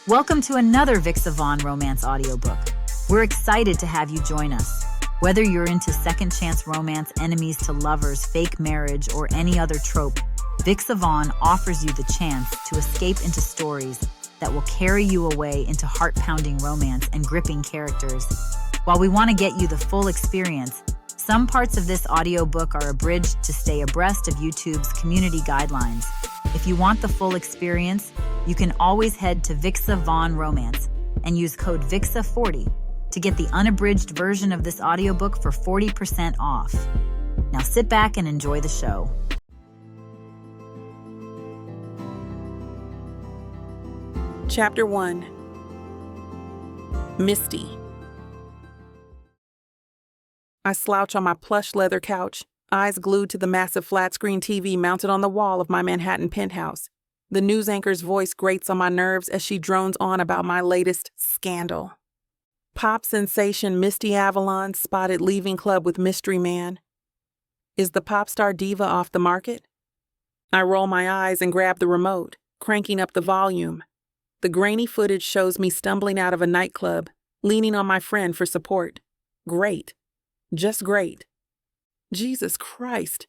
Welcome to another Vixa Vaughn romance audiobook. We're excited to have you join us. Whether you're into second chance romance, enemies to lovers, fake marriage, or any other trope, Vixa Vaughn offers you the chance to escape into stories that will carry you away into heart-pounding romance and gripping characters. While we want to get you the full experience, some parts of this audiobook are abridged to stay abreast of YouTube's community guidelines. If you want the full experience, you can always head to Vixa Vaughn Romance and use code VIXA40 to get the unabridged version of this audiobook for 40% off. Now sit back and enjoy the show. Chapter 1. Misty. I slouch on my plush leather couch, eyes glued to the massive flat-screen TV mounted on the wall of my Manhattan penthouse. The news anchor's voice grates on my nerves as she drones on about my latest scandal. Pop sensation Misty Avalon spotted leaving club with mystery man. Is the pop star diva off the market? I roll my eyes and grab the remote, cranking up the volume. The grainy footage shows me stumbling out of a nightclub, leaning on my friend for support. Great. Just great. Jesus Christ.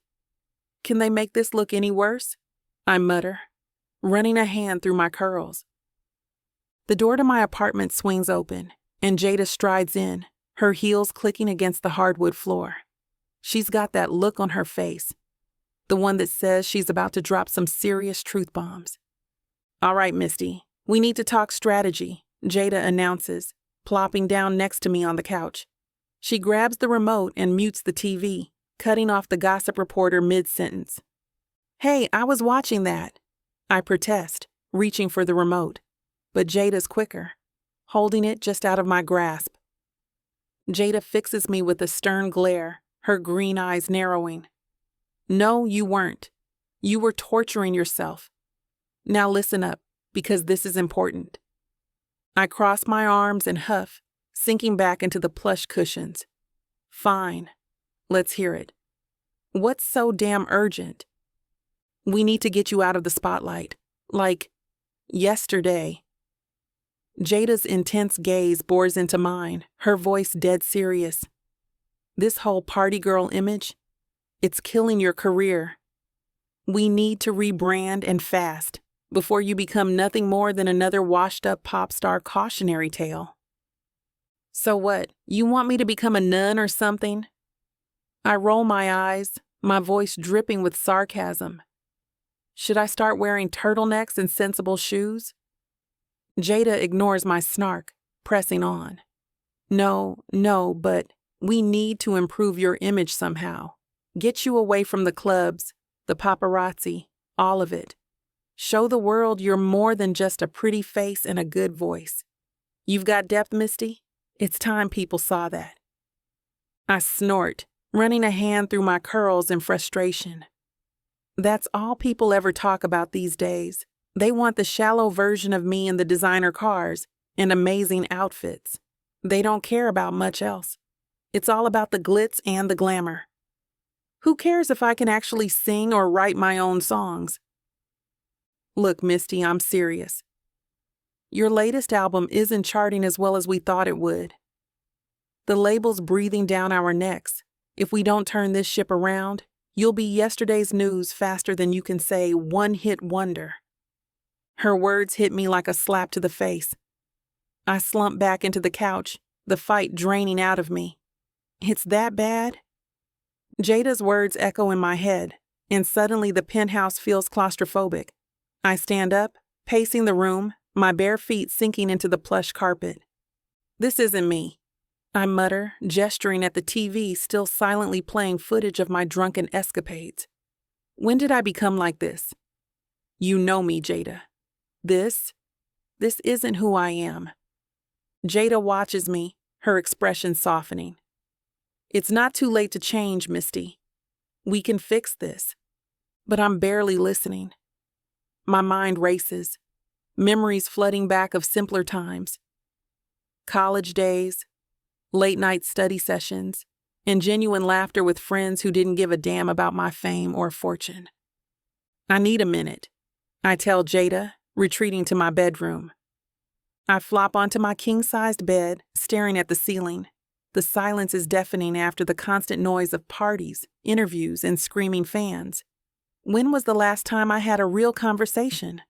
Can they make this look any worse? I mutter, running a hand through my curls. The door to my apartment swings open, and Jada strides in, her heels clicking against the hardwood floor. She's got that look on her face, the one that says she's about to drop some serious truth bombs. All right, Misty, we need to talk strategy, Jada announces, plopping down next to me on the couch. She grabs the remote and mutes the TV, cutting off the gossip reporter mid-sentence. Hey, I was watching that. I protest, reaching for the remote, but Jada's quicker, holding it just out of my grasp. Jada fixes me with a stern glare, her green eyes narrowing. No, you weren't. You were torturing yourself. Now listen up, because this is important. I cross my arms and huff, sinking back into the plush cushions. Fine. Let's hear it. What's so damn urgent? We need to get you out of the spotlight. Like, yesterday. Jada's intense gaze bores into mine, her voice dead serious. This whole party girl image, it's killing your career. We need to rebrand and fast before you become nothing more than another washed-up pop star cautionary tale. So what, you want me to become a nun or something? I roll my eyes, my voice dripping with sarcasm. Should I start wearing turtlenecks and sensible shoes? Jada ignores my snark, pressing on. No, but we need to improve your image somehow. Get you away from the clubs, the paparazzi, all of it. Show the world you're more than just a pretty face and a good voice. You've got depth, Misty? It's time people saw that. I snort, running a hand through my curls in frustration. That's all people ever talk about these days. They want the shallow version of me in the designer cars and amazing outfits. They don't care about much else. It's all about the glitz and the glamour. Who cares if I can actually sing or write my own songs? Look, Misty, I'm serious. Your latest album isn't charting as well as we thought it would. The label's breathing down our necks. If we don't turn this ship around, you'll be yesterday's news faster than you can say one-hit wonder. Her words hit me like a slap to the face. I slump back into the couch, the fight draining out of me. It's that bad? Jada's words echo in my head, and suddenly the penthouse feels claustrophobic. I stand up, pacing the room, my bare feet sinking into the plush carpet. This isn't me, I mutter, gesturing at the TV still silently playing footage of my drunken escapades. When did I become like this? You know me, Jada. This isn't who I am. Jada watches me, her expression softening. It's not too late to change, Misty. We can fix this. But I'm barely listening. My mind races, memories flooding back of simpler times. College days, late-night study sessions, and genuine laughter with friends who didn't give a damn about my fame or fortune. I need a minute, I tell Jada, retreating to my bedroom. I flop onto my king-sized bed, staring at the ceiling. The silence is deafening after the constant noise of parties, interviews, and screaming fans. When was the last time I had a real conversation?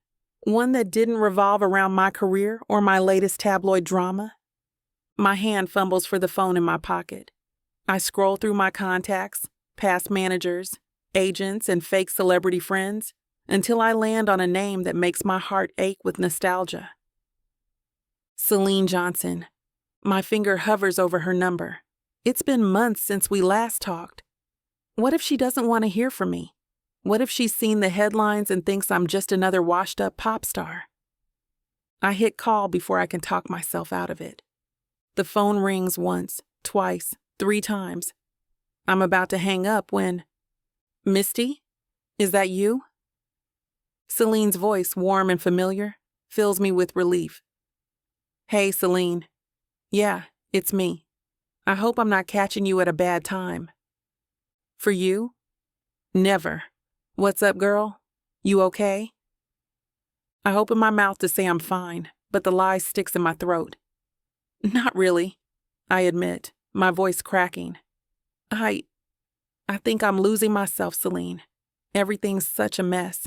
One that didn't revolve around my career or my latest tabloid drama? My hand fumbles for the phone in my pocket. I scroll through my contacts, past managers, agents, and fake celebrity friends until I land on a name that makes my heart ache with nostalgia. Celine Johnson. My finger hovers over her number. It's been months since we last talked. What if she doesn't want to hear from me? What if she's seen the headlines and thinks I'm just another washed-up pop star? I hit call before I can talk myself out of it. The phone rings once, twice, 3 times. I'm about to hang up when... Misty? Is that you? Celine's voice, warm and familiar, fills me with relief. Hey, Celine. Yeah, it's me. I hope I'm not catching you at a bad time. For you? Never. What's up, girl? You okay? I open my mouth to say I'm fine, but the lie sticks in my throat. Not really, I admit, my voice cracking. I think I'm losing myself, Celine. Everything's such a mess.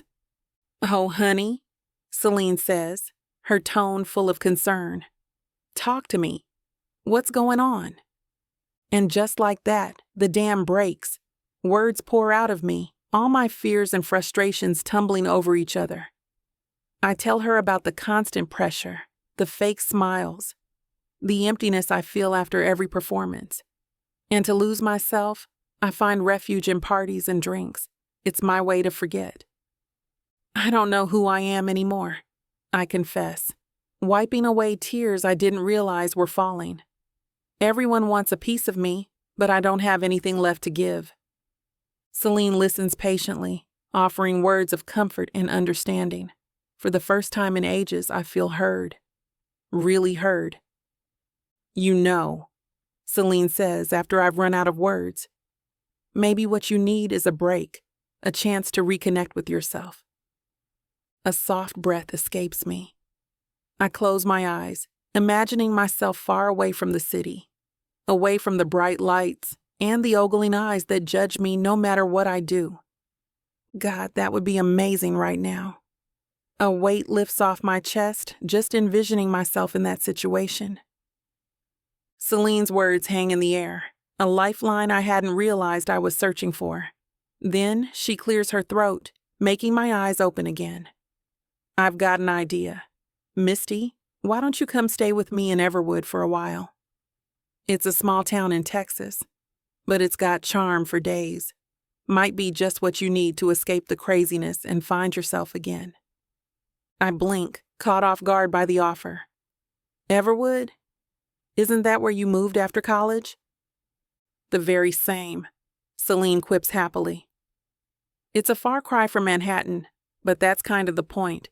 Oh, honey, Celine says, her tone full of concern. Talk to me. What's going on? And just like that, the dam breaks. Words pour out of me, all my fears and frustrations tumbling over each other. I tell her about the constant pressure, the fake smiles, the emptiness I feel after every performance. And to lose myself, I find refuge in parties and drinks. It's my way to forget. I don't know who I am anymore, I confess, wiping away tears I didn't realize were falling. Everyone wants a piece of me, but I don't have anything left to give. Celine listens patiently, offering words of comfort and understanding. For the first time in ages, I feel heard. Really heard. You know, Celine says after I've run out of words. Maybe what you need is a break, a chance to reconnect with yourself. A soft breath escapes me. I close my eyes, imagining myself far away from the city, away from the bright lights and the ogling eyes that judge me no matter what I do. God, that would be amazing right now. A weight lifts off my chest just envisioning myself in that situation. Celine's words hang in the air, a lifeline I hadn't realized I was searching for. Then she clears her throat, making my eyes open again. I've got an idea. Misty, why don't you come stay with me in Everwood for a while? It's a small town in Texas, but it's got charm for days. Might be just what you need to escape the craziness and find yourself again. I blink, caught off guard by the offer. Everwood? Isn't that where you moved after college? The very same, Celine quips happily. It's a far cry from Manhattan, but that's kind of the point.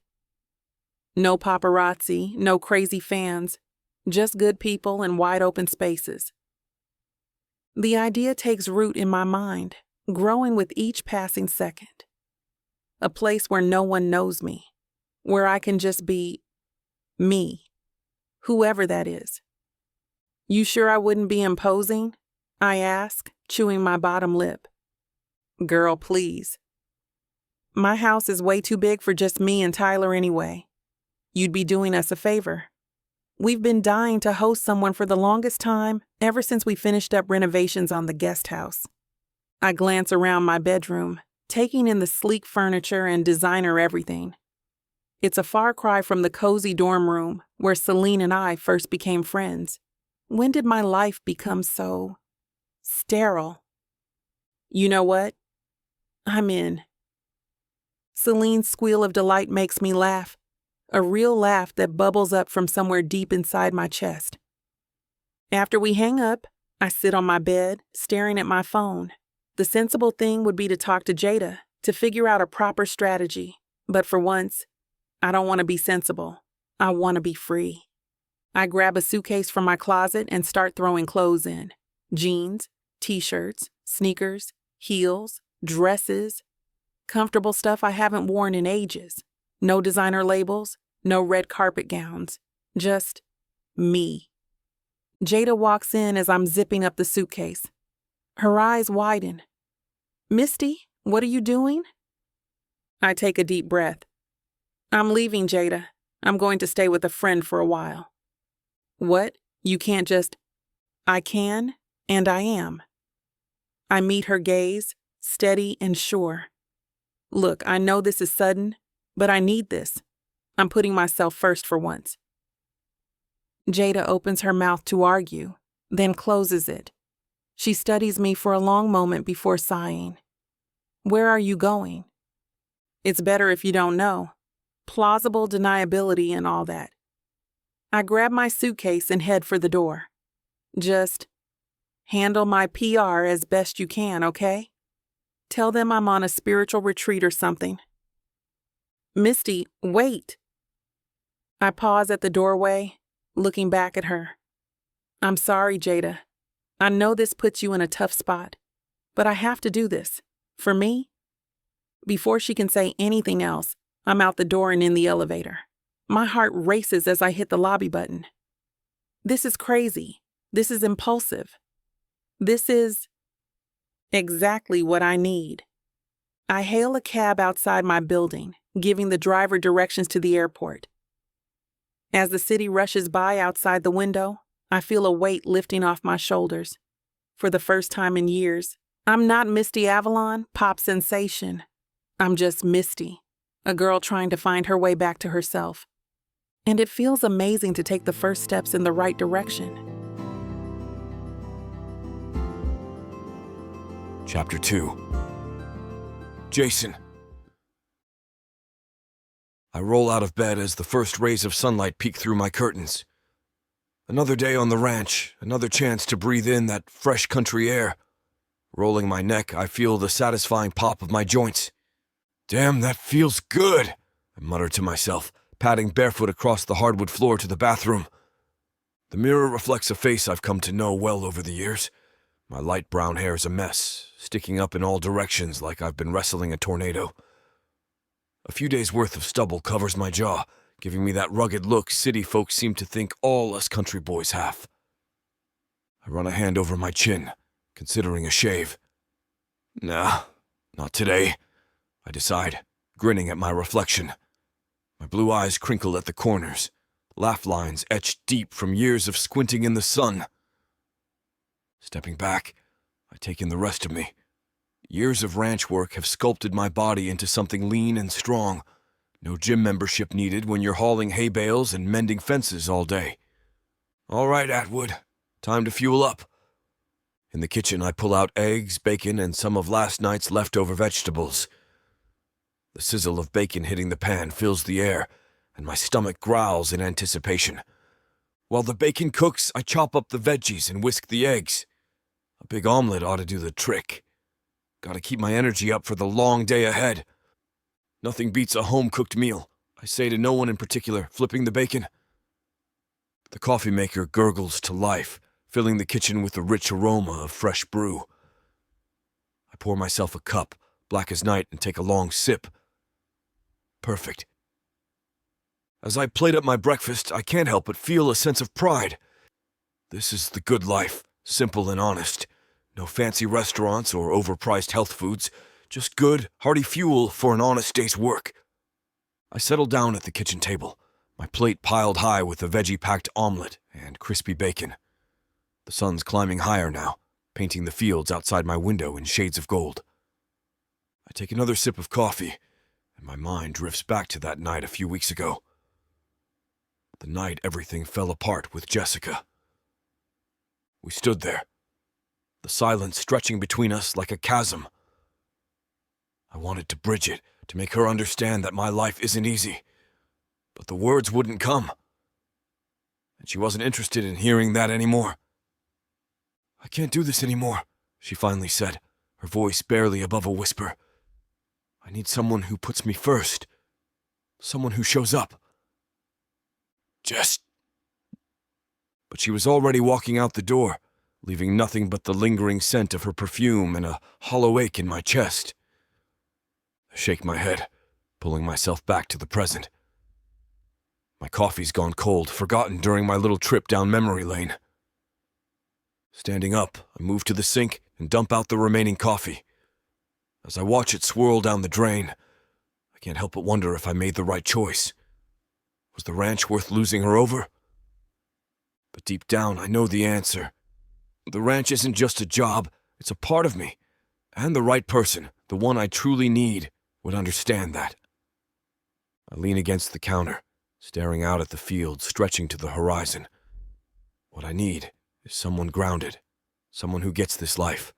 No paparazzi, no crazy fans, just good people and wide open spaces. The idea takes root in my mind, growing with each passing second. A place where no one knows me, where I can just be me, whoever that is. You sure I wouldn't be imposing? I ask, chewing my bottom lip. Girl, please. My house is way too big for just me and Tyler anyway. You'd be doing us a favor. We've been dying to host someone for the longest time, ever since we finished up renovations on the guest house. I glance around my bedroom, taking in the sleek furniture and designer everything. It's a far cry from the cozy dorm room where Celine and I first became friends. When did my life become so sterile? You know what? I'm in. Celine's squeal of delight makes me laugh, a real laugh that bubbles up from somewhere deep inside my chest. After we hang up, I sit on my bed, staring at my phone. The sensible thing would be to talk to Jada, to figure out a proper strategy. But for once, I don't want to be sensible. I want to be free. I grab a suitcase from my closet and start throwing clothes in. Jeans, t-shirts, sneakers, heels, dresses. Comfortable stuff I haven't worn in ages. No designer labels, no red carpet gowns. Just me. Jada walks in as I'm zipping up the suitcase. Her eyes widen. Misty, what are you doing? I take a deep breath. I'm leaving, Jada. I'm going to stay with a friend for a while. What? You can't just... I can, and I am. I meet her gaze, steady and sure. Look, I know this is sudden, but I need this. I'm putting myself first for once. Jada opens her mouth to argue, then closes it. She studies me for a long moment before sighing. Where are you going? It's better if you don't know. Plausible deniability and all that. I grab my suitcase and head for the door. Just handle my PR as best you can, okay? Tell them I'm on a spiritual retreat or something. Misty, wait. I pause at the doorway, looking back at her. I'm sorry, Jada. I know this puts you in a tough spot, but I have to do this. For me? Before she can say anything else, I'm out the door and in the elevator. My heart races as I hit the lobby button. This is crazy. This is impulsive. This is exactly what I need. I hail a cab outside my building, giving the driver directions to the airport. As the city rushes by outside the window, I feel a weight lifting off my shoulders. For the first time in years, I'm not Misty Avalon, pop sensation. I'm just Misty, a girl trying to find her way back to herself. And it feels amazing to take the first steps in the right direction. Chapter 2. Jason. I roll out of bed as the first rays of sunlight peek through my curtains. Another day on the ranch, another chance to breathe in that fresh country air. Rolling my neck, I feel the satisfying pop of my joints. Damn, that feels good, I mutter to myself, padding barefoot across the hardwood floor to the bathroom. The mirror reflects a face I've come to know well over the years. My light brown hair is a mess, sticking up in all directions like I've been wrestling a tornado. A few days' worth of stubble covers my jaw, giving me that rugged look city folks seem to think all us country boys have. I run a hand over my chin, considering a shave. Nah, not today, I decide, grinning at my reflection. My blue eyes crinkle at the corners, laugh lines etched deep from years of squinting in the sun. Stepping back, I take in the rest of me. Years of ranch work have sculpted my body into something lean and strong. No gym membership needed when you're hauling hay bales and mending fences all day. All right, Atwood, time to fuel up. In the kitchen, I pull out eggs, bacon, and some of last night's leftover vegetables. The sizzle of bacon hitting the pan fills the air, and my stomach growls in anticipation. While the bacon cooks, I chop up the veggies and whisk the eggs. A big omelet ought to do the trick. Gotta keep my energy up for the long day ahead. Nothing beats a home-cooked meal, I say to no one in particular, flipping the bacon. The coffee maker gurgles to life, filling the kitchen with the rich aroma of fresh brew. I pour myself a cup, black as night, and take a long sip. Perfect. As I plate up my breakfast, I can't help but feel a sense of pride. This is the good life, simple and honest. No fancy restaurants or overpriced health foods, just good, hearty fuel for an honest day's work. I settle down at the kitchen table, my plate piled high with a veggie-packed omelet and crispy bacon. The sun's climbing higher now, painting the fields outside my window in shades of gold. I take another sip of coffee, and my mind drifts back to that night a few weeks ago. The night everything fell apart with Jessica. We stood there, the silence stretching between us like a chasm. I wanted to bridge it, to make her understand that my life isn't easy. But the words wouldn't come. And she wasn't interested in hearing that anymore. I can't do this anymore, she finally said, her voice barely above a whisper. I need someone who puts me first. Someone who shows up. But she was already walking out the door, leaving nothing but the lingering scent of her perfume and a hollow ache in my chest. I shake my head, pulling myself back to the present. My coffee's gone cold, forgotten during my little trip down memory lane. Standing up, I move to the sink and dump out the remaining coffee. As I watch it swirl down the drain, I can't help but wonder if I made the right choice. Was the ranch worth losing her over? But deep down, I know the answer. The ranch isn't just a job, it's a part of me. And the right person, the one I truly need, would understand that. I lean against the counter, staring out at the field stretching to the horizon. What I need is someone grounded, someone who gets this life.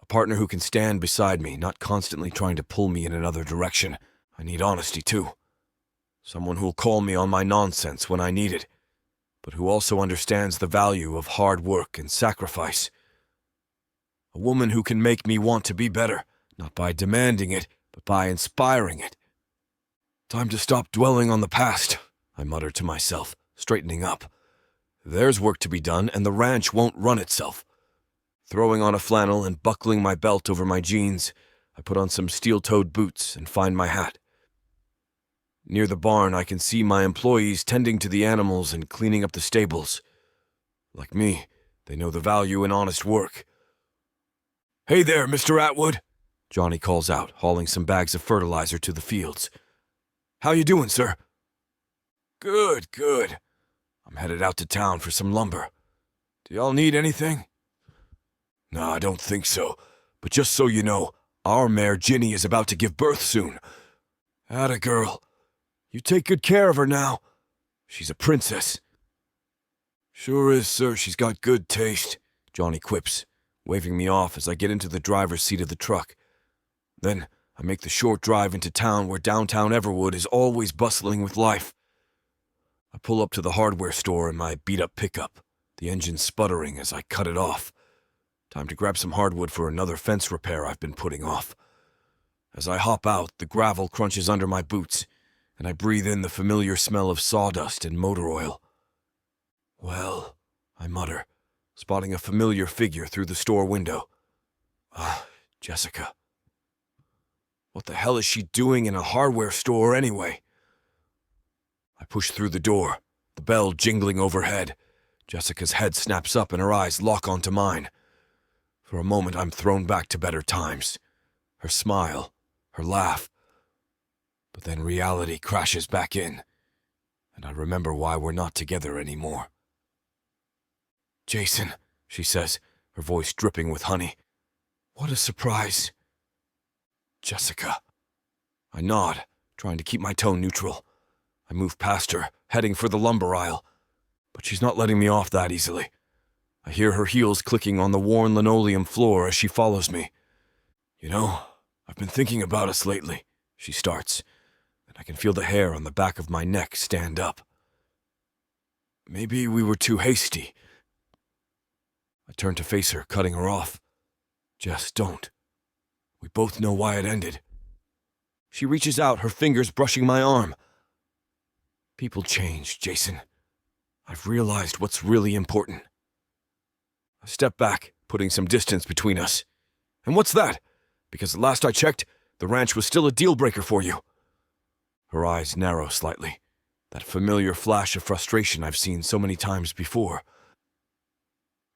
A partner who can stand beside me, not constantly trying to pull me in another direction. I need honesty too. Someone who'll call me on my nonsense when I need it, but who also understands the value of hard work and sacrifice. A woman who can make me want to be better, not by demanding it, but by inspiring it. Time to stop dwelling on the past, I mutter to myself, straightening up. There's work to be done, and the ranch won't run itself. Throwing on a flannel and buckling my belt over my jeans, I put on some steel-toed boots and find my hat. Near the barn, I can see my employees tending to the animals and cleaning up the stables. Like me, they know the value in honest work. "Hey there, Mr. Atwood," Johnny calls out, hauling some bags of fertilizer to the fields. "How you doing, sir?" "Good, good. I'm headed out to town for some lumber. Do y'all need anything?" "No, I don't think so. But just so you know, our mare Ginny is about to give birth soon. Atta girl. You take good care of her now. She's a princess." "Sure is, sir. She's got good taste," Johnny quips, waving me off as I get into the driver's seat of the truck. Then I make the short drive into town where downtown Everwood is always bustling with life. I pull up to the hardware store in my beat-up pickup, the engine sputtering as I cut it off. Time to grab some hardwood for another fence repair I've been putting off. As I hop out, the gravel crunches under my boots, and I breathe in the familiar smell of sawdust and motor oil. "Well," I mutter, spotting a familiar figure through the store window. Jessica. What the hell is she doing in a hardware store anyway? I push through the door, the bell jingling overhead. Jessica's head snaps up and her eyes lock onto mine. For a moment, I'm thrown back to better times. Her smile, her laugh. But then reality crashes back in, and I remember why we're not together anymore. "Jason," she says, her voice dripping with honey. "What a surprise." "Jessica." I nod, trying to keep my tone neutral. I move past her, heading for the lumber aisle, but she's not letting me off that easily. I hear her heels clicking on the worn linoleum floor as she follows me. "You know, I've been thinking about us lately," she starts, and I can feel the hair on the back of my neck stand up. "Maybe we were too hasty." I turn to face her, cutting her off. "Jess, don't. We both know why it ended." She reaches out, her fingers brushing my arm. "People change, Jason. I've realized what's really important." I step back, putting some distance between us. "And what's that? Because the last I checked, the ranch was still a deal-breaker for you." Her eyes narrow slightly, that familiar flash of frustration I've seen so many times before.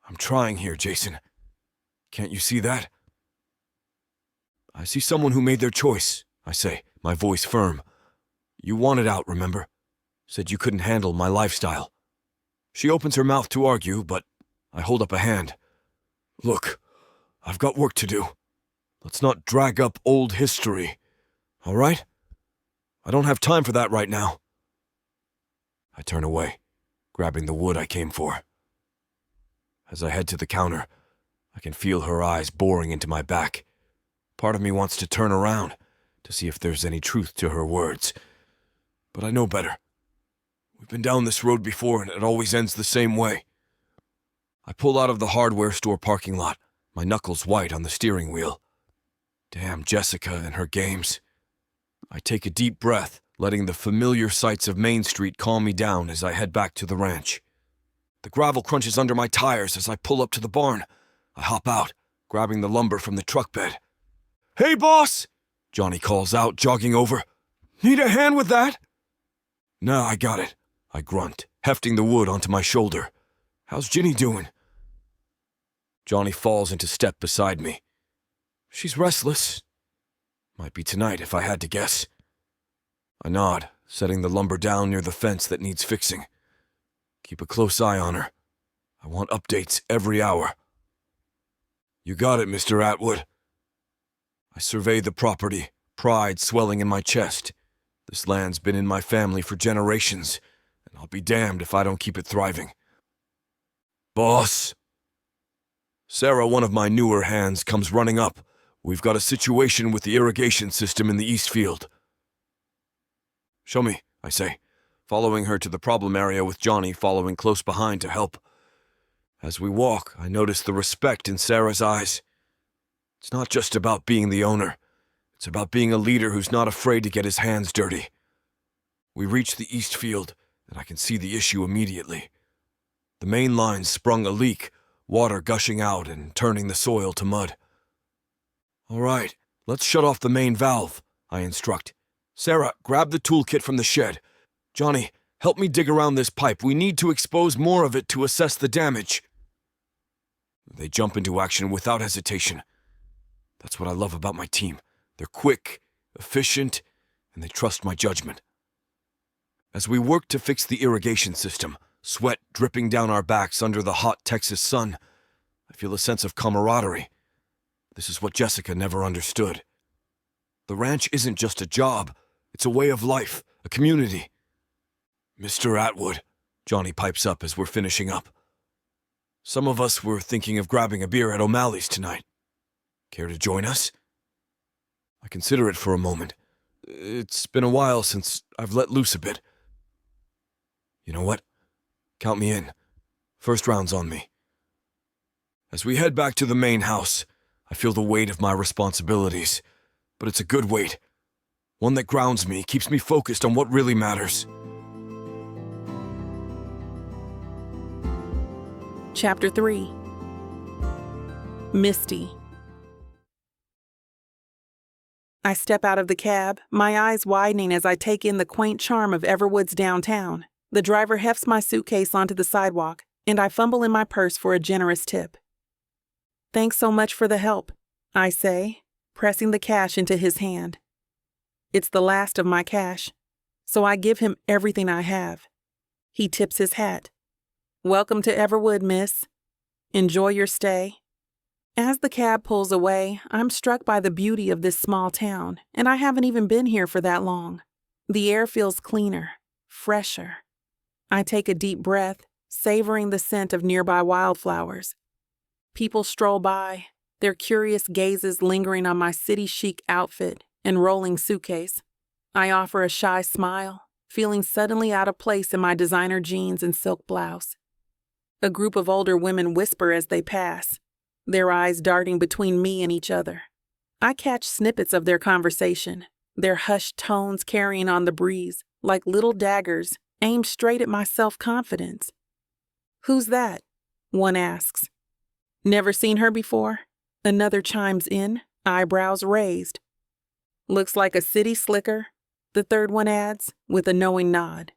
"I'm trying here, Jason. Can't you see that?" "I see someone who made their choice," I say, my voice firm. "You wanted out, remember? Said you couldn't handle my lifestyle." She opens her mouth to argue, but I hold up a hand. "Look, I've got work to do. Let's not drag up old history, all right? I don't have time for that right now." I turn away, grabbing the wood I came for. As I head to the counter, I can feel her eyes boring into my back. Part of me wants to turn around to see if there's any truth to her words. But I know better. We've been down this road before and it always ends the same way. I pull out of the hardware store parking lot, my knuckles white on the steering wheel. Damn Jessica and her games. I take a deep breath, letting the familiar sights of Main Street calm me down as I head back to the ranch. The gravel crunches under my tires as I pull up to the barn. I hop out, grabbing the lumber from the truck bed. "Hey, boss!" Johnny calls out, jogging over. "Need a hand with that?" Nah, I got it, I grunt, hefting the wood onto my shoulder. How's Ginny doing? Johnny falls into step beside me. She's restless. Might be tonight if I had to guess. I nod, setting the lumber down near the fence that needs fixing. Keep a close eye on her. I want updates every hour. You got it, Mr. Atwood. I survey the property, pride swelling in my chest. This land's been in my family for generations, and I'll be damned if I don't keep it thriving. Boss! Sarah, one of my newer hands, comes running up. We've got a situation with the irrigation system in the East Field. Show me, I say, following her to the problem area with Johnny following close behind to help. As we walk, I notice the respect in Sarah's eyes. It's not just about being the owner. It's about being a leader who's not afraid to get his hands dirty. We reach the East Field, and I can see the issue immediately. The main line sprung a leak, water gushing out and turning the soil to mud. All right, let's shut off the main valve, I instruct. Sarah, grab the toolkit from the shed. Johnny, help me dig around this pipe. We need to expose more of it to assess the damage. They jump into action without hesitation. That's what I love about my team. They're quick, efficient, and they trust my judgment. As we work to fix the irrigation system, sweat dripping down our backs under the hot Texas sun, I feel a sense of camaraderie. This is what Jessica never understood. The ranch isn't just a job. It's a way of life, a community. Mr. Atwood, Johnny pipes up as we're finishing up. Some of us were thinking of grabbing a beer at O'Malley's tonight. Care to join us? I consider it for a moment. It's been a while since I've let loose a bit. You know what? Count me in. First round's on me. As we head back to the main house, I feel the weight of my responsibilities, but it's a good weight. One that grounds me, keeps me focused on what really matters. Chapter 3. Misty. I step out of the cab, my eyes widening as I take in the quaint charm of Everwood's downtown. The driver hefts my suitcase onto the sidewalk, and I fumble in my purse for a generous tip. Thanks so much for the help, I say, pressing the cash into his hand. It's the last of my cash, so I give him everything I have. He tips his hat. Welcome to Everwood, miss. Enjoy your stay. As the cab pulls away, I'm struck by the beauty of this small town, and I haven't even been here for that long. The air feels cleaner, fresher. I take a deep breath, savoring the scent of nearby wildflowers. People stroll by, their curious gazes lingering on my city chic outfit and rolling suitcase. I offer a shy smile, feeling suddenly out of place in my designer jeans and silk blouse. A group of older women whisper as they pass, their eyes darting between me and each other. I catch snippets of their conversation, their hushed tones carrying on the breeze like little daggers aimed straight at my self-confidence. Who's that? One asks. Never seen her before? Another chimes in, eyebrows raised. Looks like a city slicker, the third one adds, with a knowing nod.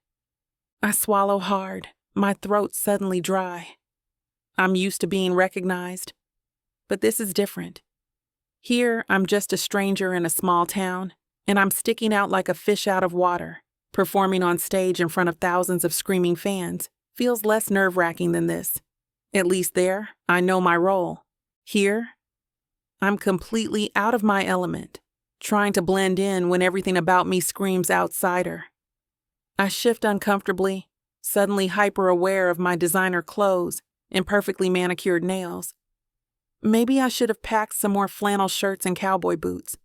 I swallow hard, my throat suddenly dry. I'm used to being recognized, but this is different. Here, I'm just a stranger in a small town, and I'm sticking out like a fish out of water. Performing on stage in front of thousands of screaming fans feels less nerve-wracking than this. At least there, I know my role. Here, I'm completely out of my element, trying to blend in when everything about me screams outsider. I shift uncomfortably, suddenly hyper-aware of my designer clothes and perfectly manicured nails. Maybe I should have packed some more flannel shirts and cowboy boots.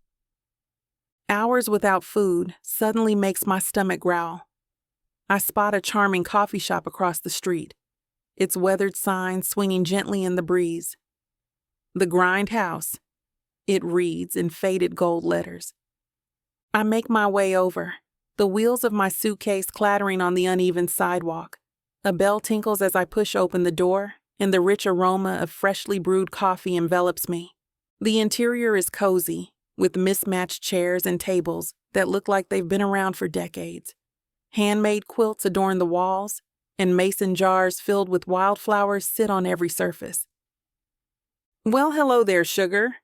Hours without food suddenly makes my stomach growl. I spot a charming coffee shop across the street, its weathered sign swinging gently in the breeze. The Grindhouse, it reads in faded gold letters. I make my way over, the wheels of my suitcase clattering on the uneven sidewalk. A bell tinkles as I push open the door, and the rich aroma of freshly brewed coffee envelops me. The interior is cozy, with mismatched chairs and tables that look like they've been around for decades. Handmade quilts adorn the walls, and mason jars filled with wildflowers sit on every surface. "Well, hello there, sugar,"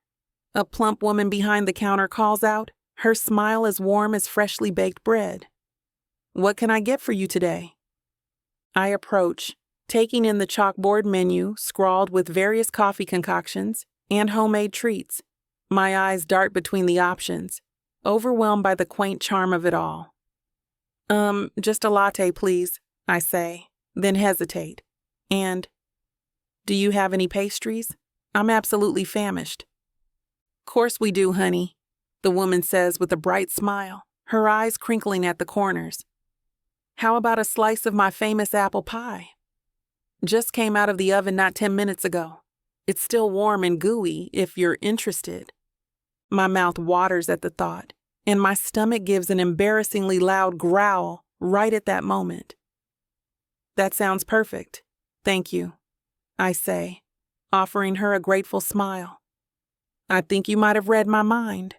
a plump woman behind the counter calls out, her smile as warm as freshly baked bread. "What can I get for you today?" I approach, taking in the chalkboard menu scrawled with various coffee concoctions and homemade treats. My eyes dart between the options, overwhelmed by the quaint charm of it all. Just a latte, please," I say, then hesitate. "And, do you have any pastries? I'm absolutely famished." "Course we do, honey," the woman says with a bright smile, her eyes crinkling at the corners. "How about a slice of my famous apple pie? Just came out of the oven not 10 minutes ago. It's still warm and gooey if you're interested." My mouth waters at the thought, and my stomach gives an embarrassingly loud growl right at that moment. "That sounds perfect. Thank you," I say, offering her a grateful smile. "I think you might have read my mind."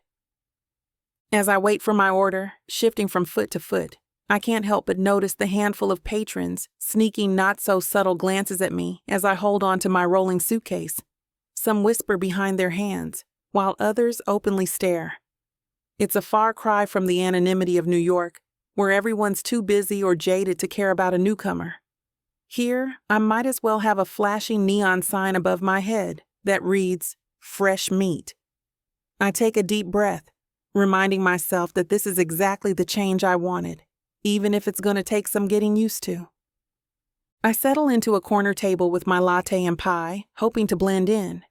As I wait for my order, shifting from foot to foot, I can't help but notice the handful of patrons sneaking not-so-subtle glances at me as I hold on to my rolling suitcase. Some whisper behind their hands, while others openly stare. It's a far cry from the anonymity of New York, where everyone's too busy or jaded to care about a newcomer. Here, I might as well have a flashing neon sign above my head that reads, "Fresh meat." I take a deep breath, reminding myself that this is exactly the change I wanted, even if it's going to take some getting used to. I settle into a corner table with my latte and pie, hoping to blend in.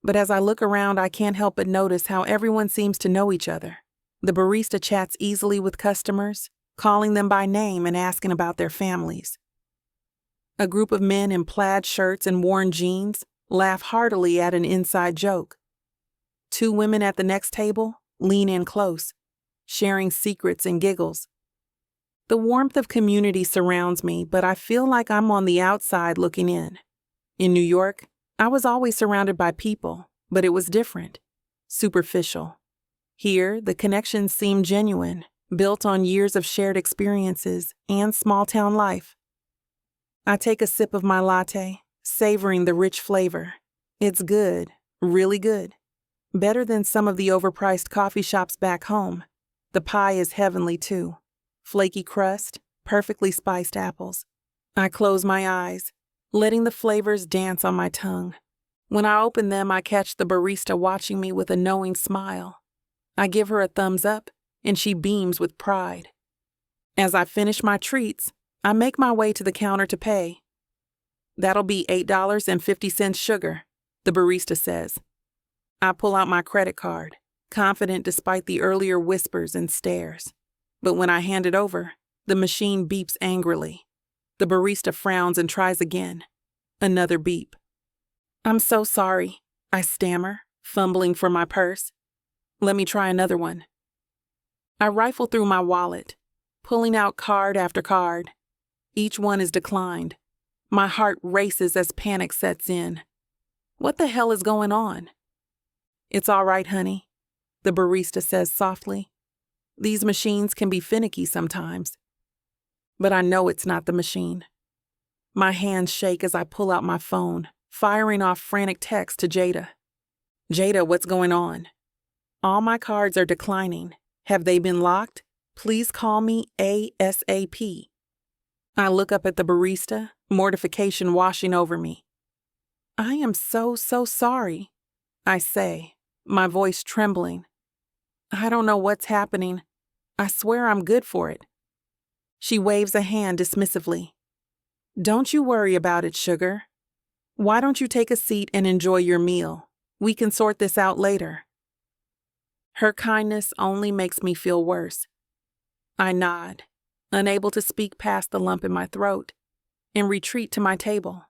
But as I look around, I can't help but notice how everyone seems to know each other. The barista chats easily with customers, calling them by name and asking about their families. A group of men in plaid shirts and worn jeans laugh heartily at an inside joke. Two women at the next table lean in close, sharing secrets and giggles. The warmth of community surrounds me, but I feel like I'm on the outside looking in. In New York, I was always surrounded by people, but it was different, superficial. Here, the connections seem genuine, built on years of shared experiences and small-town life. I take a sip of my latte, savoring the rich flavor. It's good, really good. Better than some of the overpriced coffee shops back home. The pie is heavenly too. Flaky crust, perfectly spiced apples. I close my eyes, letting the flavors dance on my tongue. When I open them, I catch the barista watching me with a knowing smile. I give her a thumbs up, and she beams with pride. As I finish my treats, I make my way to the counter to pay. "That'll be $8.50 sugar," the barista says. I pull out my credit card, confident despite the earlier whispers and stares. But when I hand it over, the machine beeps angrily. The barista frowns and tries again. Another beep. "I'm so sorry," I stammer, fumbling for my purse. "Let me try another one." I rifle through my wallet, pulling out card after card. Each one is declined. My heart races as panic sets in. What the hell is going on? "It's all right, honey," the barista says softly. "These machines can be finicky sometimes." But I know it's not the machine. My hands shake as I pull out my phone, firing off frantic texts to Jada. "Jada, what's going on? All my cards are declining. Have they been locked? Please call me ASAP." I look up at the barista, mortification washing over me. "I am so sorry," I say, my voice trembling. "I don't know what's happening. I swear I'm good for it." She waves a hand dismissively. "Don't you worry about it, sugar. Why don't you take a seat and enjoy your meal? We can sort this out later." Her kindness only makes me feel worse. I nod, unable to speak past the lump in my throat, and retreat to my table.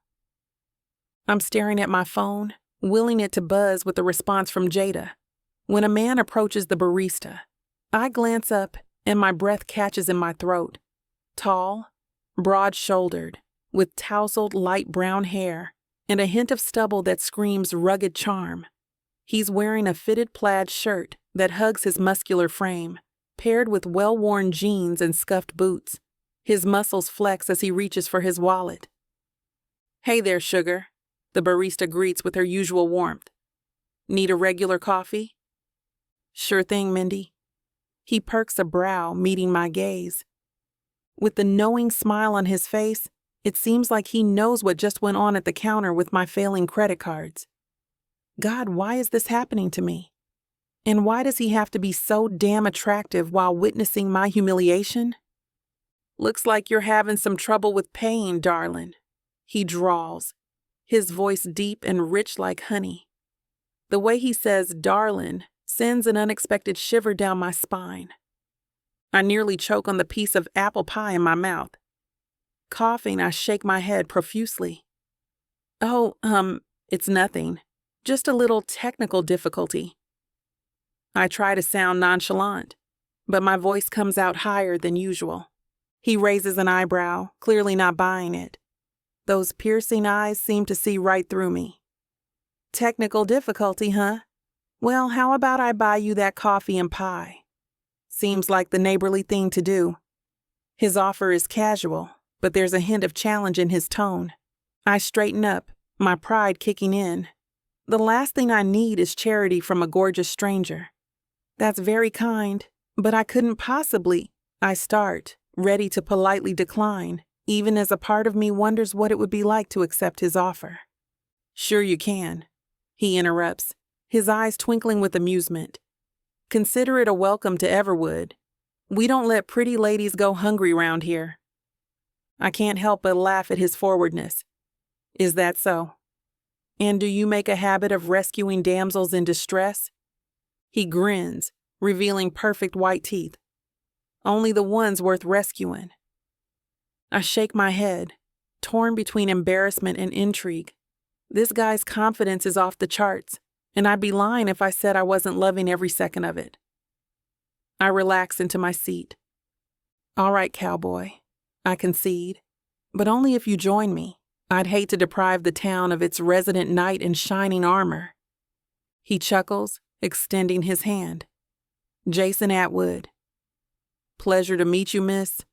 I'm staring at my phone, willing it to buzz with a response from Jada, when a man approaches the barista. I glance up, and my breath catches in my throat. Tall, broad-shouldered, with tousled light brown hair and a hint of stubble that screams rugged charm. He's wearing a fitted plaid shirt that hugs his muscular frame, paired with well-worn jeans and scuffed boots. His muscles flex as he reaches for his wallet. "Hey there, sugar," the barista greets with her usual warmth. "Need a regular coffee?" "Sure thing, Mindy." He perks a brow, meeting my gaze. With the knowing smile on his face, it seems like he knows what just went on at the counter with my failing credit cards. God, why is this happening to me? And why does he have to be so damn attractive while witnessing my humiliation? "Looks like you're having some trouble with paying, darling," he drawls, his voice deep and rich like honey. The way he says "darling" sends an unexpected shiver down my spine. I nearly choke on the piece of apple pie in my mouth. Coughing, I shake my head profusely. "Oh, it's nothing. Just a little technical difficulty." I try to sound nonchalant, but my voice comes out higher than usual. He raises an eyebrow, clearly not buying it. Those piercing eyes seem to see right through me. "Technical difficulty, huh? Well, how about I buy you that coffee and pie?" Seems like the neighborly thing to do. His offer is casual, but there's a hint of challenge in his tone. I straighten up, my pride kicking in. The last thing I need is charity from a gorgeous stranger. "That's very kind, but I couldn't possibly," I start, ready to politely decline, even as a part of me wonders what it would be like to accept his offer. "Sure you can," he interrupts, his eyes twinkling with amusement. "Consider it a welcome to Everwood. We don't let pretty ladies go hungry round here." I can't help but laugh at his forwardness. "Is that so? And do you make a habit of rescuing damsels in distress?" He grins, revealing perfect white teeth. "Only the ones worth rescuing." I shake my head, torn between embarrassment and intrigue. This guy's confidence is off the charts, and I'd be lying if I said I wasn't loving every second of it. I relax into my seat. "All right, cowboy," I concede, "but only if you join me. I'd hate to deprive the town of its resident knight in shining armor." He chuckles, extending his hand. "Jason Atwood." "Pleasure to meet you, miss."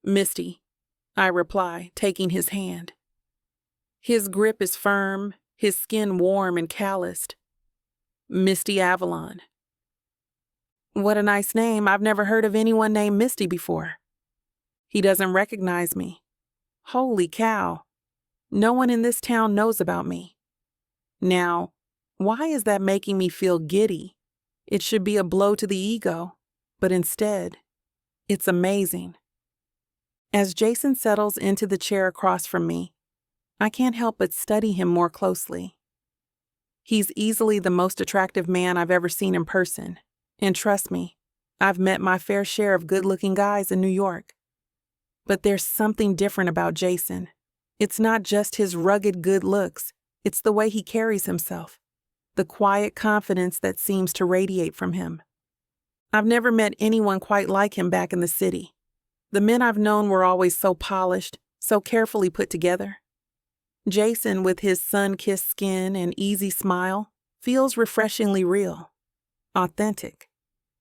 "Misty," I reply, taking his hand. His grip is firm, his skin warm and calloused. "Misty Avalon." What a nice name. I've never heard of anyone named Misty before. He doesn't recognize me. Holy cow. No one in this town knows about me. Now, why is that making me feel giddy? It should be a blow to the ego, but instead, it's amazing. As Jason settles into the chair across from me, I can't help but study him more closely. He's easily the most attractive man I've ever seen in person, and trust me, I've met my fair share of good-looking guys in New York. But there's something different about Jason. It's not just his rugged good looks, it's the way he carries himself, the quiet confidence that seems to radiate from him. I've never met anyone quite like him back in the city. The men I've known were always so polished, so carefully put together. Jason, with his sun-kissed skin and easy smile, feels refreshingly real, authentic.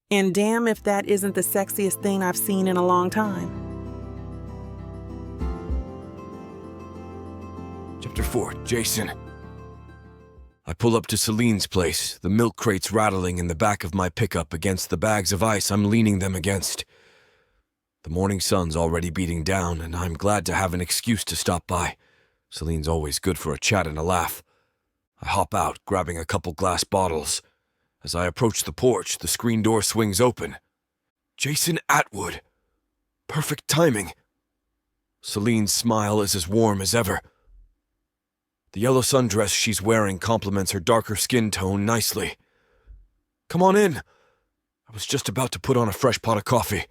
And damn if that isn't the sexiest thing I've seen in a long time. Chapter 4, Jason. I pull up to Celine's place, the milk crates rattling in the back of my pickup against the bags of ice I'm leaning them against. The morning sun's already beating down, and I'm glad to have an excuse to stop by. Celine's always good for a chat and a laugh. I hop out, grabbing a couple glass bottles. As I approach the porch, the screen door swings open. Jason Atwood. Perfect timing. Celine's smile is as warm as ever. The yellow sundress she's wearing complements her darker skin tone nicely. Come on in. I was just about to put on a fresh pot of coffee.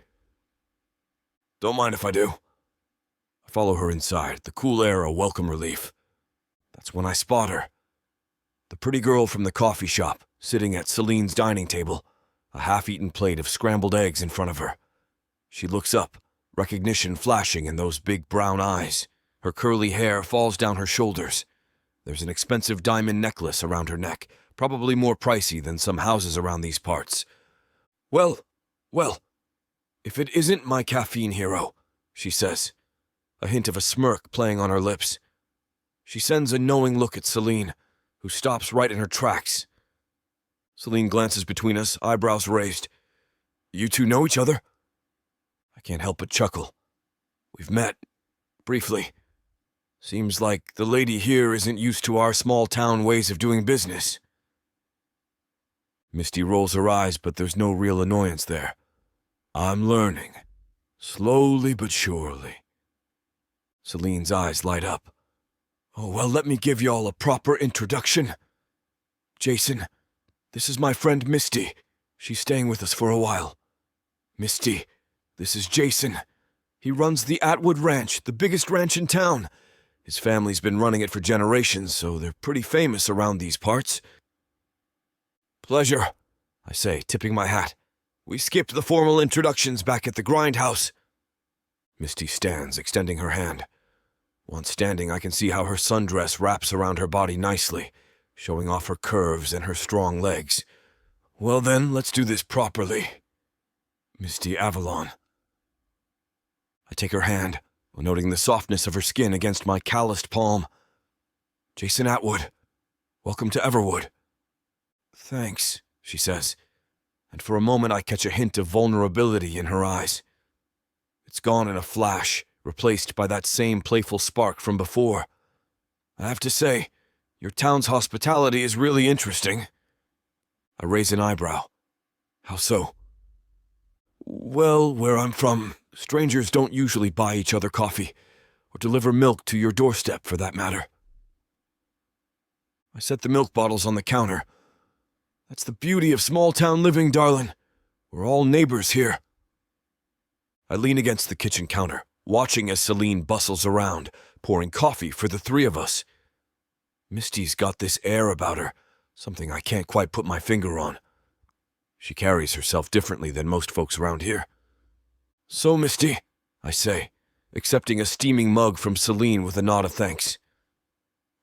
Don't mind if I do. I follow her inside, the cool air a welcome relief. That's when I spot her. The pretty girl from the coffee shop, sitting at Celine's dining table, a half-eaten plate of scrambled eggs in front of her. She looks up, recognition flashing in those big brown eyes. Her curly hair falls down her shoulders. There's an expensive diamond necklace around her neck, probably more pricey than some houses around these parts. Well, if it isn't my caffeine hero, she says, a hint of a smirk playing on her lips. She sends a knowing look at Celine, who stops right in her tracks. Celine glances between us, eyebrows raised. You two know each other? I can't help but chuckle. We've met, briefly. Seems like the lady here isn't used to our small-town ways of doing business. Misty rolls her eyes, but there's no real annoyance there. I'm learning. Slowly but surely. Celine's eyes light up. Oh, well, let me give y'all a proper introduction. Jason, this is my friend Misty. She's staying with us for a while. Misty, this is Jason. He runs the Atwood Ranch, the biggest ranch in town. His family's been running it for generations, so they're pretty famous around these parts. Pleasure, I say, tipping my hat. We skipped the formal introductions back at the grindhouse. Misty stands, extending her hand. Once standing, I can see how her sundress wraps around her body nicely, showing off her curves and her strong legs. Well then, let's do this properly. Misty Avalon. I take her hand, noting the softness of her skin against my calloused palm. Jason Atwood, welcome to Everwood. Thanks, she says, and for a moment I catch a hint of vulnerability in her eyes. It's gone in a flash, replaced by that same playful spark from before. I have to say, your town's hospitality is really interesting. I raise an eyebrow. How so? Well, where I'm from, strangers don't usually buy each other coffee, or deliver milk to your doorstep for that matter. I set the milk bottles on the counter. That's the beauty of small-town living, darling. We're all neighbors here. I lean against the kitchen counter, watching as Celine bustles around, pouring coffee for the three of us. Misty's got this air about her, something I can't quite put my finger on. She carries herself differently than most folks around here. So, Misty, I say, accepting a steaming mug from Celine with a nod of thanks.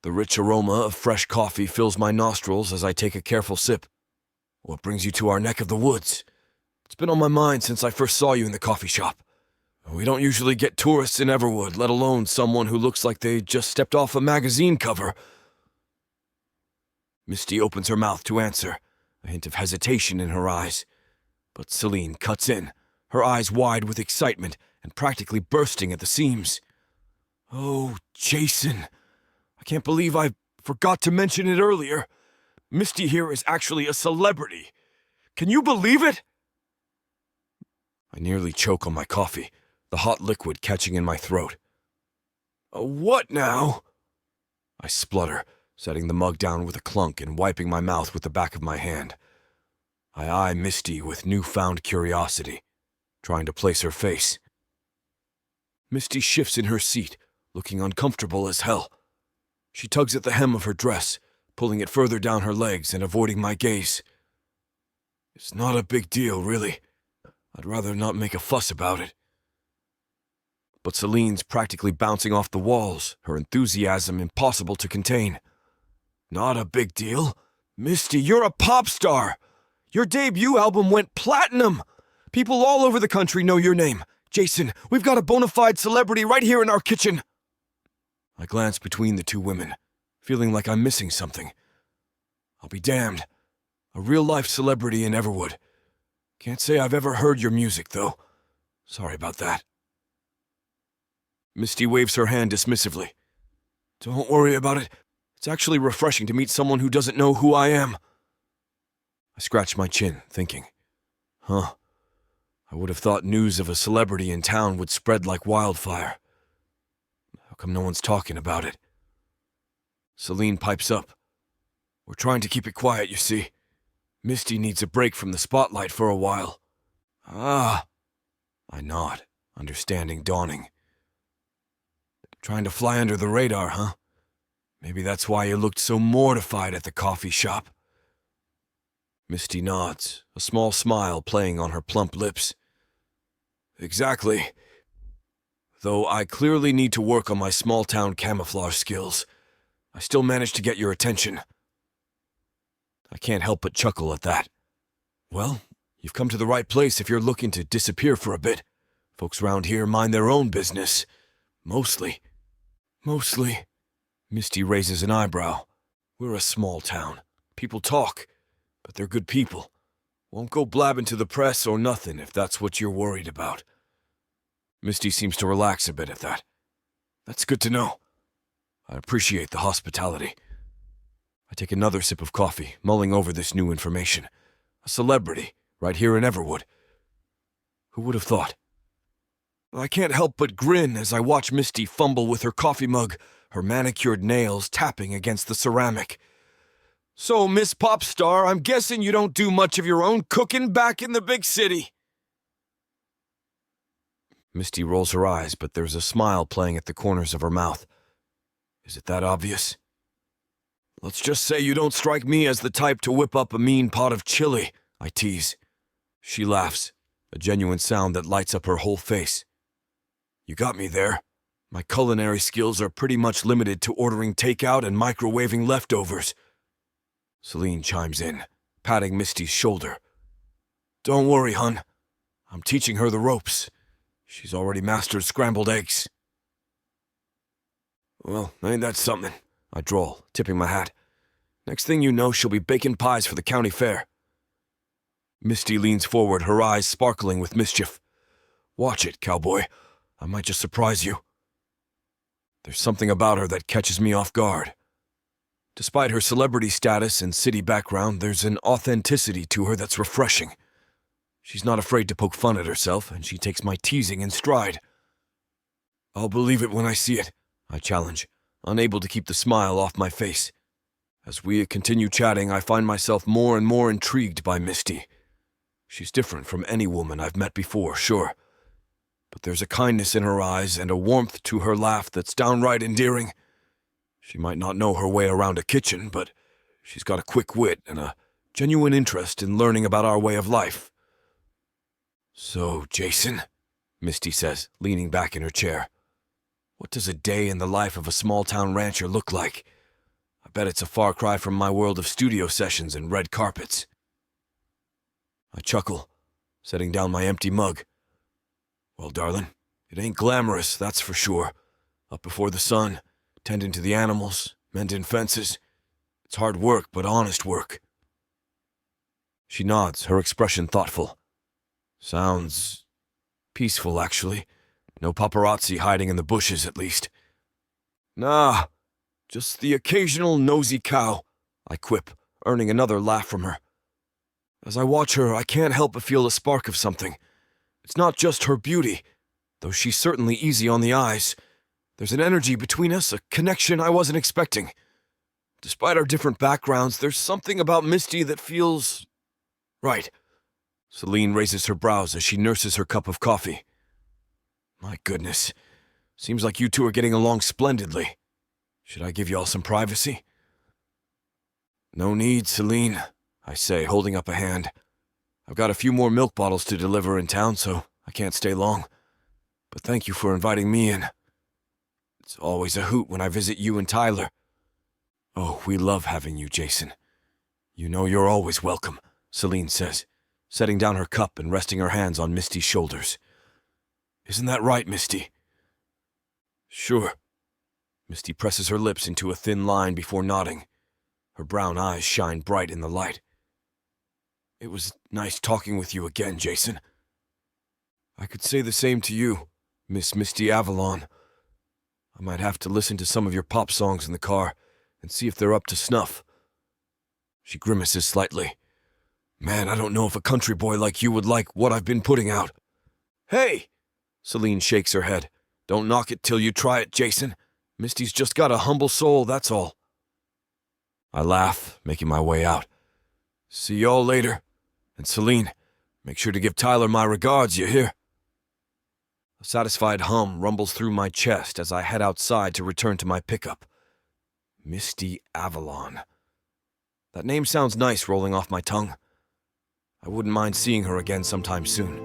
The rich aroma of fresh coffee fills my nostrils as I take a careful sip. What brings you to our neck of the woods? It's been on my mind since I first saw you in the coffee shop. We don't usually get tourists in Everwood, let alone someone who looks like they just stepped off a magazine cover. Misty opens her mouth to answer, a hint of hesitation in her eyes. But Celine cuts in, her eyes wide with excitement and practically bursting at the seams. Oh, Jason, I can't believe I forgot to mention it earlier. Misty here is actually a celebrity. Can you believe it? I nearly choke on my coffee, the hot liquid catching in my throat. What now? I splutter, setting the mug down with a clunk and wiping my mouth with the back of my hand. I eye Misty with newfound curiosity, trying to place her face. Misty shifts in her seat, looking uncomfortable as hell. She tugs at the hem of her dress, pulling it further down her legs and avoiding my gaze. It's not a big deal, really. I'd rather not make a fuss about it. But Celine's practically bouncing off the walls, her enthusiasm impossible to contain. Not a big deal? Misty, you're a pop star! Your debut album went platinum! People all over the country know your name. Jason, we've got a bona fide celebrity right here in our kitchen. I glance between the two women, feeling like I'm missing something. I'll be damned. A real-life celebrity in Everwood. Can't say I've ever heard your music, though. Sorry about that. Misty waves her hand dismissively. Don't worry about it. It's actually refreshing to meet someone who doesn't know who I am. I scratch my chin, thinking. I would have thought news of a celebrity in town would spread like wildfire. How come no one's talking about it? Celine pipes up. We're trying to keep it quiet, you see. Misty needs a break from the spotlight for a while. Ah. I nod, understanding dawning. Trying to fly under the radar, huh? Maybe that's why you looked so mortified at the coffee shop. Misty nods, a small smile playing on her plump lips. Exactly. Though I clearly need to work on my small-town camouflage skills, I still managed to get your attention. I can't help but chuckle at that. Well, you've come to the right place if you're looking to disappear for a bit. Folks round here mind their own business. Mostly. Misty raises an eyebrow. We're a small town. People talk, but they're good people. Won't go blabbing to the press or nothing if that's what you're worried about. Misty seems to relax a bit at that. That's good to know. I appreciate the hospitality. I take another sip of coffee, mulling over this new information. A celebrity, right here in Everwood. Who would have thought? I can't help but grin as I watch Misty fumble with her coffee mug, her manicured nails tapping against the ceramic. So, Miss Popstar, I'm guessing you don't do much of your own cooking back in the big city. Misty rolls her eyes, but there's a smile playing at the corners of her mouth. Is it that obvious? Let's just say you don't strike me as the type to whip up a mean pot of chili, I tease. She laughs, a genuine sound that lights up her whole face. You got me there. My culinary skills are pretty much limited to ordering takeout and microwaving leftovers. Celine chimes in, patting Misty's shoulder. Don't worry, hun. I'm teaching her the ropes. She's already mastered scrambled eggs. Well, ain't that something? I drawl, tipping my hat. Next thing you know, she'll be baking pies for the county fair. Misty leans forward, her eyes sparkling with mischief. Watch it, cowboy. I might just surprise you. There's something about her that catches me off guard. Despite her celebrity status and city background, there's an authenticity to her that's refreshing. She's not afraid to poke fun at herself, and she takes my teasing in stride. I'll believe it when I see it, I challenge, unable to keep the smile off my face. As we continue chatting, I find myself more and more intrigued by Misty. She's different from any woman I've met before, sure. But there's a kindness in her eyes and a warmth to her laugh that's downright endearing. She might not know her way around a kitchen, but she's got a quick wit and a genuine interest in learning about our way of life. So, Jason, Misty says, leaning back in her chair, what does a day in the life of a small-town rancher look like? I bet it's a far cry from my world of studio sessions and red carpets. I chuckle, setting down my empty mug. Well, darling, it ain't glamorous, that's for sure. Up before the sun, tending to the animals, mending fences. It's hard work, but honest work. She nods, her expression thoughtful. Sounds peaceful, actually. No paparazzi hiding in the bushes, at least. Nah, just the occasional nosy cow, I quip, earning another laugh from her. As I watch her, I can't help but feel a spark of something. It's not just her beauty, though she's certainly easy on the eyes. There's an energy between us, a connection I wasn't expecting. Despite our different backgrounds, there's something about Misty that feels right. Celine raises her brows as she nurses her cup of coffee. My goodness, seems like you two are getting along splendidly. Should I give y'all some privacy? No need, Celine, I say, holding up a hand. I've got a few more milk bottles to deliver in town, so I can't stay long. But thank you for inviting me in. It's always a hoot when I visit you and Tyler. Oh, we love having you, Jason. You know you're always welcome, Celine says, setting down her cup and resting her hands on Misty's shoulders. Isn't that right, Misty? Sure. Misty presses her lips into a thin line before nodding. Her brown eyes shine bright in the light. It was nice talking with you again, Jason. I could say the same to you, Miss Misty Avalon. I might have to listen to some of your pop songs in the car and see if they're up to snuff. She grimaces slightly. Man, I don't know if a country boy like you would like what I've been putting out. Hey! Celine shakes her head. Don't knock it till you try it, Jason. Misty's just got a humble soul, that's all. I laugh, making my way out. See y'all later. And Celine, make sure to give Tyler my regards, you hear? A satisfied hum rumbles through my chest as I head outside to return to my pickup. Misty Avalon. That name sounds nice rolling off my tongue. I wouldn't mind seeing her again sometime soon.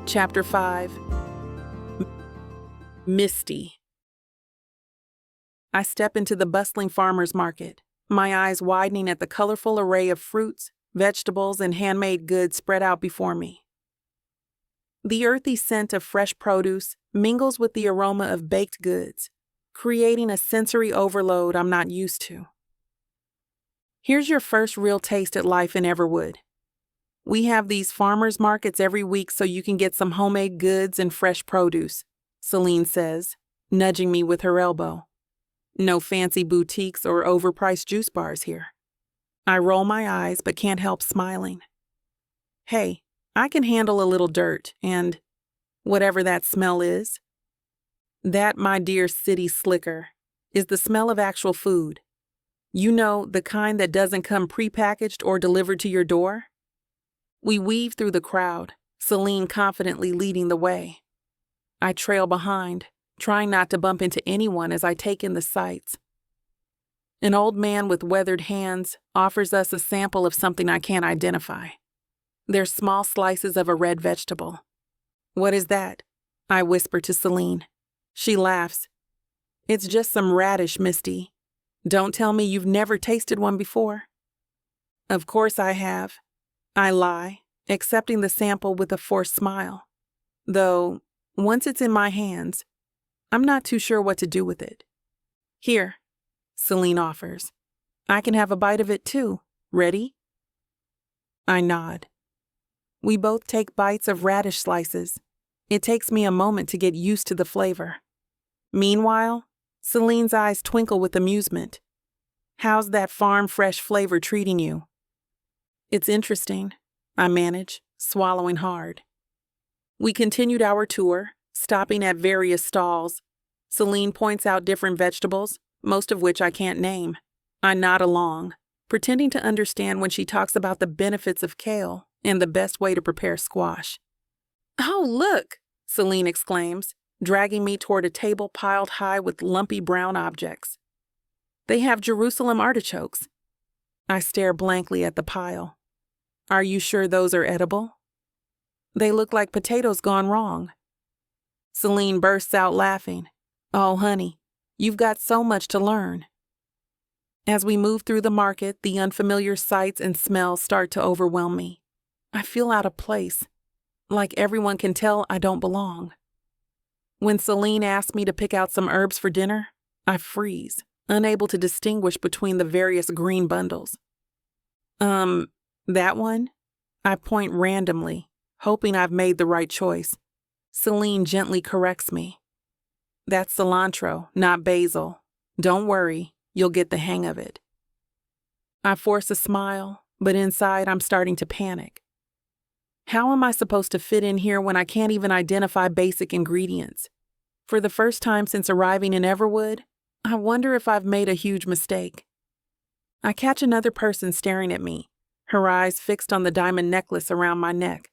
Chapter 5. Misty. I step into the bustling farmer's market, my eyes widening at the colorful array of fruits, vegetables, and handmade goods spread out before me. The earthy scent of fresh produce mingles with the aroma of baked goods, creating a sensory overload I'm not used to. Here's your first real taste at life in Everwood. We have these farmers markets every week so you can get some homemade goods and fresh produce, Celine says, nudging me with her elbow. No fancy boutiques or overpriced juice bars here. I roll my eyes but can't help smiling. Hey, I can handle a little dirt and whatever that smell is. That, my dear city slicker, is the smell of actual food. You know, the kind that doesn't come prepackaged or delivered to your door? We weave through the crowd, Celine confidently leading the way. I trail behind, trying not to bump into anyone as I take in the sights. An old man with weathered hands offers us a sample of something I can't identify. They're small slices of a red vegetable. What is that? I whisper to Celine. She laughs. It's just some radish, Misty. Don't tell me you've never tasted one before. Of course I have. I lie, accepting the sample with a forced smile. Though, once it's in my hands, I'm not too sure what to do with it. Here, Celine offers. I can have a bite of it too. Ready? I nod. We both take bites of radish slices. It takes me a moment to get used to the flavor. Meanwhile, Celine's eyes twinkle with amusement. How's that farm-fresh flavor treating you? It's interesting, I manage, swallowing hard. We continued our tour, stopping at various stalls. Celine points out different vegetables, most of which I can't name. I nod along, pretending to understand when she talks about the benefits of kale and the best way to prepare squash. Oh, look, Celine exclaims, dragging me toward a table piled high with lumpy brown objects. They have Jerusalem artichokes. I stare blankly at the pile. Are you sure those are edible? They look like potatoes gone wrong. Celine bursts out laughing. Oh, honey, you've got so much to learn. As we move through the market, the unfamiliar sights and smells start to overwhelm me. I feel out of place, like everyone can tell I don't belong. When Celine asks me to pick out some herbs for dinner, I freeze, unable to distinguish between the various green bundles. That one? I point randomly, hoping I've made the right choice. Celine gently corrects me. That's cilantro, not basil. Don't worry, you'll get the hang of it. I force a smile, but inside I'm starting to panic. How am I supposed to fit in here when I can't even identify basic ingredients? For the first time since arriving in Everwood, I wonder if I've made a huge mistake. I catch another person staring at me, her eyes fixed on the diamond necklace around my neck.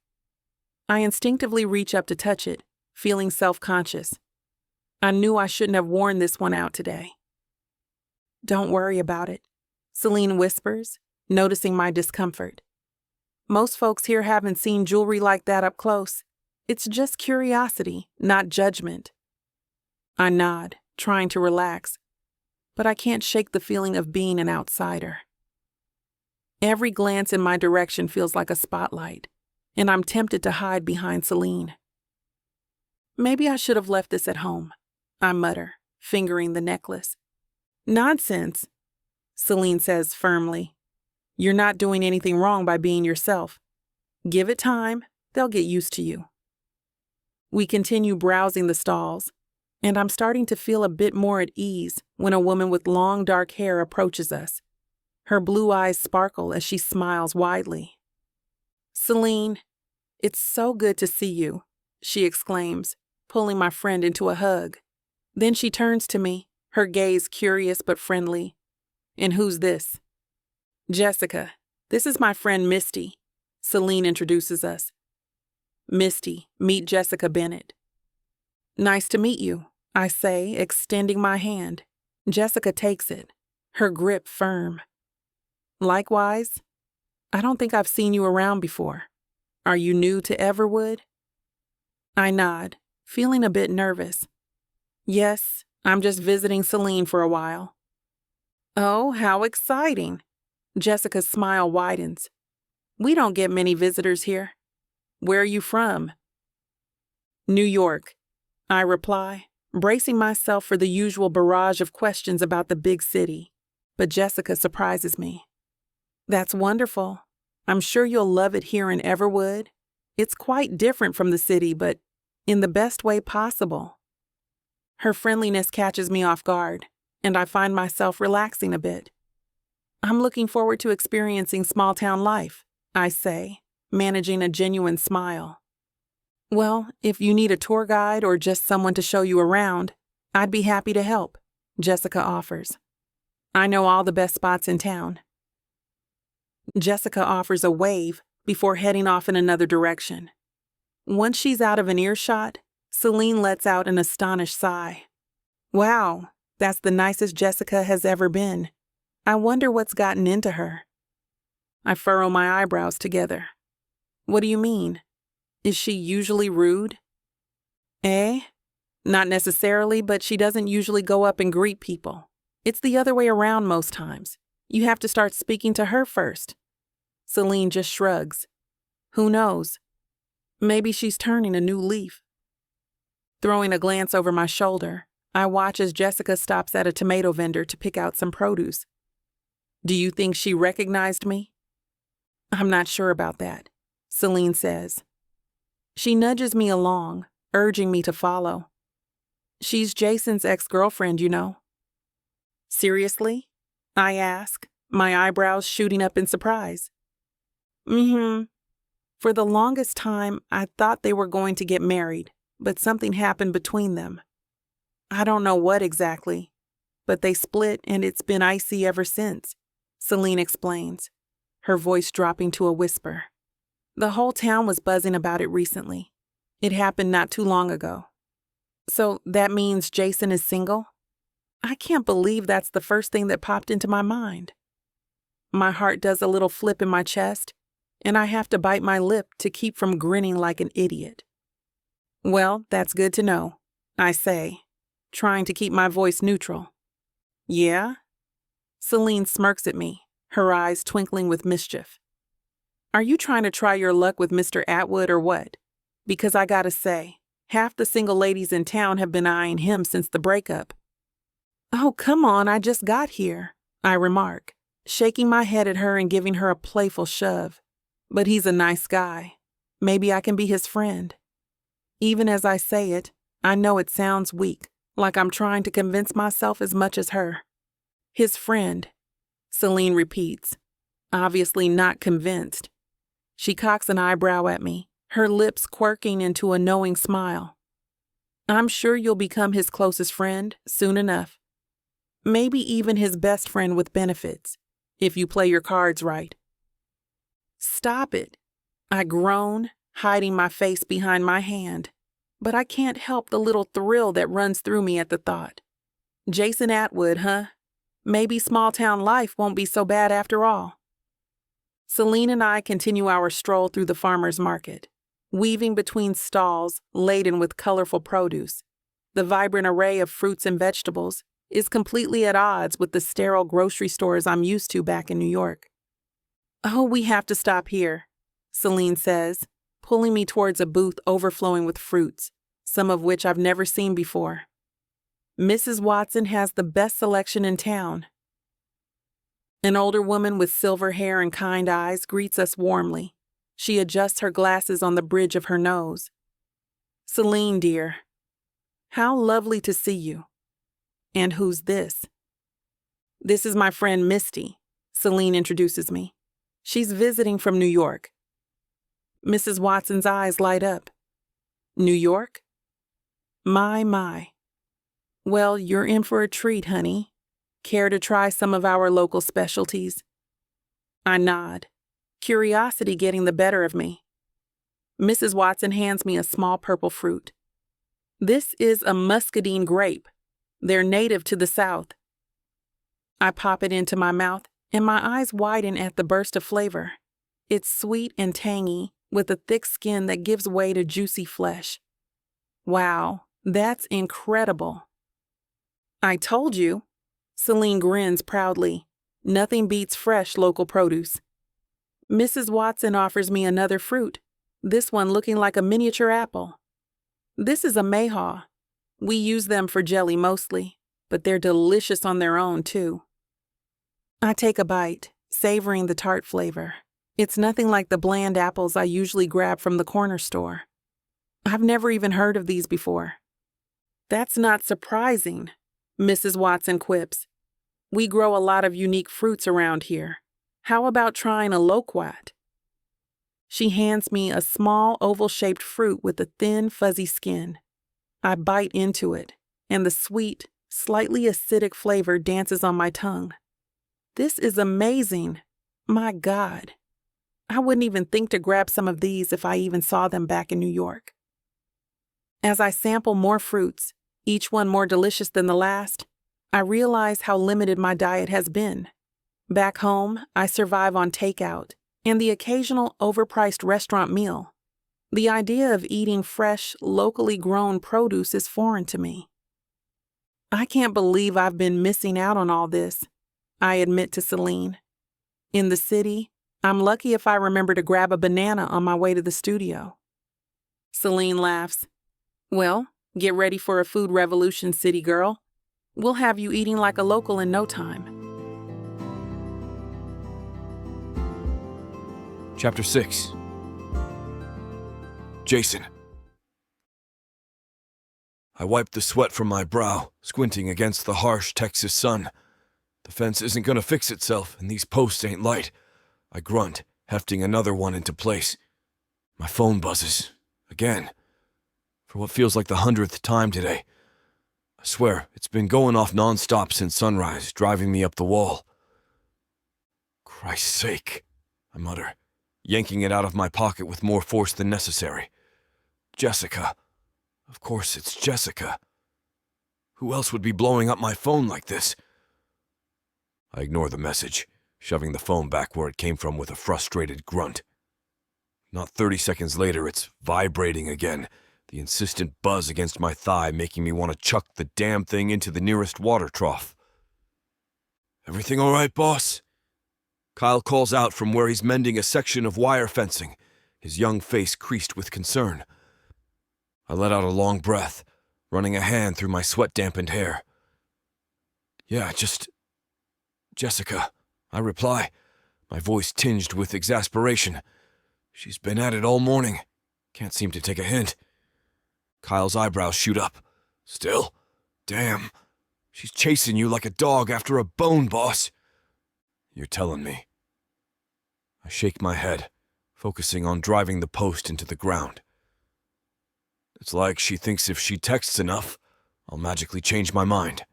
I instinctively reach up to touch it, feeling self-conscious. I knew I shouldn't have worn this one out today. Don't worry about it, Celine whispers, noticing my discomfort. Most folks here haven't seen jewelry like that up close. It's just curiosity, not judgment. I nod, trying to relax, but I can't shake the feeling of being an outsider. Every glance in my direction feels like a spotlight, and I'm tempted to hide behind Celine. Maybe I should have left this at home, I mutter, fingering the necklace. Nonsense, Celine says firmly. You're not doing anything wrong by being yourself. Give it time, they'll get used to you. We continue browsing the stalls, and I'm starting to feel a bit more at ease when a woman with long dark hair approaches us. Her blue eyes sparkle as she smiles widely. Celine, it's so good to see you, she exclaims, pulling my friend into a hug. Then she turns to me, her gaze curious but friendly. And who's this? Jessica, this is my friend Misty, Celine introduces us. Misty, meet Jessica Bennett. Nice to meet you, I say, extending my hand. Jessica takes it, her grip firm. Likewise, I don't think I've seen you around before. Are you new to Everwood? I nod, feeling a bit nervous. Yes, I'm just visiting Celine for a while. Oh, how exciting! Jessica's smile widens. We don't get many visitors here. Where are you from? New York, I reply, bracing myself for the usual barrage of questions about the big city. But Jessica surprises me. That's wonderful. I'm sure you'll love it here in Everwood. It's quite different from the city, but in the best way possible. Her friendliness catches me off guard, and I find myself relaxing a bit. I'm looking forward to experiencing small-town life, I say, managing a genuine smile. Well, if you need a tour guide or just someone to show you around, I'd be happy to help, Jessica offers. I know all the best spots in town. Jessica offers a wave before heading off in another direction. Once she's out of an earshot, Celine lets out an astonished sigh. Wow, that's the nicest Jessica has ever been. I wonder what's gotten into her. I furrow my eyebrows together. What do you mean? Is she usually rude? Not necessarily, but she doesn't usually go up and greet people. It's the other way around most times. You have to start speaking to her first. Celine just shrugs. Who knows? Maybe she's turning a new leaf. Throwing a glance over my shoulder, I watch as Jessica stops at a tomato vendor to pick out some produce. Do you think she recognized me? I'm not sure about that, Celine says. She nudges me along, urging me to follow. She's Jason's ex-girlfriend, you know. Seriously? I ask, my eyebrows shooting up in surprise. For the longest time, I thought they were going to get married, but something happened between them. I don't know what exactly, but they split and it's been icy ever since, Celine explains, her voice dropping to a whisper. The whole town was buzzing about it recently. It happened not too long ago. So that means Jason is single? I can't believe that's the first thing that popped into my mind. My heart does a little flip in my chest, and I have to bite my lip to keep from grinning like an idiot. Well, that's good to know, I say, trying to keep my voice neutral. Yeah? Celine smirks at me, her eyes twinkling with mischief. Are you trying to try your luck with Mr. Atwood or what? Because I gotta say, half the single ladies in town have been eyeing him since the breakup. Oh, come on, I just got here, I remark, shaking my head at her and giving her a playful shove. But he's a nice guy. Maybe I can be his friend. Even as I say it, I know it sounds weak, like I'm trying to convince myself as much as her. His friend, Celine repeats, obviously not convinced. She cocks an eyebrow at me, her lips quirking into a knowing smile. I'm sure you'll become his closest friend soon enough. Maybe even his best friend with benefits, if you play your cards right. Stop it, I groan, hiding my face behind my hand, but I can't help the little thrill that runs through me at the thought. Jason Atwood, huh? Maybe small-town life won't be so bad after all. Celine and I continue our stroll through the farmer's market, weaving between stalls laden with colorful produce. The vibrant array of fruits and vegetables is completely at odds with the sterile grocery stores I'm used to back in New York. Oh, we have to stop here, Celine says, pulling me towards a booth overflowing with fruits, some of which I've never seen before. Mrs. Watson has the best selection in town. An older woman with silver hair and kind eyes greets us warmly. She adjusts her glasses on the bridge of her nose. Celine, dear, how lovely to see you. And who's this? This is my friend Misty, Celine introduces me. She's visiting from New York. Mrs. Watson's eyes light up. New York? My. Well, you're in for a treat, honey. Care to try some of our local specialties? I nod, curiosity getting the better of me. Mrs. Watson hands me a small purple fruit. This is a muscadine grape. They're native to the South. I pop it into my mouth, and my eyes widen at the burst of flavor. It's sweet and tangy, with a thick skin that gives way to juicy flesh. Wow, that's incredible. I told you. Celine grins proudly. Nothing beats fresh local produce. Mrs. Watson offers me another fruit, this one looking like a miniature apple. This is a mayhaw. We use them for jelly mostly, but they're delicious on their own too. I take a bite, savoring the tart flavor. It's nothing like the bland apples I usually grab from the corner store. I've never even heard of these before. That's not surprising, Mrs. Watson quips. We grow a lot of unique fruits around here. How about trying a loquat? She hands me a small oval-shaped fruit with a thin, fuzzy skin. I bite into it, and the sweet, slightly acidic flavor dances on my tongue. This is amazing. My God. I wouldn't even think to grab some of these if I even saw them back in New York. As I sample more fruits, each one more delicious than the last, I realize how limited my diet has been. Back home, I survive on takeout and the occasional overpriced restaurant meal. The idea of eating fresh, locally grown produce is foreign to me. I can't believe I've been missing out on all this, I admit to Celine. In the city, I'm lucky if I remember to grab a banana on my way to the studio. Celine laughs. Well, get ready for a food revolution, city girl. We'll have you eating like a local in no time. Chapter 6. Jason. I wipe the sweat from my brow, squinting against the harsh Texas sun. The fence isn't gonna fix itself, and these posts ain't light. I grunt, hefting another one into place. My phone buzzes. Again. For what feels like the 100th time today. I swear, it's been going off non-stop since sunrise, driving me up the wall. Christ's sake, I mutter, yanking it out of my pocket with more force than necessary. Jessica. Of course it's Jessica. Who else would be blowing up my phone like this? I ignore the message, shoving the phone back where it came from with a frustrated grunt. Not 30 seconds later, it's vibrating again, the insistent buzz against my thigh making me want to chuck the damn thing into the nearest water trough. Everything all right, boss? Kyle calls out from where he's mending a section of wire fencing, his young face creased with concern. I let out a long breath, running a hand through my sweat-dampened hair. Yeah, just Jessica, I reply, my voice tinged with exasperation. She's been at it all morning. Can't seem to take a hint. Kyle's eyebrows shoot up. Still? Damn. She's chasing you like a dog after a bone, boss. You're telling me. I shake my head, focusing on driving the post into the ground. It's like she thinks if she texts enough, I'll magically change my mind.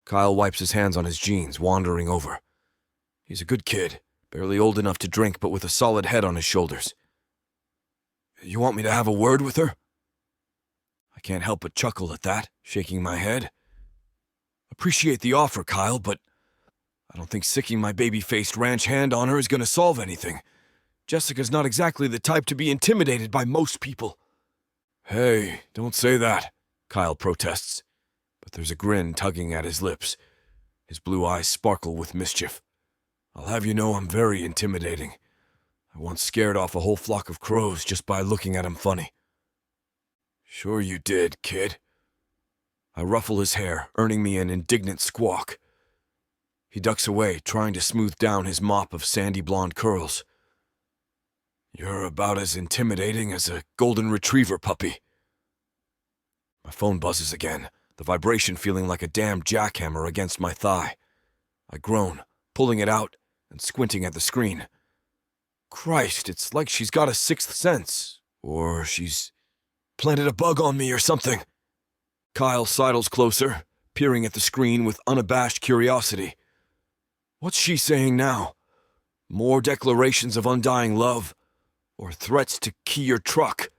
Kyle wipes his hands on his jeans, wandering over. He's a good kid, barely old enough to drink, but with a solid head on his shoulders. You want me to have a word with her? I can't help but chuckle at that, shaking my head. Appreciate the offer, Kyle, but I don't think sicking my baby-faced ranch hand on her is going to solve anything. Jessica's not exactly the type to be intimidated by most people. Hey, don't say that, Kyle protests. But there's a grin tugging at his lips. His blue eyes sparkle with mischief. I'll have you know I'm very intimidating. I once scared off a whole flock of crows just by looking at him funny. Sure you did, kid. I ruffle his hair, earning me an indignant squawk. He ducks away, trying to smooth down his mop of sandy blonde curls. You're about as intimidating as a golden retriever puppy. My phone buzzes again, the vibration feeling like a damn jackhammer against my thigh. I groan, pulling it out and squinting at the screen. Christ, it's like she's got a sixth sense, or she's planted a bug on me or something. Kyle sidles closer, peering at the screen with unabashed curiosity. What's she saying now? More declarations of undying love, or threats to key your truck?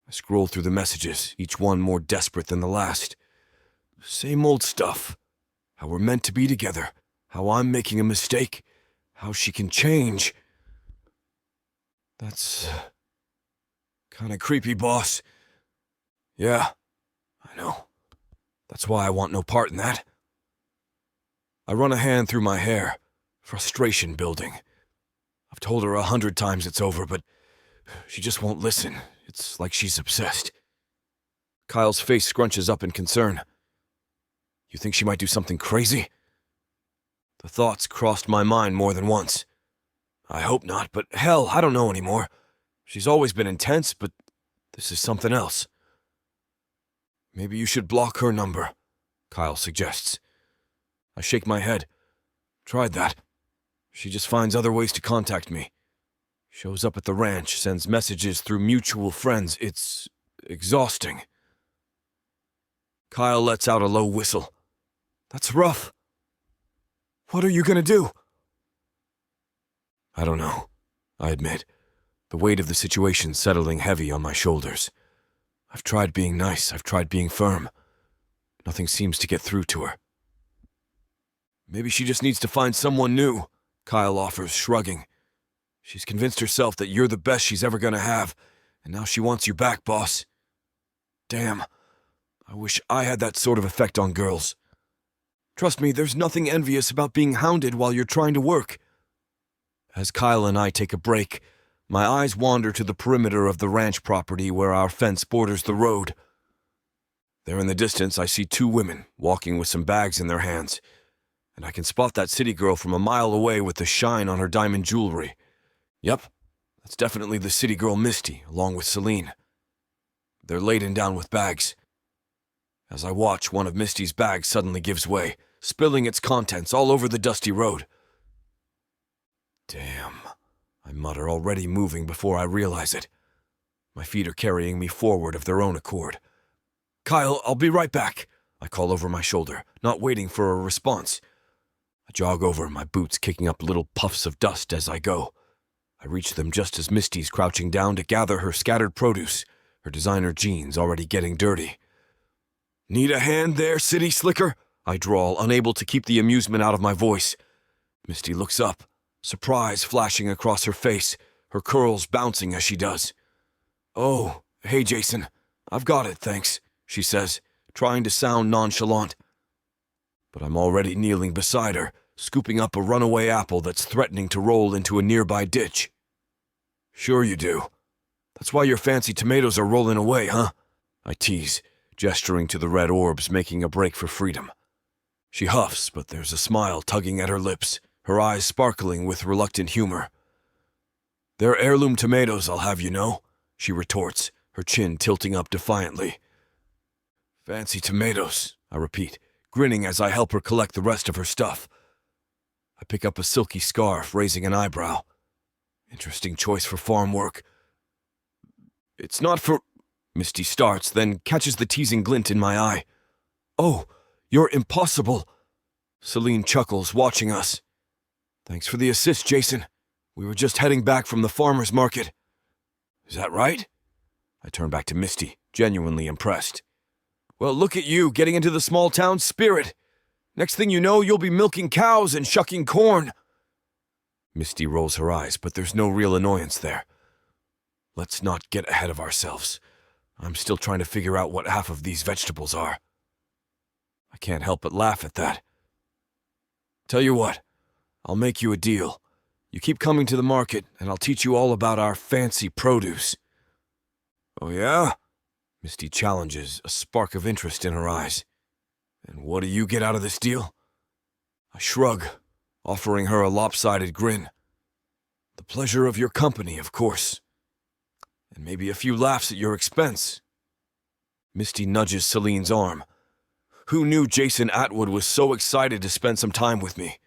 I scroll through the messages, each one more desperate than the last. Same old stuff. How we're meant to be together, how I'm making a mistake, how she can change. That's kinda creepy, boss. Yeah, I know. That's why I want no part in that. I run a hand through my hair, frustration building, I've told her 100 times it's over, but she just won't listen. It's like she's obsessed. Kyle's face scrunches up in concern. You think she might do something crazy? The thoughts crossed my mind more than once. I hope not, but hell, I don't know anymore. She's always been intense, but this is something else. Maybe you should block her number, Kyle suggests. I shake my head. Tried that. She just finds other ways to contact me. Shows up at the ranch, sends messages through mutual friends. It's exhausting. Kyle lets out a low whistle. That's rough. What are you gonna do? I don't know, I admit, the weight of the situation settling heavy on my shoulders. I've tried being nice, I've tried being firm. Nothing seems to get through to her. Maybe she just needs to find someone new, Kyle offers, shrugging. She's convinced herself that you're the best she's ever gonna have, and now she wants you back, boss. Damn, I wish I had that sort of effect on girls. Trust me, there's nothing envious about being hounded while you're trying to work. As Kyle and I take a break, my eyes wander to the perimeter of the ranch property where our fence borders the road. There in the distance, I see two women walking with some bags in their hands, and I can spot that city girl from a mile away with the shine on her diamond jewelry. Yep, that's definitely the city girl Misty, along with Celine. They're laden down with bags. As I watch, one of Misty's bags suddenly gives way, spilling its contents all over the dusty road. Damn, I mutter, already moving before I realize it. My feet are carrying me forward of their own accord. Kyle, I'll be right back, I call over my shoulder, not waiting for a response. I jog over, my boots kicking up little puffs of dust as I go. I reach them just as Misty's crouching down to gather her scattered produce, her designer jeans already getting dirty. Need a hand there, city slicker? I drawl, unable to keep the amusement out of my voice. Misty looks up, surprise flashing across her face, her curls bouncing as she does. Oh, hey Jason, I've got it, thanks, she says, trying to sound nonchalant. But I'm already kneeling beside her, scooping up a runaway apple that's threatening to roll into a nearby ditch. Sure you do. That's why your fancy tomatoes are rolling away, huh? I tease, gesturing to the red orbs making a break for freedom. She huffs, but there's a smile tugging at her lips, her eyes sparkling with reluctant humor. They're heirloom tomatoes, I'll have you know, she retorts, her chin tilting up defiantly. Fancy tomatoes, I repeat, grinning as I help her collect the rest of her stuff. I pick up a silky scarf, raising an eyebrow. Interesting choice for farm work. It's not for... Misty starts, then catches the teasing glint in my eye. Oh, you're impossible. Celine chuckles, watching us. Thanks for the assist, Jason. We were just heading back from the farmer's market. Is that right? I turn back to Misty, genuinely impressed. Well, look at you, getting into the small town spirit. Next thing you know, you'll be milking cows and shucking corn. Misty rolls her eyes, but there's no real annoyance there. Let's not get ahead of ourselves. I'm still trying to figure out what half of these vegetables are. I can't help but laugh at that. Tell you what, I'll make you a deal. You keep coming to the market, and I'll teach you all about our fancy produce. Oh yeah? Misty challenges, a spark of interest in her eyes. And what do you get out of this deal? I shrug, offering her a lopsided grin. The pleasure of your company, of course. And maybe a few laughs at your expense. Misty nudges Celine's arm. Who knew Jason Atwood was so excited to spend some time with me?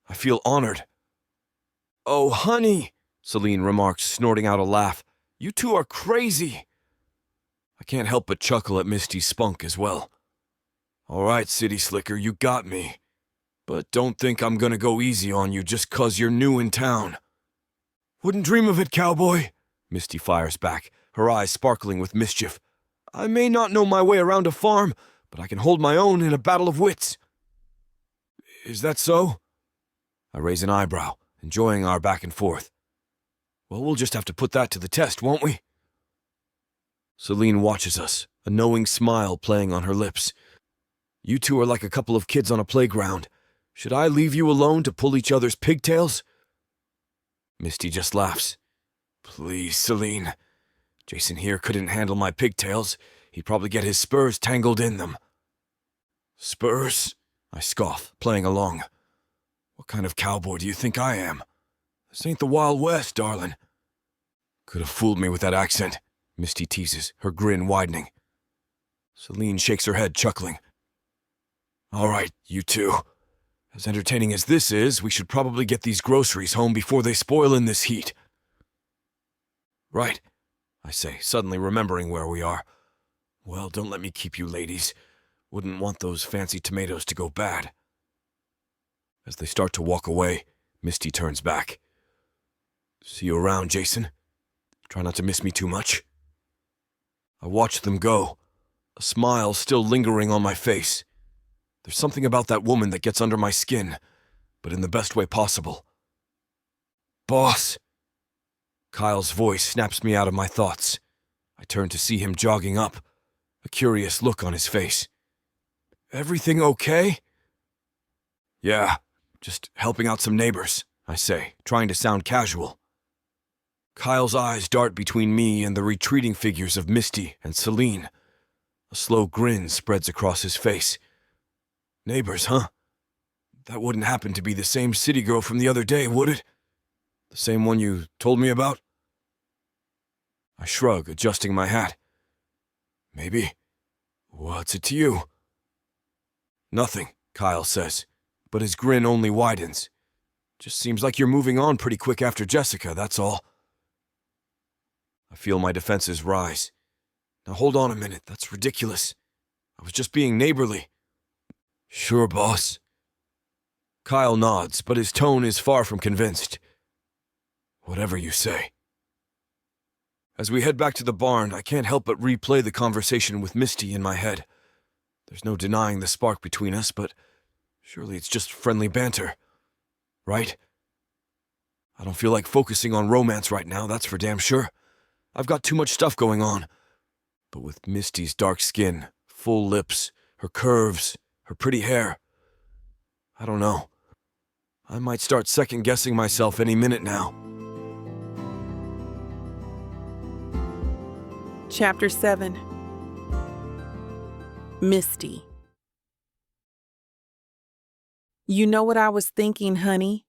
I feel honored. Oh, honey, Celine remarks, snorting out a laugh. You two are crazy. I can't help but chuckle at Misty's spunk as well. All right, city slicker, you got me. But don't think I'm gonna go easy on you just 'cause you're new in town. Wouldn't dream of it, cowboy, Misty fires back, her eyes sparkling with mischief. I may not know my way around a farm, but I can hold my own in a battle of wits. Is that so? I raise an eyebrow, enjoying our back and forth. Well, we'll just have to put that to the test, won't we? Celine watches us, a knowing smile playing on her lips. You two are like a couple of kids on a playground. Should I leave you alone to pull each other's pigtails? Misty just laughs. Please, Celine. Jason here couldn't handle my pigtails. He'd probably get his spurs tangled in them. Spurs? I scoff, playing along. What kind of cowboy do you think I am? This ain't the Wild West, darling. Could have fooled me with that accent, Misty teases, her grin widening. Celine shakes her head, chuckling. All right, you two. As entertaining as this is, we should probably get these groceries home before they spoil in this heat. Right, I say, suddenly remembering where we are. Well, don't let me keep you ladies. Wouldn't want those fancy tomatoes to go bad. As they start to walk away, Misty turns back. See you around, Jason. Try not to miss me too much. I watch them go, a smile still lingering on my face. There's something about that woman that gets under my skin, but in the best way possible. Boss! Kyle's voice snaps me out of my thoughts. I turn to see him jogging up, a curious look on his face. Everything okay? Yeah, just helping out some neighbors, I say, trying to sound casual. Kyle's eyes dart between me and the retreating figures of Misty and Celine. A slow grin spreads across his face. Neighbors, huh? That wouldn't happen to be the same city girl from the other day, would it? The same one you told me about? I shrug, adjusting my hat. Maybe. What's it to you? Nothing, Kyle says, but his grin only widens. Just seems like you're moving on pretty quick after Jessica, that's all. I feel my defenses rise. Now hold on a minute, that's ridiculous. I was just being neighborly. Sure, boss. Kyle nods, but his tone is far from convinced. Whatever you say. As we head back to the barn, I can't help but replay the conversation with Misty in my head. There's no denying the spark between us, but surely it's just friendly banter. Right? I don't feel like focusing on romance right now, that's for damn sure. I've got too much stuff going on. But with Misty's dark skin, full lips, her curves, her pretty hair, I don't know. I might start second-guessing myself any minute now. Chapter 7. Misty. You know what I was thinking, honey?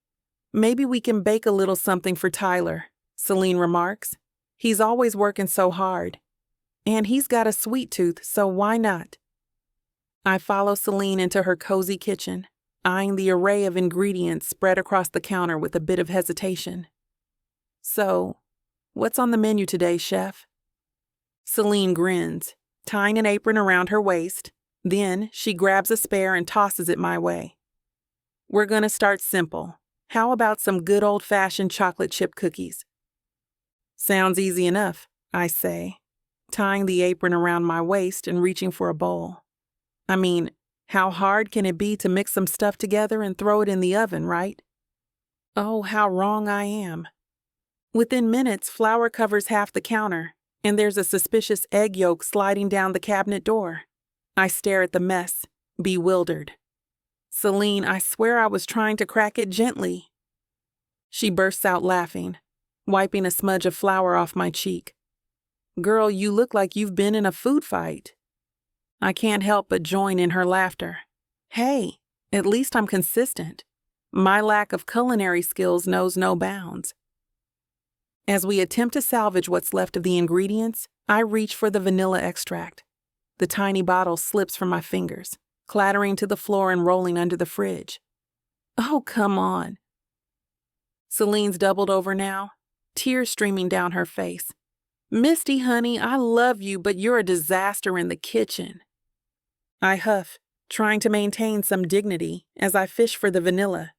Maybe we can bake a little something for Tyler, Celine remarks. He's always working so hard. And he's got a sweet tooth, so why not? I follow Celine into her cozy kitchen, eyeing the array of ingredients spread across the counter with a bit of hesitation. So, what's on the menu today, chef? Celine grins, tying an apron around her waist. Then she grabs a spare and tosses it my way. We're gonna start simple. How about some good old-fashioned chocolate chip cookies? Sounds easy enough, I say, tying the apron around my waist and reaching for a bowl. I mean, how hard can it be to mix some stuff together and throw it in the oven, right? Oh, how wrong I am. Within minutes, flour covers half the counter, and there's a suspicious egg yolk sliding down the cabinet door. I stare at the mess, bewildered. Celine, I swear I was trying to crack it gently. She bursts out laughing, wiping a smudge of flour off my cheek. Girl, you look like you've been in a food fight. I can't help but join in her laughter. Hey, at least I'm consistent. My lack of culinary skills knows no bounds. As we attempt to salvage what's left of the ingredients, I reach for the vanilla extract. The tiny bottle slips from my fingers, clattering to the floor and rolling under the fridge. Oh, come on. Celine's doubled over now, tears streaming down her face. Misty, honey, I love you, but you're a disaster in the kitchen. I huff, trying to maintain some dignity as I fish for the vanilla.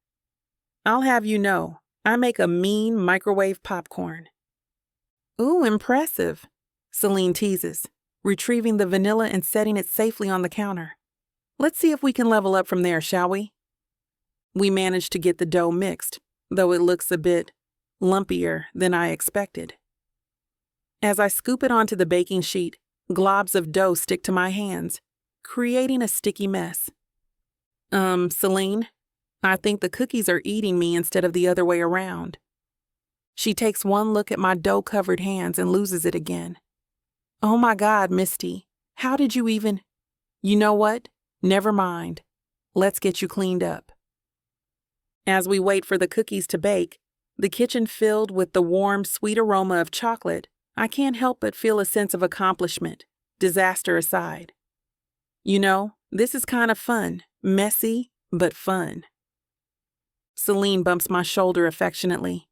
I'll have you know, I make a mean microwave popcorn. Ooh, impressive, Celine teases, retrieving the vanilla and setting it safely on the counter. Let's see if we can level up from there, shall we? We manage to get the dough mixed, though it looks a bit lumpier than I expected. As I scoop it onto the baking sheet, globs of dough stick to my hands, creating a sticky mess. Celine, I think the cookies are eating me instead of the other way around. She takes one look at my dough-covered hands and loses it again. Oh my God, Misty, how did you even… You know what? Never mind. Let's get you cleaned up. As we wait for the cookies to bake, the kitchen filled with the warm, sweet aroma of chocolate, I can't help but feel a sense of accomplishment, disaster aside. You know, this is kind of fun, messy, but fun. Celine bumps my shoulder affectionately.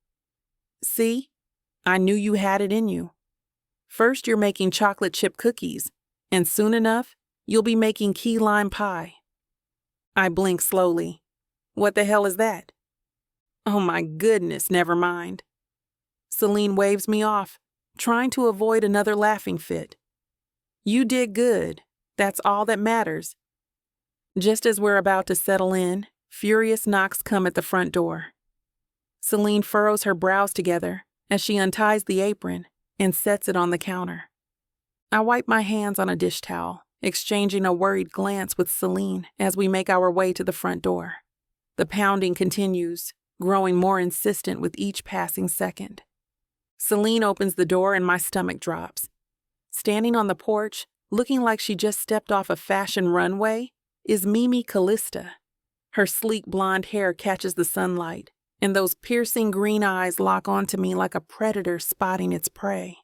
See? I knew you had it in you. First you're making chocolate chip cookies, and soon enough, you'll be making key lime pie. I blink slowly. What the hell is that? Oh my goodness, never mind. Celine waves me off, trying to avoid another laughing fit. You did good. That's all that matters. Just as we're about to settle in, furious knocks come at the front door. Celine furrows her brows together as she unties the apron and sets it on the counter. I wipe my hands on a dish towel, exchanging a worried glance with Celine as we make our way to the front door. The pounding continues, growing more insistent with each passing second. Celine opens the door and my stomach drops. Standing on the porch, looking like she just stepped off a fashion runway, is Mimi Callista. Her sleek blonde hair catches the sunlight, and those piercing green eyes lock onto me like a predator spotting its prey.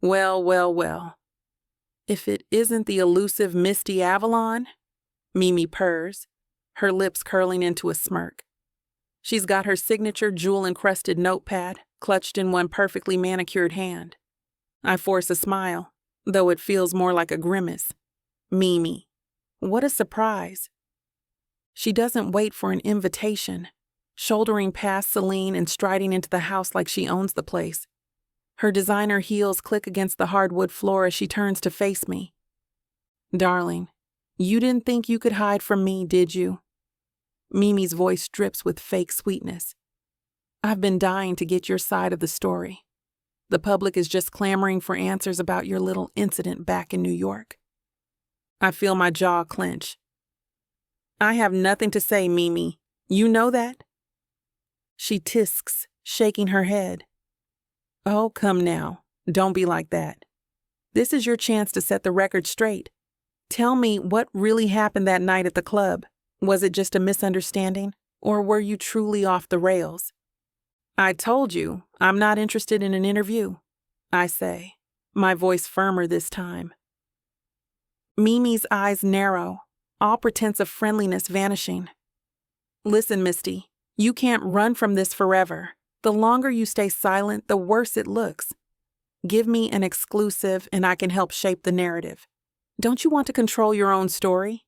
Well, well, well. If it isn't the elusive Misty Avalon, Mimi purrs, her lips curling into a smirk. She's got her signature jewel-encrusted notepad clutched in one perfectly manicured hand. I force a smile, though it feels more like a grimace. Mimi. What a surprise. She doesn't wait for an invitation, shouldering past Celine and striding into the house like she owns the place. Her designer heels click against the hardwood floor as she turns to face me. Darling, you didn't think you could hide from me, did you? Mimi's voice drips with fake sweetness. I've been dying to get your side of the story. The public is just clamoring for answers about your little incident back in New York. I feel my jaw clench. I have nothing to say, Mimi. You know that? She tisks, shaking her head. Oh, come now. Don't be like that. This is your chance to set the record straight. Tell me what really happened that night at the club. Was it just a misunderstanding, or were you truly off the rails? I told you, I'm not interested in an interview, I say, my voice firmer this time. Mimi's eyes narrow, all pretense of friendliness vanishing. Listen, Misty, you can't run from this forever. The longer you stay silent, the worse it looks. Give me an exclusive and I can help shape the narrative. Don't you want to control your own story?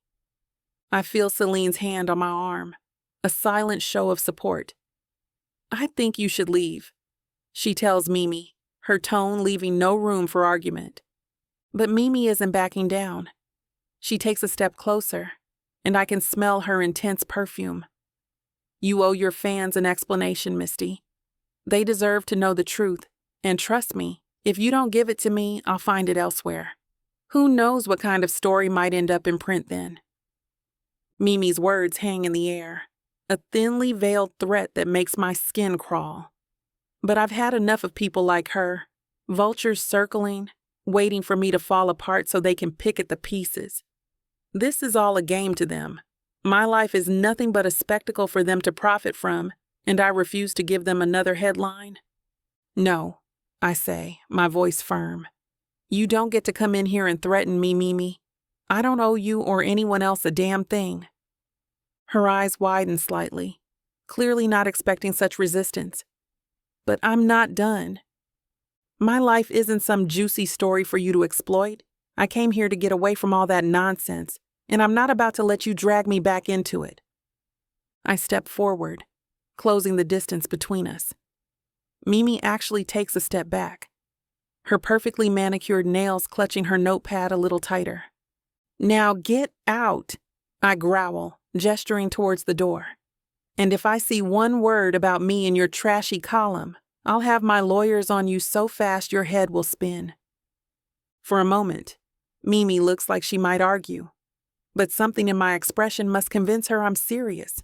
I feel Celine's hand on my arm, a silent show of support. I think you should leave, she tells Mimi, her tone leaving no room for argument. But Mimi isn't backing down. She takes a step closer, and I can smell her intense perfume. You owe your fans an explanation, Misty. They deserve to know the truth, and trust me, if you don't give it to me, I'll find it elsewhere. Who knows what kind of story might end up in print then? Mimi's words hang in the air, a thinly veiled threat that makes my skin crawl. But I've had enough of people like her, vultures circling, waiting for me to fall apart so they can pick at the pieces. This is all a game to them. My life is nothing but a spectacle for them to profit from, and I refuse to give them another headline. No, I say, my voice firm. You don't get to come in here and threaten me, Mimi. I don't owe you or anyone else a damn thing. Her eyes widen slightly, clearly not expecting such resistance. But I'm not done. My life isn't some juicy story for you to exploit. I came here to get away from all that nonsense, and I'm not about to let you drag me back into it. I step forward, closing the distance between us. Mimi actually takes a step back, her perfectly manicured nails clutching her notepad a little tighter. Now get out, I growl, gesturing towards the door. And if I see one word about me in your trashy column, I'll have my lawyers on you so fast your head will spin. For a moment, Mimi looks like she might argue, but something in my expression must convince her I'm serious.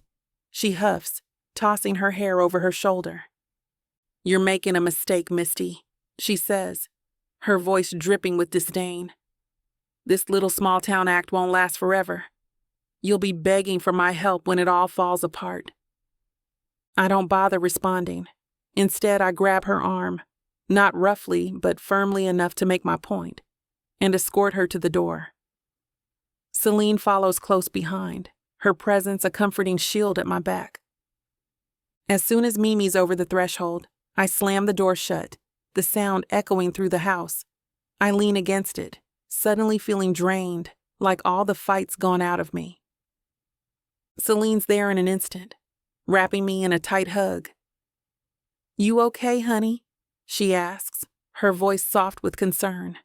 She huffs, tossing her hair over her shoulder. "You're making a mistake, Misty," she says, her voice dripping with disdain. "This little small-town act won't last forever. You'll be begging for my help when it all falls apart." I don't bother responding. Instead, I grab her arm, not roughly, but firmly enough to make my point, and escort her to the door. Celine follows close behind, her presence a comforting shield at my back. As soon as Mimi's over the threshold, I slam the door shut, the sound echoing through the house. I lean against it, suddenly feeling drained, like all the fight's gone out of me. Celine's there in an instant, wrapping me in a tight hug. "You okay, honey?" she asks, her voice soft with concern.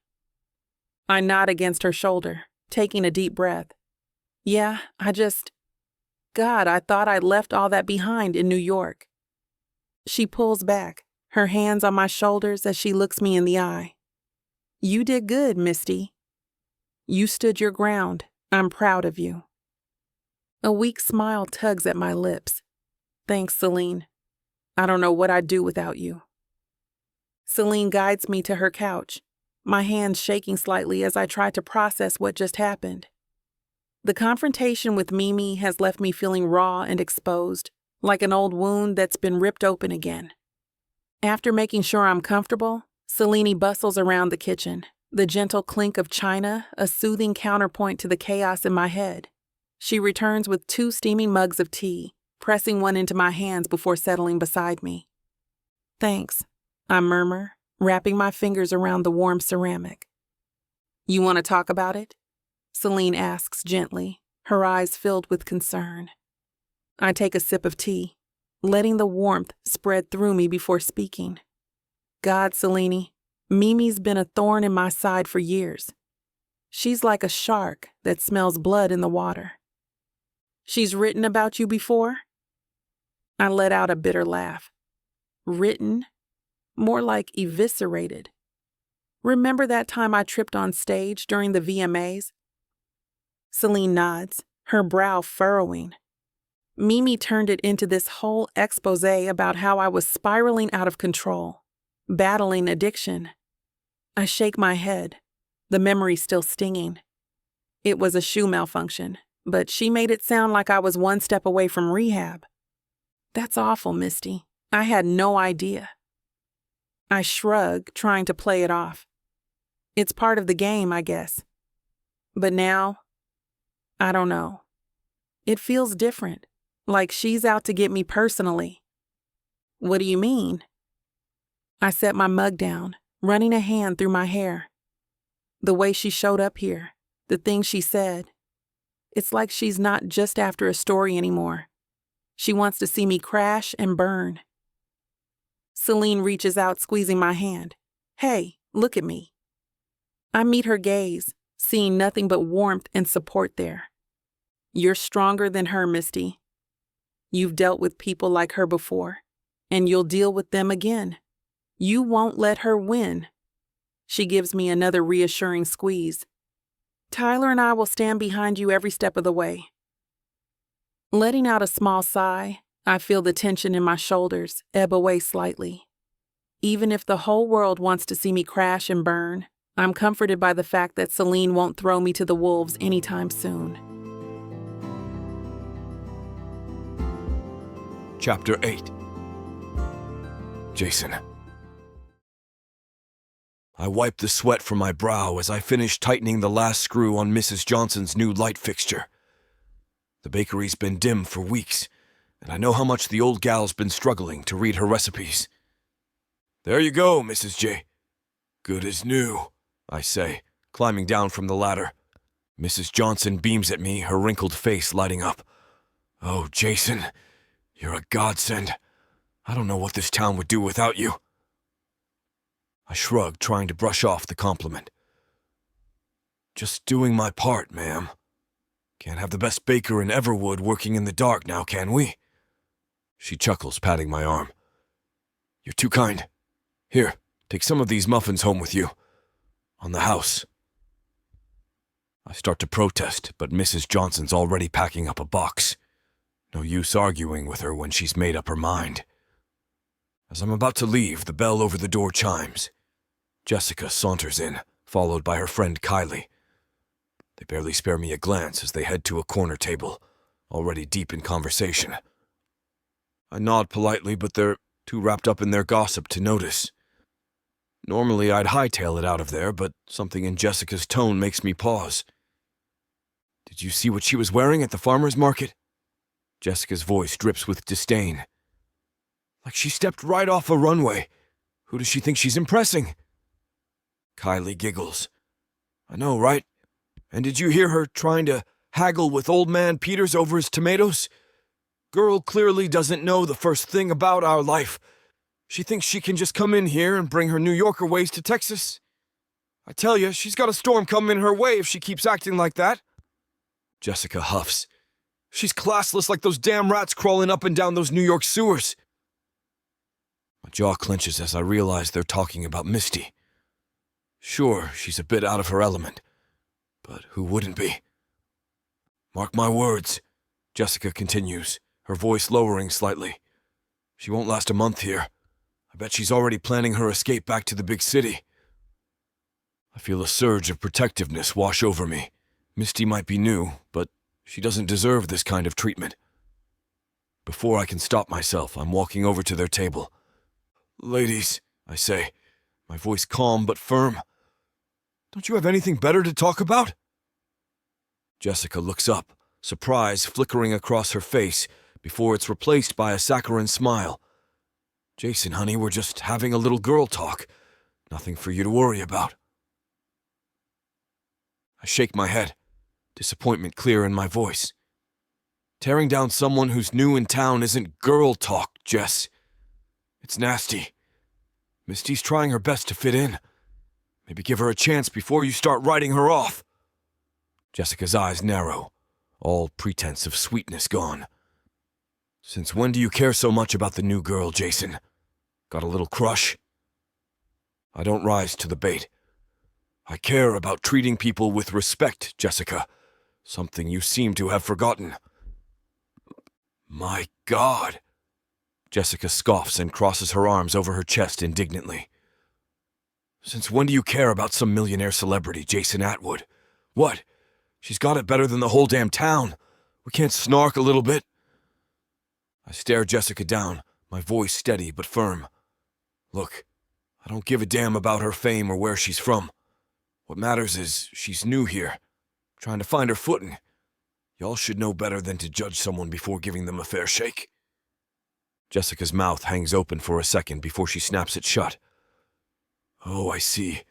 I nod against her shoulder, taking a deep breath. "Yeah, God, I thought I'd left all that behind in New York." She pulls back, her hands on my shoulders as she looks me in the eye. "You did good, Misty. You stood your ground. I'm proud of you." A weak smile tugs at my lips. "Thanks, Celine. I don't know what I'd do without you." Celine guides me to her couch, my hands shaking slightly as I try to process what just happened. The confrontation with Mimi has left me feeling raw and exposed, like an old wound that's been ripped open again. After making sure I'm comfortable, Celine bustles around the kitchen, the gentle clink of china a soothing counterpoint to the chaos in my head. She returns with 2 steaming mugs of tea, pressing one into my hands before settling beside me. "Thanks," I murmur, wrapping my fingers around the warm ceramic. "You want to talk about it?" Celine asks gently, her eyes filled with concern. I take a sip of tea, letting the warmth spread through me before speaking. "God, Celine, Mimi's been a thorn in my side for years. She's like a shark that smells blood in the water." "She's written about you before?" I let out a bitter laugh. "Written? More like eviscerated. Remember that time I tripped on stage during the VMAs?" Celine nods, her brow furrowing. Mimi turned it into this whole expose about how I was spiraling out of control, battling addiction. I shake my head, the memory still stinging. It was a shoe malfunction, but she made it sound like I was one step away from rehab. "That's awful, Misty. I had no idea." I shrug, trying to play it off. "It's part of the game, I guess. But now, I don't know. It feels different, like she's out to get me personally." "What do you mean?" I set my mug down, running a hand through my hair. The way she showed up here, the things she said. It's like she's not just after a story anymore. She wants to see me crash and burn. Celine reaches out, squeezing my hand. "Hey, look at me." I meet her gaze, seeing nothing but warmth and support there. "You're stronger than her, Misty. You've dealt with people like her before, and you'll deal with them again. You won't let her win." She gives me another reassuring squeeze. "Tyler and I will stand behind you every step of the way." Letting out a small sigh, I feel the tension in my shoulders ebb away slightly. Even if the whole world wants to see me crash and burn, I'm comforted by the fact that Celine won't throw me to the wolves anytime soon. Chapter 8. Jason. I wiped the sweat from my brow as I finished tightening the last screw on Mrs. Johnson's new light fixture. The bakery's been dim for weeks, and I know how much the old gal's been struggling to read her recipes. "There you go, Mrs. J. Good as new," I say, climbing down from the ladder. Mrs. Johnson beams at me, her wrinkled face lighting up. "Oh, Jason, you're a godsend. I don't know what this town would do without you." I shrugged, trying to brush off the compliment. "Just doing my part, ma'am. Can't have the best baker in Everwood working in the dark now, can we?" She chuckles, patting my arm. "You're too kind. Here, take some of these muffins home with you. On the house." I start to protest, but Mrs. Johnson's already packing up a box. No use arguing with her when she's made up her mind. As I'm about to leave, the bell over the door chimes. Jessica saunters in, followed by her friend Kylie. They barely spare me a glance as they head to a corner table, already deep in conversation. I nod politely, but they're too wrapped up in their gossip to notice. Normally, I'd hightail it out of there, but something in Jessica's tone makes me pause. Did you see what she was wearing at the farmer's market? Jessica's voice drips with disdain. Like she stepped right off a runway. Who does she think she's impressing? Kylie giggles. I know, right? And did you hear her trying to haggle with old man Peters over his tomatoes? Girl clearly doesn't know the first thing about our life. She thinks she can just come in here and bring her New Yorker ways to Texas. I tell you, she's got a storm coming her way if she keeps acting like that. Jessica huffs. She's classless like those damn rats crawling up and down those New York sewers. My jaw clenches as I realize they're talking about Misty. Sure, she's a bit out of her element, but who wouldn't be? Mark my words, Jessica continues, her voice lowering slightly. She won't last a month here. I bet she's already planning her escape back to the big city. I feel a surge of protectiveness wash over me. Misty might be new, but she doesn't deserve this kind of treatment. Before I can stop myself, I'm walking over to their table. Ladies, I say, my voice calm but firm. Don't you have anything better to talk about? Jessica looks up, surprise flickering across her face before it's replaced by a saccharine smile. Jason, honey, we're just having a little girl talk. Nothing for you to worry about. I shake my head, disappointment clear in my voice. Tearing down someone who's new in town isn't girl talk, Jess. It's nasty. Misty's trying her best to fit in. Maybe give her a chance before you start writing her off. Jessica's eyes narrow, all pretense of sweetness gone. Since when do you care so much about the new girl, Jason? Got a little crush? I don't rise to the bait. I care about treating people with respect, Jessica. Something you seem to have forgotten. My God. Jessica scoffs and crosses her arms over her chest indignantly. Since when do you care about some millionaire celebrity, Jason Atwood? What? She's got it better than the whole damn town. We can't snark a little bit? I stare Jessica down, my voice steady but firm. Look, I don't give a damn about her fame or where she's from. What matters is she's new here, trying to find her footing. Y'all should know better than to judge someone before giving them a fair shake. Jessica's mouth hangs open for a second before she snaps it shut. Oh, I see.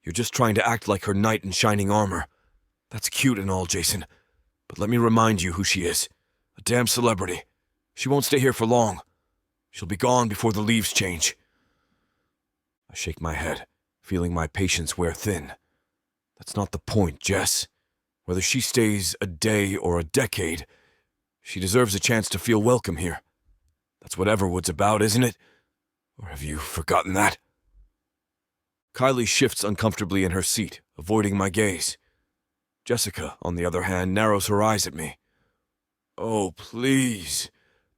You're just trying to act like her knight in shining armor. That's cute and all, Jason, but let me remind you who she is. A damn celebrity. She won't stay here for long. She'll be gone before the leaves change. I shake my head, feeling my patience wear thin. That's not the point, Jess. Whether she stays a day or a decade, she deserves a chance to feel welcome here. That's what Everwood's about, isn't it? Or have you forgotten that? Kylie shifts uncomfortably in her seat, avoiding my gaze. Jessica, on the other hand, narrows her eyes at me. Oh, please.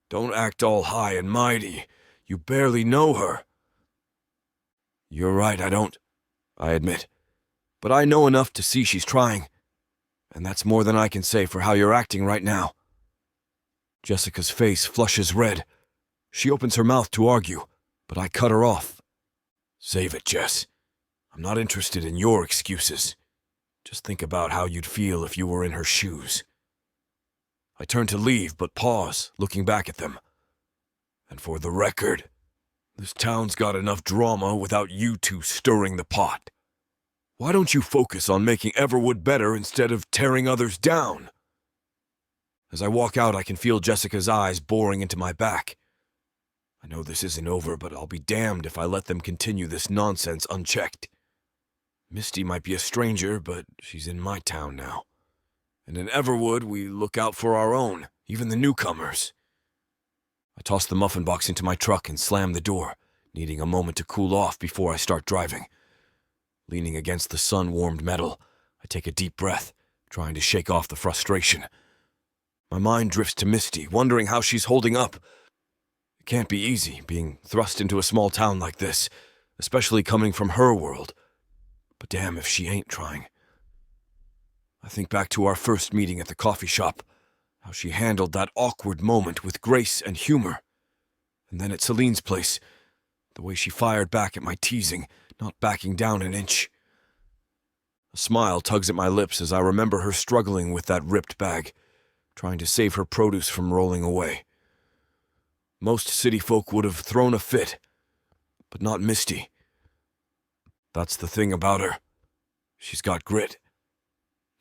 Don't act all high and mighty. You barely know her. You're right, I don't, I admit. But I know enough to see she's trying. And that's more than I can say for how you're acting right now. Jessica's face flushes red. She opens her mouth to argue, but I cut her off. Save it, Jess. I'm not interested in your excuses. Just think about how you'd feel if you were in her shoes. I turn to leave, but pause, looking back at them. And for the record, this town's got enough drama without you two stirring the pot. Why don't you focus on making Everwood better instead of tearing others down? As I walk out, I can feel Jessica's eyes boring into my back. I know this isn't over, but I'll be damned if I let them continue this nonsense unchecked. Misty might be a stranger, but she's in my town now. And in Everwood, we look out for our own, even the newcomers. I toss the muffin box into my truck and slam the door, needing a moment to cool off before I start driving. Leaning against the sun-warmed metal, I take a deep breath, trying to shake off the frustration. My mind drifts to Misty, wondering how she's holding up. It can't be easy being thrust into a small town like this, especially coming from her world. But damn if she ain't trying. I think back to our first meeting at the coffee shop, how she handled that awkward moment with grace and humor. And then at Celine's place, the way she fired back at my teasing, not backing down an inch. A smile tugs at my lips as I remember her struggling with that ripped bag, trying to save her produce from rolling away. Most city folk would have thrown a fit, but not Misty. That's the thing about her. She's got grit.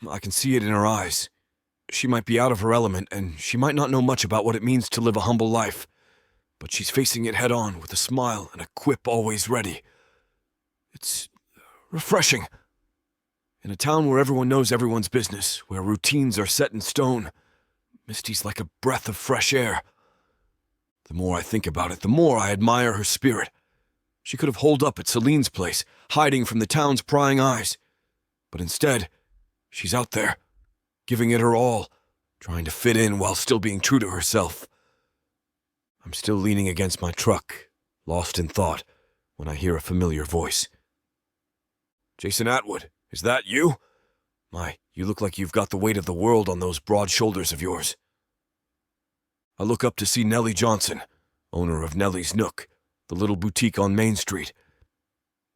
I can see it in her eyes. She might be out of her element, and she might not know much about what it means to live a humble life, but she's facing it head on with a smile and a quip always ready. It's refreshing. In a town where everyone knows everyone's business, where routines are set in stone, Misty's like a breath of fresh air. The more I think about it, the more I admire her spirit. She could have holed up at Celine's place, hiding from the town's prying eyes. But instead, she's out there, giving it her all, trying to fit in while still being true to herself. I'm still leaning against my truck, lost in thought, when I hear a familiar voice. Jason Atwood, is that you? My, you look like you've got the weight of the world on those broad shoulders of yours. I look up to see Nellie Johnson, owner of Nellie's Nook, the little boutique on Main Street.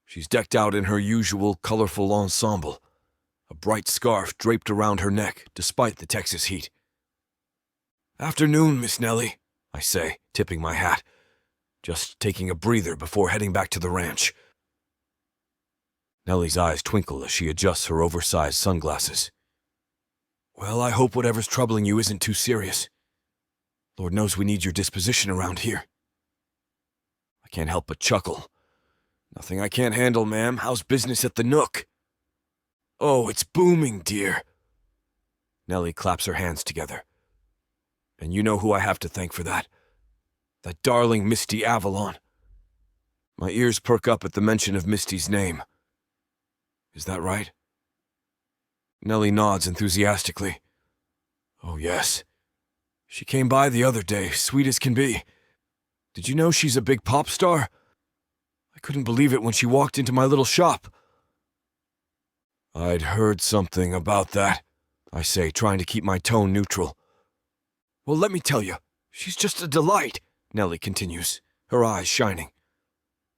She's decked out in her usual colorful ensemble, a bright scarf draped around her neck despite the Texas heat. Afternoon, Miss Nellie, I say, tipping my hat, just taking a breather before heading back to the ranch. Nellie's eyes twinkle as she adjusts her oversized sunglasses. Well, I hope whatever's troubling you isn't too serious. Lord knows we need your disposition around here. I can't help but chuckle. Nothing I can't handle, ma'am. How's business at the Nook? Oh, it's booming, dear. Nellie claps her hands together. And you know who I have to thank for that. That darling Misty Avalon. My ears perk up at the mention of Misty's name. Is that right? Nellie nods enthusiastically. Oh, yes. She came by the other day, sweet as can be. Did you know she's a big pop star? I couldn't believe it when she walked into my little shop. I'd heard something about that, I say, trying to keep my tone neutral. Well, let me tell you, she's just a delight, Nellie continues, her eyes shining.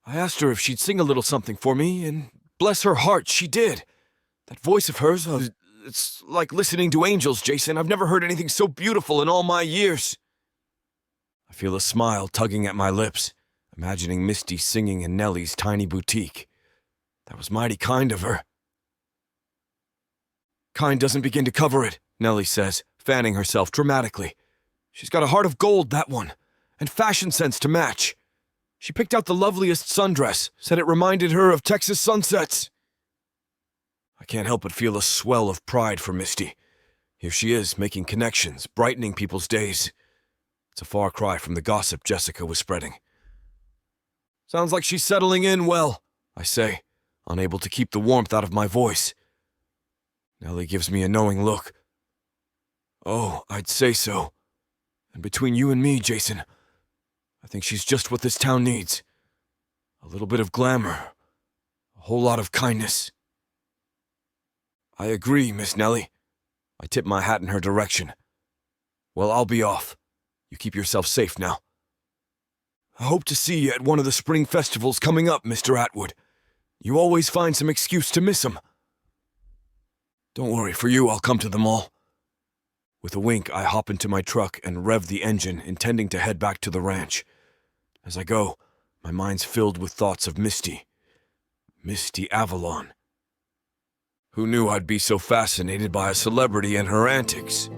I asked her if she'd sing a little something for me, and bless her heart, she did. That voice of hers, it's like listening to angels, Jason. I've never heard anything so beautiful in all my years. I feel a smile tugging at my lips, imagining Misty singing in Nellie's tiny boutique. That was mighty kind of her. Kind doesn't begin to cover it, Nellie says, fanning herself dramatically. She's got a heart of gold, that one, and fashion sense to match. She picked out the loveliest sundress, said it reminded her of Texas sunsets. I can't help but feel a swell of pride for Misty. Here she is, making connections, brightening people's days. It's a far cry from the gossip Jessica was spreading. Sounds like she's settling in well, I say, unable to keep the warmth out of my voice. Nellie gives me a knowing look. Oh, I'd say so. And between you and me, Jason, I think she's just what this town needs. A little bit of glamour, a whole lot of kindness. I agree, Miss Nellie. I tip my hat in her direction. Well, I'll be off. You keep yourself safe now. I hope to see you at one of the spring festivals coming up, Mr. Atwood. You always find some excuse to miss 'em. Don't worry, for you, I'll come to them all. With a wink, I hop into my truck and rev the engine, intending to head back to the ranch. As I go, my mind's filled with thoughts of Misty. Misty Avalon. Who knew I'd be so fascinated by a celebrity and her antics?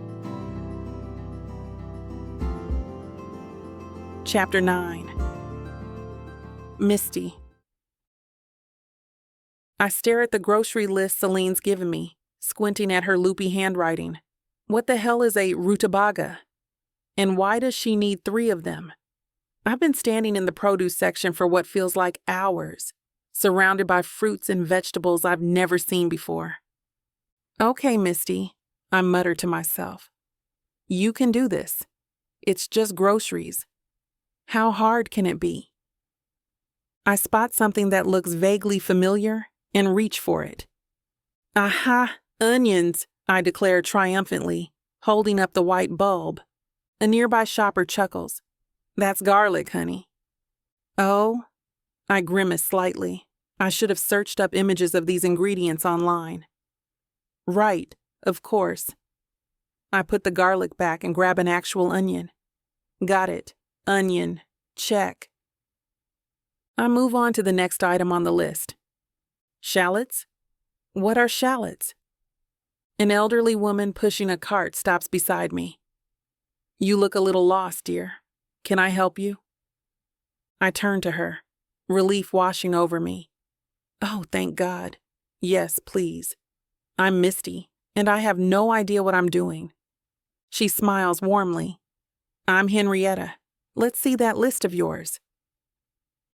Chapter 9. Misty. I stare at the grocery list Celine's given me, squinting at her loopy handwriting. What the hell is a rutabaga? And why does she need 3 of them? I've been standing in the produce section for what feels like hours, surrounded by fruits and vegetables I've never seen before. Okay, Misty, I mutter to myself. You can do this. It's just groceries. How hard can it be? I spot something that looks vaguely familiar and reach for it. Aha, onions, I declare triumphantly, holding up the white bulb. A nearby shopper chuckles. That's garlic, honey. Oh? I grimace slightly. I should have searched up images of these ingredients online. Right, of course. I put the garlic back and grab an actual onion. Got it. Onion. Check. I move on to the next item on the list. Shallots? What are shallots? An elderly woman pushing a cart stops beside me. You look a little lost, dear. Can I help you? I turn to her, relief washing over me. Oh, thank God. Yes, please. I'm Misty, and I have no idea what I'm doing. She smiles warmly. I'm Henrietta. Let's see that list of yours.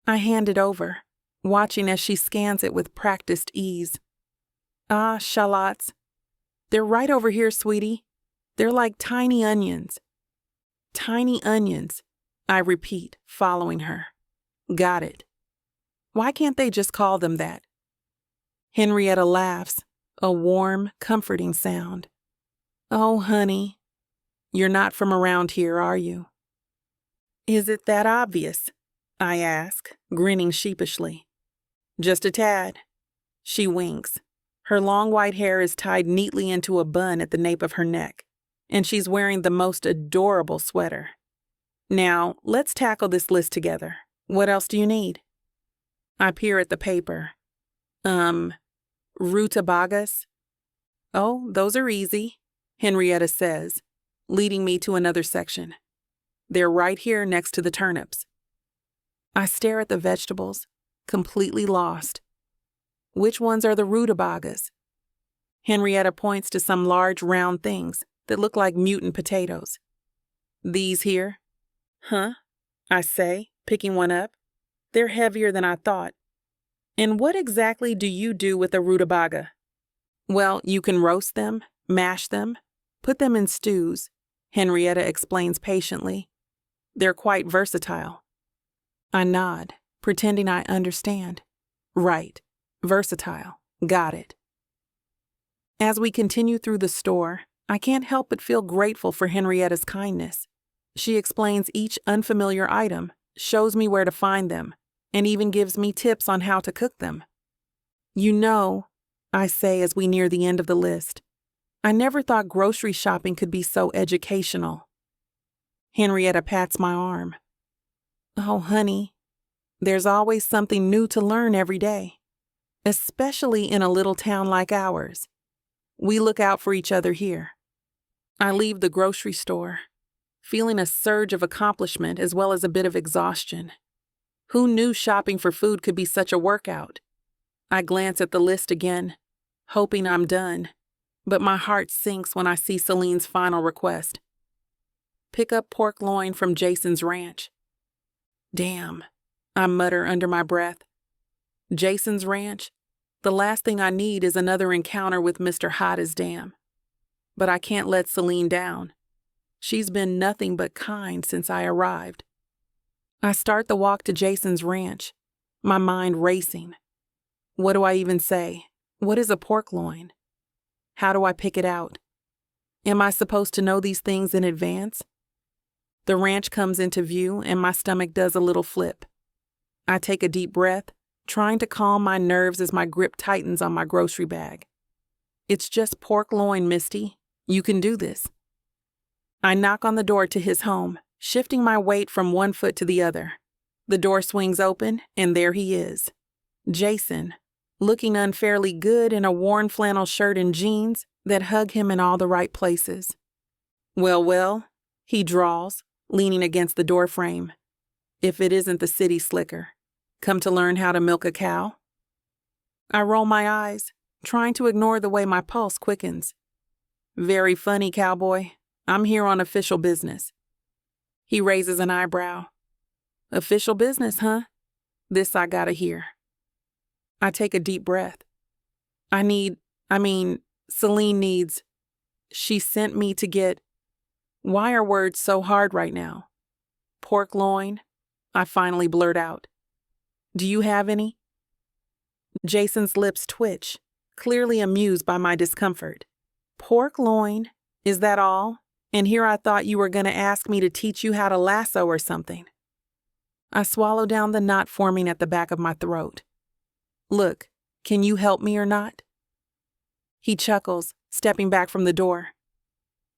I hand it over, watching as she scans it with practiced ease. Ah, shallots. They're right over here, sweetie. They're like tiny onions. Tiny onions, I repeat, following her. Got it. Why can't they just call them that? Henrietta laughs, a warm, comforting sound. Oh, honey, you're not from around here, are you? Is it that obvious? I ask, grinning sheepishly. Just a tad. She winks. Her long white hair is tied neatly into a bun at the nape of her neck, and she's wearing the most adorable sweater. Now, let's tackle this list together. What else do you need? I peer at the paper. Rutabagas? Oh, those are easy, Henrietta says, leading me to another section. They're right here next to the turnips. I stare at the vegetables, completely lost. Which ones are the rutabagas? Henrietta points to some large round things that look like mutant potatoes. These here? Huh? I say, picking one up. They're heavier than I thought. And what exactly do you do with a rutabaga? Well, you can roast them, mash them, put them in stews, Henrietta explains patiently. They're quite versatile. I nod, pretending I understand. Right. Versatile. Got it. As we continue through the store, I can't help but feel grateful for Henrietta's kindness. She explains each unfamiliar item, shows me where to find them, and even gives me tips on how to cook them. You know, I say as we near the end of the list, I never thought grocery shopping could be so educational. Henrietta pats my arm. Oh, honey, there's always something new to learn every day, especially in a little town like ours. We look out for each other here. I leave the grocery store, feeling a surge of accomplishment as well as a bit of exhaustion. Who knew shopping for food could be such a workout? I glance at the list again, hoping I'm done, but my heart sinks when I see Celine's final request. Pick up pork loin from Jason's ranch. Damn, I mutter under my breath. Jason's ranch? The last thing I need is another encounter with Mr. Hot as Damn. But I can't let Celine down. She's been nothing but kind since I arrived. I start the walk to Jason's ranch, my mind racing. What do I even say? What is a pork loin? How do I pick it out? Am I supposed to know these things in advance? The ranch comes into view and my stomach does a little flip. I take a deep breath, trying to calm my nerves as my grip tightens on my grocery bag. It's just pork loin, Misty. You can do this. I knock on the door to his home, shifting my weight from one foot to the other. The door swings open, and there he is. Jason, looking unfairly good in a worn flannel shirt and jeans that hug him in all the right places. Well, he drawls, leaning against the doorframe. If it isn't the city slicker. Come to learn how to milk a cow? I roll my eyes, trying to ignore the way my pulse quickens. Very funny, cowboy. I'm here on official business. He raises an eyebrow. Official business, huh? This I gotta hear. I take a deep breath. Celine needs. She sent me to get. Why are words so hard right now? Pork loin, I finally blurt out. Do you have any? Jason's lips twitch, clearly amused by my discomfort. Pork loin, is that all? And here I thought you were going to ask me to teach you how to lasso or something. I swallow down the knot forming at the back of my throat. Look, can you help me or not? He chuckles, stepping back from the door.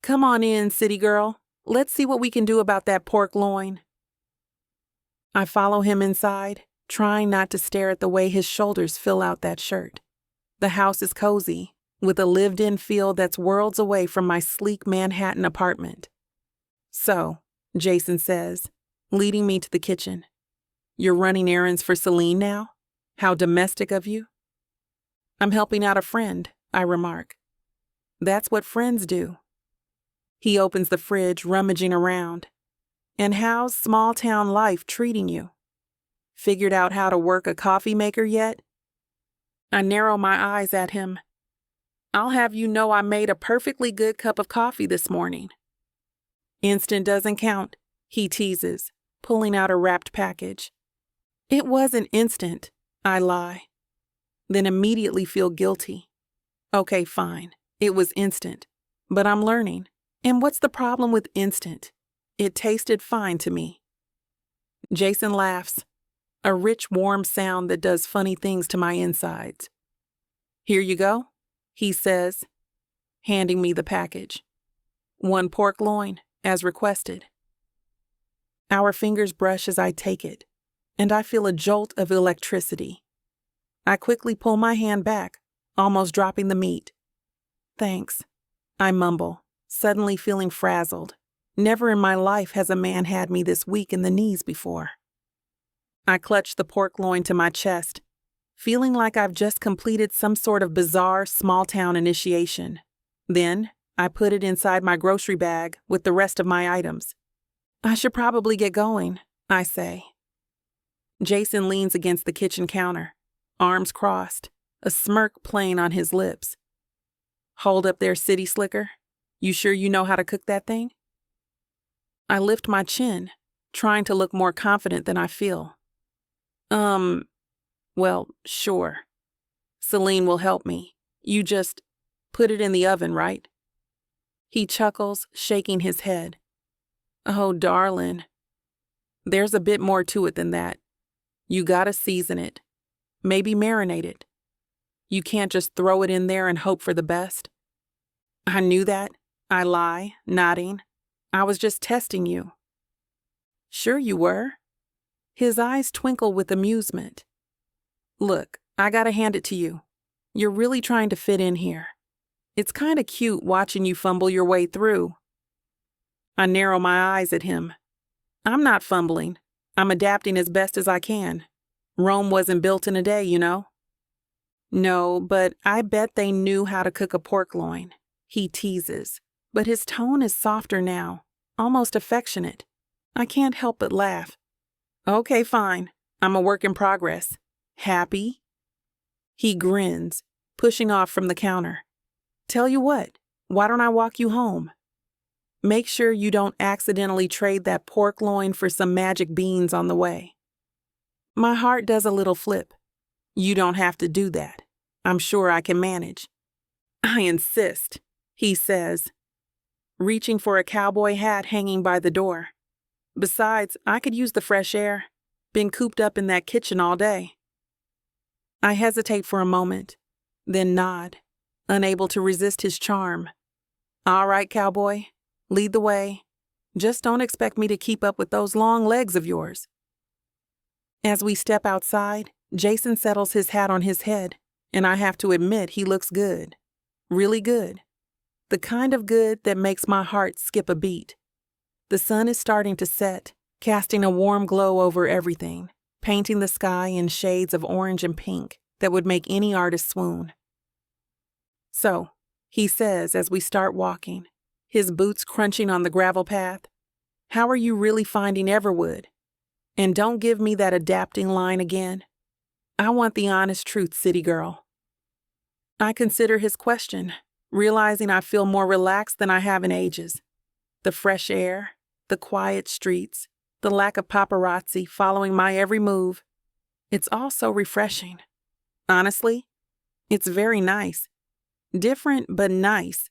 Come on in, city girl. Let's see what we can do about that pork loin. I follow him inside, trying not to stare at the way his shoulders fill out that shirt. The house is cozy, with a lived-in feel that's worlds away from my sleek Manhattan apartment. So, Jason says, leading me to the kitchen. You're running errands for Celine now? How domestic of you. I'm helping out a friend, I remark. That's what friends do. He opens the fridge, rummaging around. And how's small-town life treating you? Figured out how to work a coffee maker yet? I narrow my eyes at him. I'll have you know I made a perfectly good cup of coffee this morning. Instant doesn't count, he teases, pulling out a wrapped package. It wasn't instant, I lie. Then immediately feel guilty. Okay, fine, it was instant. But I'm learning. And what's the problem with instant? It tasted fine to me. Jason laughs, a rich, warm sound that does funny things to my insides. Here you go, he says, handing me the package. 1 pork loin, as requested. Our fingers brush as I take it, and I feel a jolt of electricity. I quickly pull my hand back, almost dropping the meat. Thanks, I mumble, suddenly feeling frazzled. Never in my life has a man had me this weak in the knees before. I clutch the pork loin to my chest, feeling like I've just completed some sort of bizarre small-town initiation. Then, I put it inside my grocery bag with the rest of my items. I should probably get going, I say. Jason leans against the kitchen counter, arms crossed, a smirk playing on his lips. Hold up there, city slicker. You sure you know how to cook that thing? I lift my chin, trying to look more confident than I feel. Well, sure. Celine will help me. You just put it in the oven, right? He chuckles, shaking his head. Oh, darling. There's a bit more to it than that. You gotta season it. Maybe marinate it. You can't just throw it in there and hope for the best. I knew that, I lie, nodding. I was just testing you. Sure you were. His eyes twinkle with amusement. Look, I gotta hand it to you. You're really trying to fit in here. It's kinda cute watching you fumble your way through. I narrow my eyes at him. I'm not fumbling. I'm adapting as best as I can. Rome wasn't built in a day, you know. No, but I bet they knew how to cook a pork loin. He teases, but his tone is softer now, almost affectionate. I can't help but laugh. Okay, fine. I'm a work in progress. Happy? He grins, pushing off from the counter. Tell you what, why don't I walk you home? Make sure you don't accidentally trade that pork loin for some magic beans on the way. My heart does a little flip. You don't have to do that. I'm sure I can manage. I insist, he says, reaching for a cowboy hat hanging by the door. Besides, I could use the fresh air. Been cooped up in that kitchen all day. I hesitate for a moment, then nod, unable to resist his charm. All right, cowboy, lead the way. Just don't expect me to keep up with those long legs of yours. As we step outside, Jason settles his hat on his head, and I have to admit he looks good. Really good. The kind of good that makes my heart skip a beat. The sun is starting to set, casting a warm glow over everything, painting the sky in shades of orange and pink that would make any artist swoon. So, he says as we start walking, his boots crunching on the gravel path, how are you really finding Everwood? And don't give me that adapting line again. I want the honest truth, city girl. I consider his question, realizing I feel more relaxed than I have in ages. The fresh air, the quiet streets, the lack of paparazzi following my every move. It's all so refreshing. Honestly, it's very nice. Different, but nice.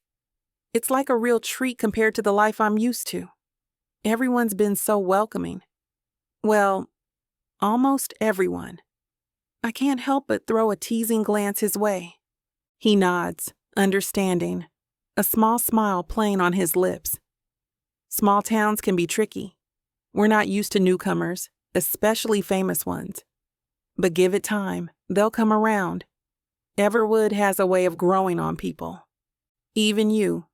It's like a real treat compared to the life I'm used to. Everyone's been so welcoming. Well, almost everyone. I can't help but throw a teasing glance his way. He nods, understanding, a small smile playing on his lips. Small towns can be tricky. We're not used to newcomers, especially famous ones. But give it time, they'll come around. Everwood has a way of growing on people. Even you,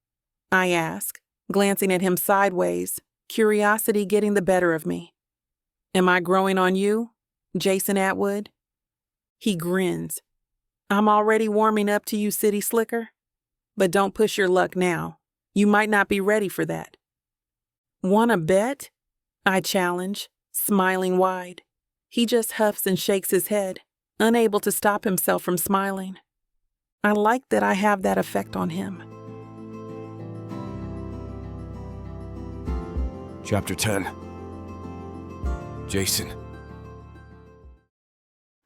I ask, glancing at him sideways, curiosity getting the better of me. Am I growing on you, Jason Atwood? He grins. I'm already warming up to you, city slicker. But don't push your luck now. You might not be ready for that. Wanna bet? I challenge, smiling wide. He just huffs and shakes his head, unable to stop himself from smiling. I like that I have that effect on him. Chapter 10. Jason.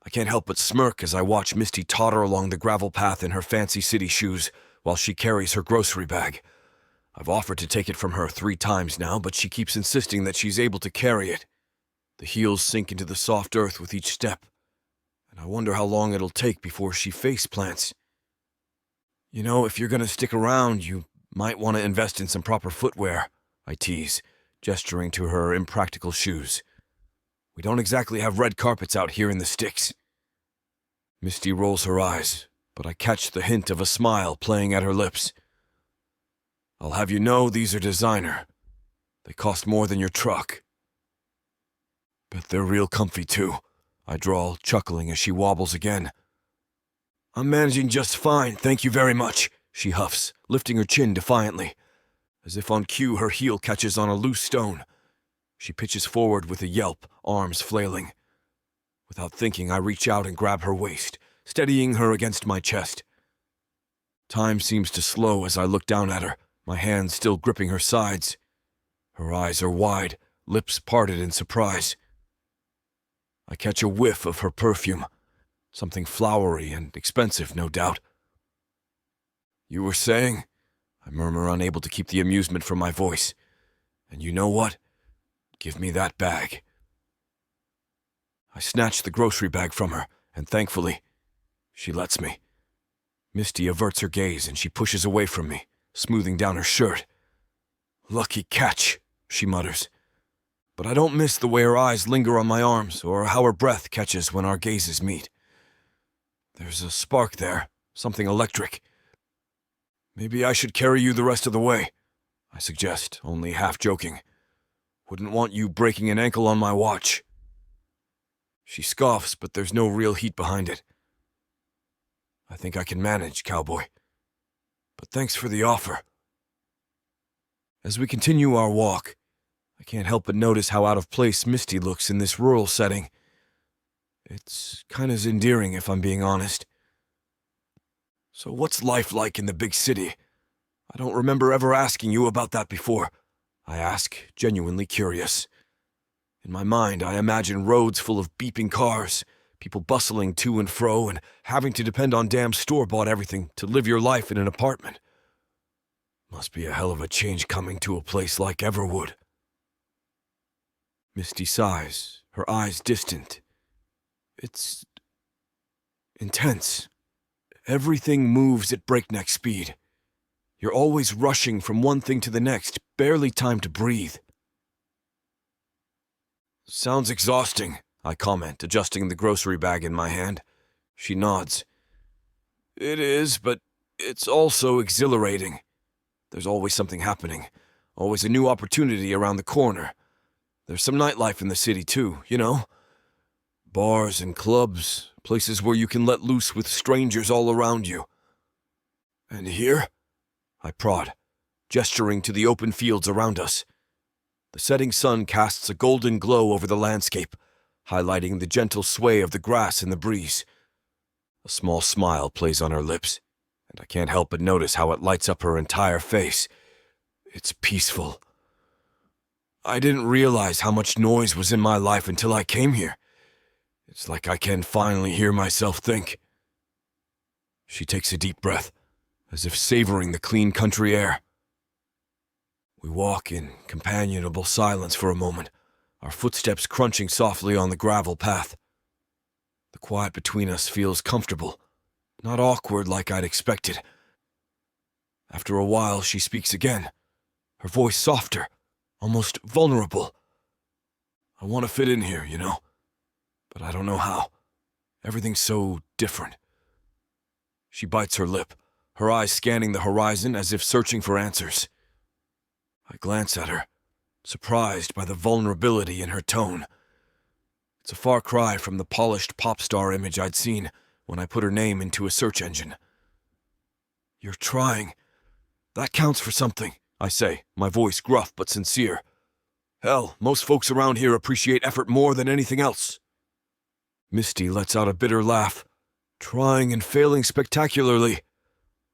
I can't help but smirk as I watch Misty totter along the gravel path in her fancy city shoes while she carries her grocery bag. I've offered to take it from her 3 times now, but she keeps insisting that she's able to carry it. The heels sink into the soft earth with each step, and I wonder how long it'll take before she face plants. You know, if you're gonna stick around, you might want to invest in some proper footwear, I tease, gesturing to her impractical shoes. We don't exactly have red carpets out here in the sticks. Misty rolls her eyes, but I catch the hint of a smile playing at her lips. I'll have you know these are designer. They cost more than your truck. Bet they're real comfy too, I drawl, chuckling as she wobbles again. I'm managing just fine, thank you very much, she huffs, lifting her chin defiantly. As if on cue, her heel catches on a loose stone. She pitches forward with a yelp, arms flailing. Without thinking, I reach out and grab her waist, steadying her against my chest. Time seems to slow as I look down at her, my hands still gripping her sides. Her eyes are wide, lips parted in surprise. I catch a whiff of her perfume, something flowery and expensive, no doubt. You were saying? I murmur, unable to keep the amusement from my voice. And you know what? Give me that bag. I snatch the grocery bag from her, and thankfully, she lets me. Misty averts her gaze and she pushes away from me, smoothing down her shirt. Lucky catch, she mutters. But I don't miss the way her eyes linger on my arms or how her breath catches when our gazes meet. There's a spark there, something electric. Maybe I should carry you the rest of the way, I suggest, only half joking. Wouldn't want you breaking an ankle on my watch. She scoffs, but there's no real heat behind it. I think I can manage, cowboy. But thanks for the offer. As we continue our walk, I can't help but notice how out of place Misty looks in this rural setting. It's kinda endearing, if I'm being honest. So what's life like in the big city? I don't remember ever asking you about that before, I ask, genuinely curious. In my mind, I imagine roads full of beeping cars, people bustling to and fro, and having to depend on damn store-bought everything to live your life in an apartment. Must be a hell of a change coming to a place like Everwood. Misty sighs, her eyes distant. It's intense. Everything moves at breakneck speed. You're always rushing from one thing to the next, barely time to breathe. Sounds exhausting, I comment, adjusting the grocery bag in my hand. She nods. It is, but it's also exhilarating. There's always something happening, always a new opportunity around the corner. There's some nightlife in the city too, you know? Bars and clubs, places where you can let loose with strangers all around you. And here? I prod, gesturing to the open fields around us. The setting sun casts a golden glow over the landscape, highlighting the gentle sway of the grass in the breeze. A small smile plays on her lips, and I can't help but notice how it lights up her entire face. It's peaceful. I didn't realize how much noise was in my life until I came here. It's like I can finally hear myself think. She takes a deep breath, as if savoring the clean country air. We walk in companionable silence for a moment, our footsteps crunching softly on the gravel path. The quiet between us feels comfortable, not awkward like I'd expected. After a while, she speaks again, her voice softer, almost vulnerable. I want to fit in here, you know, but I don't know how. Everything's so different. She bites her lip, her eyes scanning the horizon as if searching for answers. I glance at her, surprised by the vulnerability in her tone. It's a far cry from the polished pop star image I'd seen when I put her name into a search engine. You're trying. That counts for something, I say, my voice gruff but sincere. Hell, most folks around here appreciate effort more than anything else. Misty lets out a bitter laugh, trying and failing spectacularly.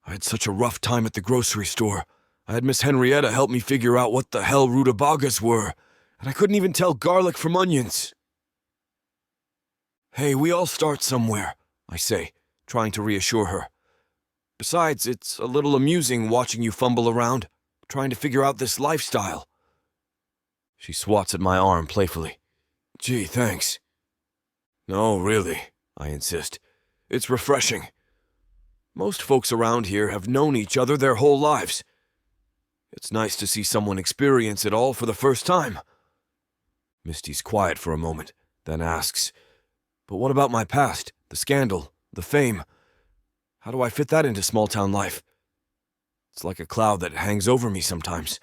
I had such a rough time at the grocery store. I had Miss Henrietta help me figure out what the hell rutabagas were, and I couldn't even tell garlic from onions. Hey, we all start somewhere, I say, trying to reassure her. Besides, it's a little amusing watching you fumble around, trying to figure out this lifestyle. She swats at my arm playfully. Gee, thanks. No, really, I insist. It's refreshing. Most folks around here have known each other their whole lives. It's nice to see someone experience it all for the first time. Misty's quiet for a moment, then asks, But what about my past, the scandal, the fame? How do I fit that into small-town life? It's like a cloud that hangs over me sometimes.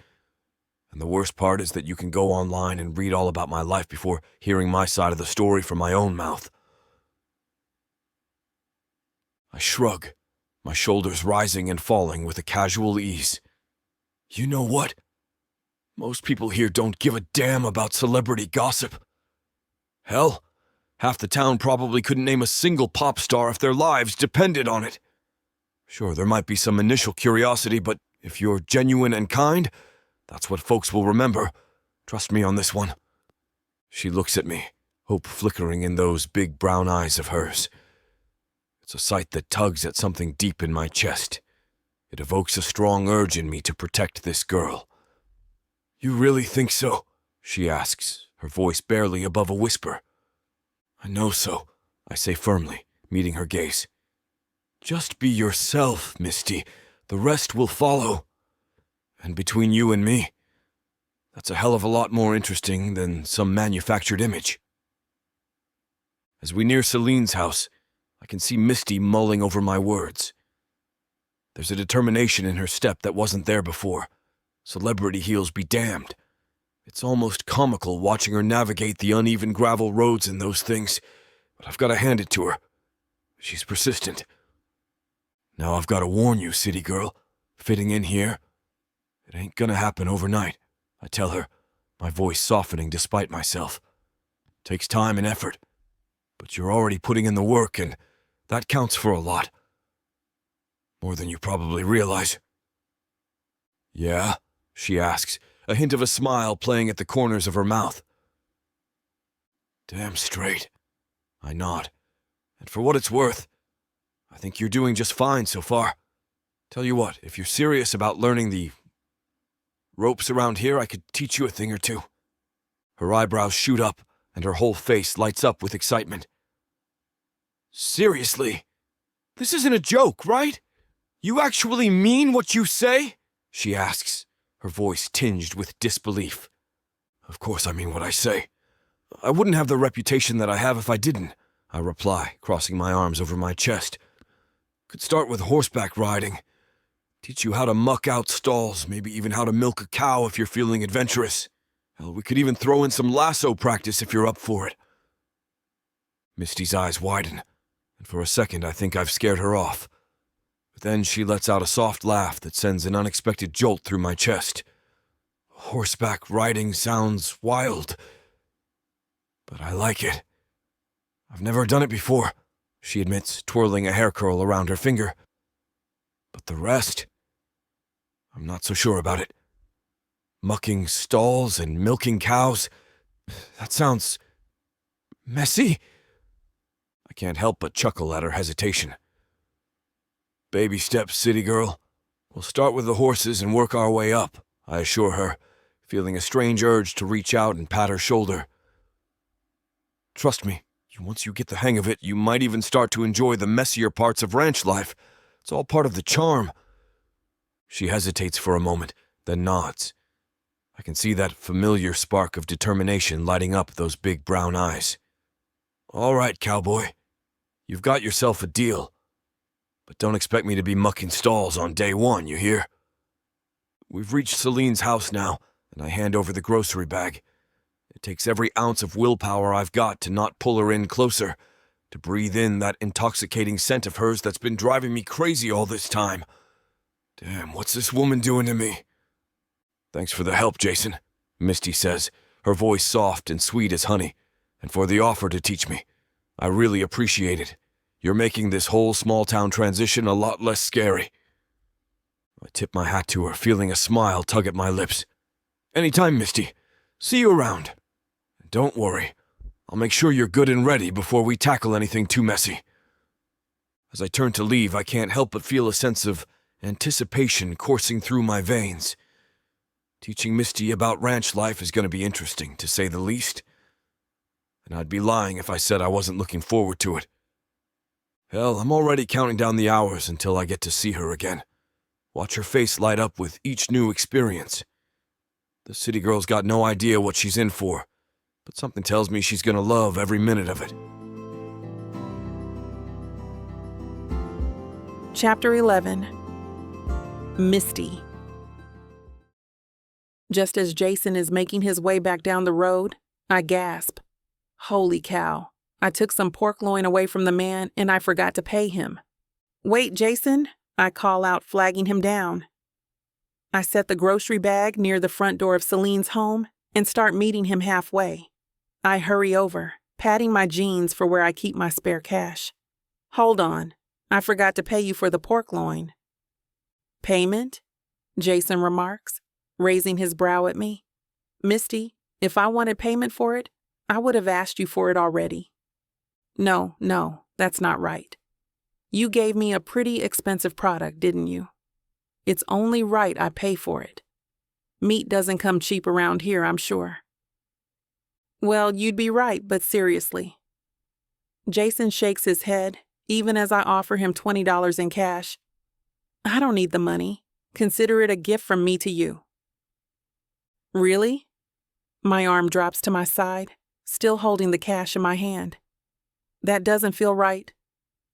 And the worst part is that you can go online and read all about my life before hearing my side of the story from my own mouth. I shrug, my shoulders rising and falling with a casual ease. You know what? Most people here don't give a damn about celebrity gossip. Hell, half the town probably couldn't name a single pop star if their lives depended on it. Sure, there might be some initial curiosity, but if you're genuine and kind, that's what folks will remember. Trust me on this one. She looks at me, hope flickering in those big brown eyes of hers. It's a sight that tugs at something deep in my chest. It evokes a strong urge in me to protect this girl. You really think so? She asks, her voice barely above a whisper. I know so, I say firmly, meeting her gaze. Just be yourself, Misty. The rest will follow. And between you and me, that's a hell of a lot more interesting than some manufactured image. As we near Celine's house, I can see Misty mulling over my words. There's a determination in her step that wasn't there before. Celebrity heels be damned. It's almost comical watching her navigate the uneven gravel roads in those things, but I've got to hand it to her. She's persistent. Now I've got to warn you, city girl, fitting in here, it ain't gonna happen overnight, I tell her, my voice softening despite myself. Takes time and effort, but you're already putting in the work, and that counts for a lot. More than you probably realize. Yeah? She asks, a hint of a smile playing at the corners of her mouth. Damn straight. I nod. And for what it's worth, I think you're doing just fine so far. Tell you what, if you're serious about learning the ropes around here, I could teach you a thing or two. Her eyebrows shoot up, and her whole face lights up with excitement. Seriously? This isn't a joke, right? You actually mean what you say? She asks, her voice tinged with disbelief. Of course I mean what I say. I wouldn't have the reputation that I have if I didn't, I reply, crossing my arms over my chest. Could start with horseback riding. Teach you how to muck out stalls, maybe even how to milk a cow if you're feeling adventurous. Hell, we could even throw in some lasso practice if you're up for it. Misty's eyes widen, and for a second I think I've scared her off. But then she lets out a soft laugh that sends an unexpected jolt through my chest. Horseback riding sounds wild, but I like it. I've never done it before, she admits, twirling a hair curl around her finger. But the rest, I'm not so sure about it. Mucking stalls and milking cows? That sounds messy. I can't help but chuckle at her hesitation. Baby steps, city girl. We'll start with the horses and work our way up, I assure her, feeling a strange urge to reach out and pat her shoulder. Trust me, once you get the hang of it, you might even start to enjoy the messier parts of ranch life. It's all part of the charm. She hesitates for a moment, then nods. I can see that familiar spark of determination lighting up those big brown eyes. All right, cowboy. You've got yourself a deal. But don't expect me to be mucking stalls on day one, you hear? We've reached Celine's house now, and I hand over the grocery bag. It takes every ounce of willpower I've got to not pull her in closer, to breathe in that intoxicating scent of hers that's been driving me crazy all this time. Damn, what's this woman doing to me? Thanks for the help, Jason, Misty says, her voice soft and sweet as honey, and for the offer to teach me. I really appreciate it. You're making this whole small-town transition a lot less scary. I tip my hat to her, feeling a smile tug at my lips. Anytime, Misty. See you around. And don't worry, I'll make sure you're good and ready before we tackle anything too messy. As I turn to leave, I can't help but feel a sense of anticipation coursing through my veins. Teaching Misty about ranch life is going to be interesting, to say the least. And I'd be lying if I said I wasn't looking forward to it. Hell, I'm already counting down the hours until I get to see her again. Watch her face light up with each new experience. The city girl's got no idea what she's in for, but something tells me she's gonna love every minute of it. Chapter 11. Misty. Just as Jason is making his way back down the road, I gasp. Holy cow. I took some pork loin away from the man and I forgot to pay him. Wait, Jason, I call out, flagging him down. I set the grocery bag near the front door of Celine's home and start meeting him halfway. I hurry over, patting my jeans for where I keep my spare cash. Hold on, I forgot to pay you for the pork loin. Payment? Jason remarks, raising his brow at me. Misty, if I wanted payment for it, I would have asked you for it already. No, that's not right. You gave me a pretty expensive product, didn't you? It's only right I pay for it. Meat doesn't come cheap around here, I'm sure. Well, you'd be right, but seriously. Jason shakes his head, even as I offer him $20 in cash. I don't need the money. Consider it a gift from me to you. Really? My arm drops to my side, still holding the cash in my hand. That doesn't feel right.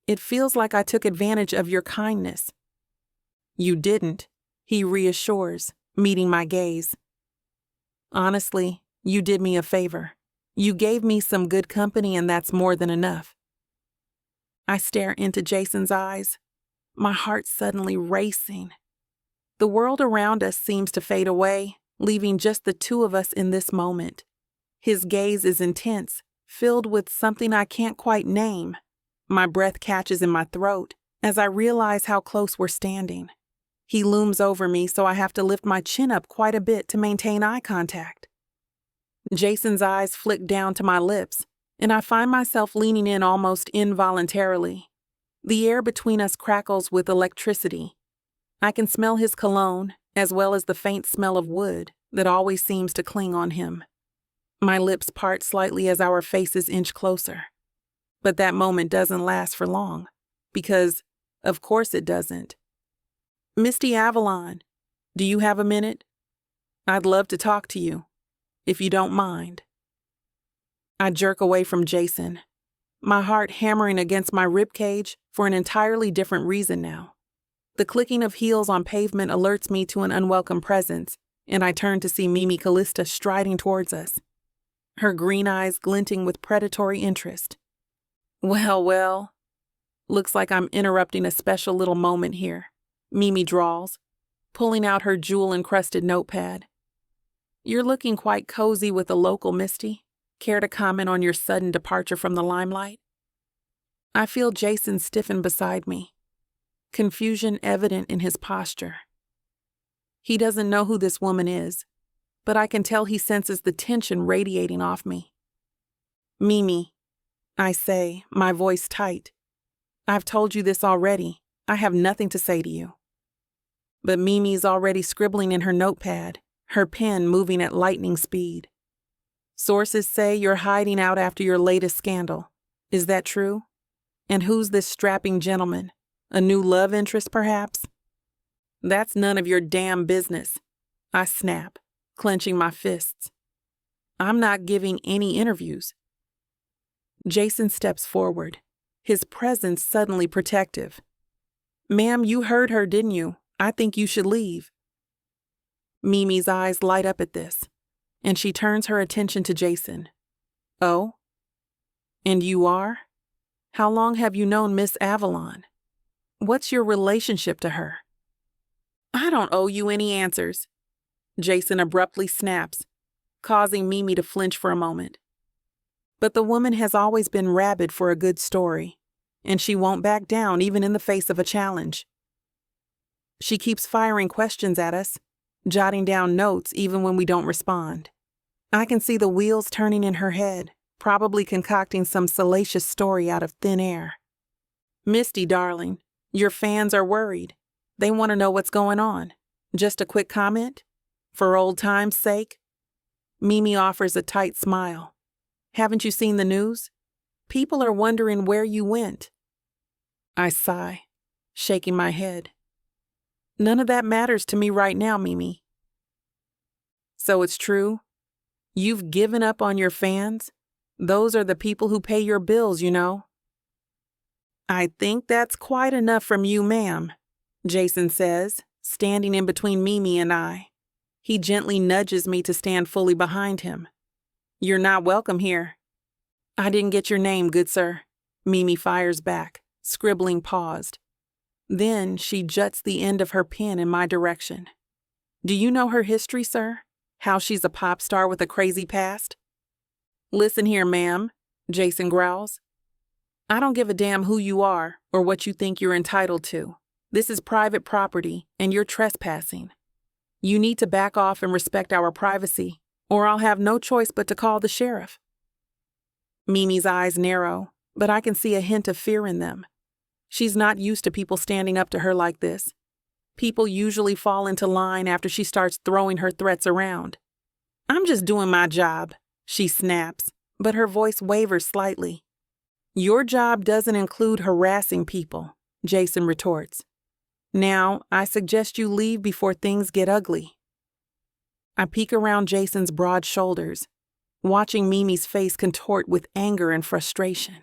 It feels like I took advantage of your kindness. You didn't, he reassures, meeting my gaze. Honestly, you did me a favor. You gave me some good company, and that's more than enough. I stare into Jason's eyes, my heart suddenly racing. The world around us seems to fade away, leaving just the two of us in this moment. His gaze is intense, filled with something I can't quite name. My breath catches in my throat as I realize how close we're standing. He looms over me, so I have to lift my chin up quite a bit to maintain eye contact. Jason's eyes flick down to my lips, and I find myself leaning in almost involuntarily. The air between us crackles with electricity. I can smell his cologne, as well as the faint smell of wood that always seems to cling on him. My lips part slightly as our faces inch closer. But that moment doesn't last for long, because, of course it doesn't. Misty Avalon, do you have a minute? I'd love to talk to you, if you don't mind. I jerk away from Jason, my heart hammering against my ribcage for an entirely different reason now. The clicking of heels on pavement alerts me to an unwelcome presence, and I turn to see Mimi Callista striding towards us, her green eyes glinting with predatory interest. Well, looks like I'm interrupting a special little moment here, Mimi drawls, pulling out her jewel-encrusted notepad. You're looking quite cozy with a local, Misty. Care to comment on your sudden departure from the limelight? I feel Jason stiffen beside me, confusion evident in his posture. He doesn't know who this woman is, but I can tell he senses the tension radiating off me. Mimi, I say, my voice tight. I've told you this already. I have nothing to say to you. But Mimi's already scribbling in her notepad, her pen moving at lightning speed. Sources say you're hiding out after your latest scandal. Is that true? And who's this strapping gentleman? A new love interest, perhaps? That's none of your damn business. I snap, clenching my fists. I'm not giving any interviews. Jason steps forward, his presence suddenly protective. Ma'am, you heard her, didn't you? I think you should leave. Mimi's eyes light up at this, and she turns her attention to Jason. Oh? And you are? How long have you known Miss Avalon? What's your relationship to her? I don't owe you any answers. Jason abruptly snaps, causing Mimi to flinch for a moment. But the woman has always been rabid for a good story, and she won't back down even in the face of a challenge. She keeps firing questions at us, jotting down notes even when we don't respond. I can see the wheels turning in her head, probably concocting some salacious story out of thin air. Misty, darling, your fans are worried. They want to know what's going on. Just a quick comment? For old time's sake? Mimi offers a tight smile. Haven't you seen the news? People are wondering where you went. I sigh, shaking my head. None of that matters to me right now, Mimi. So it's true? You've given up on your fans? Those are the people who pay your bills, you know. I think that's quite enough from you, ma'am, Jason says, standing in between Mimi and I. He gently nudges me to stand fully behind him. You're not welcome here. I didn't get your name, good sir, Mimi fires back, scribbling paused. Then she juts the end of her pen in my direction. Do you know her history, sir? How she's a pop star with a crazy past? Listen here, ma'am, Jason growls. I don't give a damn who you are or what you think you're entitled to. This is private property, and you're trespassing. You need to back off and respect our privacy, or I'll have no choice but to call the sheriff. Mimi's eyes narrow, but I can see a hint of fear in them. She's not used to people standing up to her like this. People usually fall into line after she starts throwing her threats around. I'm just doing my job, she snaps, but her voice wavers slightly. Your job doesn't include harassing people, Jason retorts. Now, I suggest you leave before things get ugly. I peek around Jason's broad shoulders, watching Mimi's face contort with anger and frustration.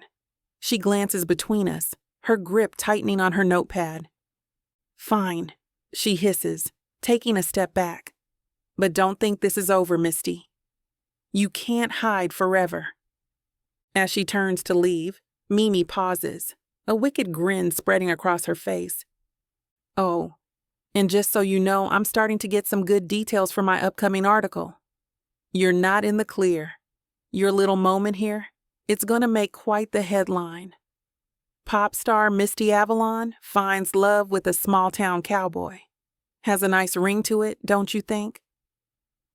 She glances between us, her grip tightening on her notepad. Fine, she hisses, taking a step back. But don't think this is over, Misty. You can't hide forever. As she turns to leave, Mimi pauses, a wicked grin spreading across her face. Oh, and just so you know, I'm starting to get some good details for my upcoming article. You're not in the clear. Your little moment here, it's going to make quite the headline. Pop star Misty Avalon finds love with a small-town cowboy. Has a nice ring to it, don't you think?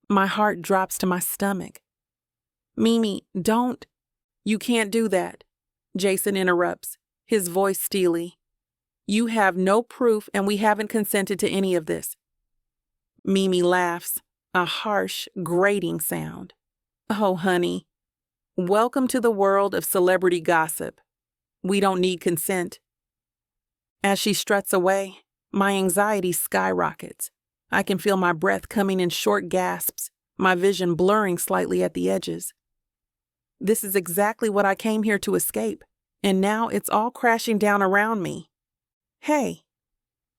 My heart drops to my stomach. Mimi, don't. You can't do that, Jason interrupts, his voice steely. You have no proof and we haven't consented to any of this. Mimi laughs, a harsh, grating sound. Oh, honey. Welcome to the world of celebrity gossip. We don't need consent. As she struts away, my anxiety skyrockets. I can feel my breath coming in short gasps, my vision blurring slightly at the edges. This is exactly what I came here to escape, and now it's all crashing down around me. Hey.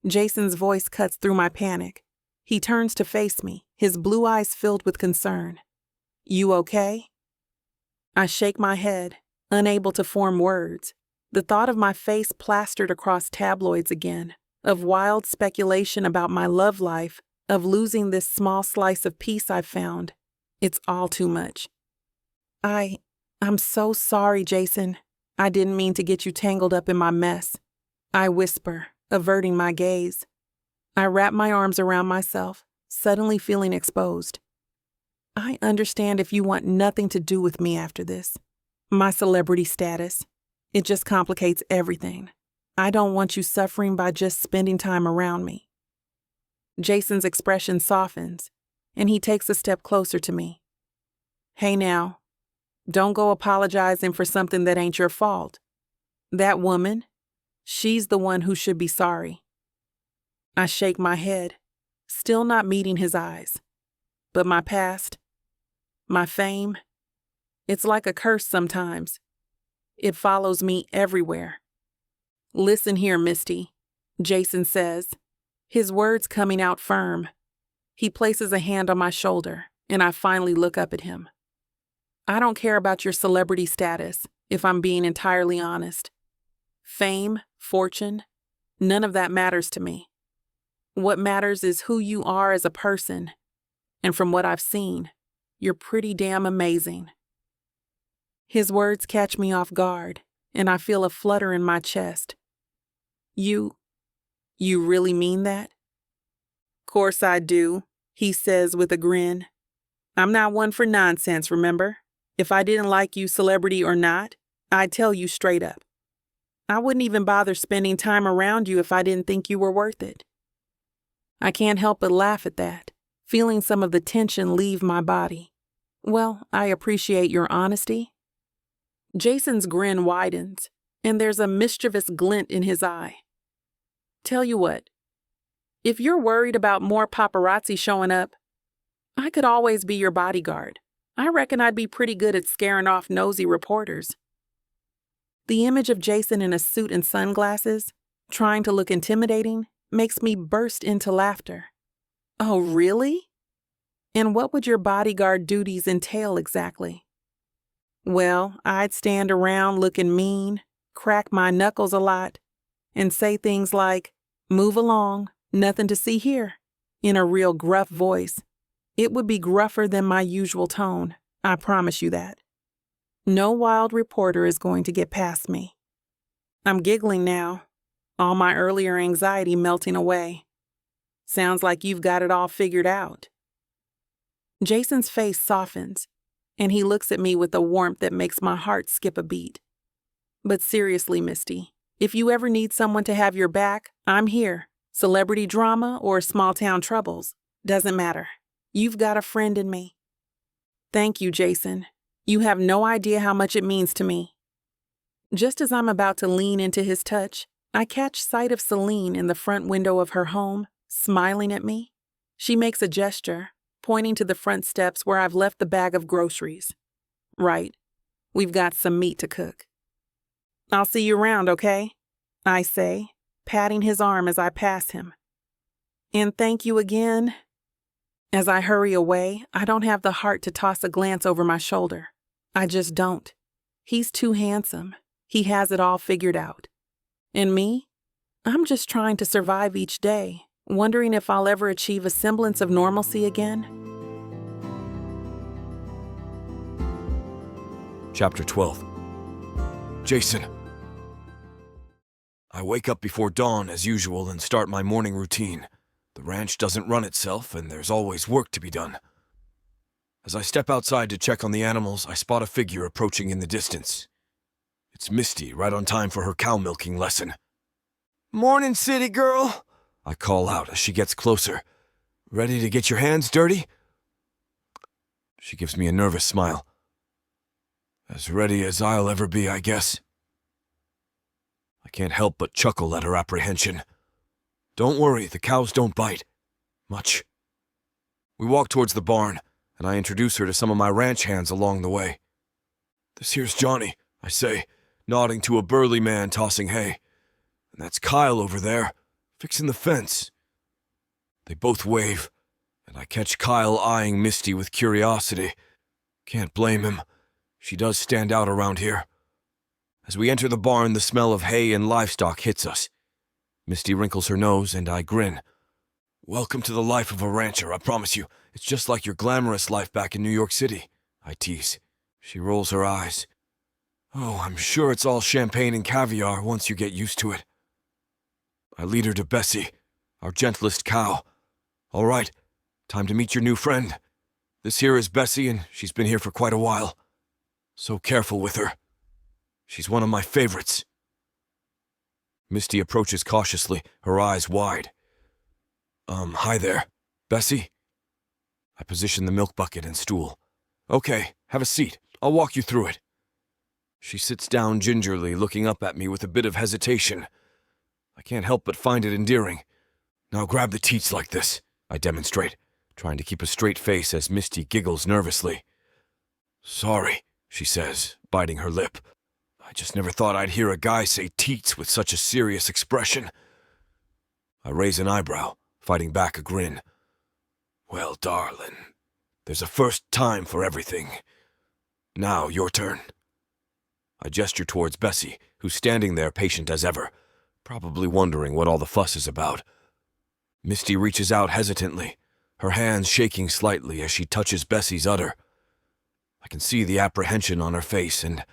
Jason's voice cuts through my panic. He turns to face me, his blue eyes filled with concern. You okay? I shake my head, unable to form words. The thought of my face plastered across tabloids again, of wild speculation about my love life, of losing this small slice of peace I've found. It's all too much. I'm so sorry, Jason. I didn't mean to get you tangled up in my mess. I whisper, averting my gaze. I wrap my arms around myself, suddenly feeling exposed. I understand if you want nothing to do with me after this. My celebrity status, it just complicates everything. I don't want you suffering by just spending time around me. Jason's expression softens, and he takes a step closer to me. Hey now, don't go apologizing for something that ain't your fault. That woman, she's the one who should be sorry. I shake my head, still not meeting his eyes. But my past, my fame, it's like a curse sometimes. It follows me everywhere. Listen here, Misty, Jason says, his words coming out firm. He places a hand on my shoulder, and I finally look up at him. I don't care about your celebrity status, if I'm being entirely honest. Fame, fortune, none of that matters to me. What matters is who you are as a person, and from what I've seen, you're pretty damn amazing. His words catch me off guard, and I feel a flutter in my chest. You really mean that? Course I do, he says with a grin. I'm not one for nonsense, remember? If I didn't like you, celebrity or not, I'd tell you straight up. I wouldn't even bother spending time around you if I didn't think you were worth it. I can't help but laugh at that, feeling some of the tension leave my body. Well, I appreciate your honesty. Jason's grin widens, and there's a mischievous glint in his eye. Tell you what, if you're worried about more paparazzi showing up, I could always be your bodyguard. I reckon I'd be pretty good at scaring off nosy reporters. The image of Jason in a suit and sunglasses, trying to look intimidating, makes me burst into laughter. Oh, really? And what would your bodyguard duties entail exactly? Well, I'd stand around looking mean, crack my knuckles a lot, and say things like, "Move along, nothing to see here," in a real gruff voice. It would be gruffer than my usual tone, I promise you that. No wild reporter is going to get past me. I'm giggling now, all my earlier anxiety melting away. Sounds like you've got it all figured out. Jason's face softens, and he looks at me with a warmth that makes my heart skip a beat. But seriously, Misty, if you ever need someone to have your back, I'm here. Celebrity drama or small-town troubles, doesn't matter. You've got a friend in me. Thank you, Jason. You have no idea how much it means to me. Just as I'm about to lean into his touch, I catch sight of Celine in the front window of her home, smiling at me. She makes a gesture, pointing to the front steps where I've left the bag of groceries. Right. We've got some meat to cook. I'll see you around, okay? I say, patting his arm as I pass him. And thank you again. As I hurry away, I don't have the heart to toss a glance over my shoulder. I just don't. He's too handsome. He has it all figured out. And me? I'm just trying to survive each day, wondering if I'll ever achieve a semblance of normalcy again. Chapter 12. Jason. I wake up before dawn as usual and start my morning routine. The ranch doesn't run itself, and there's always work to be done. As I step outside to check on the animals, I spot a figure approaching in the distance. It's Misty, right on time for her cow milking lesson. "Morning, city girl," I call out as she gets closer. "Ready to get your hands dirty?" She gives me a nervous smile. As ready as I'll ever be, I guess. I can't help but chuckle at her apprehension. Don't worry, the cows don't bite. Much. We walk towards the barn, and I introduce her to some of my ranch hands along the way. "This here's Johnny," I say, nodding to a burly man tossing hay. "And that's Kyle over there, fixing the fence." They both wave, and I catch Kyle eyeing Misty with curiosity. Can't blame him. She does stand out around here. As we enter the barn, the smell of hay and livestock hits us. Misty wrinkles her nose, and I grin. "Welcome to the life of a rancher, I promise you. It's just like your glamorous life back in New York City," I tease. She rolls her eyes. "Oh, I'm sure it's all champagne and caviar once you get used to it." I lead her to Bessie, our gentlest cow. "All right, time to meet your new friend." This here is Bessie, and she's been here for quite a while. So careful with her. She's one of my favorites. Misty approaches cautiously, her eyes wide. Hi there. Bessie? I position the milk bucket and stool. Okay, have a seat. I'll walk you through it. She sits down gingerly, looking up at me with a bit of hesitation. I can't help but find it endearing. Now grab the teats like this, I demonstrate, trying to keep a straight face as Misty giggles nervously. Sorry, she says, biting her lip. I just never thought I'd hear a guy say teats with such a serious expression. I raise an eyebrow, fighting back a grin. Well, darling, there's a first time for everything. Now, your turn. I gesture towards Bessie, who's standing there patient as ever, probably wondering what all the fuss is about. Misty reaches out hesitantly, her hands shaking slightly as she touches Bessie's udder. I can see the apprehension on her face, and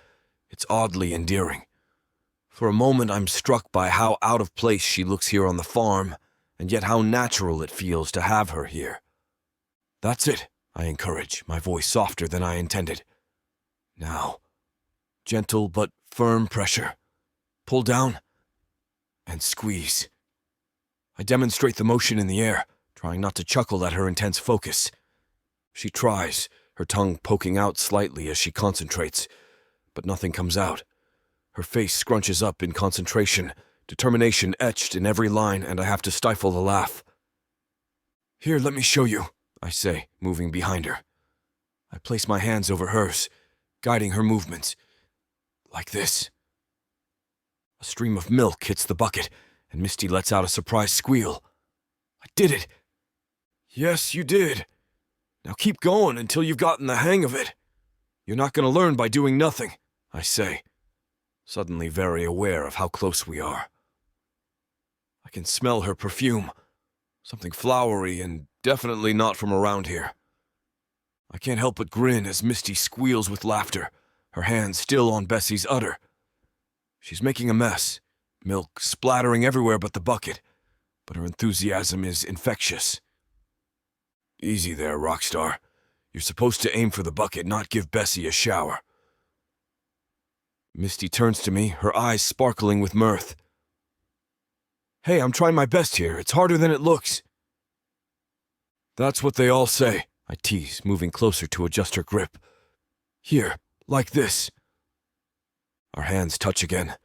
it's oddly endearing. For a moment, I'm struck by how out of place she looks here on the farm, and yet how natural it feels to have her here. That's it, I encourage, my voice softer than I intended. Now, gentle but firm pressure. Pull down and squeeze. I demonstrate the motion in the air, trying not to chuckle at her intense focus. She tries, her tongue poking out slightly as she concentrates, but nothing comes out. Her face scrunches up in concentration, determination etched in every line, and I have to stifle the laugh. Here, let me show you, I say, moving behind her. I place my hands over hers, guiding her movements. Like this. A stream of milk hits the bucket, and Misty lets out a surprised squeal. I did it! Yes, you did. Now keep going until you've gotten the hang of it. You're not going to learn by doing nothing, I say, suddenly very aware of how close we are. I can smell her perfume, something flowery and definitely not from around here. I can't help but grin as Misty squeals with laughter, her hands still on Bessie's udder. She's making a mess, milk splattering everywhere but the bucket, but her enthusiasm is infectious. Easy there, Rockstar. You're supposed to aim for the bucket, not give Bessie a shower. Misty turns to me, her eyes sparkling with mirth. Hey, I'm trying my best here. It's harder than it looks. That's what they all say, I tease, moving closer to adjust her grip. Here, like this. Our hands touch again,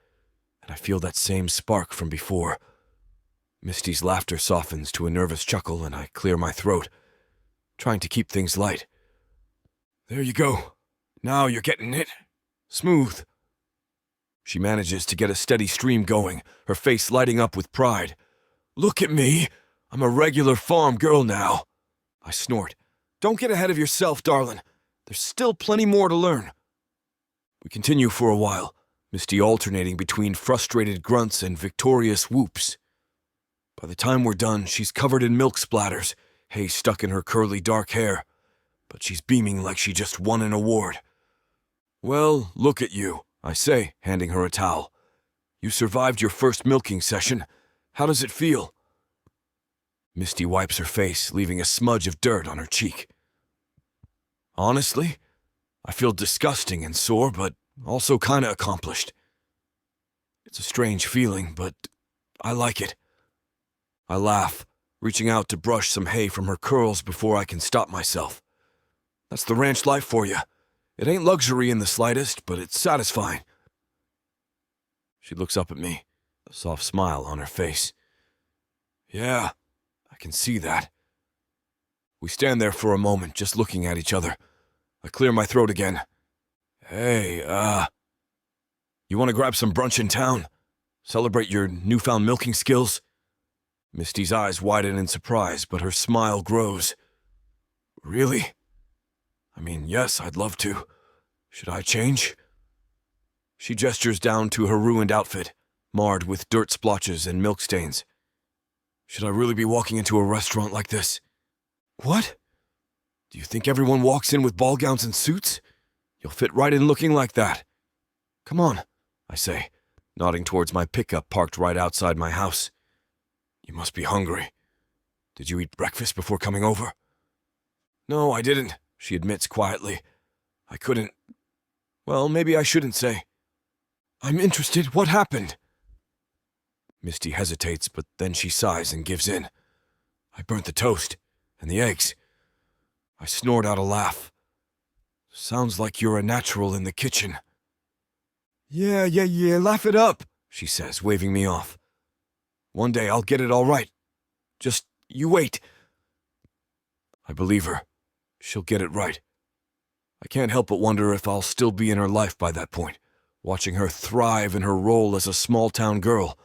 and I feel that same spark from before. Misty's laughter softens to a nervous chuckle, and I clear my throat, trying to keep things light. There you go. Now you're getting it. Smooth. She manages to get a steady stream going, her face lighting up with pride. Look at me. I'm a regular farm girl now. I snort. Don't get ahead of yourself, darling. There's still plenty more to learn. We continue for a while, Misty alternating between frustrated grunts and victorious whoops. By the time we're done, she's covered in milk splatters, hay stuck in her curly dark hair, but she's beaming like she just won an award. Well, look at you, I say, handing her a towel. You survived your first milking session. How does it feel? Misty wipes her face, leaving a smudge of dirt on her cheek. Honestly, I feel disgusting and sore, but also kinda accomplished. It's a strange feeling, but I like it. I laugh, reaching out to brush some hay from her curls before I can stop myself. That's the ranch life for you. It ain't luxury in the slightest, but it's satisfying. She looks up at me, a soft smile on her face. Yeah, I can see that. We stand there for a moment, just looking at each other. I clear my throat again. Hey, you want to grab some brunch in town? Celebrate your newfound milking skills? Misty's eyes widen in surprise, but her smile grows. Really? I mean, yes, I'd love to. Should I change? She gestures down to her ruined outfit, marred with dirt splotches and milk stains. Should I really be walking into a restaurant like this? What? Do you think everyone walks in with ball gowns and suits? You'll fit right in looking like that. Come on, I say, nodding towards my pickup parked right outside my house. You must be hungry. Did you eat breakfast before coming over? No, I didn't, she admits quietly. I couldn't. Well, maybe I shouldn't say. I'm interested. What happened? Misty hesitates, but then she sighs and gives in. I burnt the toast and the eggs. I snort out a laugh. Sounds like you're a natural in the kitchen. Yeah, laugh it up, she says, waving me off. One day I'll get it all right. Just, you wait. I believe her. She'll get it right. I can't help but wonder if I'll still be in her life by that point, watching her thrive in her role as a small-town girl.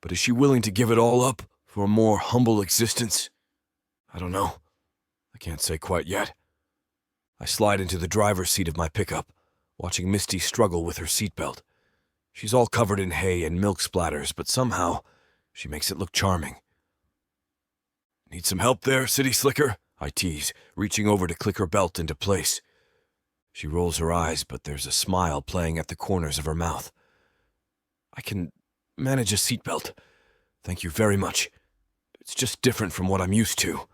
But is she willing to give it all up for a more humble existence? I don't know. I can't say quite yet. I slide into the driver's seat of my pickup, watching Misty struggle with her seatbelt. She's all covered in hay and milk splatters, but somehow she makes it look charming. Need some help there, city slicker? I tease, reaching over to click her belt into place. She rolls her eyes, but there's a smile playing at the corners of her mouth. I can manage a seatbelt. Thank you very much. It's just different from what I'm used to.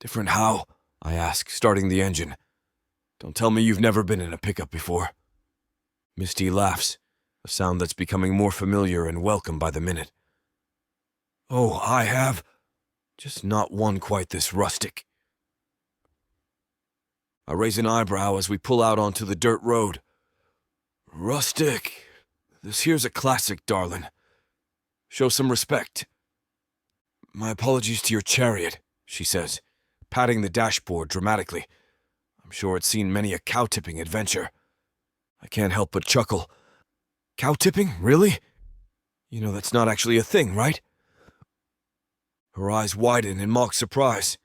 Different how? I ask, starting the engine. Don't tell me you've never been in a pickup before. Misty laughs, a sound that's becoming more familiar and welcome by the minute. Oh, I have. Just not one quite this rustic. I raise an eyebrow as we pull out onto the dirt road. Rustic. This here's a classic, darling. Show some respect. My apologies to your chariot, she says, patting the dashboard dramatically. I'm sure it's seen many a cow-tipping adventure. I can't help but chuckle. Cow-tipping? Really? You know that's not actually a thing, right? Her eyes widen in mock surprise.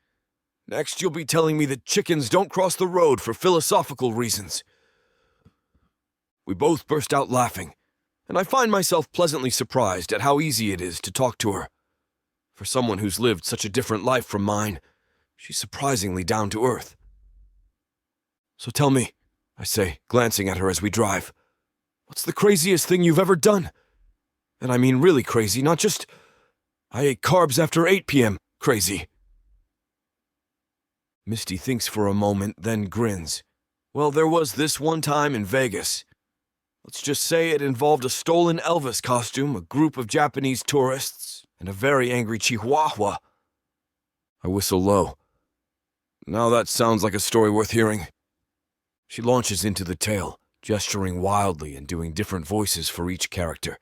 Next, you'll be telling me that chickens don't cross the road for philosophical reasons. We both burst out laughing, and I find myself pleasantly surprised at how easy it is to talk to her. For someone who's lived such a different life from mine, she's surprisingly down to earth. So tell me, I say, glancing at her as we drive, what's the craziest thing you've ever done? And I mean really crazy, not just, I ate carbs after 8 p.m. crazy. Misty thinks for a moment, then grins. Well, there was this one time in Vegas. Let's just say it involved a stolen Elvis costume, a group of Japanese tourists, and a very angry Chihuahua. I whistle low. Now that sounds like a story worth hearing. She launches into the tale, gesturing wildly and doing different voices for each character.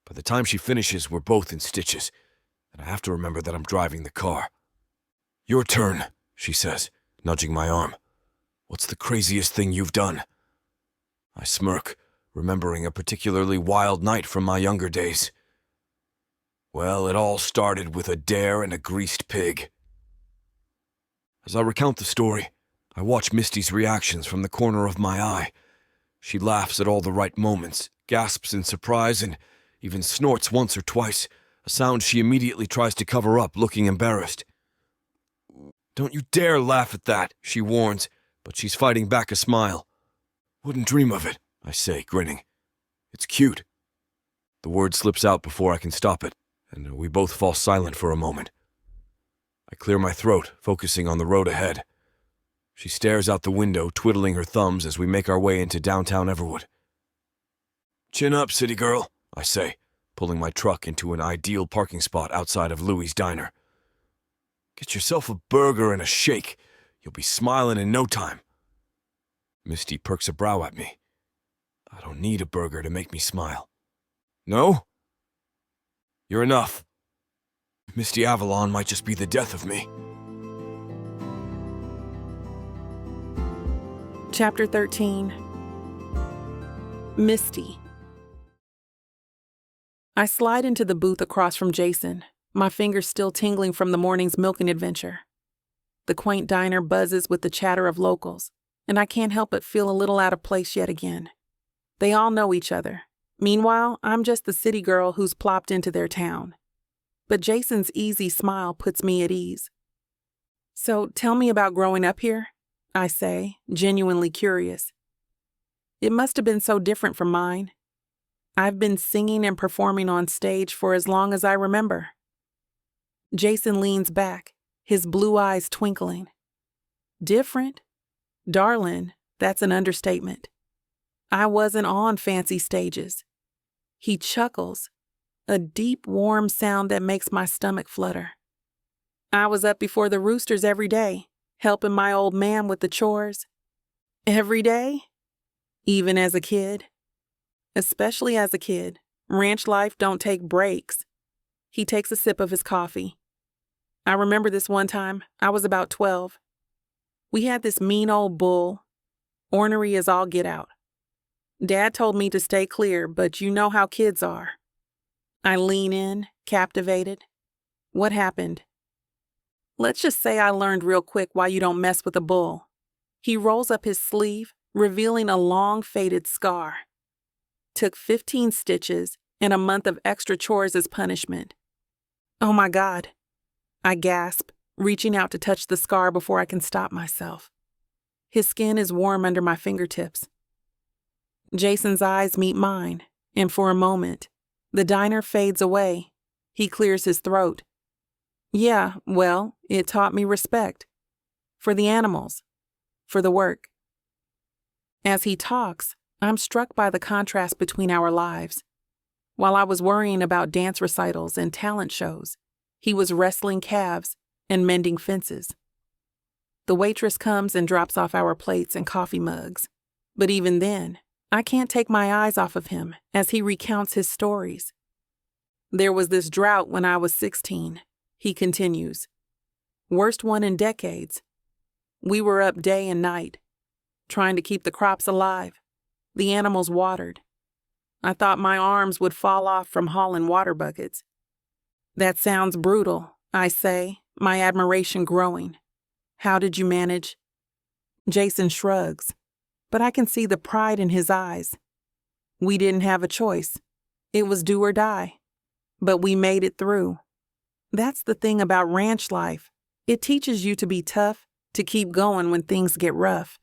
By the time she finishes, we're both in stitches, and I have to remember that I'm driving the car. Your turn, she says, nudging my arm. What's the craziest thing you've done? I smirk, remembering a particularly wild night from my younger days. Well, it all started with a dare and a greased pig. As I recount the story, I watch Misty's reactions from the corner of my eye. She laughs at all the right moments, gasps in surprise, and even snorts once or twice, a sound she immediately tries to cover up, looking embarrassed. Don't you dare laugh at that, she warns, but she's fighting back a smile. Wouldn't dream of it, I say, grinning. It's cute. The word slips out before I can stop it, and we both fall silent for a moment. I clear my throat, focusing on the road ahead. She stares out the window, twiddling her thumbs as we make our way into downtown Everwood. Chin up, city girl, I say, pulling my truck into an ideal parking spot outside of Louie's diner. Get yourself a burger and a shake. You'll be smiling in no time. Misty perks a brow at me. I don't need a burger to make me smile. No? You're enough. Misty Avalon might just be the death of me. Chapter 13. Misty. I slide into the booth across from Jason, my fingers still tingling from the morning's milking adventure. The quaint diner buzzes with the chatter of locals, and I can't help but feel a little out of place yet again. They all know each other. Meanwhile, I'm just the city girl who's plopped into their town. But Jason's easy smile puts me at ease. So tell me about growing up here, I say, genuinely curious. It must have been so different from mine. I've been singing and performing on stage for as long as I remember. Jason leans back, his blue eyes twinkling. Different? Darling, that's an understatement. I wasn't on fancy stages. He chuckles, a deep, warm sound that makes my stomach flutter. I was up before the roosters every day, helping my old man with the chores. Every day? Even as a kid? Especially as a kid. Ranch life don't take breaks. He takes a sip of his coffee. I remember this one time. I was about 12. We had this mean old bull, ornery as all get out. Dad told me to stay clear, but you know how kids are. I lean in, captivated. What happened? Let's just say I learned real quick why you don't mess with a bull. He rolls up his sleeve, revealing a long, faded scar. Took 15 stitches and a month of extra chores as punishment. Oh my God. I gasp, reaching out to touch the scar before I can stop myself. His skin is warm under my fingertips. Jason's eyes meet mine, and for a moment, the diner fades away. He clears his throat. Yeah, well, it taught me respect. For the animals. For the work. As he talks, I'm struck by the contrast between our lives. While I was worrying about dance recitals and talent shows, he was wrestling calves and mending fences. The waitress comes and drops off our plates and coffee mugs. But even then, I can't take my eyes off of him as he recounts his stories. There was this drought when I was 16, he continues. Worst one in decades. We were up day and night, trying to keep the crops alive, the animals watered. I thought my arms would fall off from hauling water buckets. That sounds brutal, I say, my admiration growing. How did you manage? Jason shrugs, but I can see the pride in his eyes. We didn't have a choice. It was do or die. But we made it through. That's the thing about ranch life. It teaches you to be tough, to keep going when things get rough.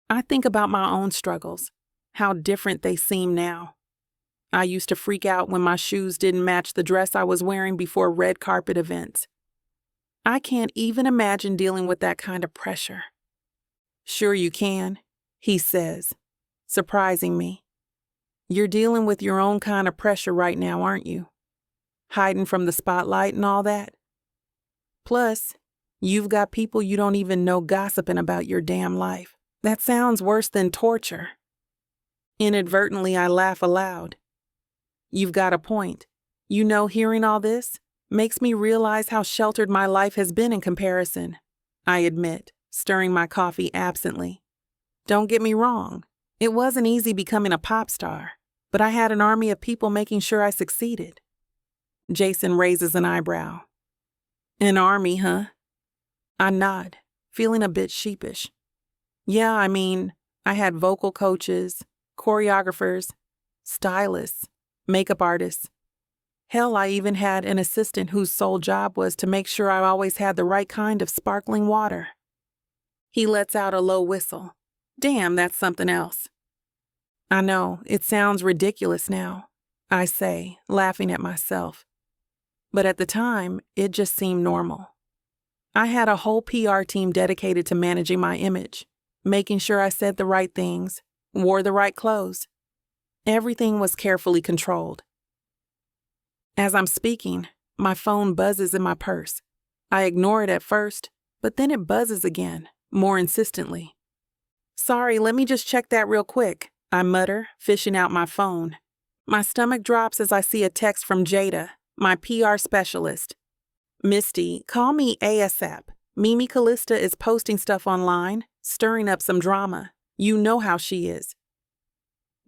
I think about my own struggles, how different they seem now. I used to freak out when my shoes didn't match the dress I was wearing before red carpet events. I can't even imagine dealing with that kind of pressure. Sure you can, he says, surprising me. You're dealing with your own kind of pressure right now, aren't you? Hiding from the spotlight and all that? Plus, you've got people you don't even know gossiping about your damn life. That sounds worse than torture. Inadvertently, I laugh aloud. You've got a point. You know, hearing all this makes me realize how sheltered my life has been in comparison, I admit, stirring my coffee absently. Don't get me wrong. It wasn't easy becoming a pop star, but I had an army of people making sure I succeeded. Jason raises an eyebrow. An army, huh? I nod, feeling a bit sheepish. Yeah, I had vocal coaches, choreographers, stylists, makeup artists. Hell, I even had an assistant whose sole job was to make sure I always had the right kind of sparkling water. He lets out a low whistle. Damn, that's something else. I know, it sounds ridiculous now, I say, laughing at myself. But at the time, it just seemed normal. I had a whole PR team dedicated to managing my image, making sure I said the right things, wore the right clothes. Everything was carefully controlled. As I'm speaking, my phone buzzes in my purse. I ignore it at first, but then it buzzes again, more insistently. Sorry, let me just check that real quick, I mutter, fishing out my phone. My stomach drops as I see a text from Jada, my PR specialist. Misty, call me ASAP. Mimi Callista is posting stuff online, stirring up some drama. You know how she is.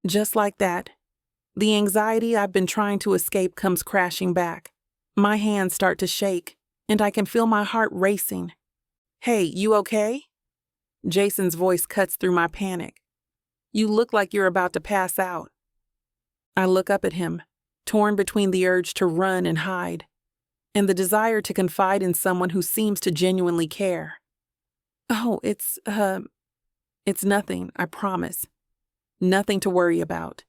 Just like that, the anxiety I've been trying to escape comes crashing back. My hands start to shake, and I can feel my heart racing. Hey, you okay? Jason's voice cuts through my panic. You look like you're about to pass out. I look up at him, torn between the urge to run and hide, and the desire to confide in someone who seems to genuinely care. Oh, it's nothing, I promise. Nothing to worry about.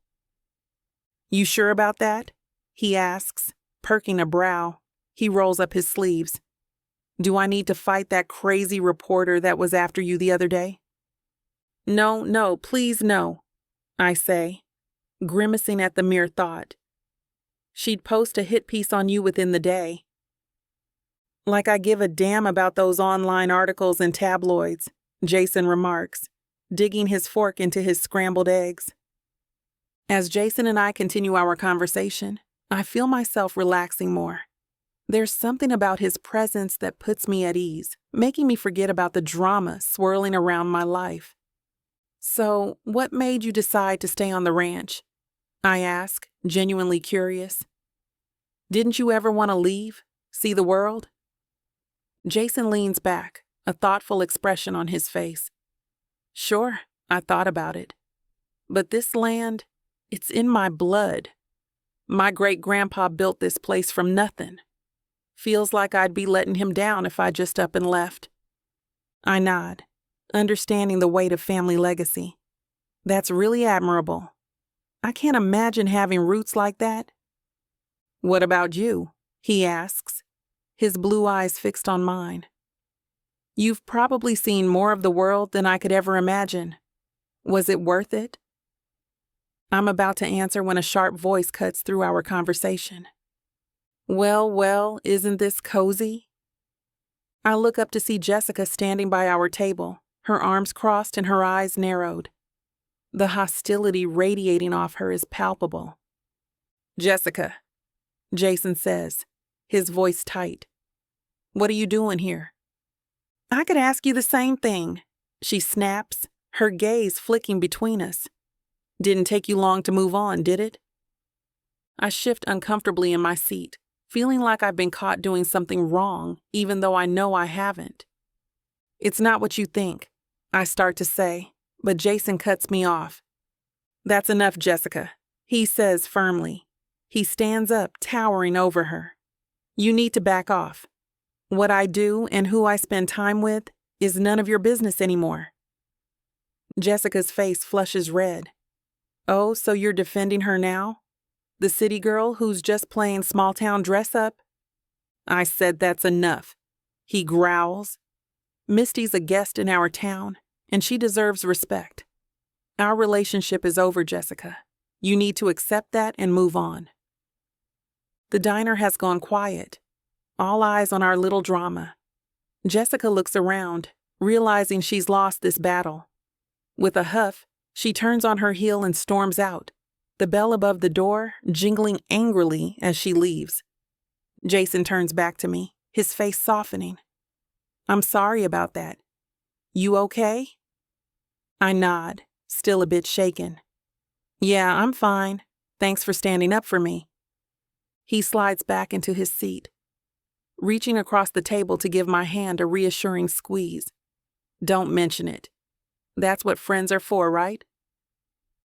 You sure about that? He asks, perking a brow. He rolls up his sleeves. Do I need to fight that crazy reporter that was after you the other day? No, please no, I say, grimacing at the mere thought. She'd post a hit piece on you within the day. Like I give a damn about those online articles and tabloids, Jason remarks, digging his fork into his scrambled eggs. As Jason and I continue our conversation, I feel myself relaxing more. There's something about his presence that puts me at ease, making me forget about the drama swirling around my life. So, what made you decide to stay on the ranch? I ask, genuinely curious. Didn't you ever want to leave, see the world? Jason leans back, a thoughtful expression on his face. Sure, I thought about it. But this land, it's in my blood. My great-grandpa built this place from nothing. Feels like I'd be letting him down if I just up and left. I nod, understanding the weight of family legacy. That's really admirable. I can't imagine having roots like that. What about you? He asks, his blue eyes fixed on mine. You've probably seen more of the world than I could ever imagine. Was it worth it? I'm about to answer when a sharp voice cuts through our conversation. Well, isn't this cozy? I look up to see Jessica standing by our table, her arms crossed and her eyes narrowed. The hostility radiating off her is palpable. Jessica, Jason says, his voice tight. What are you doing here? I could ask you the same thing, she snaps, her gaze flicking between us. Didn't take you long to move on, did it? I shift uncomfortably in my seat, feeling like I've been caught doing something wrong, even though I know I haven't. It's not what you think, I start to say, but Jason cuts me off. That's enough, Jessica, he says firmly. He stands up, towering over her. You need to back off. What I do and who I spend time with is none of your business anymore. Jessica's face flushes red. Oh, so you're defending her now? The city girl who's just playing small-town dress-up? I said that's enough. He growls. Misty's a guest in our town, and she deserves respect. Our relationship is over, Jessica. You need to accept that and move on. The diner has gone quiet. All eyes on our little drama. Jessica looks around, realizing she's lost this battle. With a huff, she turns on her heel and storms out, the bell above the door jingling angrily as she leaves. Jason turns back to me, his face softening. I'm sorry about that. You okay? I nod, still a bit shaken. Yeah, I'm fine. Thanks for standing up for me. He slides back into his seat, reaching across the table to give my hand a reassuring squeeze. Don't mention it. That's what friends are for, right?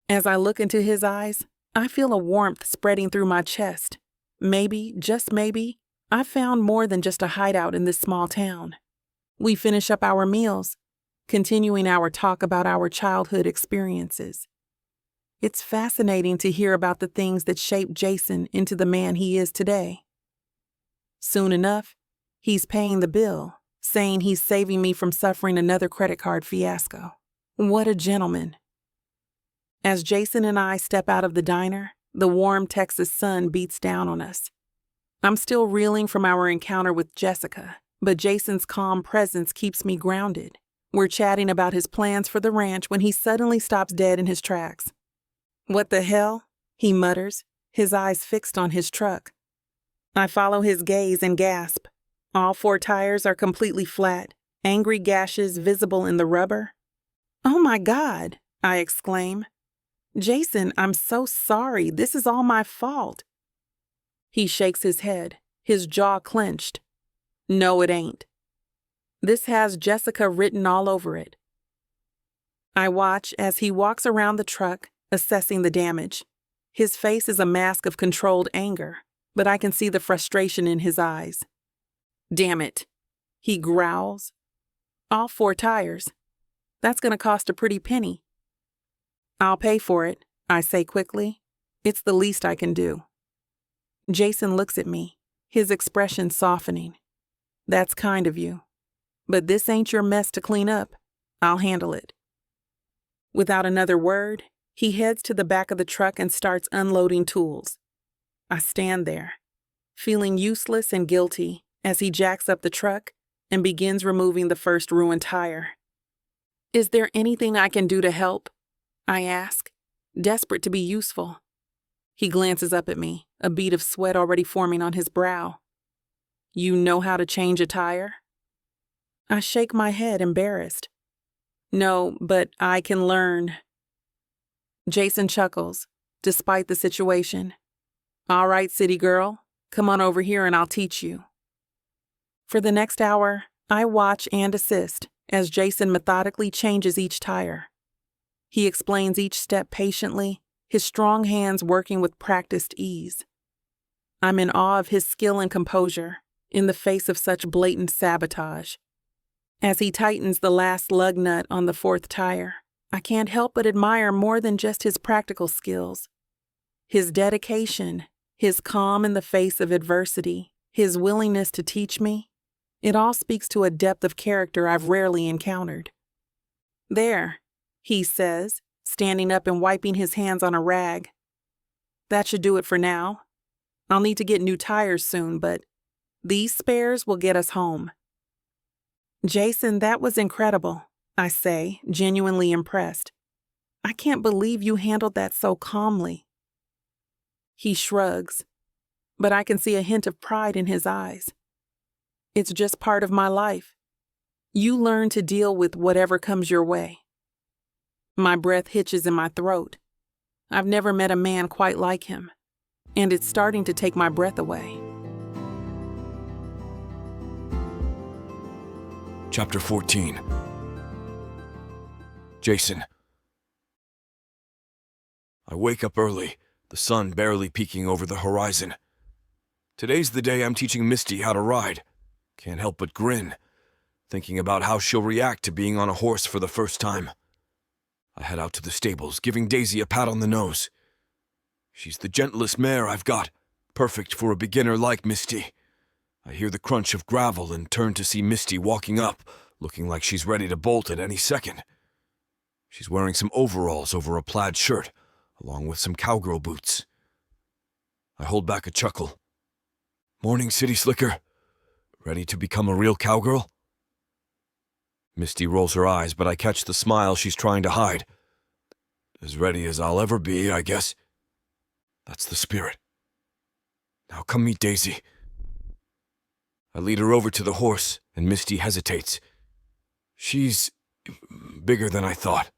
As I look into his eyes, I feel a warmth spreading through my chest. Maybe, just maybe, I found more than just a hideout in this small town. We finish up our meals, continuing our talk about our childhood experiences. It's fascinating to hear about the things that shaped Jason into the man he is today. Soon enough, he's paying the bill, saying he's saving me from suffering another credit card fiasco. What a gentleman. As Jason and I step out of the diner, the warm Texas sun beats down on us. I'm still reeling from our encounter with Jessica, but Jason's calm presence keeps me grounded. We're chatting about his plans for the ranch when he suddenly stops dead in his tracks. What the hell? He mutters, his eyes fixed on his truck. I follow his gaze and gasp. All 4 tires are completely flat, angry gashes visible in the rubber. Oh my God, I exclaim. Jason, I'm so sorry. This is all my fault. He shakes his head, his jaw clenched. No, it ain't. This has Jessica written all over it. I watch as he walks around the truck, assessing the damage. His face is a mask of controlled anger, but I can see the frustration in his eyes. Damn it, he growls. All 4 tires. That's going to cost a pretty penny. I'll pay for it, I say quickly. It's the least I can do. Jason looks at me, his expression softening. That's kind of you. But this ain't your mess to clean up. I'll handle it. Without another word, he heads to the back of the truck and starts unloading tools. I stand there, feeling useless and guilty as he jacks up the truck and begins removing the first ruined tire. Is there anything I can do to help? I ask, desperate to be useful. He glances up at me, a bead of sweat already forming on his brow. You know how to change a tire? I shake my head, embarrassed. No, but I can learn. Jason chuckles, despite the situation. All right, city girl, come on over here and I'll teach you. For the next hour, I watch and assist as Jason methodically changes each tire. He explains each step patiently, his strong hands working with practiced ease. I'm in awe of his skill and composure in the face of such blatant sabotage. As he tightens the last lug nut on the fourth tire, I can't help but admire more than just his practical skills. His dedication, his calm in the face of adversity, his willingness to teach me, it all speaks to a depth of character I've rarely encountered. There, he says, standing up and wiping his hands on a rag. That should do it for now. I'll need to get new tires soon, but these spares will get us home. Jason, that was incredible, I say, genuinely impressed. I can't believe you handled that so calmly. He shrugs, but I can see a hint of pride in his eyes. It's just part of my life. You learn to deal with whatever comes your way. My breath hitches in my throat. I've never met a man quite like him, and it's starting to take my breath away. Chapter 14. Jason. I wake up early, the sun barely peeking over the horizon. Today's the day I'm teaching Misty how to ride. Can't help but grin, thinking about how she'll react to being on a horse for the first time. I head out to the stables, giving Daisy a pat on the nose. She's the gentlest mare I've got, perfect for a beginner like Misty. I hear the crunch of gravel and turn to see Misty walking up, looking like she's ready to bolt at any second. She's wearing some overalls over a plaid shirt, along with some cowgirl boots. I hold back a chuckle. Morning, city slicker. Ready to become a real cowgirl? Misty rolls her eyes, but I catch the smile she's trying to hide. As ready as I'll ever be, I guess. That's the spirit. Now come meet Daisy. I lead her over to the horse, and Misty hesitates. She's bigger than I thought.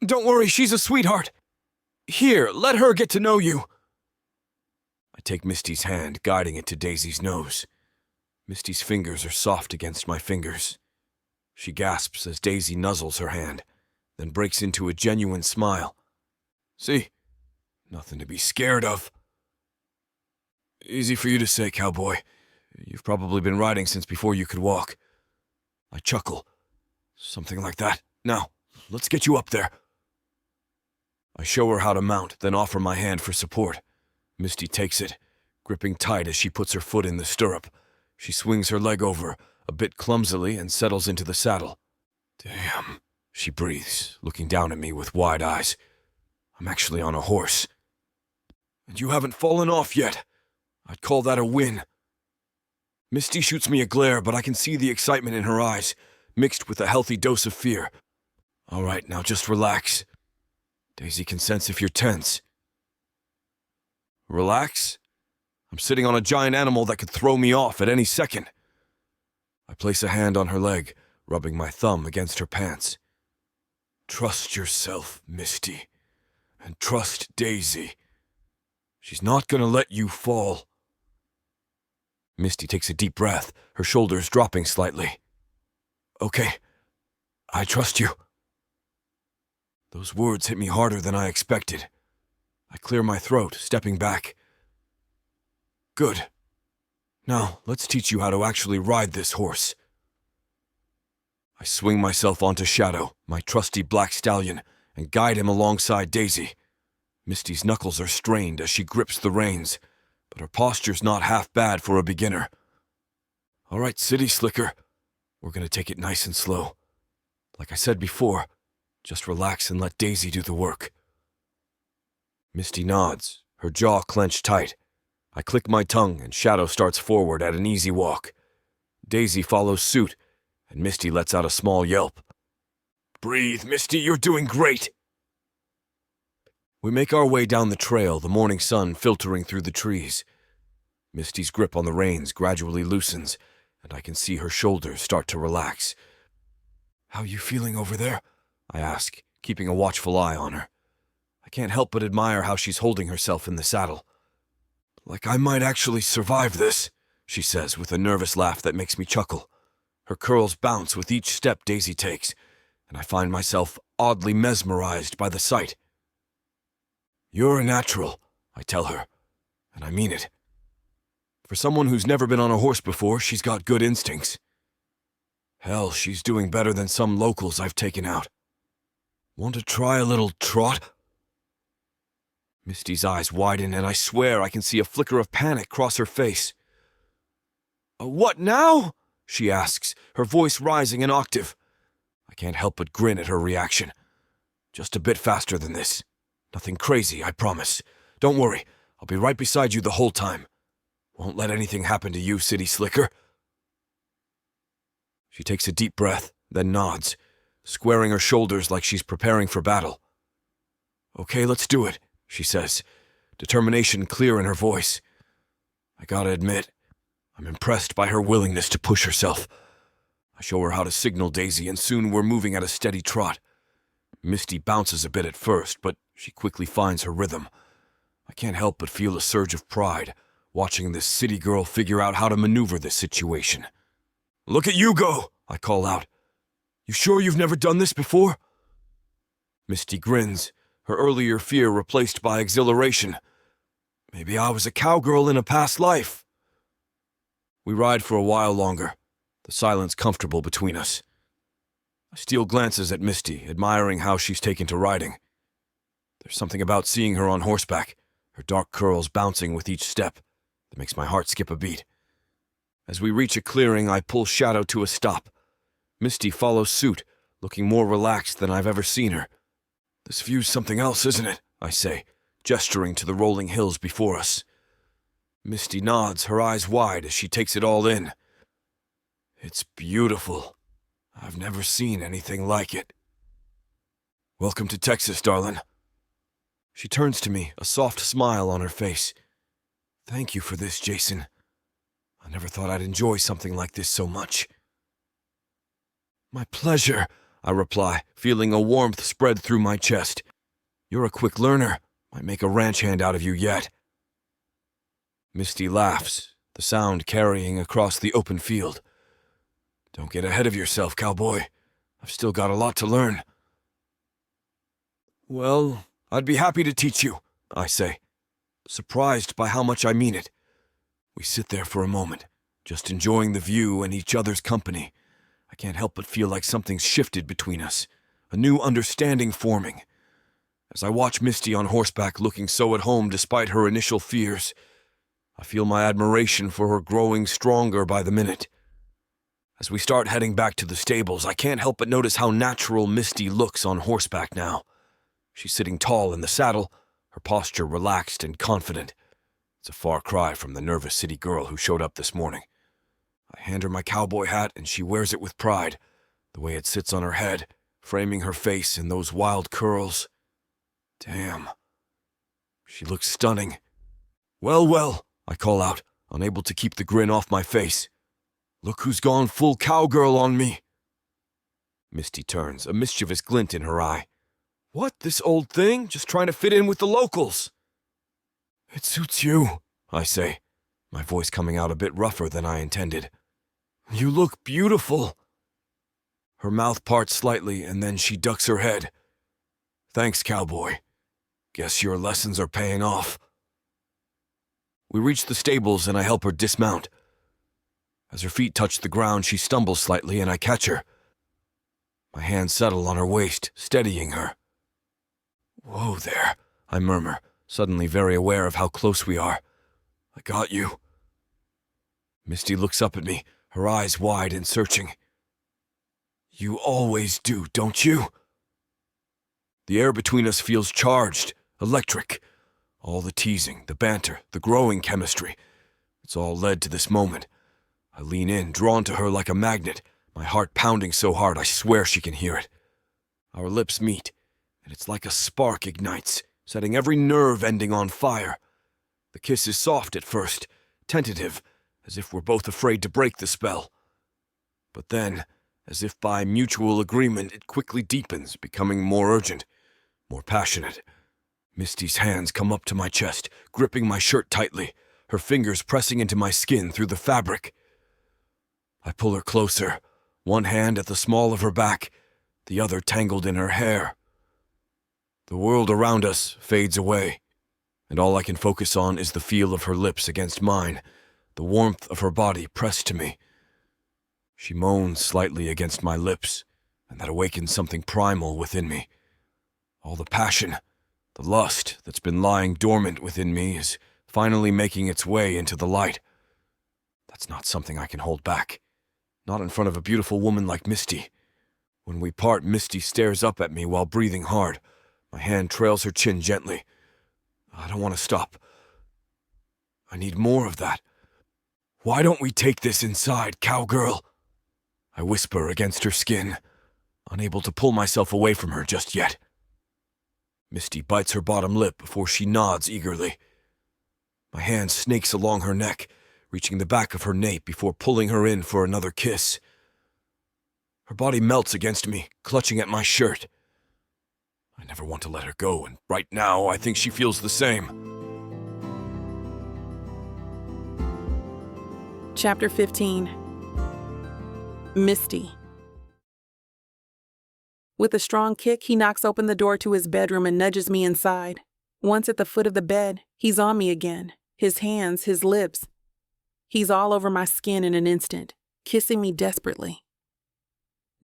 Don't worry, she's a sweetheart. Here, let her get to know you. I take Misty's hand, guiding it to Daisy's nose. Misty's fingers are soft against my fingers. She gasps as Daisy nuzzles her hand, then breaks into a genuine smile. See? Nothing to be scared of. Easy for you to say, cowboy. You've probably been riding since before you could walk. I chuckle. Something like that. Now, let's get you up there. I show her how to mount, then offer my hand for support. Misty takes it, gripping tight as she puts her foot in the stirrup. She swings her leg over, a bit clumsily, and settles into the saddle. Damn, she breathes, looking down at me with wide eyes. I'm actually on a horse. And you haven't fallen off yet. I'd call that a win. Misty shoots me a glare, but I can see the excitement in her eyes, mixed with a healthy dose of fear. All right, now just relax. Daisy can sense if you're tense. Relax? I'm sitting on a giant animal that could throw me off at any second. I place a hand on her leg, rubbing my thumb against her pants. Trust yourself, Misty. And trust Daisy. She's not gonna let you fall. Misty takes a deep breath, her shoulders dropping slightly. Okay, I trust you. Those words hit me harder than I expected. I clear my throat, stepping back. Good. Now, let's teach you how to actually ride this horse. I swing myself onto Shadow, my trusty black stallion, and guide him alongside Daisy. Misty's knuckles are strained as she grips the reins, but her posture's not half bad for a beginner. All right, City Slicker. We're gonna take it nice and slow. Like I said before, just relax and let Daisy do the work. Misty nods, her jaw clenched tight. I click my tongue and Shadow starts forward at an easy walk. Daisy follows suit, and Misty lets out a small yelp. Breathe, Misty, you're doing great! We make our way down the trail, the morning sun filtering through the trees. Misty's grip on the reins gradually loosens, and I can see her shoulders start to relax. How you feeling over there? I ask, keeping a watchful eye on her. I can't help but admire how she's holding herself in the saddle. Like I might actually survive this, she says with a nervous laugh that makes me chuckle. Her curls bounce with each step Daisy takes, and I find myself oddly mesmerized by the sight. You're a natural, I tell her, and I mean it. For someone who's never been on a horse before, she's got good instincts. Hell, she's doing better than some locals I've taken out. Want to try a little trot? Misty's eyes widen, and I swear I can see a flicker of panic cross her face. What now? She asks, her voice rising an octave. I can't help but grin at her reaction. Just a bit faster than this. Nothing crazy, I promise. Don't worry, I'll be right beside you the whole time. Won't let anything happen to you, City Slicker. She takes a deep breath, then nods, squaring her shoulders like she's preparing for battle. Okay, let's do it, she says, determination clear in her voice. I gotta admit, I'm impressed by her willingness to push herself. I show her how to signal Daisy, and soon we're moving at a steady trot. Misty bounces a bit at first, but she quickly finds her rhythm. I can't help but feel a surge of pride, watching this city girl figure out how to maneuver this situation. Look at you go, I call out. You sure you've never done this before? Misty grins, her earlier fear replaced by exhilaration. Maybe I was a cowgirl in a past life. We ride for a while longer, the silence comfortable between us. I steal glances at Misty, admiring how she's taken to riding. There's something about seeing her on horseback, her dark curls bouncing with each step, that makes my heart skip a beat. As we reach a clearing, I pull Shadow to a stop. Misty follows suit, looking more relaxed than I've ever seen her. This view's something else, isn't it? I say, gesturing to the rolling hills before us. Misty nods, her eyes wide as she takes it all in. It's beautiful. I've never seen anything like it. Welcome to Texas, darling. She turns to me, a soft smile on her face. Thank you for this, Jason. I never thought I'd enjoy something like this so much. My pleasure, I reply, feeling a warmth spread through my chest. You're a quick learner. Might make a ranch hand out of you yet. Misty laughs, the sound carrying across the open field. Don't get ahead of yourself, cowboy. I've still got a lot to learn. Well, I'd be happy to teach you, I say, surprised by how much I mean it. We sit there for a moment, just enjoying the view and each other's company. I can't help but feel like something's shifted between us, a new understanding forming. As I watch Misty on horseback looking so at home despite her initial fears, I feel my admiration for her growing stronger by the minute. As we start heading back to the stables, I can't help but notice how natural Misty looks on horseback now. She's sitting tall in the saddle, her posture relaxed and confident. It's a far cry from the nervous city girl who showed up this morning. I hand her my cowboy hat and she wears it with pride, the way it sits on her head, framing her face in those wild curls. Damn. She looks stunning. Well, well, I call out, unable to keep the grin off my face. Look who's gone full cowgirl on me. Misty turns, a mischievous glint in her eye. What, this old thing? Just trying to fit in with the locals. It suits you, I say, my voice coming out a bit rougher than I intended. You look beautiful. Her mouth parts slightly, and then she ducks her head. Thanks, cowboy. Guess your lessons are paying off. We reach the stables, and I help her dismount. As her feet touch the ground, she stumbles slightly, and I catch her. My hands settle on her waist, steadying her. Whoa there, I murmur, suddenly very aware of how close we are. I got you. Misty looks up at me, her eyes wide and searching. "You always do, don't you?" The air between us feels charged, electric. All the teasing, the banter, the growing chemistry. It's all led to this moment. I lean in, drawn to her like a magnet, my heart pounding so hard I swear she can hear it. Our lips meet, and it's like a spark ignites, setting every nerve ending on fire. The kiss is soft at first, tentative, as if we're both afraid to break the spell. But then, as if by mutual agreement, it quickly deepens, becoming more urgent, more passionate. Misty's hands come up to my chest, gripping my shirt tightly, her fingers pressing into my skin through the fabric. I pull her closer, one hand at the small of her back, the other tangled in her hair. The world around us fades away, and all I can focus on is the feel of her lips against mine, the warmth of her body pressed to me. She moans slightly against my lips, and that awakens something primal within me. All the passion, the lust that's been lying dormant within me is finally making its way into the light. That's not something I can hold back. Not in front of a beautiful woman like Misty. When we part, Misty stares up at me while breathing hard. My hand trails her chin gently. I don't want to stop. I need more of that. "Why don't we take this inside, cowgirl?" I whisper against her skin, unable to pull myself away from her just yet. Misty bites her bottom lip before she nods eagerly. My hand snakes along her neck, reaching the back of her nape before pulling her in for another kiss. Her body melts against me, clutching at my shirt. I never want to let her go, and right now I think she feels the same. Chapter 15. Misty. With a strong kick, he knocks open the door to his bedroom and nudges me inside. Once at the foot of the bed, he's on me again. His hands, his lips. He's all over my skin in an instant, kissing me desperately.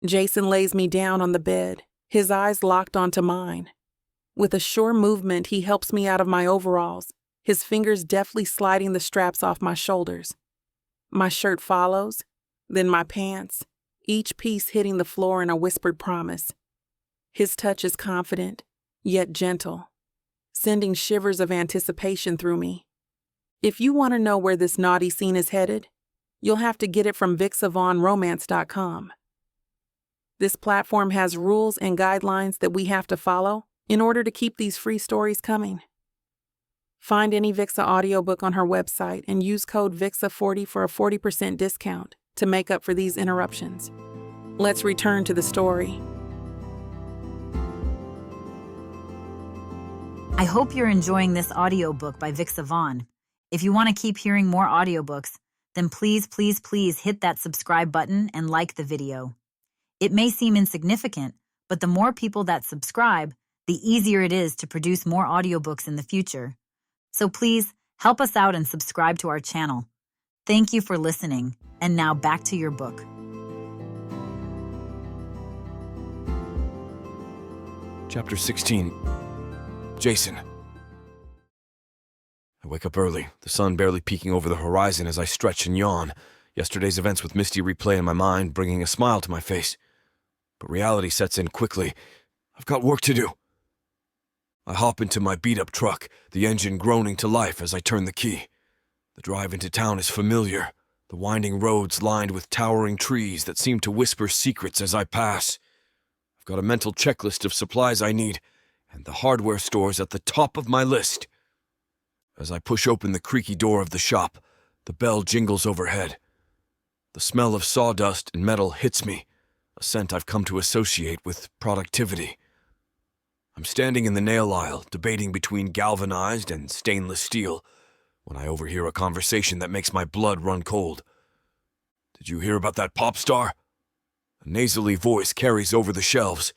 Jason lays me down on the bed, his eyes locked onto mine. With a sure movement, he helps me out of my overalls, his fingers deftly sliding the straps off my shoulders. My shirt follows, then my pants, each piece hitting the floor in a whispered promise. His touch is confident, yet gentle, sending shivers of anticipation through me. If you want to know where this naughty scene is headed, you'll have to get it from BWWM. This platform has rules and guidelines that we have to follow in order to keep these free stories coming. Find any Vixa audiobook on her website and use code VIXA40 for a 40% discount to make up for these interruptions. Let's return to the story. I hope you're enjoying this audiobook by Vixa. If you want to keep hearing more audiobooks, then please hit that subscribe button and like the video. It may seem insignificant, but the more people that subscribe, the easier it is to produce more audiobooks in the future. So please help us out and subscribe to our channel. Thank you for listening, and now back to your book. Chapter 16. Jason. I wake up early, the sun barely peeking over the horizon as I stretch and yawn. Yesterday's events with Misty replay in my mind, bringing a smile to my face. But reality sets in quickly. I've got work to do. I hop into my beat-up truck, the engine groaning to life as I turn the key. The drive into town is familiar, the winding roads lined with towering trees that seem to whisper secrets as I pass. I've got a mental checklist of supplies I need, and the hardware store's at the top of my list. As I push open the creaky door of the shop, the bell jingles overhead. The smell of sawdust and metal hits me, a scent I've come to associate with productivity. I'm standing in the nail aisle, debating between galvanized and stainless steel, when I overhear a conversation that makes my blood run cold. "Did you hear about that pop star?" A nasally voice carries over the shelves.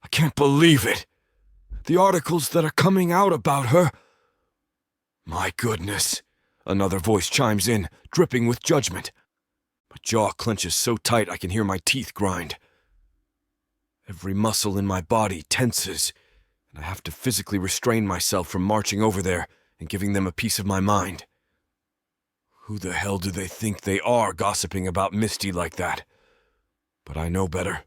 "I can't believe it! The articles that are coming out about her." "My goodness," another voice chimes in, dripping with judgment. My jaw clenches so tight I can hear my teeth grind. Every muscle in my body tenses, and I have to physically restrain myself from marching over there and giving them a piece of my mind. Who the hell do they think they are gossiping about Misty like that? But I know better.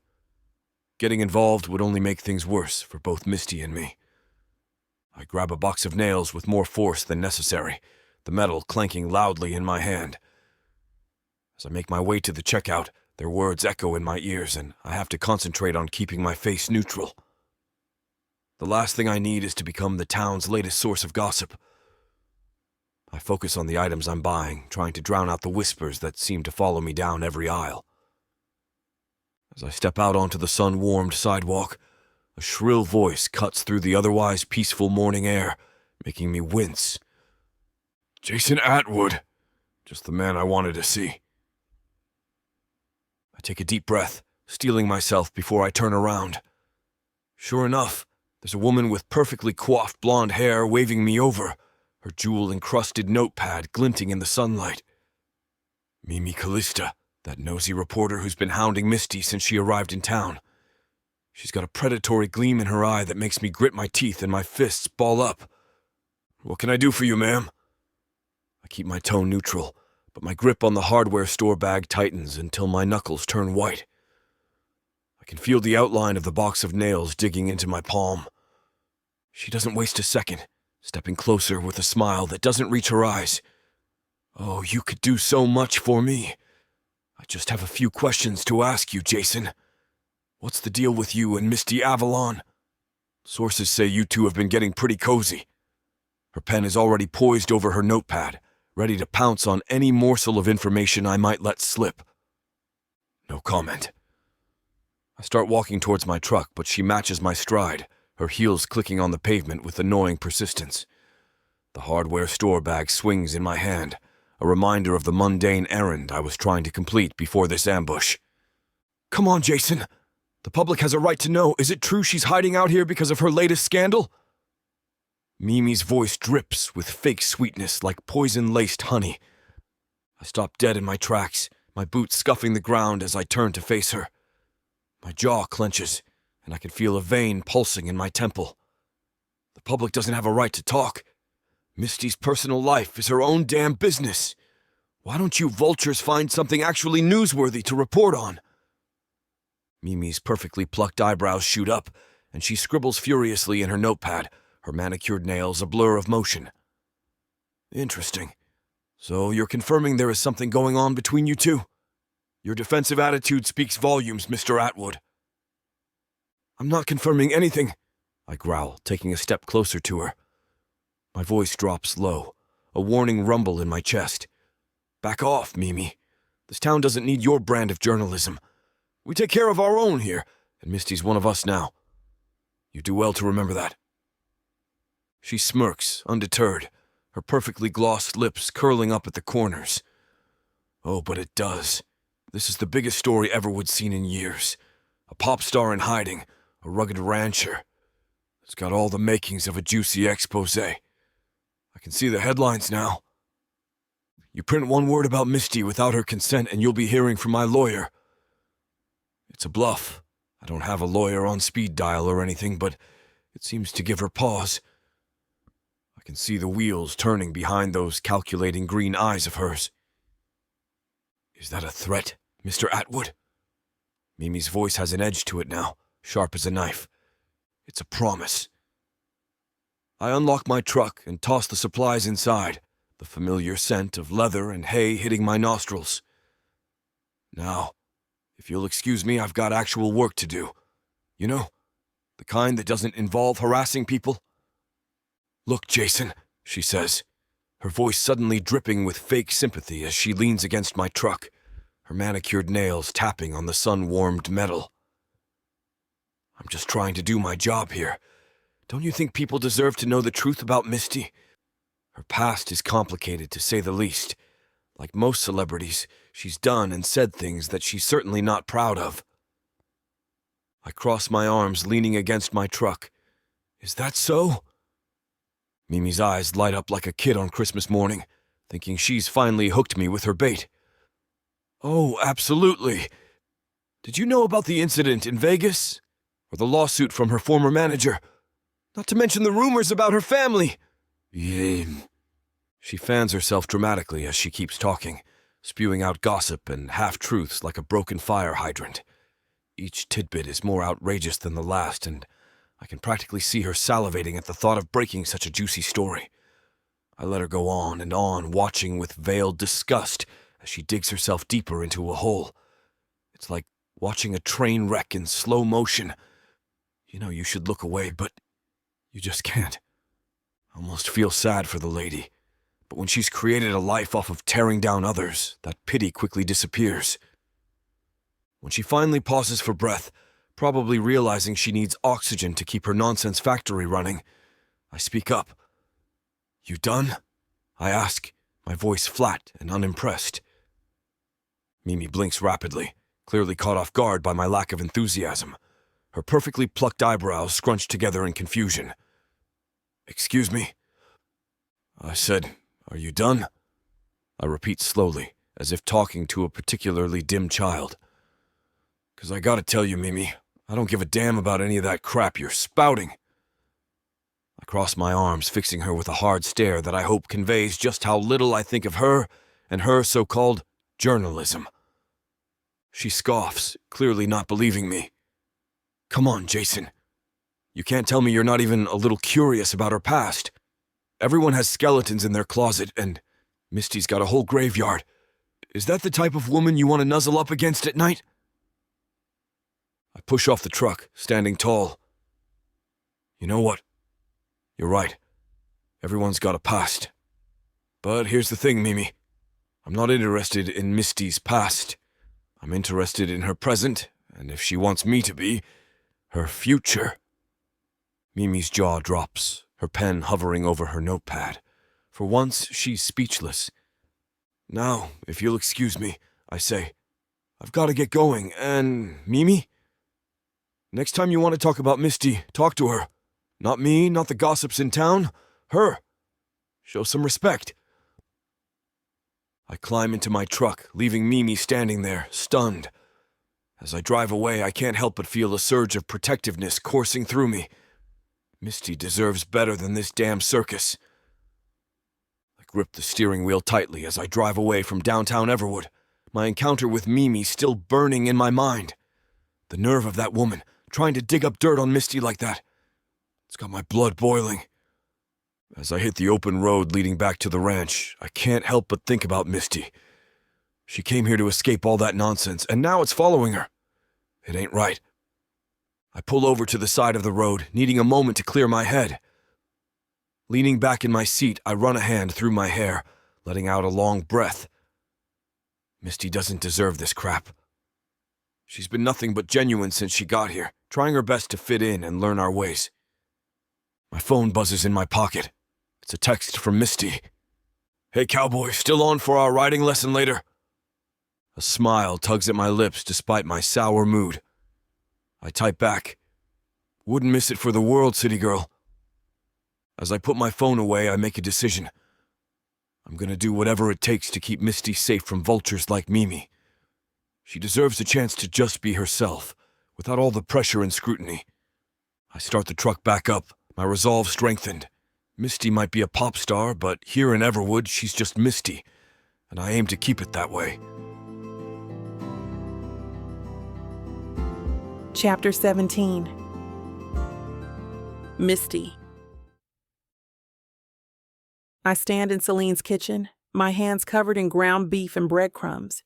Getting involved would only make things worse for both Misty and me. I grab a box of nails with more force than necessary, the metal clanking loudly in my hand. As I make my way to the checkout, their words echo in my ears, and I have to concentrate on keeping my face neutral. The last thing I need is to become the town's latest source of gossip. I focus on the items I'm buying, trying to drown out the whispers that seem to follow me down every aisle. As I step out onto the sun-warmed sidewalk, a shrill voice cuts through the otherwise peaceful morning air, making me wince. Jason Atwood! Just the man I wanted to see. I take a deep breath, steeling myself before I turn around. Sure enough, there's a woman with perfectly coiffed blonde hair waving me over, her jewel-encrusted notepad glinting in the sunlight. Mimi Callista, that nosy reporter who's been hounding Misty since she arrived in town. She's got a predatory gleam in her eye that makes me grit my teeth and my fists ball up. What can I do for you, ma'am? I keep my tone neutral, but my grip on the hardware store bag tightens until my knuckles turn white. I can feel the outline of the box of nails digging into my palm. She doesn't waste a second, stepping closer with a smile that doesn't reach her eyes. Oh, you could do so much for me. I just have a few questions to ask you, Jason. What's the deal with you and Misty Avalon? Sources say you two have been getting pretty cozy. Her pen is already poised over her notepad, ready to pounce on any morsel of information I might let slip. No comment. I start walking towards my truck, but she matches my stride, her heels clicking on the pavement with annoying persistence. The hardware store bag swings in my hand, a reminder of the mundane errand I was trying to complete before this ambush. Come on, Jason. The public has a right to know. Is it true she's hiding out here because of her latest scandal? Mimi's voice drips with fake sweetness like poison-laced honey. I stop dead in my tracks, my boots scuffing the ground as I turn to face her. My jaw clenches, and I can feel a vein pulsing in my temple. The public doesn't have a right to talk. Misty's personal life is her own damn business. Why don't you vultures find something actually newsworthy to report on? Mimi's perfectly plucked eyebrows shoot up, and she scribbles furiously in her notepad, her manicured nails a blur of motion. Interesting. So you're confirming there is something going on between you two? Your defensive attitude speaks volumes, Mr. Atwood. I'm not confirming anything, I growl, taking a step closer to her. My voice drops low, a warning rumble in my chest. Back off, Mimi. This town doesn't need your brand of journalism. We take care of our own here, and Misty's one of us now. You do well to remember that. She smirks, undeterred, her perfectly glossed lips curling up at the corners. Oh, but it does. This is the biggest story Everwood's seen in years. A pop star in hiding, a rugged rancher. It's got all the makings of a juicy expose. I can see the headlines now. You print one word about Misty without her consent and you'll be hearing from my lawyer. It's a bluff. I don't have a lawyer on speed dial or anything, but it seems to give her pause. I can see the wheels turning behind those calculating green eyes of hers. Is that a threat, Mr. Atwood? Mimi's voice has an edge to it now, sharp as a knife. It's a promise. I unlock my truck and toss the supplies inside, the familiar scent of leather and hay hitting my nostrils. Now, if you'll excuse me, I've got actual work to do. You know, the kind that doesn't involve harassing people. Look, Jason, she says, her voice suddenly dripping with fake sympathy as she leans against my truck, her manicured nails tapping on the sun-warmed metal. I'm just trying to do my job here. Don't you think people deserve to know the truth about Misty? Her past is complicated, to say the least. Like most celebrities, she's done and said things that she's certainly not proud of. I cross my arms, leaning against my truck. Is that so? Mimi's eyes light up like a kid on Christmas morning, thinking she's finally hooked me with her bait. Oh, absolutely. Did you know about the incident in Vegas? Or the lawsuit from her former manager? Not to mention the rumors about her family. Yeah. She fans herself dramatically as she keeps talking, spewing out gossip and half-truths like a broken fire hydrant. Each tidbit is more outrageous than the last, and I can practically see her salivating at the thought of breaking such a juicy story. I let her go on and on, watching with veiled disgust as she digs herself deeper into a hole. It's like watching a train wreck in slow motion. You know you should look away, but you just can't. I almost feel sad for the lady, but when she's created a life off of tearing down others, that pity quickly disappears. When she finally pauses for breath, probably realizing she needs oxygen to keep her nonsense factory running, I speak up. "You done?" I ask, my voice flat and unimpressed. Mimi blinks rapidly, clearly caught off guard by my lack of enthusiasm, her perfectly plucked eyebrows scrunched together in confusion. "Excuse me?" I said, "Are you done?" I repeat slowly, as if talking to a particularly dim child. "'Cause I gotta tell you, Mimi, I don't give a damn about any of that crap you're spouting." I cross my arms, fixing her with a hard stare that I hope conveys just how little I think of her and her so-called journalism. She scoffs, clearly not believing me. "Come on, Jason. You can't tell me you're not even a little curious about her past. Everyone has skeletons in their closet, and Misty's got a whole graveyard. Is that the type of woman you want to nuzzle up against at night?" I push off the truck, standing tall. "You know what? You're right. Everyone's got a past. But here's the thing, Mimi. I'm not interested in Misty's past. I'm interested in her present, and if she wants me to be, her future." Mimi's jaw drops, her pen hovering over her notepad. For once, she's speechless. "Now, if you'll excuse me," I say, "I've got to get going, and Mimi? Next time you want to talk about Misty, talk to her. Not me, not the gossips in town. Her. Show some respect." I climb into my truck, leaving Mimi standing there, stunned. As I drive away, I can't help but feel a surge of protectiveness coursing through me. Misty deserves better than this damn circus. I grip the steering wheel tightly as I drive away from downtown Everwood, my encounter with Mimi still burning in my mind. The nerve of that woman, trying to dig up dirt on Misty like that. It's got my blood boiling. As I hit the open road leading back to the ranch, I can't help but think about Misty. She came here to escape all that nonsense, and now it's following her. It ain't right. I pull over to the side of the road, needing a moment to clear my head. Leaning back in my seat, I run a hand through my hair, letting out a long breath. Misty doesn't deserve this crap. She's been nothing but genuine since she got here, trying her best to fit in and learn our ways. My phone buzzes in my pocket. It's a text from Misty. "Hey, cowboy, still on for our riding lesson later?" A smile tugs at my lips despite my sour mood. I type back, "Wouldn't miss it for the world, city girl." As I put my phone away, I make a decision. I'm gonna do whatever it takes to keep Misty safe from vultures like Mimi. She deserves a chance to just be herself, without all the pressure and scrutiny. I start the truck back up, my resolve strengthened. Misty might be a pop star, but here in Everwood, she's just Misty, and I aim to keep it that way. Chapter 17. Misty. I stand in Celine's kitchen, my hands covered in ground beef and breadcrumbs.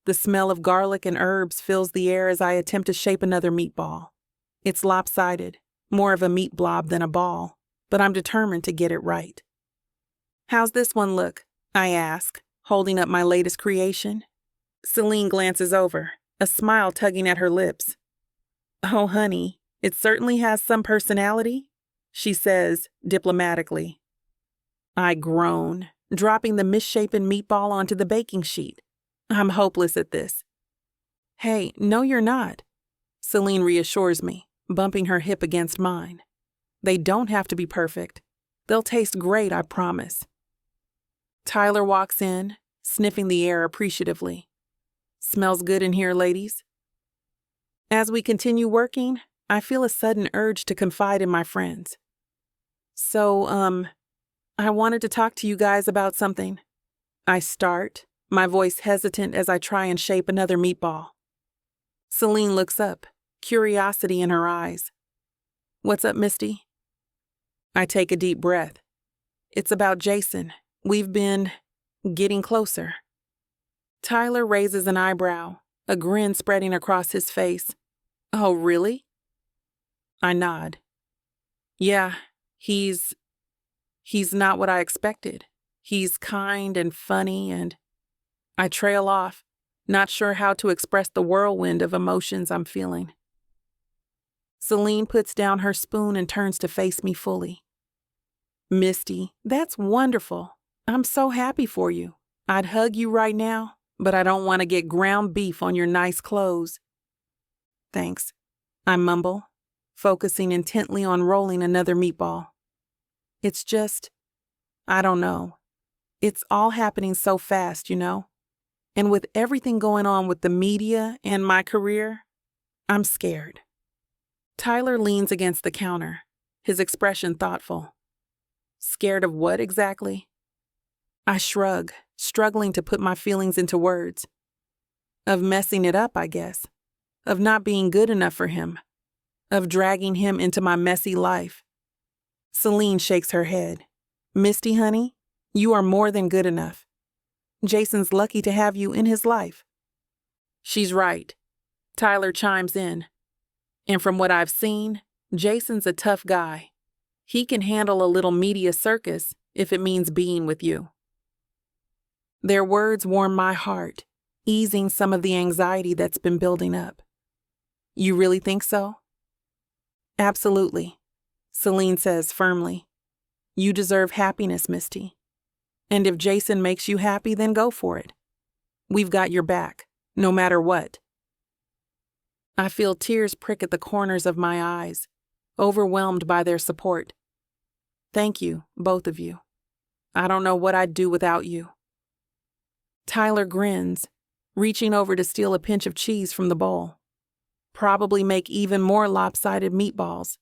The smell of garlic and herbs fills the air as I attempt to shape another meatball. It's lopsided, more of a meat blob than a ball, but I'm determined to get it right. "How's this one look?" I ask, holding up my latest creation. Celine glances over, a smile tugging at her lips. "Oh, honey, it certainly has some personality," she says diplomatically. I groan, dropping the misshapen meatball onto the baking sheet. I'm hopeless at this. "Hey, no you're not," Celine reassures me, bumping her hip against mine. "They don't have to be perfect. They'll taste great, I promise." Tyler walks in, sniffing the air appreciatively. "Smells good in here, ladies." As we continue working, I feel a sudden urge to confide in my friends. So, I wanted to talk to you guys about something. I start, my voice hesitant as I try and shape another meatball. Celine looks up, curiosity in her eyes. What's up, Misty? I take a deep breath. It's about Jason. We've been getting closer. Tyler raises an eyebrow, a grin spreading across his face. Oh, really? I nod. Yeah, he's not what I expected. He's kind and funny, and I trail off, not sure how to express the whirlwind of emotions I'm feeling. Celine puts down her spoon and turns to face me fully. Misty, that's wonderful. I'm so happy for you. I'd hug you right now, but I don't want to get ground beef on your nice clothes. Thanks, I mumble, focusing intently on rolling another meatball. It's just, I don't know. It's all happening so fast, you know? And with everything going on with the media and my career, I'm scared. Tyler leans against the counter, his expression thoughtful. Scared of what exactly? I shrug, struggling to put my feelings into words. Of messing it up, I guess. Of not being good enough for him. Of dragging him into my messy life. Celine shakes her head. Misty, honey, you are more than good enough. Jason's lucky to have you in his life. She's right. Tyler chimes in. And from what I've seen, Jason's a tough guy. He can handle a little media circus if it means being with you. Their words warm my heart, easing some of the anxiety that's been building up. You really think so? Absolutely, Celine says firmly. You deserve happiness, Misty. And if Jason makes you happy, then go for it. We've got your back, no matter what. I feel tears prick at the corners of my eyes, overwhelmed by their support. Thank you, both of you. I don't know what I'd do without you. Tyler grins, reaching over to steal a pinch of cheese from the bowl. Probably make even more lopsided meatballs.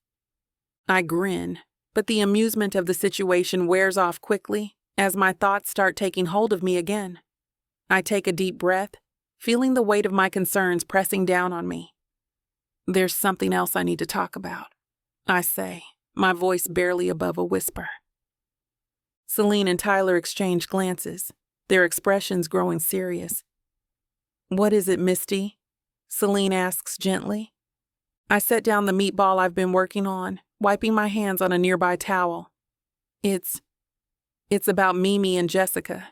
I grin, but the amusement of the situation wears off quickly as my thoughts start taking hold of me again. I take a deep breath, feeling the weight of my concerns pressing down on me. There's something else I need to talk about, I say, my voice barely above a whisper. Celine and Tyler exchange glances, their expressions growing serious. What is it, Misty? Celine asks gently. I set down the meatball I've been working on, wiping my hands on a nearby towel. It's about Mimi and Jessica.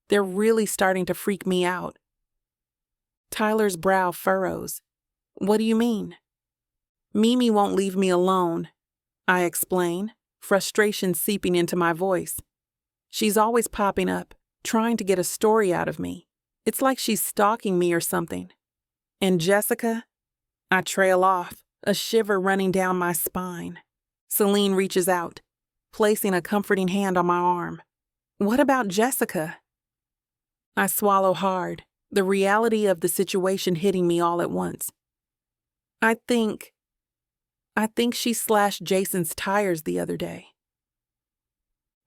They're really starting to freak me out. Tyler's brow furrows. What do you mean? Mimi won't leave me alone, I explain, frustration seeping into my voice. She's always popping up, trying to get a story out of me. It's like she's stalking me or something. And Jessica? I trail off, a shiver running down my spine. Celine reaches out, placing a comforting hand on my arm. What about Jessica? I swallow hard, the reality of the situation hitting me all at once. I think she slashed Jason's tires the other day.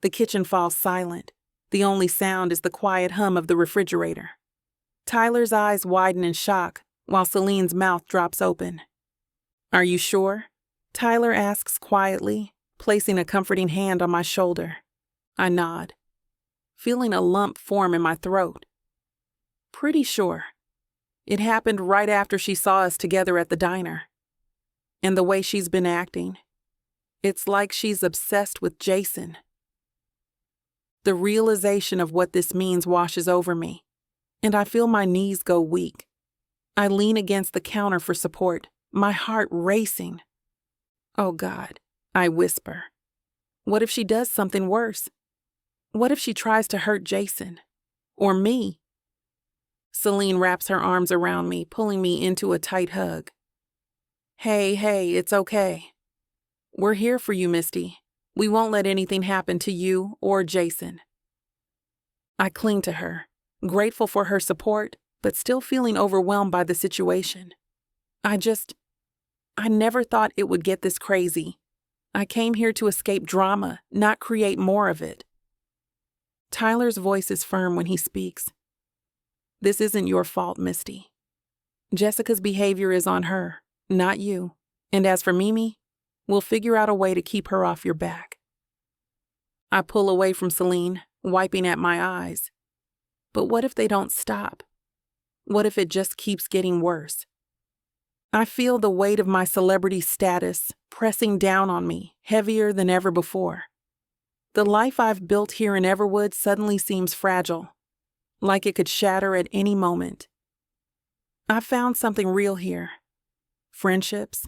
The kitchen falls silent. The only sound is the quiet hum of the refrigerator. Tyler's eyes widen in shock, while Celine's mouth drops open. Are you sure? Tyler asks quietly, placing a comforting hand on my shoulder. I nod, feeling a lump form in my throat. Pretty sure. It happened right after she saw us together at the diner. And the way she's been acting, it's like she's obsessed with Jason. The realization of what this means washes over me, and I feel my knees go weak. I lean against the counter for support, my heart racing. Oh God, I whisper. What if she does something worse? What if she tries to hurt Jason? Or me? Celine wraps her arms around me, pulling me into a tight hug. Hey, it's okay. We're here for you, Misty. We won't let anything happen to you or Jason. I cling to her, grateful for her support, but still feeling overwhelmed by the situation. I never thought it would get this crazy. I came here to escape drama, not create more of it. Tyler's voice is firm when he speaks. This isn't your fault, Misty. Jessica's behavior is on her, not you. And as for Mimi, we'll figure out a way to keep her off your back. I pull away from Celine, wiping at my eyes. But what if they don't stop? What if it just keeps getting worse? I feel the weight of my celebrity status pressing down on me, heavier than ever before. The life I've built here in Everwood suddenly seems fragile, like it could shatter at any moment. I found something real here. Friendships,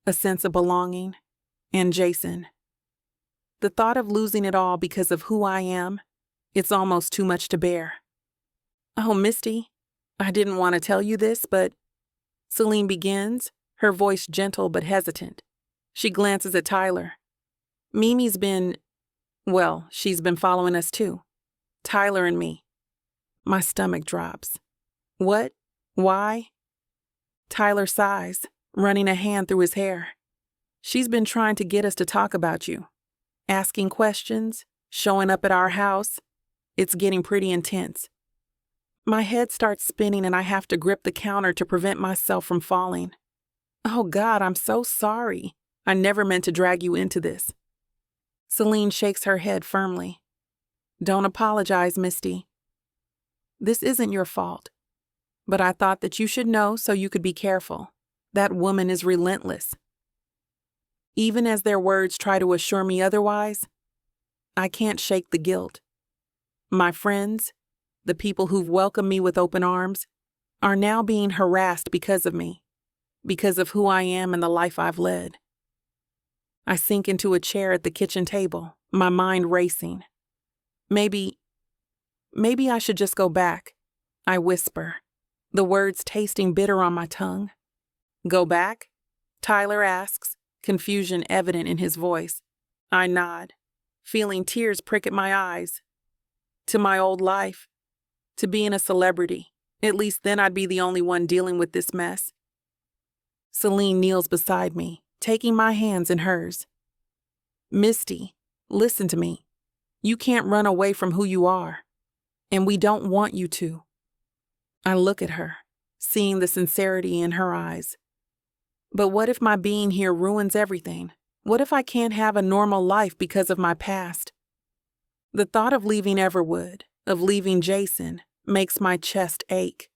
a sense of belonging, and Jason. The thought of losing it all because of who I am, it's almost too much to bear. Oh, Misty, I didn't want to tell you this, but Celine begins, her voice gentle but hesitant. She glances at Tyler. Mimi's she's been following us too. Tyler and me. My stomach drops. What? Why? Tyler sighs, running a hand through his hair. She's been trying to get us to talk about you. Asking questions, showing up at our house. It's getting pretty intense. My head starts spinning and I have to grip the counter to prevent myself from falling. Oh God, I'm so sorry. I never meant to drag you into this. Celine shakes her head firmly. Don't apologize, Misty. This isn't your fault. But I thought that you should know so you could be careful. That woman is relentless. Even as their words try to assure me otherwise, I can't shake the guilt. My friends, the people who've welcomed me with open arms, are now being harassed because of me, because of who I am and the life I've led. I sink into a chair at the kitchen table, my mind racing. Maybe I should just go back, I whisper, the words tasting bitter on my tongue. Go back? Tyler asks, confusion evident in his voice. I nod, feeling tears prick at my eyes. To my old life, to being a celebrity. At least then I'd be the only one dealing with this mess. Celine kneels beside me, taking my hands in hers. Misty, listen to me. You can't run away from who you are, and we don't want you to. I look at her, seeing the sincerity in her eyes. But what if my being here ruins everything? What if I can't have a normal life because of my past? The thought of leaving Everwood, of leaving Jason, makes my chest ache.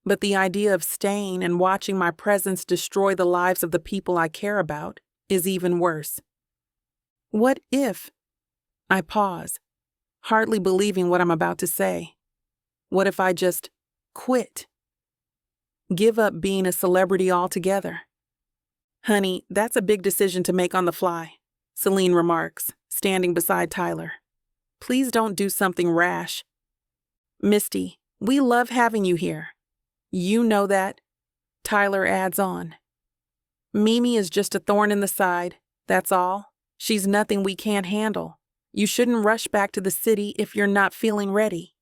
But the idea of staying and watching my presence destroy the lives of the people I care about is even worse. What if? I pause, hardly believing what I'm about to say. What if I just quit? Give up being a celebrity altogether? Honey, that's a big decision to make on the fly, Celine remarks, standing beside Tyler. Please don't do something rash. Misty, we love having you here. You know that, Tyler adds on. Mimi is just a thorn in the side, that's all. She's nothing we can't handle. You shouldn't rush back to the city if you're not feeling ready.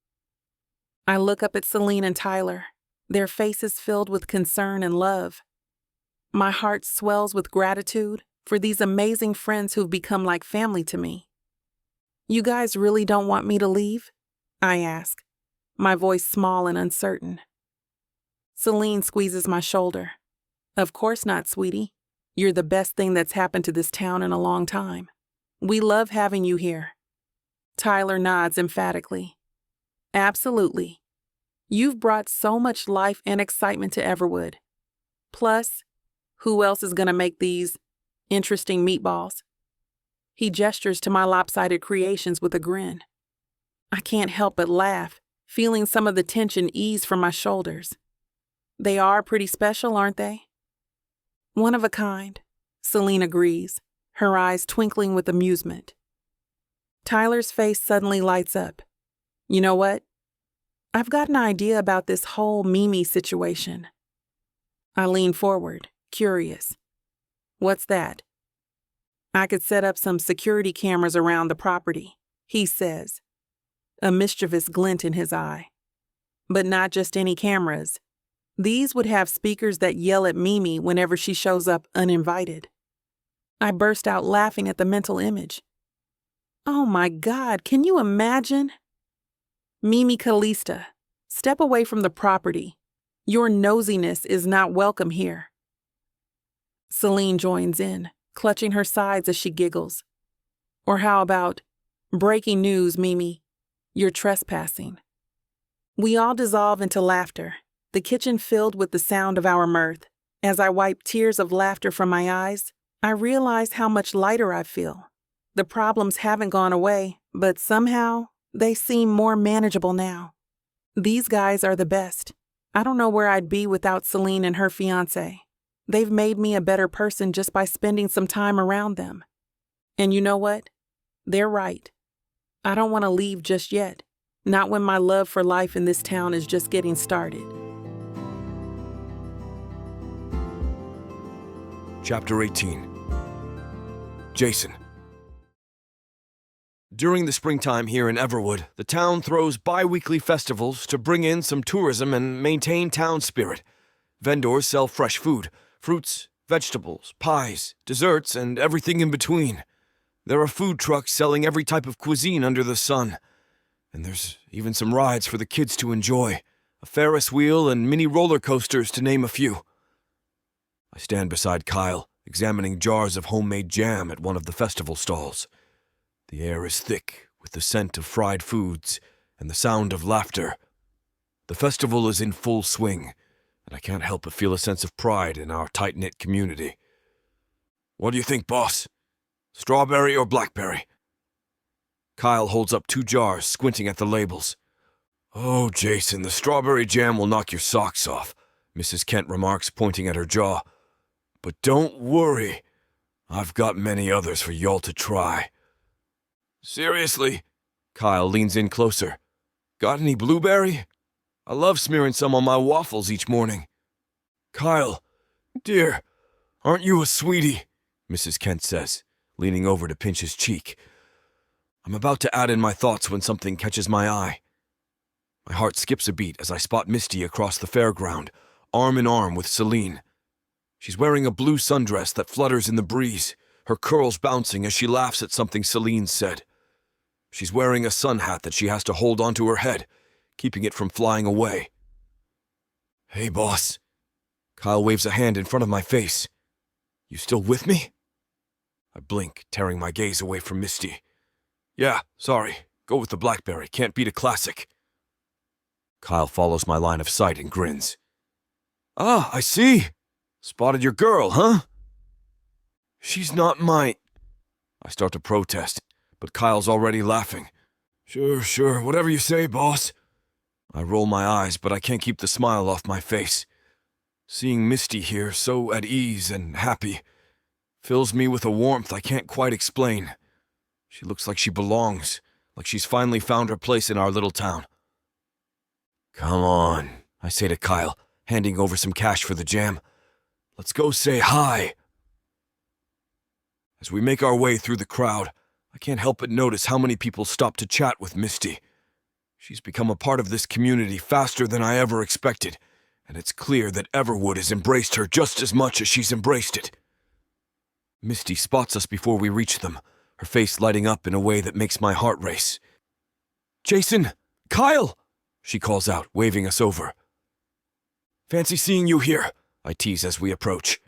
I look up at Celine and Tyler, their faces filled with concern and love. My heart swells with gratitude for these amazing friends who've become like family to me. You guys really don't want me to leave? I ask, my voice small and uncertain. Celine squeezes my shoulder. Of course not, sweetie. You're the best thing that's happened to this town in a long time. We love having you here. Tyler nods emphatically. Absolutely. You've brought so much life and excitement to Everwood. Plus, who else is going to make these interesting meatballs? He gestures to my lopsided creations with a grin. I can't help but laugh, feeling some of the tension ease from my shoulders. They are pretty special, aren't they? One of a kind, Celine agrees, her eyes twinkling with amusement. Tyler's face suddenly lights up. You know what? I've got an idea about this whole Mimi situation. I lean forward, curious. What's that? I could set up some security cameras around the property, he says, a mischievous glint in his eye. But not just any cameras. These would have speakers that yell at Mimi whenever she shows up uninvited. I burst out laughing at the mental image. Oh my God, can you imagine? Mimi Calista, step away from the property. Your nosiness is not welcome here. Celine joins in, clutching her sides as she giggles. Or how about, breaking news, Mimi, you're trespassing. We all dissolve into laughter, the kitchen filled with the sound of our mirth. As I wipe tears of laughter from my eyes, I realize how much lighter I feel. The problems haven't gone away, but somehow they seem more manageable now. These guys are the best. I don't know where I'd be without Celine and her fiancé. They've made me a better person just by spending some time around them. And you know what? They're right. I don't want to leave just yet, not when my love for life in this town is just getting started. Chapter 18. Jason. During the springtime here in Everwood, the town throws bi-weekly festivals to bring in some tourism and maintain town spirit. Vendors sell fresh food, fruits, vegetables, pies, desserts, and everything in between. There are food trucks selling every type of cuisine under the sun. And there's even some rides for the kids to enjoy, a Ferris wheel and mini roller coasters to name a few. I stand beside Kyle, examining jars of homemade jam at one of the festival stalls. The air is thick with the scent of fried foods and the sound of laughter. The festival is in full swing, and I can't help but feel a sense of pride in our tight-knit community. What do you think, boss? Strawberry or blackberry? Kyle holds up 2 jars, squinting at the labels. Oh, Jason, the strawberry jam will knock your socks off, Mrs. Kent remarks, pointing at her jaw. But don't worry, I've got many others for y'all to try. Seriously? Kyle leans in closer. Got any blueberry? I love smearing some on my waffles each morning. Kyle, dear, aren't you a sweetie? Mrs. Kent says, leaning over to pinch his cheek. I'm about to add in my thoughts when something catches my eye. My heart skips a beat as I spot Misty across the fairground, arm in arm with Celine. She's wearing a blue sundress that flutters in the breeze, her curls bouncing as she laughs at something Celine said. She's wearing a sun hat that she has to hold onto her head, keeping it from flying away. Hey, boss. Kyle waves a hand in front of my face. You still with me? I blink, tearing my gaze away from Misty. Yeah, sorry. Go with the blackberry. Can't beat a classic. Kyle follows my line of sight and grins. Ah, I see. Spotted your girl, huh? She's not my... I start to protest, but Kyle's already laughing. Sure, whatever you say, boss. I roll my eyes, but I can't keep the smile off my face. Seeing Misty here, so at ease and happy, fills me with a warmth I can't quite explain. She looks like she belongs, like she's finally found her place in our little town. Come on, I say to Kyle, handing over some cash for the jam. Let's go say hi. As we make our way through the crowd, I can't help but notice how many people stop to chat with Misty. She's become a part of this community faster than I ever expected, and it's clear that Everwood has embraced her just as much as she's embraced it. Misty spots us before we reach them, her face lighting up in a way that makes my heart race. Jason! Kyle! She calls out, waving us over. Fancy seeing you here, I tease as we approach.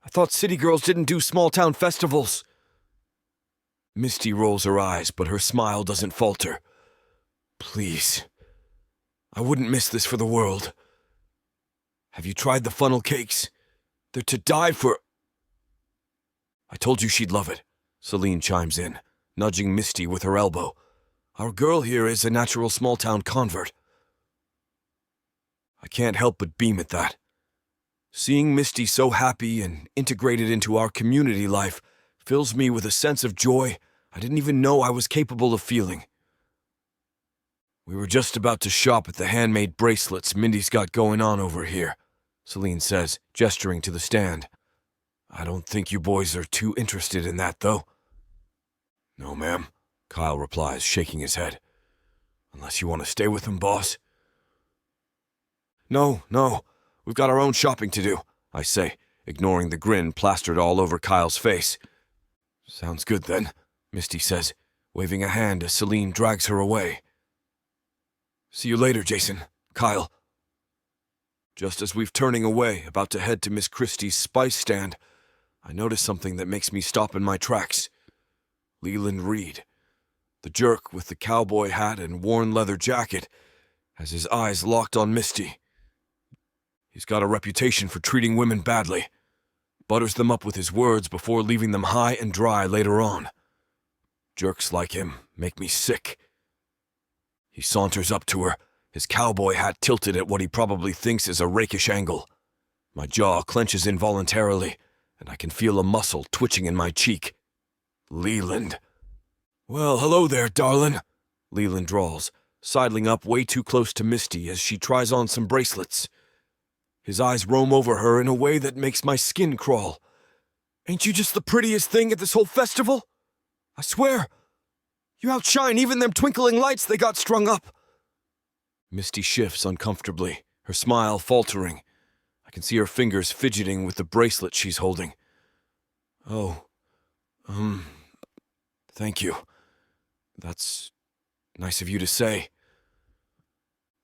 I thought city girls didn't do small-town festivals. Misty rolls her eyes, but her smile doesn't falter. Please. I wouldn't miss this for the world. Have you tried the funnel cakes? They're to die for... I told you she'd love it, Celine chimes in, nudging Misty with her elbow. Our girl here is a natural small-town convert. I can't help but beam at that. Seeing Misty so happy and integrated into our community life fills me with a sense of joy I didn't even know I was capable of feeling. We were just about to shop at the handmade bracelets Mindy's got going on over here, Celine says, gesturing to the stand. I don't think you boys are too interested in that, though. No, ma'am, Kyle replies, shaking his head. Unless you want to stay with him, boss. No, we've got our own shopping to do, I say, ignoring the grin plastered all over Kyle's face. Sounds good, then, Misty says, waving a hand as Celine drags her away. See you later, Jason. Kyle. Just as we're turning away, about to head to Miss Christie's spice stand, I notice something that makes me stop in my tracks. Leland Reed, the jerk with the cowboy hat and worn leather jacket, has his eyes locked on Misty. He's got a reputation for treating women badly, butters them up with his words before leaving them high and dry later on. Jerks like him make me sick. He saunters up to her, his cowboy hat tilted at what he probably thinks is a rakish angle. My jaw clenches involuntarily, and I can feel a muscle twitching in my cheek. Leland. Well, hello there, darlin', Leland drawls, sidling up way too close to Misty as she tries on some bracelets. His eyes roam over her in a way that makes my skin crawl. Ain't you just the prettiest thing at this whole festival? I swear, you outshine even them twinkling lights they got strung up. Misty shifts uncomfortably, her smile faltering. I can see her fingers fidgeting with the bracelet she's holding. Oh, thank you. That's nice of you to say.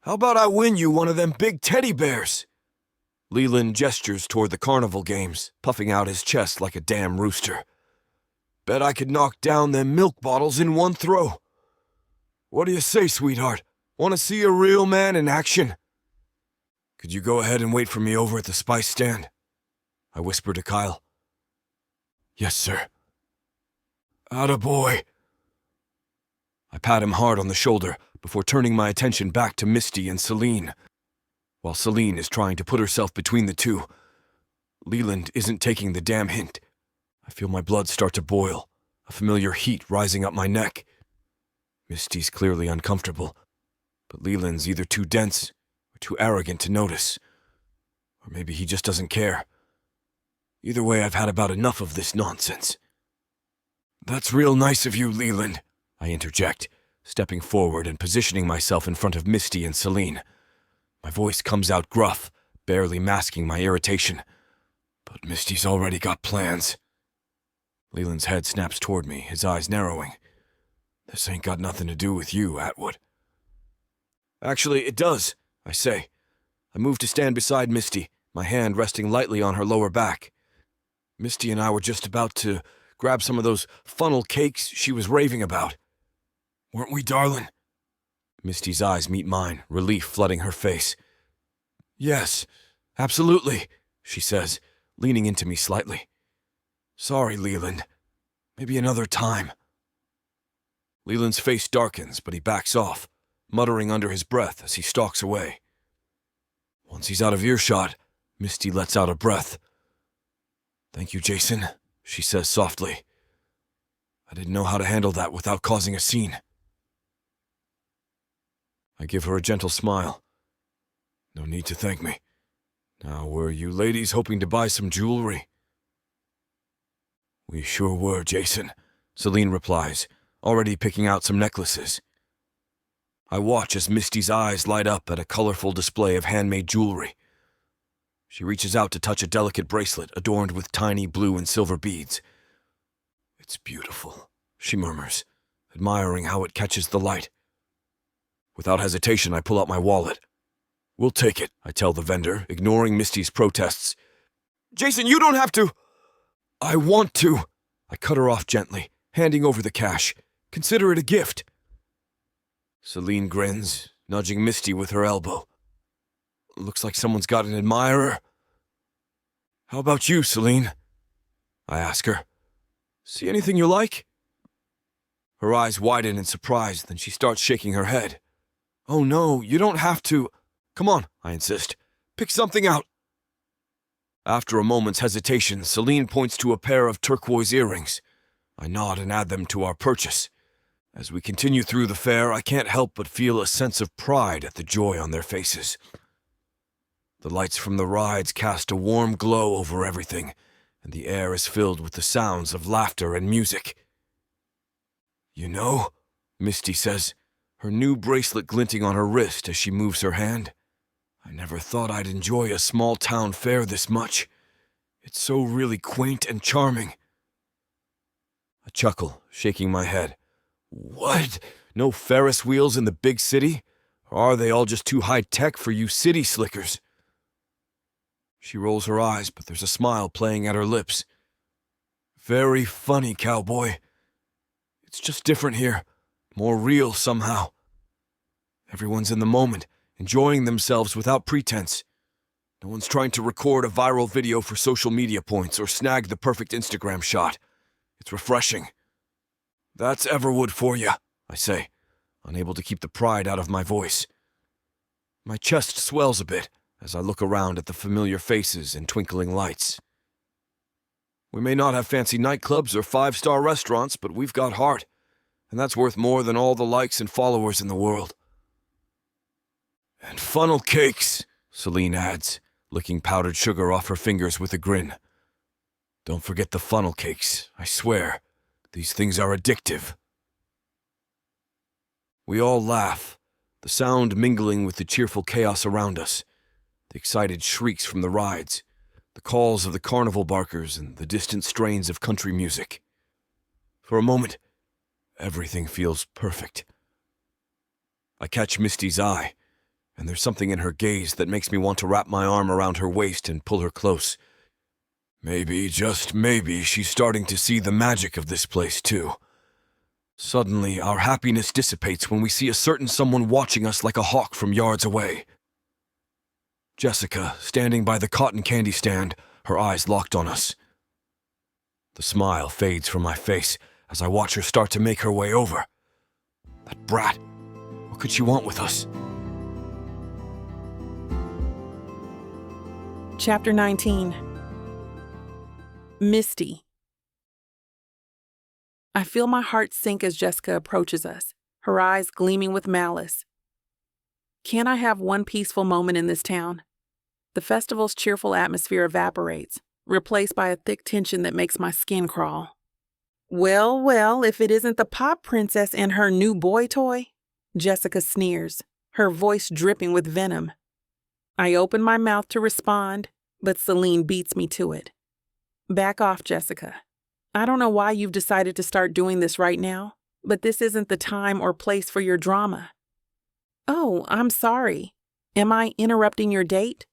How about I win you one of them big teddy bears? Leland gestures toward the carnival games, puffing out his chest like a damn rooster. Bet I could knock down them milk bottles in one throw. What do you say, sweetheart? Want to see a real man in action? Could you go ahead and wait for me over at the spice stand? I whisper to Kyle. Yes, sir. Attaboy. I pat him hard on the shoulder before turning my attention back to Misty and Celine. While Celine is trying to put herself between the two, Leland isn't taking the damn hint. I feel my blood start to boil, a familiar heat rising up my neck. Misty's clearly uncomfortable, but Leland's either too dense or too arrogant to notice. Or maybe he just doesn't care. Either way, I've had about enough of this nonsense. That's real nice of you, Leland, I interject, stepping forward and positioning myself in front of Misty and Celine. My voice comes out gruff, barely masking my irritation. But Misty's already got plans. Leland's head snaps toward me, his eyes narrowing. This ain't got nothing to do with you, Atwood. Actually, it does, I say. I move to stand beside Misty, my hand resting lightly on her lower back. Misty and I were just about to grab some of those funnel cakes she was raving about. Weren't we, darling? Misty's eyes meet mine, relief flooding her face. Yes, absolutely, she says, leaning into me slightly. Sorry, Leland. Maybe another time. Leland's face darkens, but he backs off, muttering under his breath as he stalks away. Once he's out of earshot, Misty lets out a breath. Thank you, Jason, she says softly. I didn't know how to handle that without causing a scene. I give her a gentle smile. No need to thank me. Now, were you ladies hoping to buy some jewelry? We sure were, Jason, Celine replies, already picking out some necklaces. I watch as Misty's eyes light up at a colorful display of handmade jewelry. She reaches out to touch a delicate bracelet adorned with tiny blue and silver beads. It's beautiful, she murmurs, admiring how it catches the light. Without hesitation, I pull out my wallet. We'll take it, I tell the vendor, ignoring Misty's protests. Jason, you don't have to. I want to. I cut her off gently, handing over the cash. Consider it a gift. Celine grins, nudging Misty with her elbow. Looks like someone's got an admirer. How about you, Celine? I ask her. See anything you like? Her eyes widen in surprise, then she starts shaking her head. Oh no, you don't have to. Come on, I insist. Pick something out. After a moment's hesitation, Celine points to a pair of turquoise earrings. I nod and add them to our purchase. As we continue through the fair, I can't help but feel a sense of pride at the joy on their faces. The lights from the rides cast a warm glow over everything, and the air is filled with the sounds of laughter and music. You know, Misty says, her new bracelet glinting on her wrist as she moves her hand. I never thought I'd enjoy a small-town fair this much. It's so really quaint and charming. I chuckle, shaking my head, What? No Ferris wheels in the big city? Or are they all just too high-tech for you city slickers? She rolls her eyes, but there's a smile playing at her lips. Very funny, cowboy. It's just different here. More real somehow. Everyone's in the moment, enjoying themselves without pretense. No one's trying to record a viral video for social media points or snag the perfect Instagram shot. It's refreshing. That's Everwood for you, I say, unable to keep the pride out of my voice. My chest swells a bit as I look around at the familiar faces and twinkling lights. We may not have fancy nightclubs or five-star restaurants, but we've got heart, and that's worth more than all the likes and followers in the world. And funnel cakes, Celine adds, licking powdered sugar off her fingers with a grin. Don't forget the funnel cakes, I swear. These things are addictive. We all laugh, the sound mingling with the cheerful chaos around us, the excited shrieks from the rides, the calls of the carnival barkers, and the distant strains of country music. For a moment, everything feels perfect. I catch Misty's eye, and there's something in her gaze that makes me want to wrap my arm around her waist and pull her close. Maybe, just maybe, she's starting to see the magic of this place, too. Suddenly, our happiness dissipates when we see a certain someone watching us like a hawk from yards away. Jessica, standing by the cotton candy stand, her eyes locked on us. The smile fades from my face as I watch her start to make her way over. That brat, what could she want with us? Chapter 19. Misty. I feel my heart sink as Jessica approaches us, her eyes gleaming with malice. Can't I have one peaceful moment in this town? The festival's cheerful atmosphere evaporates, replaced by a thick tension that makes my skin crawl. Well, well, if it isn't the pop princess and her new boy toy, Jessica sneers, her voice dripping with venom. I open my mouth to respond, but Celine beats me to it. Back off, Jessica. I don't know why you've decided to start doing this right now, but this isn't the time or place for your drama. Oh, I'm sorry. Am I interrupting your date?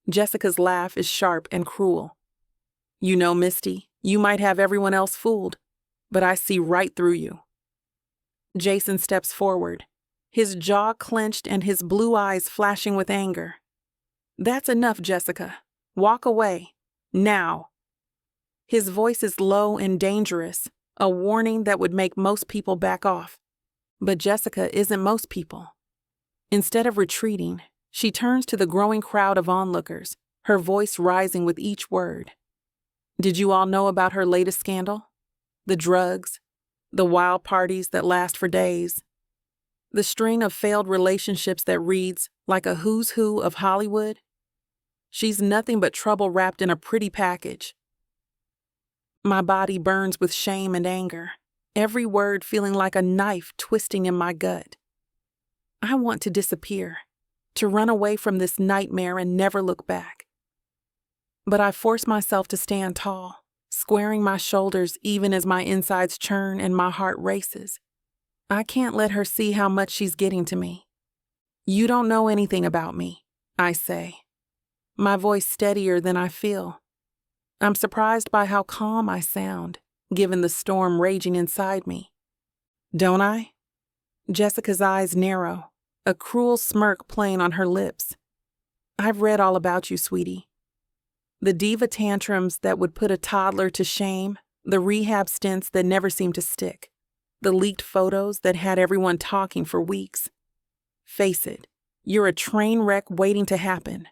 Jessica's laugh is sharp and cruel. You know, Misty, you might have everyone else fooled, but I see right through you. Jason steps forward, his jaw clenched and his blue eyes flashing with anger. That's enough, Jessica. Walk away. Now. His voice is low and dangerous, a warning that would make most people back off. But Jessica isn't most people. Instead of retreating, she turns to the growing crowd of onlookers, her voice rising with each word. Did you all know about her latest scandal? The drugs, the wild parties that last for days, the string of failed relationships that reads like a who's who of Hollywood? She's nothing but trouble wrapped in a pretty package. My body burns with shame and anger, every word feeling like a knife twisting in my gut. I want to disappear, to run away from this nightmare and never look back. But I force myself to stand tall, squaring my shoulders even as my insides churn and my heart races. I can't let her see how much she's getting to me. You don't know anything about me, I say, my voice steadier than I feel. I'm surprised by how calm I sound, given the storm raging inside me. Don't I? Jessica's eyes narrow, a cruel smirk playing on her lips. I've read all about you, sweetie. The diva tantrums that would put a toddler to shame, the rehab stints that never seemed to stick, the leaked photos that had everyone talking for weeks. Face it, you're a train wreck waiting to happen.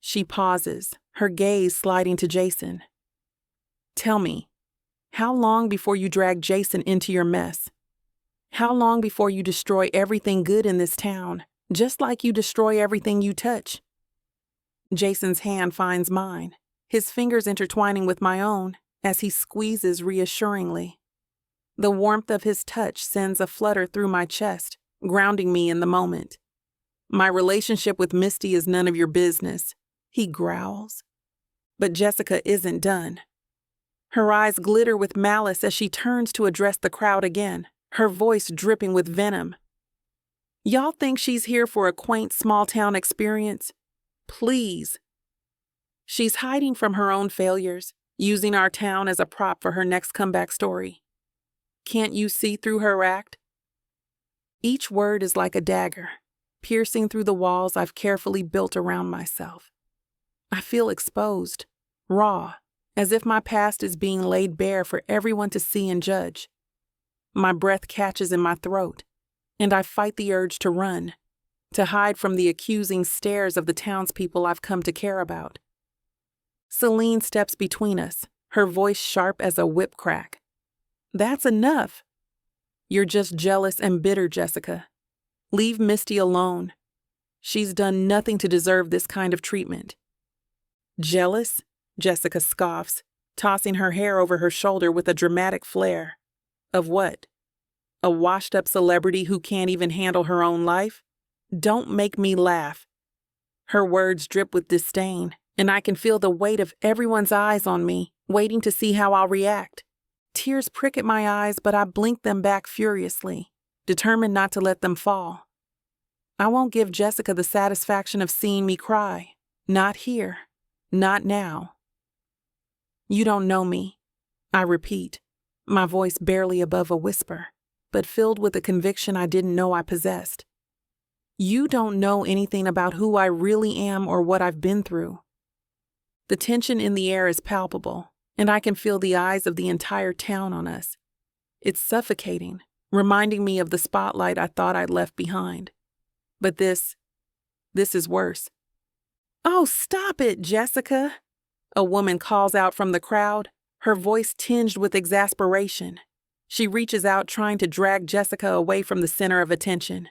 She pauses, her gaze sliding to Jason. Tell me, how long before you drag Jason into your mess? How long before you destroy everything good in this town, just like you destroy everything you touch? Jason's hand finds mine, his fingers intertwining with my own as he squeezes reassuringly. The warmth of his touch sends a flutter through my chest, grounding me in the moment. My relationship with Misty is none of your business, he growls. But Jessica isn't done. Her eyes glitter with malice as she turns to address the crowd again, her voice dripping with venom. Y'all think she's here for a quaint small-town experience? Please. She's hiding from her own failures, using our town as a prop for her next comeback story. Can't you see through her act? Each word is like a dagger, piercing through the walls I've carefully built around myself. I feel exposed, raw, as if my past is being laid bare for everyone to see and judge. My breath catches in my throat, and I fight the urge to run, to hide from the accusing stares of the townspeople I've come to care about. Celine steps between us, her voice sharp as a whip crack. That's enough. You're just jealous and bitter, Jessica. Leave Misty alone. She's done nothing to deserve this kind of treatment. Jealous? Jessica scoffs, tossing her hair over her shoulder with a dramatic flair. Of what? A washed-up celebrity who can't even handle her own life? Don't make me laugh. Her words drip with disdain, and I can feel the weight of everyone's eyes on me, waiting to see how I'll react. Tears prick at my eyes, but I blink them back furiously, determined not to let them fall. I won't give Jessica the satisfaction of seeing me cry. Not here. Not now. You don't know me, I repeat, my voice barely above a whisper, but filled with a conviction I didn't know I possessed. You don't know anything about who I really am or what I've been through. The tension in the air is palpable, and I can feel the eyes of the entire town on us. It's suffocating, reminding me of the spotlight I thought I'd left behind. But this is worse. Oh, stop it, Jessica! A woman calls out from the crowd, her voice tinged with exasperation. She reaches out, trying to drag Jessica away from the center of attention.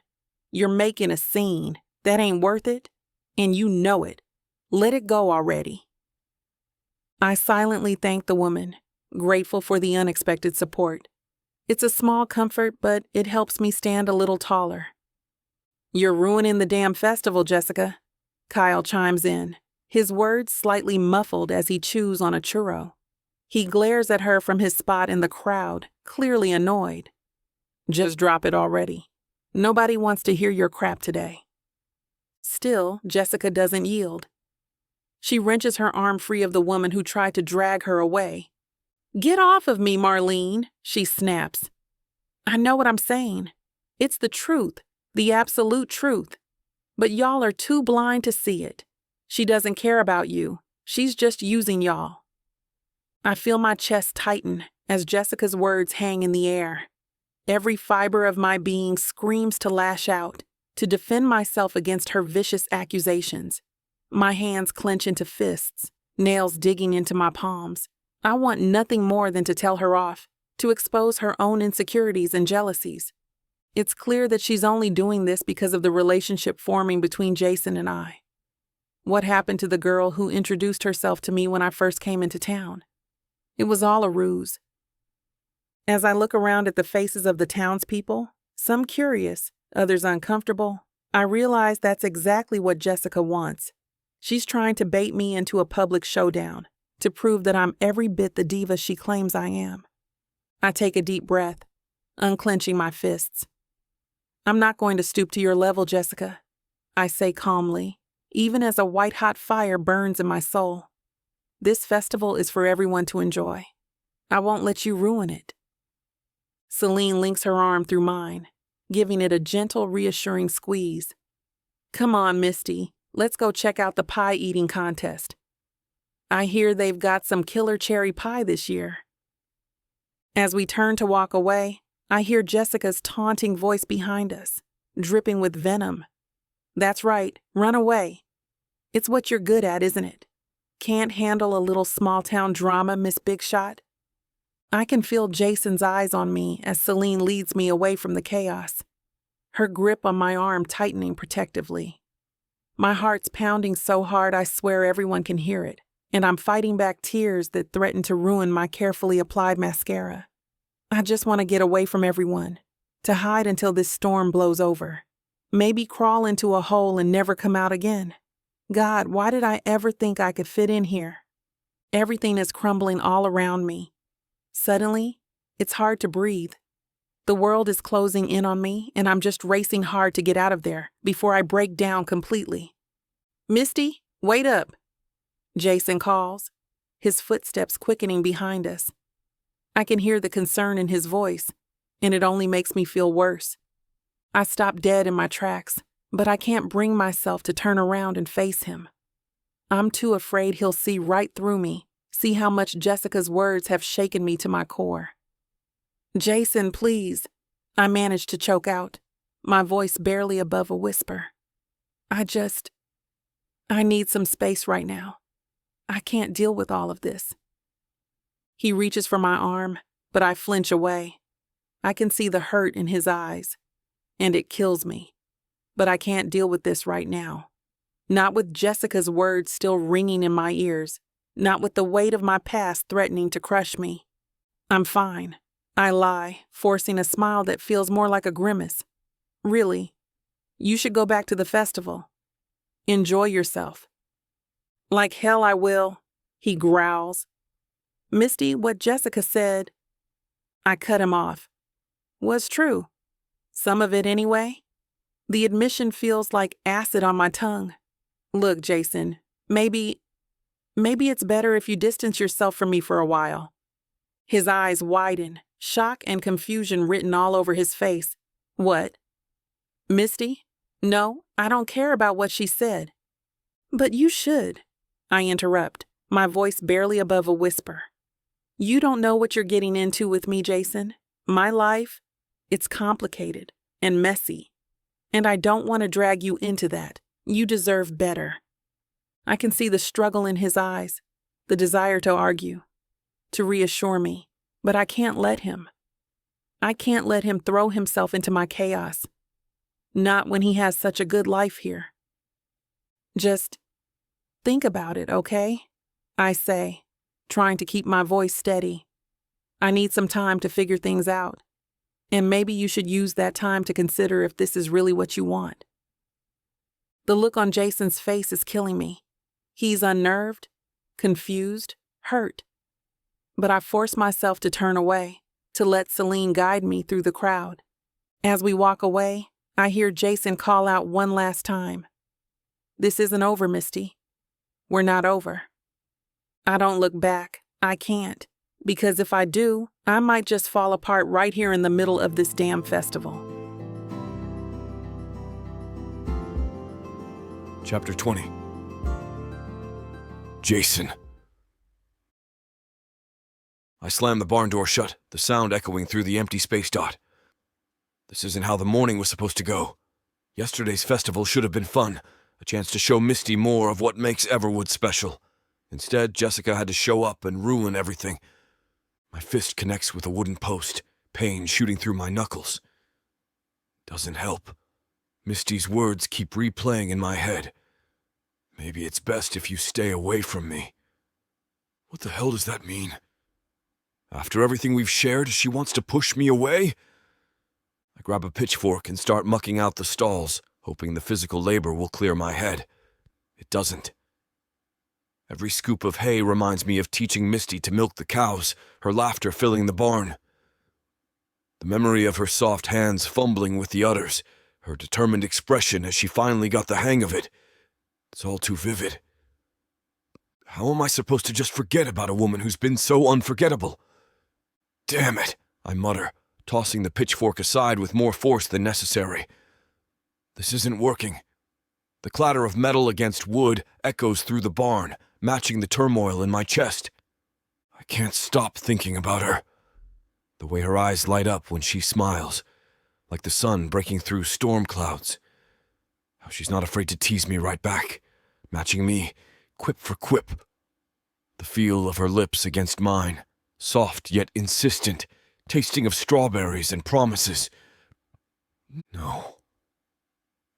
You're making a scene. That ain't worth it. And you know it. Let it go already. I silently thank the woman, grateful for the unexpected support. It's a small comfort, but it helps me stand a little taller. You're ruining the damn festival, Jessica. Kyle chimes in, his words slightly muffled as he chews on a churro. He glares at her from his spot in the crowd, clearly annoyed. Just drop it already. Nobody wants to hear your crap today. Still, Jessica doesn't yield. She wrenches her arm free of the woman who tried to drag her away. Get off of me, Marlene, she snaps. I know what I'm saying. It's the truth, the absolute truth. But y'all are too blind to see it. She doesn't care about you. She's just using y'all. I feel my chest tighten as Jessica's words hang in the air. Every fiber of my being screams to lash out, to defend myself against her vicious accusations. My hands clench into fists, nails digging into my palms. I want nothing more than to tell her off, to expose her own insecurities and jealousies. It's clear that she's only doing this because of the relationship forming between Jason and I. What happened to the girl who introduced herself to me when I first came into town? It was all a ruse. As I look around at the faces of the townspeople, some curious, others uncomfortable, I realize that's exactly what Jessica wants. She's trying to bait me into a public showdown, to prove that I'm every bit the diva she claims I am. I take a deep breath, unclenching my fists. I'm not going to stoop to your level, Jessica, I say calmly, even as a white-hot fire burns in my soul. This festival is for everyone to enjoy. I won't let you ruin it. Celine links her arm through mine, giving it a gentle, reassuring squeeze. Come on, Misty, let's go check out the pie-eating contest. I hear they've got some killer cherry pie this year. As we turn to walk away, I hear Jessica's taunting voice behind us, dripping with venom. That's right, run away. It's what you're good at, isn't it? Can't handle a little small-town drama, Miss Big Shot? I can feel Jason's eyes on me as Celine leads me away from the chaos, her grip on my arm tightening protectively. My heart's pounding so hard I swear everyone can hear it, and I'm fighting back tears that threaten to ruin my carefully applied mascara. I just want to get away from everyone, to hide until this storm blows over. Maybe crawl into a hole and never come out again. God, why did I ever think I could fit in here? Everything is crumbling all around me. Suddenly, it's hard to breathe. The world is closing in on me, and I'm just racing hard to get out of there before I break down completely. Misty, wait up, Jason calls, his footsteps quickening behind us. I can hear the concern in his voice, and it only makes me feel worse. I stop dead in my tracks, but I can't bring myself to turn around and face him. I'm too afraid he'll see right through me, see how much Jessica's words have shaken me to my core. Jason, please, I managed to choke out, my voice barely above a whisper. I need some space right now. I can't deal with all of this. He reaches for my arm, but I flinch away. I can see the hurt in his eyes, and it kills me. But I can't deal with this right now. Not with Jessica's words still ringing in my ears, not with the weight of my past threatening to crush me. I'm fine. I lie, forcing a smile that feels more like a grimace. Really, you should go back to the festival. Enjoy yourself. Like hell I will, he growls. Misty, what Jessica said, I cut him off, was true. Some of it anyway. The admission feels like acid on my tongue. Look, Jason, maybe it's better if you distance yourself from me for a while. His eyes widen, shock and confusion written all over his face. What? Misty? No, I don't care about what she said. But you should, I interrupt, my voice barely above a whisper. You don't know what you're getting into with me, Jason. My life, it's complicated and messy. And I don't want to drag you into that. You deserve better. I can see the struggle in his eyes, the desire to argue, to reassure me, but I can't let him. I can't let him throw himself into my chaos. Not when he has such a good life here. Just think about it, okay? I say, trying to keep my voice steady. I need some time to figure things out. And maybe you should use that time to consider if this is really what you want. The look on Jason's face is killing me. He's unnerved, confused, hurt. But I force myself to turn away, to let Celine guide me through the crowd. As we walk away, I hear Jason call out one last time. This isn't over, Misty. We're not over. I don't look back. I can't. Because if I do, I might just fall apart right here in the middle of this damn festival. Chapter 20. Jason. I slam the barn door shut, the sound echoing through the empty space dot. This isn't how the morning was supposed to go. Yesterday's festival should have been fun, a chance to show Misty more of what makes Everwood special. Instead, Jessica had to show up and ruin everything. My fist connects with a wooden post, pain shooting through my knuckles. Doesn't help. Misty's words keep replaying in my head. Maybe it's best if you stay away from me. What the hell does that mean? After everything we've shared, she wants to push me away? I grab a pitchfork and start mucking out the stalls, hoping the physical labor will clear my head. It doesn't. Every scoop of hay reminds me of teaching Misty to milk the cows, her laughter filling the barn. The memory of her soft hands fumbling with the udders, her determined expression as she finally got the hang of it. It's all too vivid. How am I supposed to just forget about a woman who's been so unforgettable? Damn it, I mutter, tossing the pitchfork aside with more force than necessary. This isn't working. The clatter of metal against wood echoes through the barn, matching the turmoil in my chest. I can't stop thinking about her. The way her eyes light up when she smiles, like the sun breaking through storm clouds. How she's not afraid to tease me right back, matching me quip for quip. The feel of her lips against mine, soft yet insistent, tasting of strawberries and promises. No.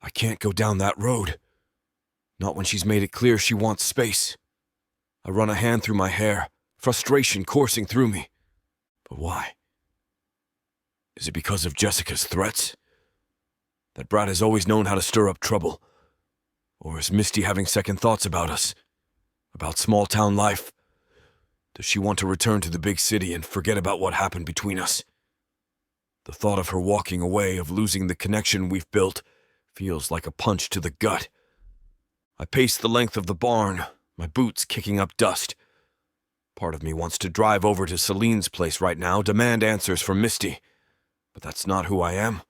I can't go down that road. Not when she's made it clear she wants space. I run a hand through my hair, frustration coursing through me. But why? Is it because of Jessica's threats? That brat has always known how to stir up trouble. Or is Misty having second thoughts about us? About small-town life? Does she want to return to the big city and forget about what happened between us? The thought of her walking away, of losing the connection we've built, feels like a punch to the gut. I pace the length of the barn, my boots kicking up dust. Part of me wants to drive over to Celine's place right now, demand answers from Misty. But that's not who I am.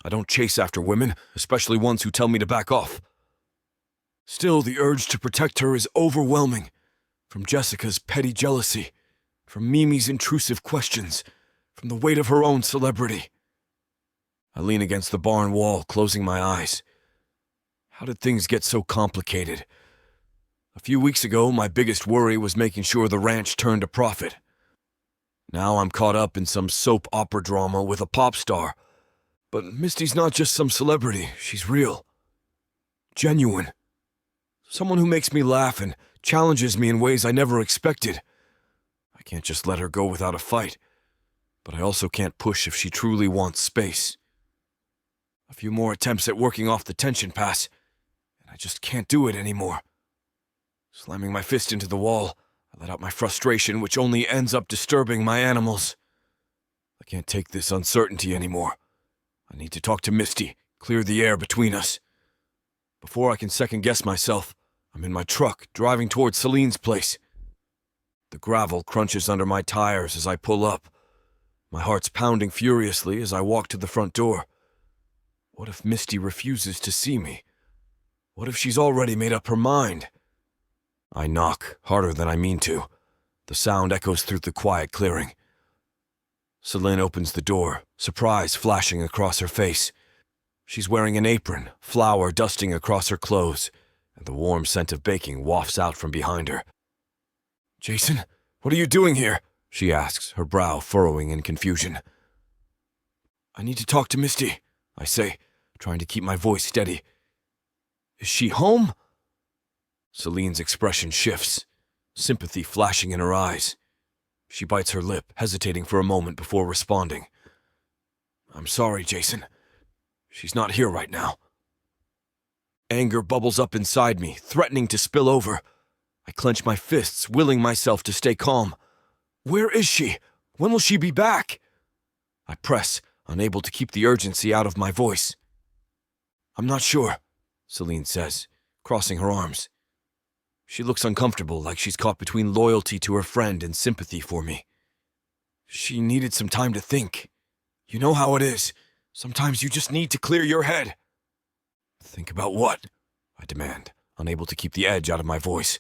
I don't chase after women, especially ones who tell me to back off. Still, the urge to protect her is overwhelming. From Jessica's petty jealousy, from Mimi's intrusive questions, from the weight of her own celebrity. I lean against the barn wall, closing my eyes. How did things get so complicated? A few weeks ago, my biggest worry was making sure the ranch turned a profit. Now I'm caught up in some soap opera drama with a pop star. But Misty's not just some celebrity, she's real. Genuine. Someone who makes me laugh and challenges me in ways I never expected. I can't just let her go without a fight. But I also can't push if she truly wants space. A few more attempts at working off the tension pass, and I just can't do it anymore. Slamming my fist into the wall, I let out my frustration, which only ends up disturbing my animals. I can't take this uncertainty anymore. I need to talk to Misty, clear the air between us. Before I can second-guess myself, I'm in my truck, driving towards Celine's place. The gravel crunches under my tires as I pull up. My heart's pounding furiously as I walk to the front door. What if Misty refuses to see me? What if she's already made up her mind? I knock, harder than I mean to. The sound echoes through the quiet clearing. Celine opens the door, surprise flashing across her face. She's wearing an apron, flour dusting across her clothes, and the warm scent of baking wafts out from behind her. "Jason, what are you doing here?" she asks, her brow furrowing in confusion. "I need to talk to Misty," I say, trying to keep my voice steady. "Is she home?" Celine's expression shifts, sympathy flashing in her eyes. She bites her lip, hesitating for a moment before responding. "I'm sorry, Jason. She's not here right now." Anger bubbles up inside me, threatening to spill over. I clench my fists, willing myself to stay calm. "Where is she? When will she be back?" I press, unable to keep the urgency out of my voice. "I'm not sure," Celine says, crossing her arms. She looks uncomfortable, like she's caught between loyalty to her friend and sympathy for me. "She needed some time to think. You know how it is. Sometimes you just need to clear your head." "Think about what?" I demand, unable to keep the edge out of my voice.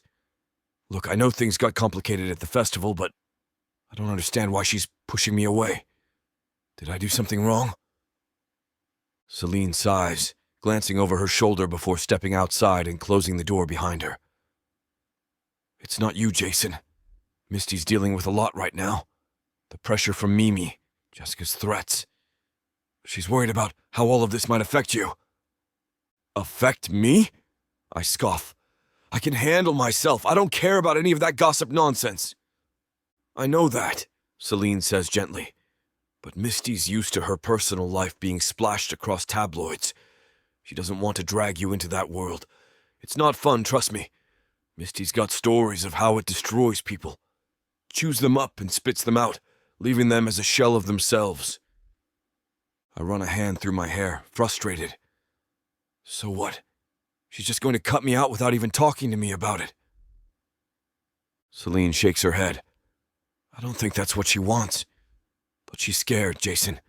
"Look, I know things got complicated at the festival, but I don't understand why she's pushing me away. Did I do something wrong?" Celine sighs, glancing over her shoulder before stepping outside and closing the door behind her. "It's not you, Jason. Misty's dealing with a lot right now. The pressure from Mimi, Jessica's threats. She's worried about how all of this might affect you." "Affect me?" I scoff. "I can handle myself. I don't care about any of that gossip nonsense." "I know that," Celine says gently. "But Misty's used to her personal life being splashed across tabloids. She doesn't want to drag you into that world. It's not fun, trust me. Misty's got stories of how it destroys people. Chews them up and spits them out, leaving them as a shell of themselves." I run a hand through my hair, frustrated. "So what? She's just going to cut me out without even talking to me about it?" Celine shakes her head. "I don't think that's what she wants. But she's scared, Jason.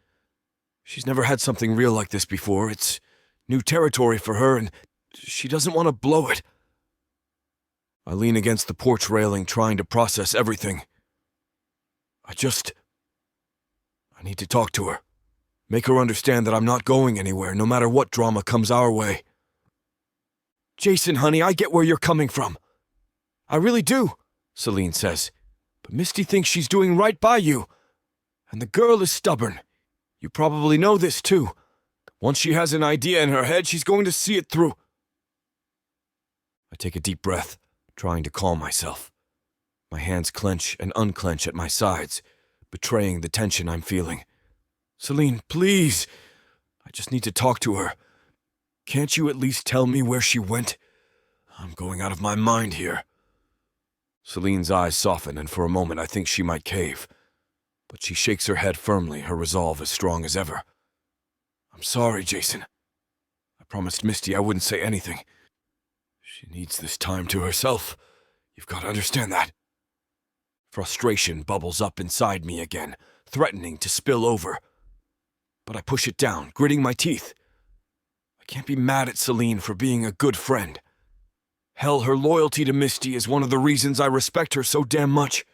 She's never had something real like this before. It's new territory for her, and she doesn't want to blow it." I lean against the porch railing, trying to process everything. I need to talk to her. Make her understand that I'm not going anywhere, no matter what drama comes our way. "Jason, honey, I get where you're coming from. I really do," Celine says. "But Misty thinks she's doing right by you. And the girl is stubborn. You probably know this, too. Once she has an idea in her head, she's going to see it through." I take a deep breath, trying to calm myself. My hands clench and unclench at my sides, betraying the tension I'm feeling. "Celine, please. I just need to talk to her. Can't you at least tell me where she went? I'm going out of my mind here." Celine's eyes soften, and for a moment I think she might cave. but she shakes her head firmly, her resolve as strong as ever. I'm sorry, Jason. I promised Misty I wouldn't say anything. She needs this time to herself. You've got to understand that. Frustration bubbles up inside me again, threatening to spill over. But I push it down, gritting my teeth. I can't be mad at Celine for being a good friend. Hell, her loyalty to Misty is one of the reasons I respect her so damn much.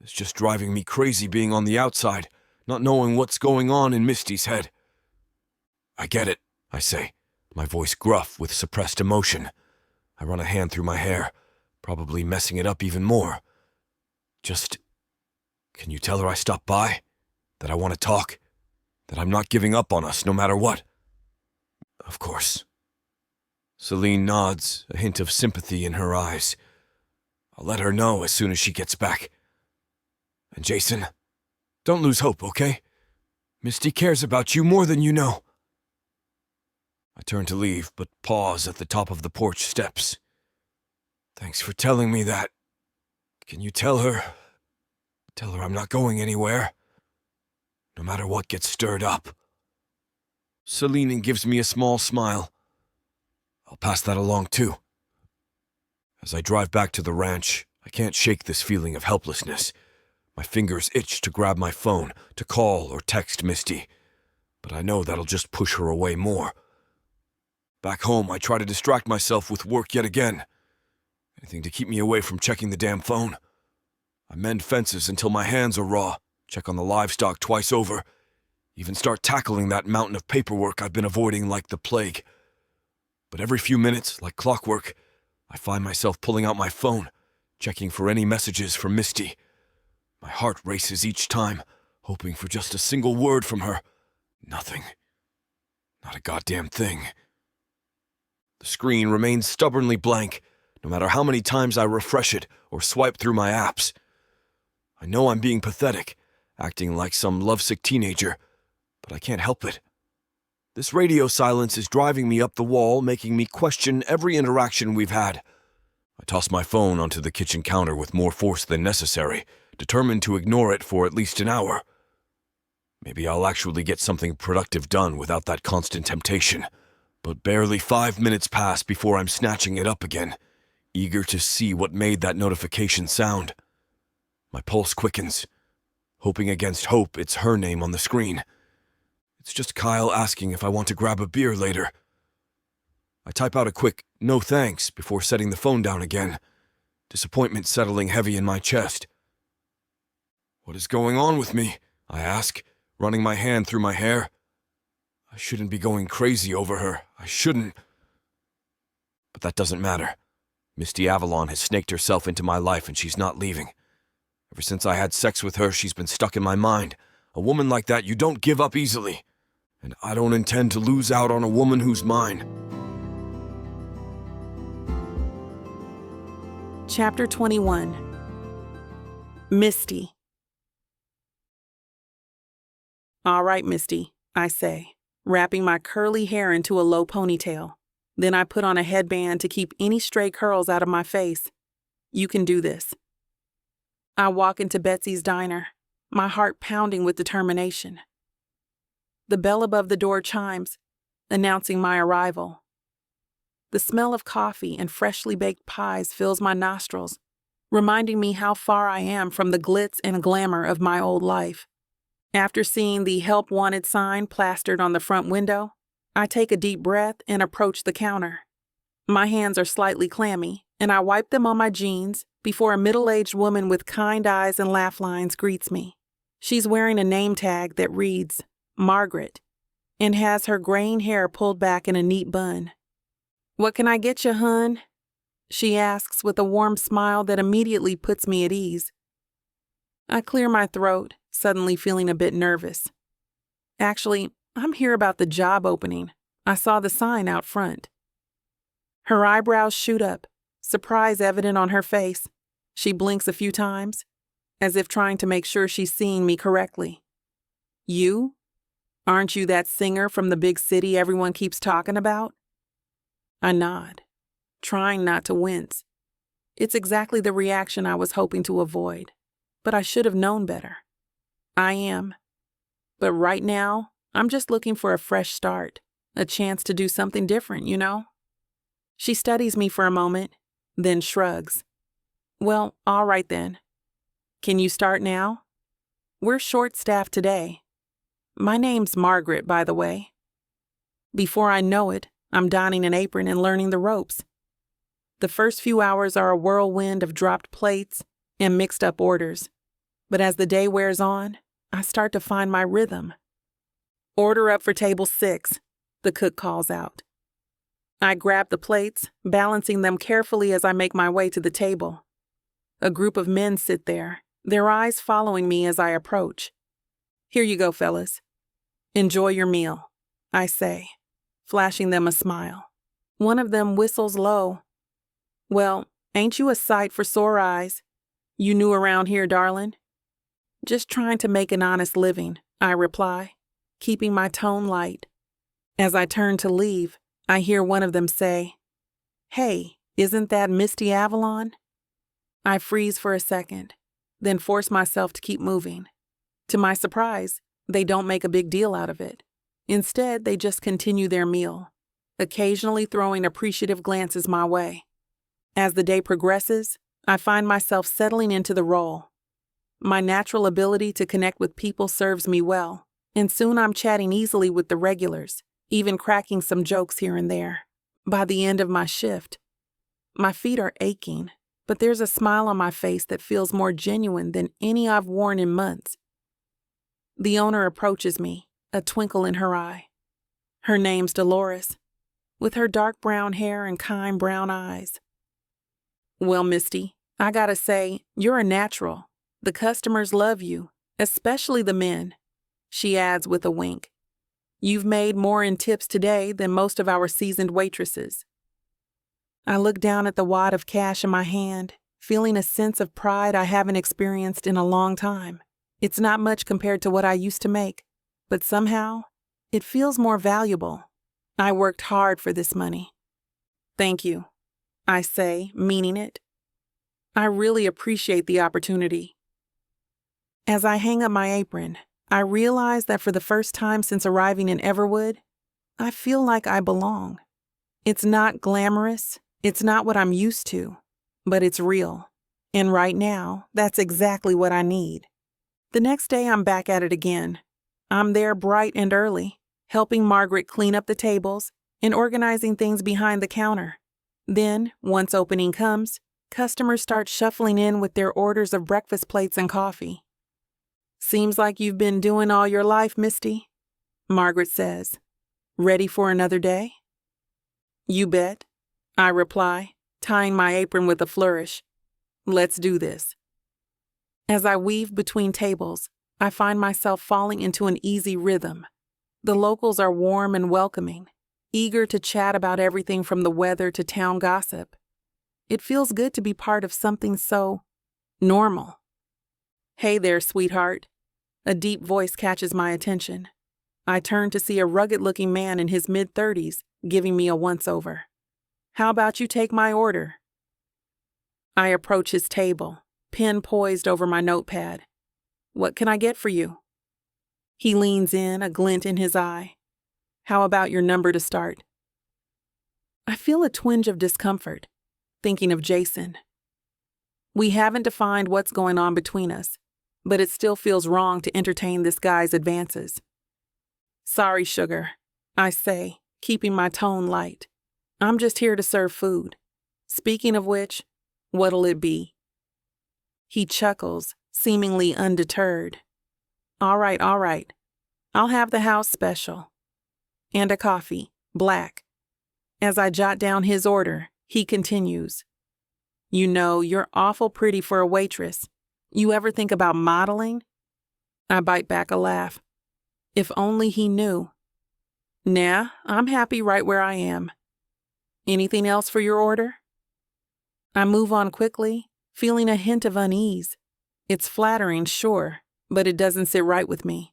It's just driving me crazy being on the outside, not knowing what's going on in Misty's head. I get it, I say, my voice gruff with suppressed emotion. I run a hand through my hair, probably messing it up even more. Just, can you tell her I stopped by? That I want to talk? That I'm not giving up on us no matter what? Of course. Celine nods, a hint of sympathy in her eyes. I'll let her know as soon as she gets back. And Jason, don't lose hope, okay? Misty cares about you more than you know. I turn to leave, but pause at the top of the porch steps. Thanks for telling me that. Can you tell her I'm not going anywhere? No matter what gets stirred up. Celine gives me a small smile. I'll pass that along too. As I drive back to the ranch, I can't shake this feeling of helplessness. My fingers itch to grab my phone, to call or text Misty, but I know that'll just push her away more. Back home, I try to distract myself with work yet again. Anything to keep me away from checking the damn phone. I mend fences until my hands are raw, check on the livestock twice over, even start tackling that mountain of paperwork I've been avoiding like the plague. But every few minutes, like clockwork, I find myself pulling out my phone, checking for any messages from Misty. My heart races each time, hoping for just a single word from her. Nothing. Not a goddamn thing. The screen remains stubbornly blank, no matter how many times I refresh it or swipe through my apps. I know I'm being pathetic, acting like some lovesick teenager, but I can't help it. This radio silence is driving me up the wall, making me question every interaction we've had. I toss my phone onto the kitchen counter with more force than necessary, determined to ignore it for at least an hour. Maybe I'll actually get something productive done without that constant temptation. But barely 5 minutes pass before I'm snatching it up again, eager to see what made that notification sound. My pulse quickens, hoping against hope it's her name on the screen. It's just Kyle asking if I want to grab a beer later. I type out a quick, "no thanks," before setting the phone down again, disappointment settling heavy in my chest. What is going on with me? I ask, running my hand through my hair. I shouldn't be going crazy over her. I shouldn't. But that doesn't matter. Misty Avalon has snaked herself into my life and she's not leaving. Ever since I had sex with her, she's been stuck in my mind. A woman like that you don't give up easily. And I don't intend to lose out on a woman who's mine. Chapter 21. Misty. All right, Misty, I say, wrapping my curly hair into a low ponytail. Then I put on a headband to keep any stray curls out of my face. You can do this. I walk into Betsy's diner, my heart pounding with determination. The bell above the door chimes, announcing my arrival. The smell of coffee and freshly baked pies fills my nostrils, reminding me how far I am from the glitz and glamour of my old life. After seeing the "Help Wanted" sign plastered on the front window, I take a deep breath and approach the counter. My hands are slightly clammy, and I wipe them on my jeans before a middle-aged woman with kind eyes and laugh lines greets me. She's wearing a name tag that reads, Margaret, and has her graying hair pulled back in a neat bun. "What can I get you, hun?" she asks with a warm smile that immediately puts me at ease. I clear my throat, suddenly feeling a bit nervous. Actually, I'm here about the job opening. I saw the sign out front. Her eyebrows shoot up, surprise evident on her face. She blinks a few times, as if trying to make sure she's seeing me correctly. "You? Aren't you that singer from the big city everyone keeps talking about?" I nod, trying not to wince. It's exactly the reaction I was hoping to avoid, but I should have known better. I am. But right now, I'm just looking for a fresh start, a chance to do something different, you know? She studies me for a moment, then shrugs. Well, all right then. Can you start now? We're short-staffed today. My name's Margaret, by the way. Before I know it, I'm donning an apron and learning the ropes. The first few hours are a whirlwind of dropped plates and mixed-up orders. But as the day wears on, I start to find my rhythm. Order up for table 6, the cook calls out. I grab the plates, balancing them carefully as I make my way to the table. A group of men sit there, their eyes following me as I approach. Here you go, fellas. Enjoy your meal, I say, flashing them a smile. One of them whistles low. Well, ain't you a sight for sore eyes? You new around here, darling? Just trying to make an honest living, I reply, keeping my tone light. As I turn to leave, I hear one of them say, "Hey, isn't that Misty Avalon?" I freeze for a second, then force myself to keep moving. To my surprise, they don't make a big deal out of it. Instead, they just continue their meal, occasionally throwing appreciative glances my way. As the day progresses, I find myself settling into the role. My natural ability to connect with people serves me well, and soon I'm chatting easily with the regulars, even cracking some jokes here and there. By the end of my shift, my feet are aching, but there's a smile on my face that feels more genuine than any I've worn in months. The owner approaches me, a twinkle in her eye. Her name's Dolores, with her dark brown hair and kind brown eyes. Well, Misty, I gotta say, you're a natural. The customers love you, especially the men, she adds with a wink. You've made more in tips today than most of our seasoned waitresses. I look down at the wad of cash in my hand, feeling a sense of pride I haven't experienced in a long time. It's not much compared to what I used to make, but somehow, it feels more valuable. I worked hard for this money. Thank you, I say, meaning it. I really appreciate the opportunity. As I hang up my apron, I realize that for the first time since arriving in Everwood, I feel like I belong. It's not glamorous, it's not what I'm used to, but it's real. And right now, that's exactly what I need. The next day, I'm back at it again. I'm there bright and early, helping Margaret clean up the tables and organizing things behind the counter. Then, once opening comes, customers start shuffling in with their orders of breakfast plates and coffee. Seems like you've been doing all your life, Misty, Margaret says. Ready for another day? You bet, I reply, tying my apron with a flourish. Let's do this. As I weave between tables, I find myself falling into an easy rhythm. The locals are warm and welcoming, eager to chat about everything from the weather to town gossip. It feels good to be part of something so normal. Hey there, sweetheart. A deep voice catches my attention. I turn to see a rugged-looking man in his mid-30s giving me a once-over. How about you take my order? I approach his table, pen poised over my notepad. What can I get for you? He leans in, a glint in his eye. How about your number to start? I feel a twinge of discomfort, thinking of Jason. We haven't defined what's going on between us, but it still feels wrong to entertain this guy's advances. Sorry, sugar, I say, keeping my tone light. I'm just here to serve food. Speaking of which, what'll it be? He chuckles, seemingly undeterred. All right. I'll have the house special. And a coffee, black. As I jot down his order, he continues. You know, you're awful pretty for a waitress. You ever think about modeling? I bite back a laugh. If only he knew. Nah, I'm happy right where I am. Anything else for your order? I move on quickly, feeling a hint of unease. It's flattering, sure, but it doesn't sit right with me.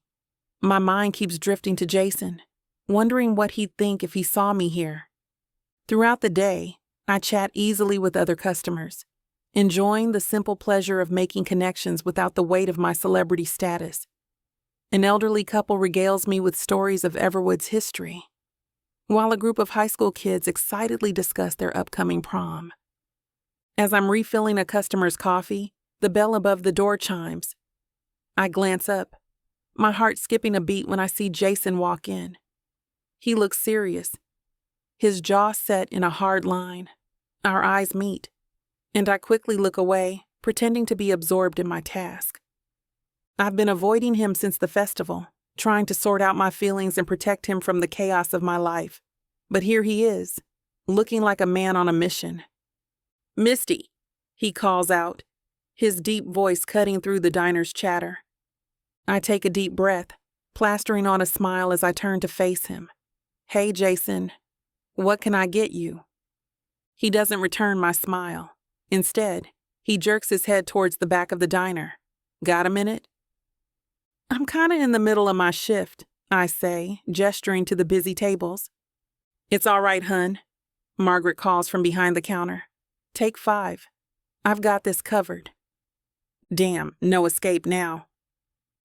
My mind keeps drifting to Jason, wondering what he'd think if he saw me here. Throughout the day, I chat easily with other customers, enjoying the simple pleasure of making connections without the weight of my celebrity status. An elderly couple regales me with stories of Everwood's history, while a group of high school kids excitedly discuss their upcoming prom. As I'm refilling a customer's coffee, the bell above the door chimes. I glance up, my heart skipping a beat when I see Jason walk in. He looks serious, his jaw set in a hard line. Our eyes meet, and I quickly look away, pretending to be absorbed in my task. I've been avoiding him since the festival, trying to sort out my feelings and protect him from the chaos of my life. But here he is, looking like a man on a mission. "Misty," he calls out, his deep voice cutting through the diner's chatter. I take a deep breath, plastering on a smile as I turn to face him. "Hey, Jason, what can I get you?" He doesn't return my smile. Instead, he jerks his head towards the back of the diner. "Got a minute?" "I'm kinda in the middle of my shift," I say, gesturing to the busy tables. "It's all right, hun," Margaret calls from behind the counter. "Take 5. I've got this covered." Damn, no escape now.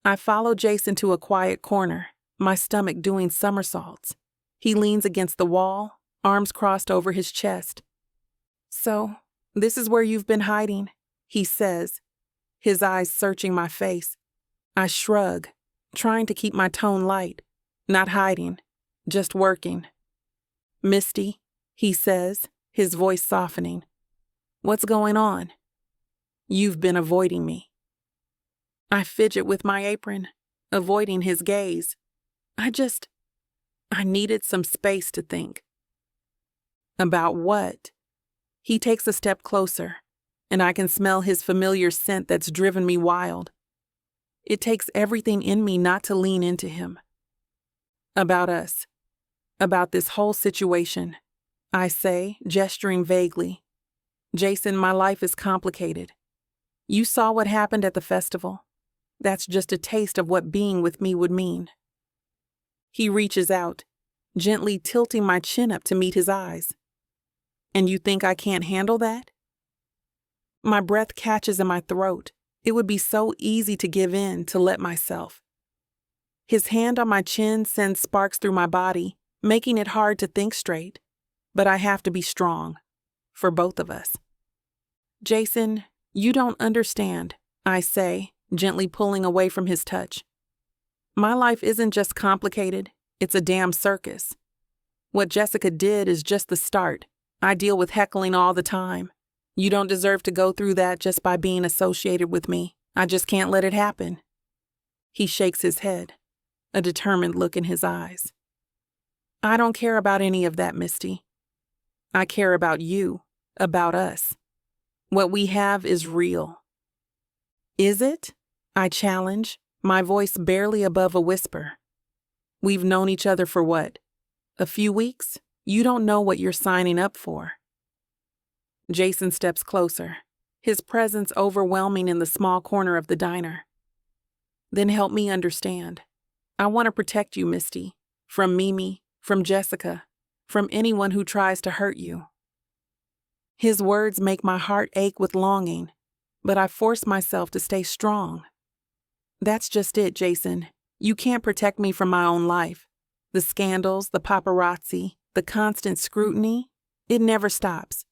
I follow Jason to a quiet corner, my stomach doing somersaults. He leans against the wall, arms crossed over his chest. "So, this is where you've been hiding," he says, his eyes searching my face. I shrug, trying to keep my tone light, not hiding, just working. "Misty," he says, his voice softening. "What's going on?" "You've been avoiding me." I fidget with my apron, avoiding his gaze. I needed some space to think. "About what?" He takes a step closer, and I can smell his familiar scent that's driven me wild. It takes everything in me not to lean into him. "About us. About this whole situation," I say, gesturing vaguely. "Jason, my life is complicated. You saw what happened at the festival. That's just a taste of what being with me would mean." He reaches out, gently tilting my chin up to meet his eyes. "And you think I can't handle that?" My breath catches in my throat. It would be so easy to give in, to let myself. His hand on my chin sends sparks through my body, making it hard to think straight. But I have to be strong. For both of us. "Jason, you don't understand," I say, gently pulling away from his touch. "My life isn't just complicated, it's a damn circus. What Jessica did is just the start. I deal with heckling all the time. You don't deserve to go through that just by being associated with me. I just can't let it happen." He shakes his head, a determined look in his eyes. "I don't care about any of that, Misty. I care about you, about us. What we have is real." "Is it?" I challenge, my voice barely above a whisper. "We've known each other for what? A few weeks? You don't know what you're signing up for." Jason steps closer, his presence overwhelming in the small corner of the diner. "Then help me understand. I want to protect you, Misty, from Mimi, from Jessica, from anyone who tries to hurt you." His words make my heart ache with longing, but I force myself to stay strong. "That's just it, Jason. You can't protect me from my own life. The scandals, the paparazzi, the constant scrutiny, it never stops.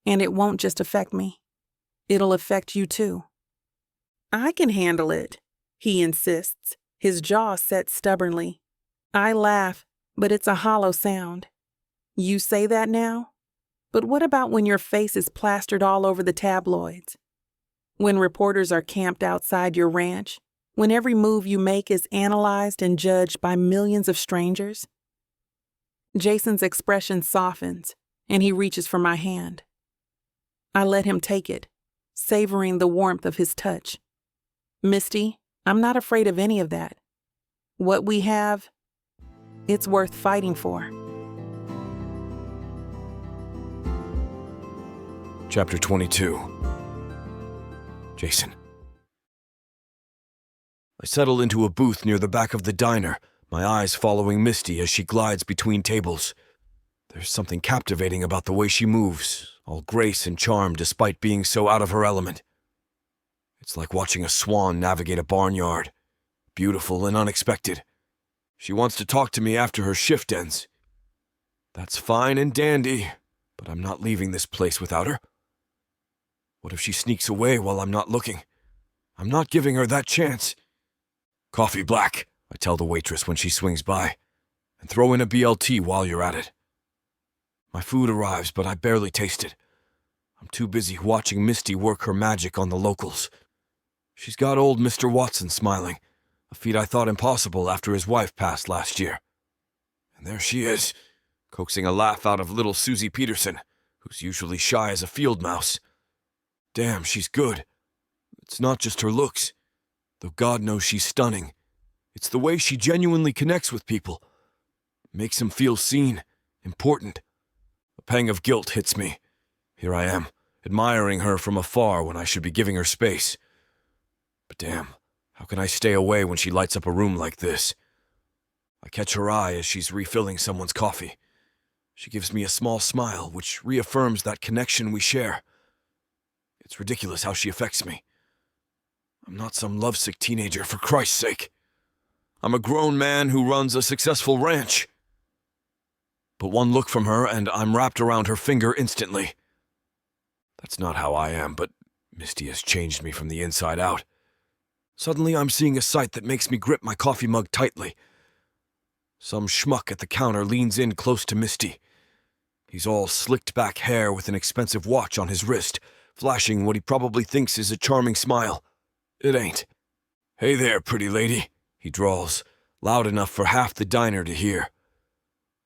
And it won't just affect me. It'll affect you too." "I can handle it," he insists, his jaw set stubbornly. I laugh, but it's a hollow sound. "You say that now? But what about when your face is plastered all over the tabloids? When reporters are camped outside your ranch? When every move you make is analyzed and judged by millions of strangers?" Jason's expression softens, and he reaches for my hand. I let him take it, savoring the warmth of his touch. "Misty, I'm not afraid of any of that. What we have, it's worth fighting for." Chapter 22. Jason. I settle into a booth near the back of the diner, my eyes following Misty as she glides between tables. There's something captivating about the way she moves, all grace and charm despite being so out of her element. It's like watching a swan navigate a barnyard, beautiful and unexpected. She wants to talk to me after her shift ends. That's fine and dandy, but I'm not leaving this place without her. What if she sneaks away while I'm not looking? I'm not giving her that chance. Coffee black, I tell the waitress when she swings by, and throw in a BLT while you're at it. My food arrives, but I barely taste it. I'm too busy watching Misty work her magic on the locals. She's got old Mr. Watson smiling, a feat I thought impossible after his wife passed last year. And there she is, coaxing a laugh out of little Susie Peterson, who's usually shy as a field mouse. Damn, she's good. It's not just her looks, though God knows she's stunning. It's the way she genuinely connects with people. Makes them feel seen, important. A pang of guilt hits me. Here I am, admiring her from afar when I should be giving her space. But damn, how can I stay away when she lights up a room like this? I catch her eye as she's refilling someone's coffee. She gives me a small smile, which reaffirms that connection we share. It's ridiculous how she affects me. I'm not some lovesick teenager, for Christ's sake. I'm a grown man who runs a successful ranch. But one look from her and I'm wrapped around her finger instantly. That's not how I am, but Misty has changed me from the inside out. Suddenly I'm seeing a sight that makes me grip my coffee mug tightly. Some schmuck at the counter leans in close to Misty. He's all slicked back hair with an expensive watch on his wrist, flashing what he probably thinks is a charming smile. It ain't. Hey there, pretty lady, he drawls, loud enough for half the diner to hear.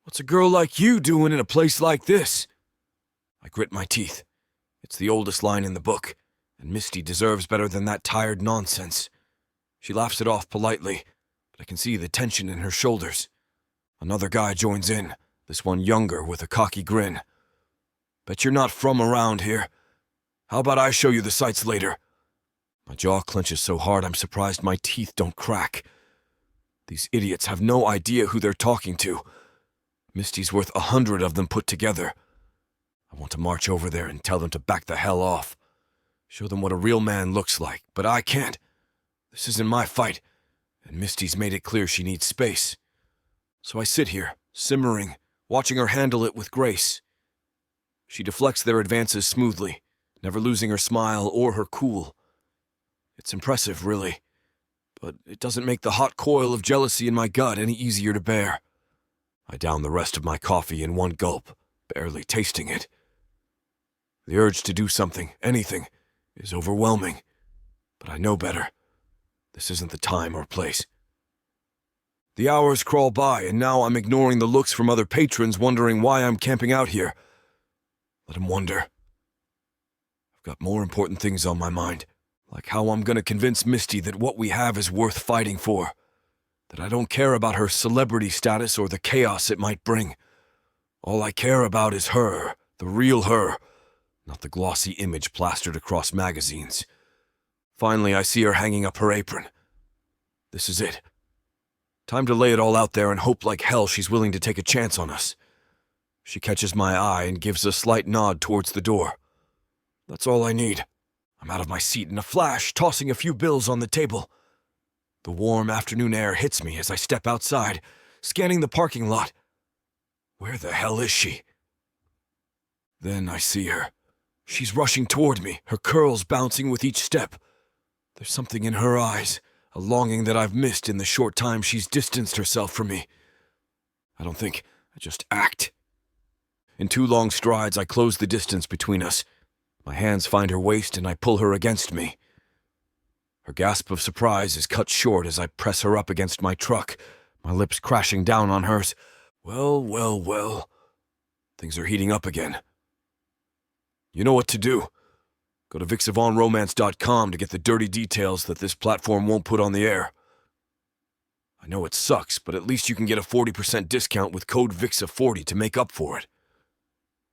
What's a girl like you doing in a place like this? I grit my teeth. It's the oldest line in the book, and Misty deserves better than that tired nonsense. She laughs it off politely, but I can see the tension in her shoulders. Another guy joins in, this one younger with a cocky grin. Bet you're not from around here. How about I show you the sights later? My jaw clenches so hard I'm surprised my teeth don't crack. These idiots have no idea who they're talking to. Misty's worth 100 of them put together. I want to march over there and tell them to back the hell off. Show them what a real man looks like, but I can't. This isn't my fight, and Misty's made it clear she needs space. So I sit here, simmering, watching her handle it with grace. She deflects their advances smoothly, never losing her smile or her cool. It's impressive, really, but it doesn't make the hot coil of jealousy in my gut any easier to bear. I down the rest of my coffee in one gulp, barely tasting it. The urge to do something, anything, is overwhelming, but I know better. This isn't the time or place. The hours crawl by, and now I'm ignoring the looks from other patrons wondering why I'm camping out here. Let them wonder. I've got more important things on my mind, like how I'm gonna convince Misty that what we have is worth fighting for, that I don't care about her celebrity status or the chaos it might bring. All I care about is her, the real her, not the glossy image plastered across magazines. Finally, I see her hanging up her apron. This is it. Time to lay it all out there and hope like hell she's willing to take a chance on us. She catches my eye and gives a slight nod towards the door. That's all I need. I'm out of my seat in a flash, tossing a few bills on the table. The warm afternoon air hits me as I step outside, scanning the parking lot. Where the hell is she? Then I see her. She's rushing toward me, her curls bouncing with each step. There's something in her eyes, a longing that I've missed in the short time she's distanced herself from me. I don't think, I just act. In 2 long strides, I close the distance between us. My hands find her waist and I pull her against me. Her gasp of surprise is cut short as I press her up against my truck, my lips crashing down on hers. Well, well, well. Things are heating up again. You know what to do. Go to vixavonromance.com to get the dirty details that this platform won't put on the air. I know it sucks, but at least you can get a 40% discount with code VIXA40 to make up for it.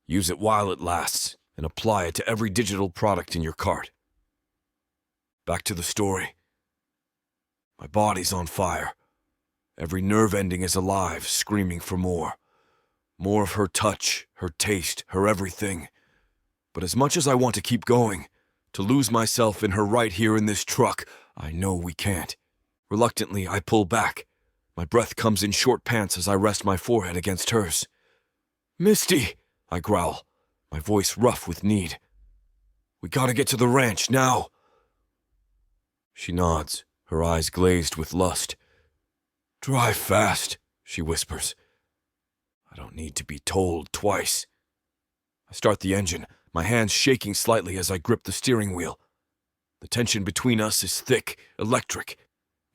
Use it while it lasts, and apply it to every digital product in your cart. Back to the story. My body's on fire. Every nerve ending is alive, screaming for more. More of her touch, her taste, her everything. But as much as I want to keep going, to lose myself in her right here in this truck, I know we can't. Reluctantly, I pull back. My breath comes in short pants as I rest my forehead against hers. "Misty!" I growl, my voice rough with need. "We gotta get to the ranch, now." She nods, her eyes glazed with lust. "Drive fast," she whispers. I don't need to be told twice. I start the engine, my hands shaking slightly as I grip the steering wheel. The tension between us is thick, electric.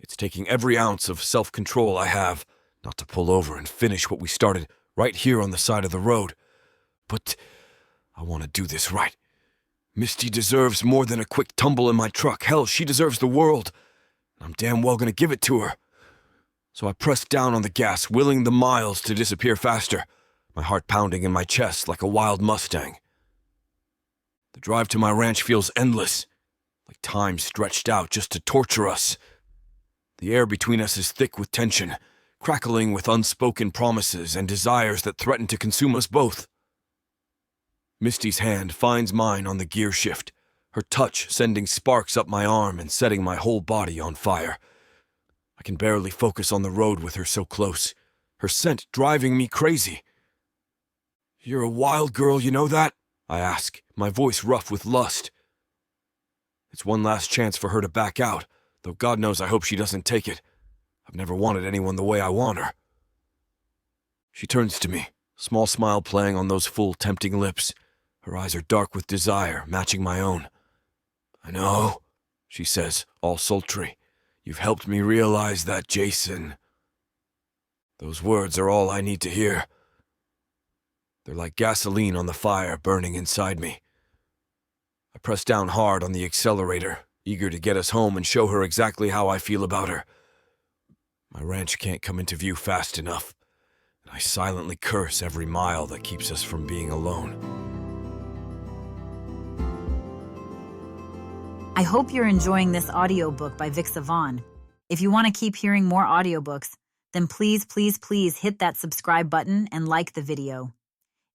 It's taking every ounce of self-control I have not to pull over and finish what we started right here on the side of the road. But I want to do this right. Misty deserves more than a quick tumble in my truck. Hell, she deserves the world. I'm damn well going to give it to her. So I press down on the gas, willing the miles to disappear faster, my heart pounding in my chest like a wild Mustang. The drive to my ranch feels endless, like time stretched out just to torture us. The air between us is thick with tension, crackling with unspoken promises and desires that threaten to consume us both. Misty's hand finds mine on the gear shift, her touch sending sparks up my arm and setting my whole body on fire. I can barely focus on the road with her so close, her scent driving me crazy. "You're a wild girl, you know that?" I ask, my voice rough with lust. It's one last chance for her to back out, though God knows I hope she doesn't take it. I've never wanted anyone the way I want her. She turns to me, small smile playing on those full, tempting lips. Her eyes are dark with desire, matching my own. "I know," she says, all sultry. "You've helped me realize that, Jason." Those words are all I need to hear. They're like gasoline on the fire burning inside me. I press down hard on the accelerator, eager to get us home and show her exactly how I feel about her. My ranch can't come into view fast enough, and I silently curse every mile that keeps us from being alone. I hope you're enjoying this audiobook by Vic Savon. If you want to keep hearing more audiobooks, then please hit that subscribe button and like the video.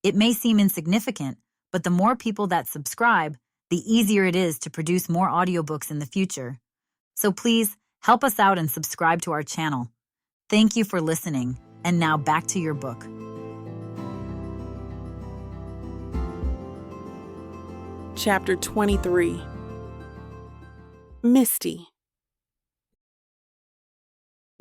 It may seem insignificant, but the more people that subscribe, the easier it is to produce more audiobooks in the future. So please help us out and subscribe to our channel. Thank you for listening, and now back to your book. Chapter 23. Misty.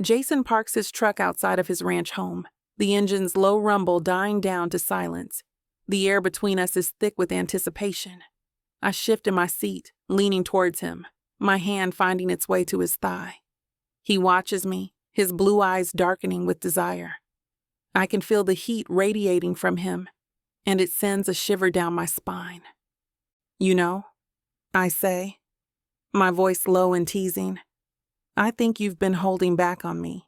Jason parks his truck outside of his ranch home, the engine's low rumble dying down to silence. The air between us is thick with anticipation. I shift in my seat, leaning towards him, my hand finding its way to his thigh. He watches me, his blue eyes darkening with desire. I can feel the heat radiating from him, and it sends a shiver down my spine. "You know," I say, my voice low and teasing, "I think you've been holding back on me."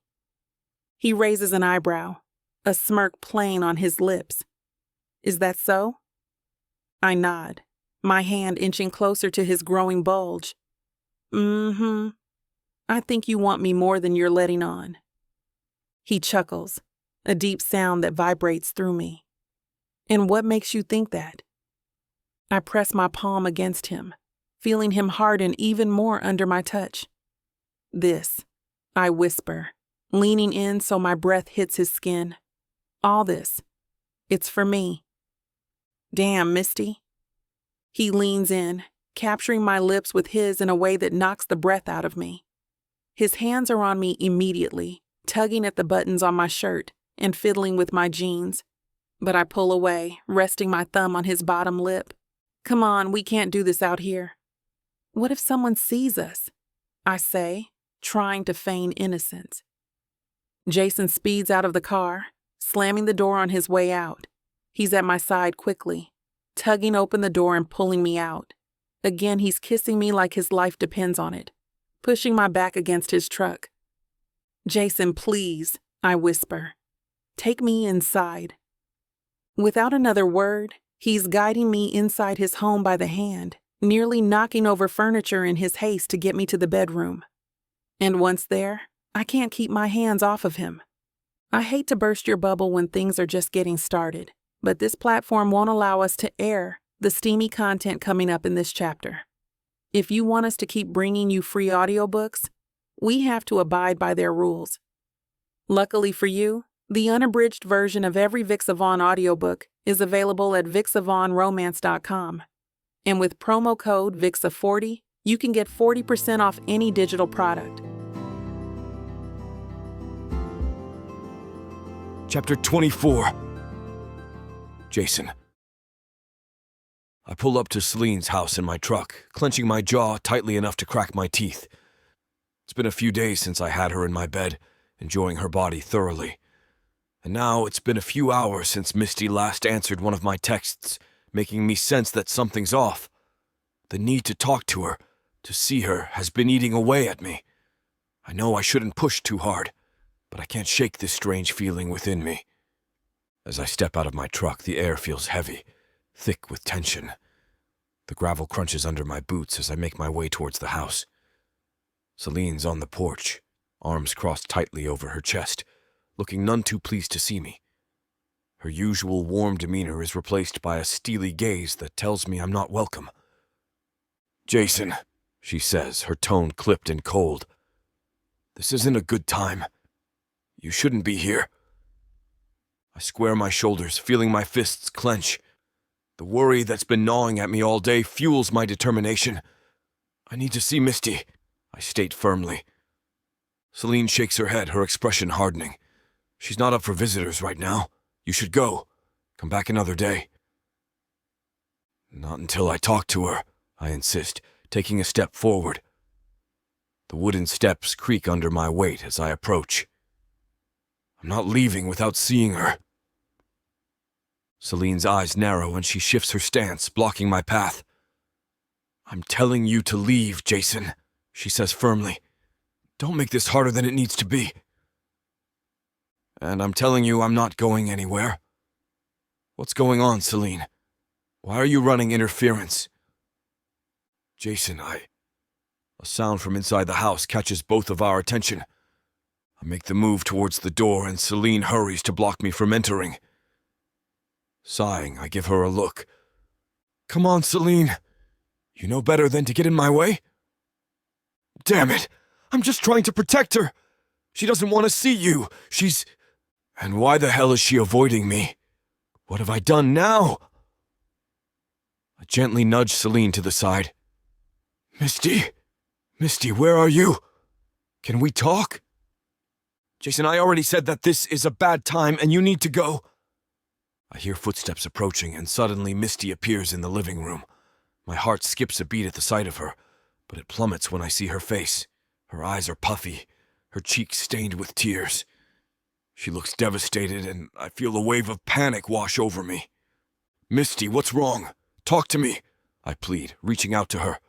He raises an eyebrow, a smirk playing on his lips. "Is that so?" I nod, my hand inching closer to his growing bulge. I think you want me more than you're letting on." He chuckles, a deep sound that vibrates through me. "And what makes you think that?" I press my palm against him, feeling him harden even more under my touch. "This," I whisper, leaning in so my breath hits his skin. "All this. It's for me." "Damn, Misty." He leans in, capturing my lips with his in a way that knocks the breath out of me. His hands are on me immediately, tugging at the buttons on my shirt and fiddling with my jeans. But I pull away, resting my thumb on his bottom lip. "Come on, we can't do this out here." "What if someone sees us?" I say, trying to feign innocence. Jason speeds out of the car, slamming the door on his way out. He's at my side quickly, tugging open the door and pulling me out. Again, he's kissing me like his life depends on it, pushing my back against his truck. "Jason, please," I whisper. "Take me inside." Without another word, he's guiding me inside his home by the hand, nearly knocking over furniture in his haste to get me to the bedroom. And once there, I can't keep my hands off of him. I hate to burst your bubble when things are just getting started, but this platform won't allow us to air the steamy content coming up in this chapter. If you want us to keep bringing you free audiobooks, We have to abide by their rules. Luckily for you, the unabridged version of every Vixavon audiobook is available at vixavonromance.com. And with promo code VIXA40, you can get 40% off any digital product. Chapter 24. Jason. I pull up to Celine's house in my truck, clenching my jaw tightly enough to crack my teeth. It's been a few days since I had her in my bed, enjoying her body thoroughly. And now it's been a few hours since Misty last answered one of my texts, making me sense that something's off. The need to talk to her, to see her, has been eating away at me. I know I shouldn't push too hard, but I can't shake this strange feeling within me. As I step out of my truck, the air feels heavy, thick with tension. The gravel crunches under my boots as I make my way towards the house. Celine's on the porch, arms crossed tightly over her chest, looking none too pleased to see me. Her usual warm demeanor is replaced by a steely gaze that tells me I'm not welcome. "Jason," she says, her tone clipped and cold. "This isn't a good time. You shouldn't be here." I square my shoulders, feeling my fists clench. The worry that's been gnawing at me all day fuels my determination. "I need to see Misty," I state firmly. Celine shakes her head, her expression hardening. "She's not up for visitors right now. You should go. Come back another day." "Not until I talk to her," I insist, taking a step forward. The wooden steps creak under my weight as I approach. "I'm not leaving without seeing her." Celine's eyes narrow and she shifts her stance, blocking my path. "I'm telling you to leave, Jason," she says firmly. "Don't make this harder than it needs to be." "And I'm telling you I'm not going anywhere." "What's going on, Celine? Why are you running interference?" "Jason, A sound from inside the house catches both of our attention. I make the move towards the door and Celine hurries to block me from entering. Sighing, I give her a look. "Come on, Celine. You know better than to get in my way?" "Damn it! I'm just trying to protect her. She doesn't want to see you. And why the hell is she avoiding me? What have I done now?" I gently nudge Celine to the side. Misty, where are you? Can we talk?" "Jason, I already said that this is a bad time and you need to go." I hear footsteps approaching and suddenly Misty appears in the living room. My heart skips a beat at the sight of her, but it plummets when I see her face. Her eyes are puffy, her cheeks stained with tears. She looks devastated and I feel a wave of panic wash over me. "Misty, what's wrong? Talk to me," I plead, reaching out to her.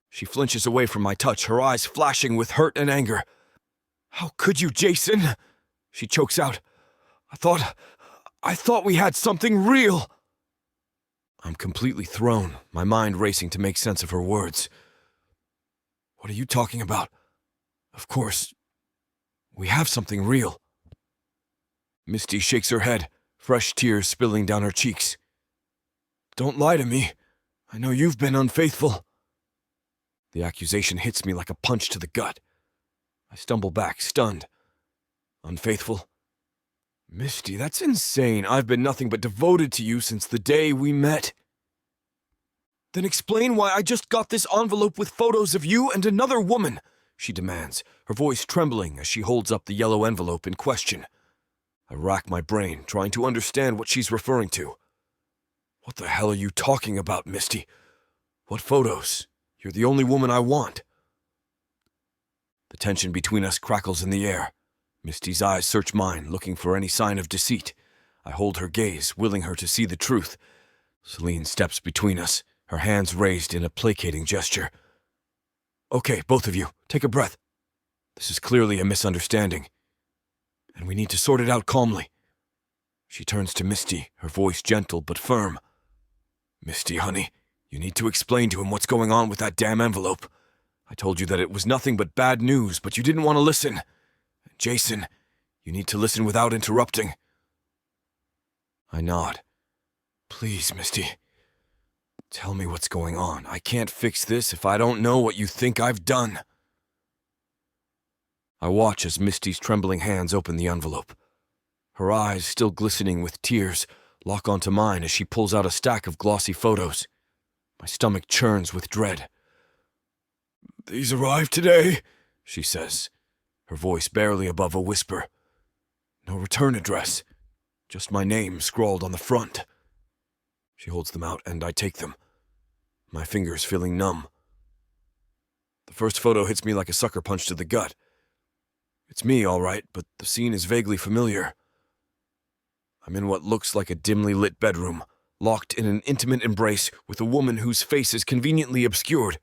She flinches away from my touch, her eyes flashing with hurt and anger. "How could you, Jason?" she chokes out. I thought we had something real." I'm completely thrown, my mind racing to make sense of her words. "What are you talking about? Of course, we have something real." Misty shakes her head, fresh tears spilling down her cheeks. "Don't lie to me. I know you've been unfaithful." The accusation hits me like a punch to the gut. I stumble back, stunned. "Unfaithful? Misty, that's insane. I've been nothing but devoted to you since the day we met." "Then explain why I just got this envelope with photos of you and another woman," she demands, her voice trembling as she holds up the yellow envelope in question. I rack my brain, trying to understand what she's referring to. "What the hell are you talking about, Misty? What photos? You're the only woman I want." The tension between us crackles in the air. Misty's eyes search mine, looking for any sign of deceit. I hold her gaze, willing her to see the truth. Celine steps between us, her hands raised in a placating gesture. "Okay, both of you, take a breath. This is clearly a misunderstanding, and we need to sort it out calmly." She turns to Misty, her voice gentle but firm. "Misty, honey, you need to explain to him what's going on with that damn envelope. I told you that it was nothing but bad news, but you didn't want to listen. Jason, you need to listen without interrupting." I nod. "Please, Misty, tell me what's going on. I can't fix this if I don't know what you think I've done." I watch as Misty's trembling hands open the envelope. Her eyes, still glistening with tears, lock onto mine as she pulls out a stack of glossy photos. My stomach churns with dread. "These arrived today," she says, her voice barely above a whisper. No return address, just my name scrawled on the front. She holds them out and I take them, my fingers feeling numb. The first photo hits me like a sucker punch to the gut. It's me, all right, but the scene is vaguely familiar. I'm in what looks like a dimly lit bedroom, locked in an intimate embrace with a woman whose face is conveniently obscured.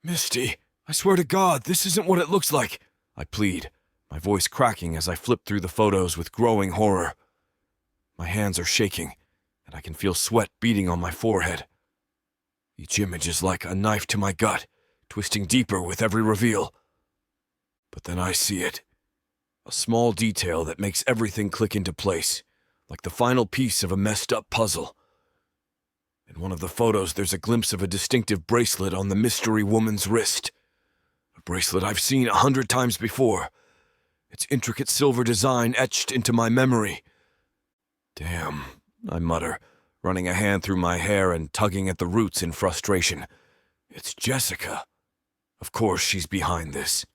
"Misty, I swear to God, this isn't what it looks like," I plead, my voice cracking as I flip through the photos with growing horror. My hands are shaking, and I can feel sweat beading on my forehead. Each image is like a knife to my gut, twisting deeper with every reveal. But then I see it. A small detail that makes everything click into place, like the final piece of a messed-up puzzle. In one of the photos, there's a glimpse of a distinctive bracelet on the mystery woman's wrist. A bracelet I've seen 100 times before, its intricate silver design etched into my memory. "Damn," I mutter, running a hand through my hair and tugging at the roots in frustration. "It's Jessica. Of course she's behind this."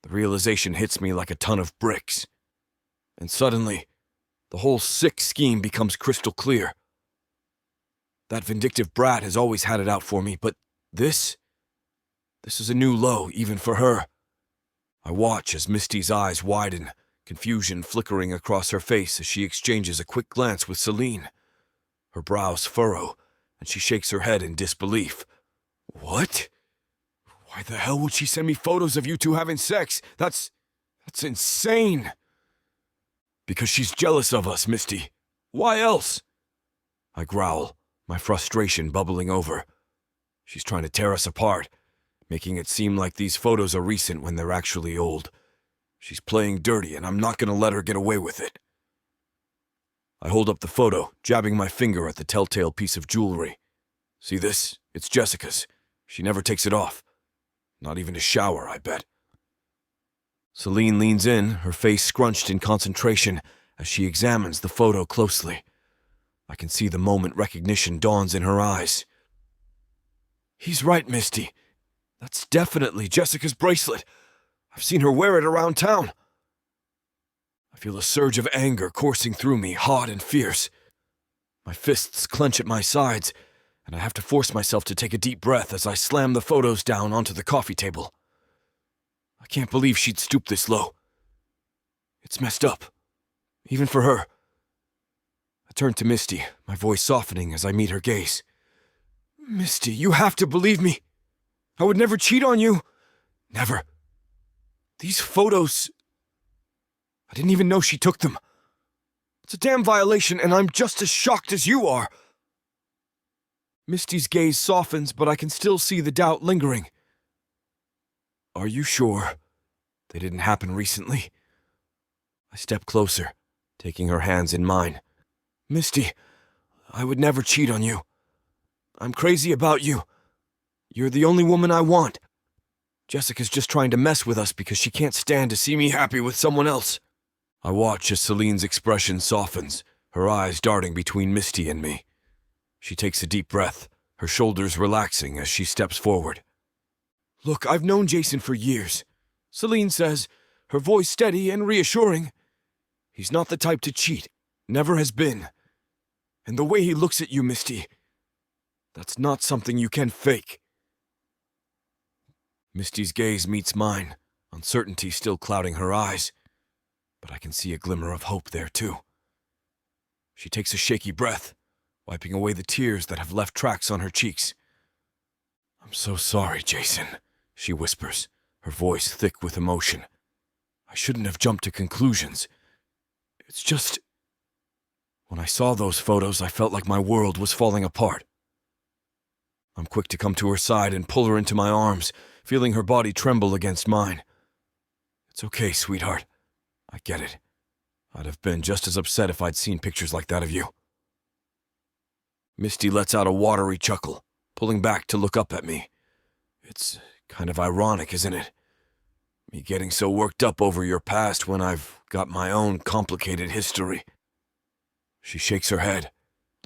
The realization hits me like a ton of bricks. And suddenly, the whole sick scheme becomes crystal clear. That vindictive brat has always had it out for me, but this is a new low, even for her. I watch as Misty's eyes widen, confusion flickering across her face as she exchanges a quick glance with Celine. Her brows furrow, and she shakes her head in disbelief. "What? Why the hell would she send me photos of you two having sex? That's insane." "Because she's jealous of us, Misty. Why else?" I growl, my frustration bubbling over. She's trying to tear us apart, making it seem like these photos are recent when they're actually old. She's playing dirty, and I'm not going to let her get away with it. I hold up the photo, jabbing my finger at the telltale piece of jewelry. "See this? It's Jessica's. She never takes it off. Not even to shower, I bet." Celine leans in, her face scrunched in concentration as she examines the photo closely. I can see the moment recognition dawns in her eyes. "He's right, Misty. That's definitely Jessica's bracelet. I've seen her wear it around town." I feel a surge of anger coursing through me, hot and fierce. My fists clench at my sides, and I have to force myself to take a deep breath as I slam the photos down onto the coffee table. I can't believe she'd stoop this low. It's messed up, even for her. I turn to Misty, my voice softening as I meet her gaze. "Misty, you have to believe me. I would never cheat on you. Never. These photos... I didn't even know she took them. It's a damn violation, and I'm just as shocked as you are." Misty's gaze softens, but I can still see the doubt lingering. "Are you sure they didn't happen recently?" I step closer, taking her hands in mine. "Misty, I would never cheat on you. I'm crazy about you. You're the only woman I want. Jessica's just trying to mess with us because she can't stand to see me happy with someone else." I watch as Celine's expression softens, her eyes darting between Misty and me. She takes a deep breath, her shoulders relaxing as she steps forward. "Look, I've known Jason for years," Celine says, her voice steady and reassuring. "He's not the type to cheat, never has been. And the way he looks at you, Misty, that's not something you can fake." Misty's gaze meets mine, uncertainty still clouding her eyes, but I can see a glimmer of hope there too. She takes a shaky breath, wiping away the tears that have left tracks on her cheeks. "I'm so sorry, Jason," she whispers, her voice thick with emotion. "I shouldn't have jumped to conclusions. It's just... when I saw those photos, I felt like my world was falling apart." I'm quick to come to her side and pull her into my arms, feeling her body tremble against mine. "It's okay, sweetheart. I get it. I'd have been just as upset if I'd seen pictures like that of you." Misty lets out a watery chuckle, pulling back to look up at me. It's kind of ironic, isn't it? Me getting so worked up over your past when I've got my own complicated history. She shakes her head,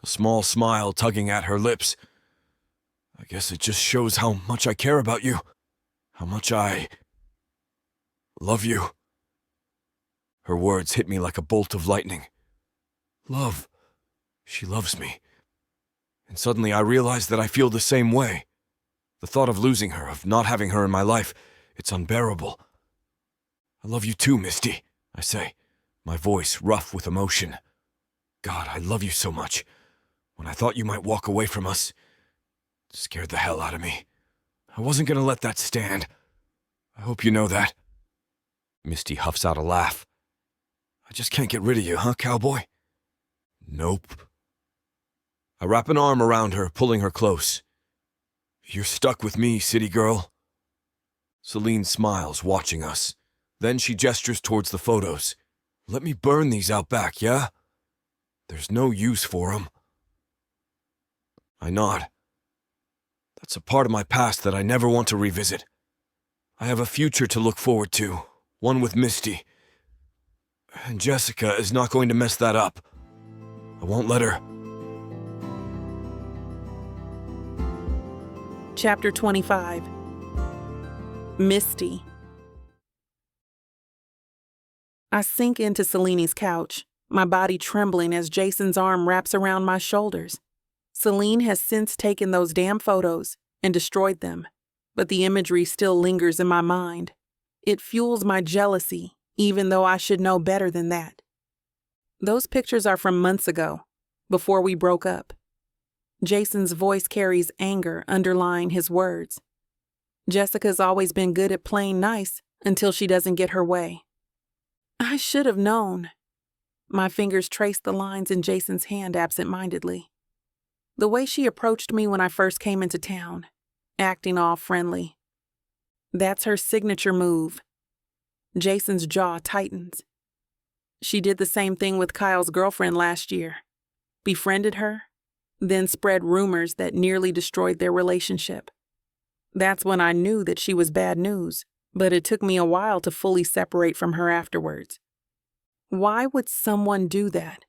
a small smile tugging at her lips. I guess it just shows how much I care about you. How much I love you. Her words hit me like a bolt of lightning. Love. She loves me. And suddenly I realize that I feel the same way. The thought of losing her, of not having her in my life, it's unbearable. I love you too, Misty, I say, my voice rough with emotion. God, I love you so much. When I thought you might walk away from us, it scared the hell out of me. I wasn't gonna let that stand. I hope you know that. Misty huffs out a laugh. I just can't get rid of you, huh, cowboy? Nope. I wrap an arm around her, pulling her close. You're stuck with me, city girl. Celine smiles, watching us. Then she gestures towards the photos. Let me burn these out back, yeah? There's no use for 'em. I nod. That's a part of my past that I never want to revisit. I have a future to look forward to, one with Misty. And Jessica is not going to mess that up. I won't let her. Chapter 25. Misty. I sink into Celine's couch, my body trembling as Jason's arm wraps around my shoulders. Celine has since taken those damn photos and destroyed them, but the imagery still lingers in my mind. It fuels my jealousy, even though I should know better than that. Those pictures are from months ago, before we broke up. Jason's voice carries anger underlying his words. Jessica's always been good at playing nice until she doesn't get her way. I should have known. My fingers trace the lines in Jason's hand absent-mindedly. The way she approached me when I first came into town, acting all friendly. That's her signature move. Jason's jaw tightens. She did the same thing with Kyle's girlfriend last year. Befriended her, then spread rumors that nearly destroyed their relationship. That's when I knew that she was bad news, but it took me a while to fully separate from her afterwards. Why would someone do that?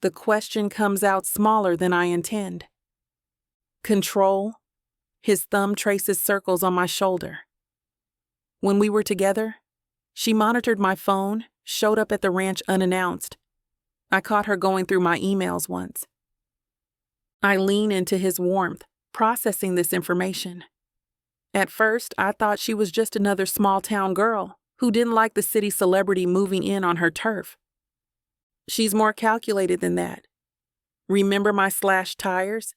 The question comes out smaller than I intend. Control? His thumb traces circles on my shoulder. When we were together, she monitored my phone, showed up at the ranch unannounced. I caught her going through my emails once. I lean into his warmth, processing this information. At first, I thought she was just another small-town girl who didn't like the city celebrity moving in on her turf. She's more calculated than that. Remember my slashed tires?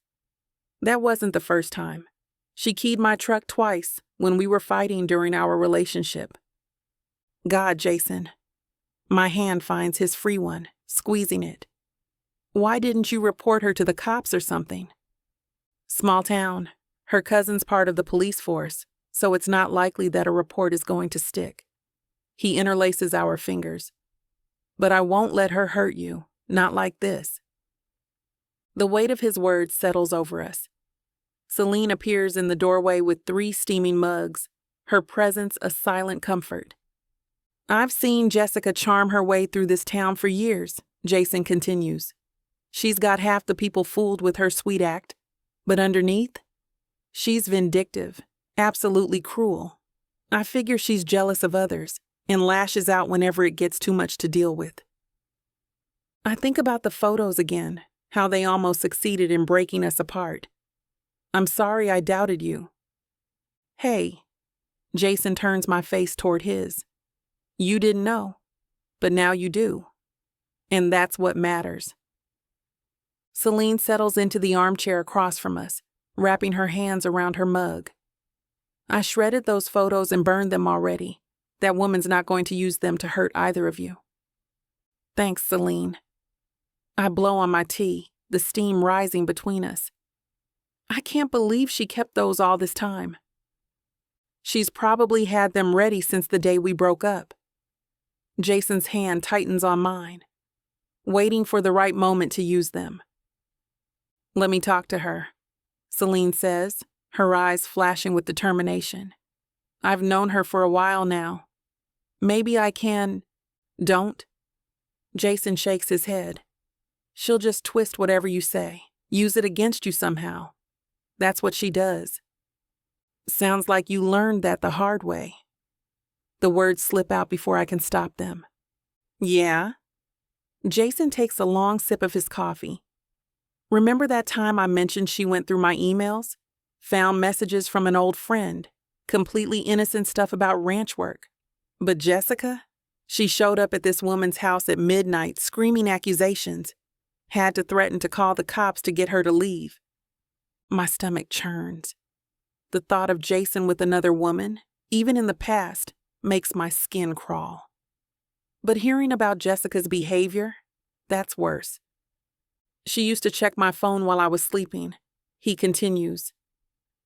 That wasn't the first time. She keyed my truck twice when we were fighting during our relationship. God, Jason. My hand finds his free one, squeezing it. Why didn't you report her to the cops or something? Small town. Her cousin's part of the police force, so it's not likely that a report is going to stick. He interlaces our fingers. But I won't let her hurt you, not like this. The weight of his words settles over us. Celine appears in the doorway with 3 steaming mugs, her presence a silent comfort. I've seen Jessica charm her way through this town for years, Jason continues. She's got half the people fooled with her sweet act, but underneath, she's vindictive, absolutely cruel. I figure she's jealous of others and lashes out whenever it gets too much to deal with. I think about the photos again, how they almost succeeded in breaking us apart. I'm sorry I doubted you. Hey, Jason turns my face toward his. You didn't know, but now you do. And that's what matters. Celine settles into the armchair across from us, wrapping her hands around her mug. I shredded those photos and burned them already. That woman's not going to use them to hurt either of you. Thanks, Celine. I blow on my tea, the steam rising between us. I can't believe she kept those all this time. She's probably had them ready since the day we broke up. Jason's hand tightens on mine, waiting for the right moment to use them. Let me talk to her, Celine says, her eyes flashing with determination. I've known her for a while now. Maybe I can. Don't. Jason shakes his head. She'll just twist whatever you say, use it against you somehow. That's what she does. Sounds like you learned that the hard way. The words slip out before I can stop them. Yeah? Jason takes a long sip of his coffee. Remember that time I mentioned she went through my emails? Found messages from an old friend, completely innocent stuff about ranch work. But Jessica? She showed up at this woman's house at midnight screaming accusations. Had to threaten to call the cops to get her to leave. My stomach churns. The thought of Jason with another woman, even in the past, makes my skin crawl. But hearing about Jessica's behavior, that's worse. She used to check my phone while I was sleeping. He continues.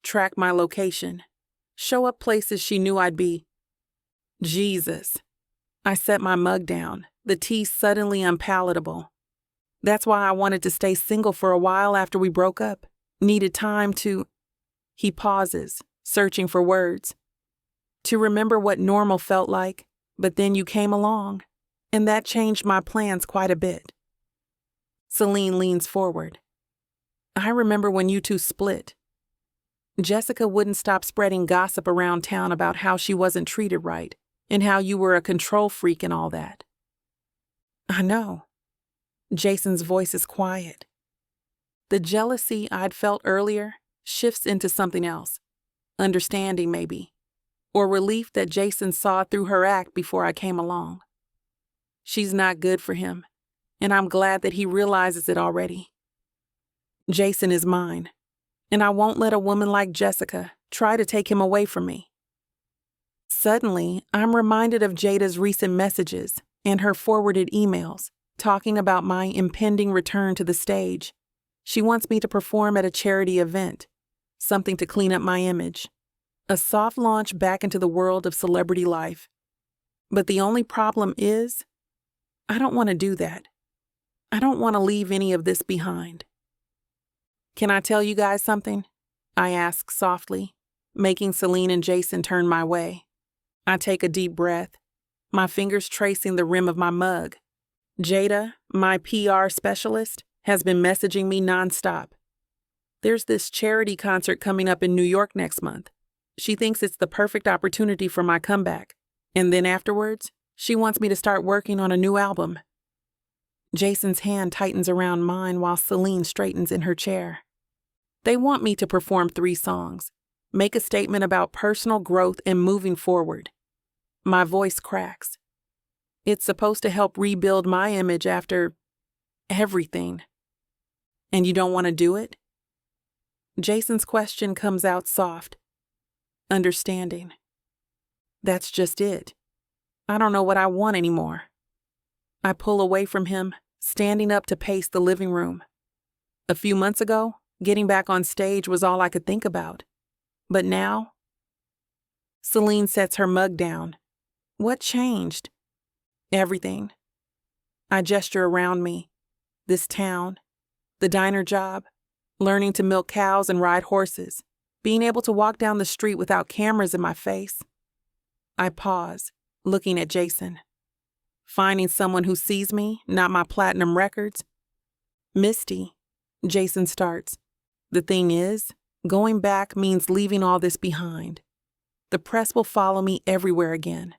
Track my location. Show up places she knew I'd be. Jesus. I set my mug down, the tea suddenly unpalatable. That's why I wanted to stay single for a while after we broke up. Needed time to... He pauses, searching for words. To remember what normal felt like, but then you came along, and that changed my plans quite a bit. Celine leans forward. I remember when you two split. Jessica wouldn't stop spreading gossip around town about how she wasn't treated right, and how you were a control freak and all that. I know. Jason's voice is quiet. The jealousy I'd felt earlier shifts into something else. Understanding, maybe. Or relief that Jason saw through her act before I came along. She's not good for him, and I'm glad that he realizes it already. Jason is mine, and I won't let a woman like Jessica try to take him away from me. Suddenly, I'm reminded of Jada's recent messages and her forwarded emails talking about my impending return to the stage. She wants me to perform at a charity event, something to clean up my image, a soft launch back into the world of celebrity life. But the only problem is, I don't want to do that. I don't want to leave any of this behind. Can I tell you guys something? I ask softly, making Celine and Jason turn my way. I take a deep breath, my fingers tracing the rim of my mug. Jada, my PR specialist, has been messaging me nonstop. There's this charity concert coming up in New York next month. She thinks it's the perfect opportunity for my comeback. And then afterwards, she wants me to start working on a new album. Jason's hand tightens around mine while Celine straightens in her chair. They want me to perform 3 songs, make a statement about personal growth and moving forward. My voice cracks. It's supposed to help rebuild my image after everything. And you don't want to do it? Jason's question comes out soft. Understanding. That's just it. I don't know what I want anymore. I pull away from him, standing up to pace the living room. A few months ago, getting back on stage was all I could think about. But now? Celine sets her mug down. What changed? Everything. I gesture around me. This town, the diner job, learning to milk cows and ride horses, being able to walk down the street without cameras in my face. I pause, looking at Jason. Finding someone who sees me, not my platinum records. Misty, Jason starts. The thing is, going back means leaving all this behind. The press will follow me everywhere again.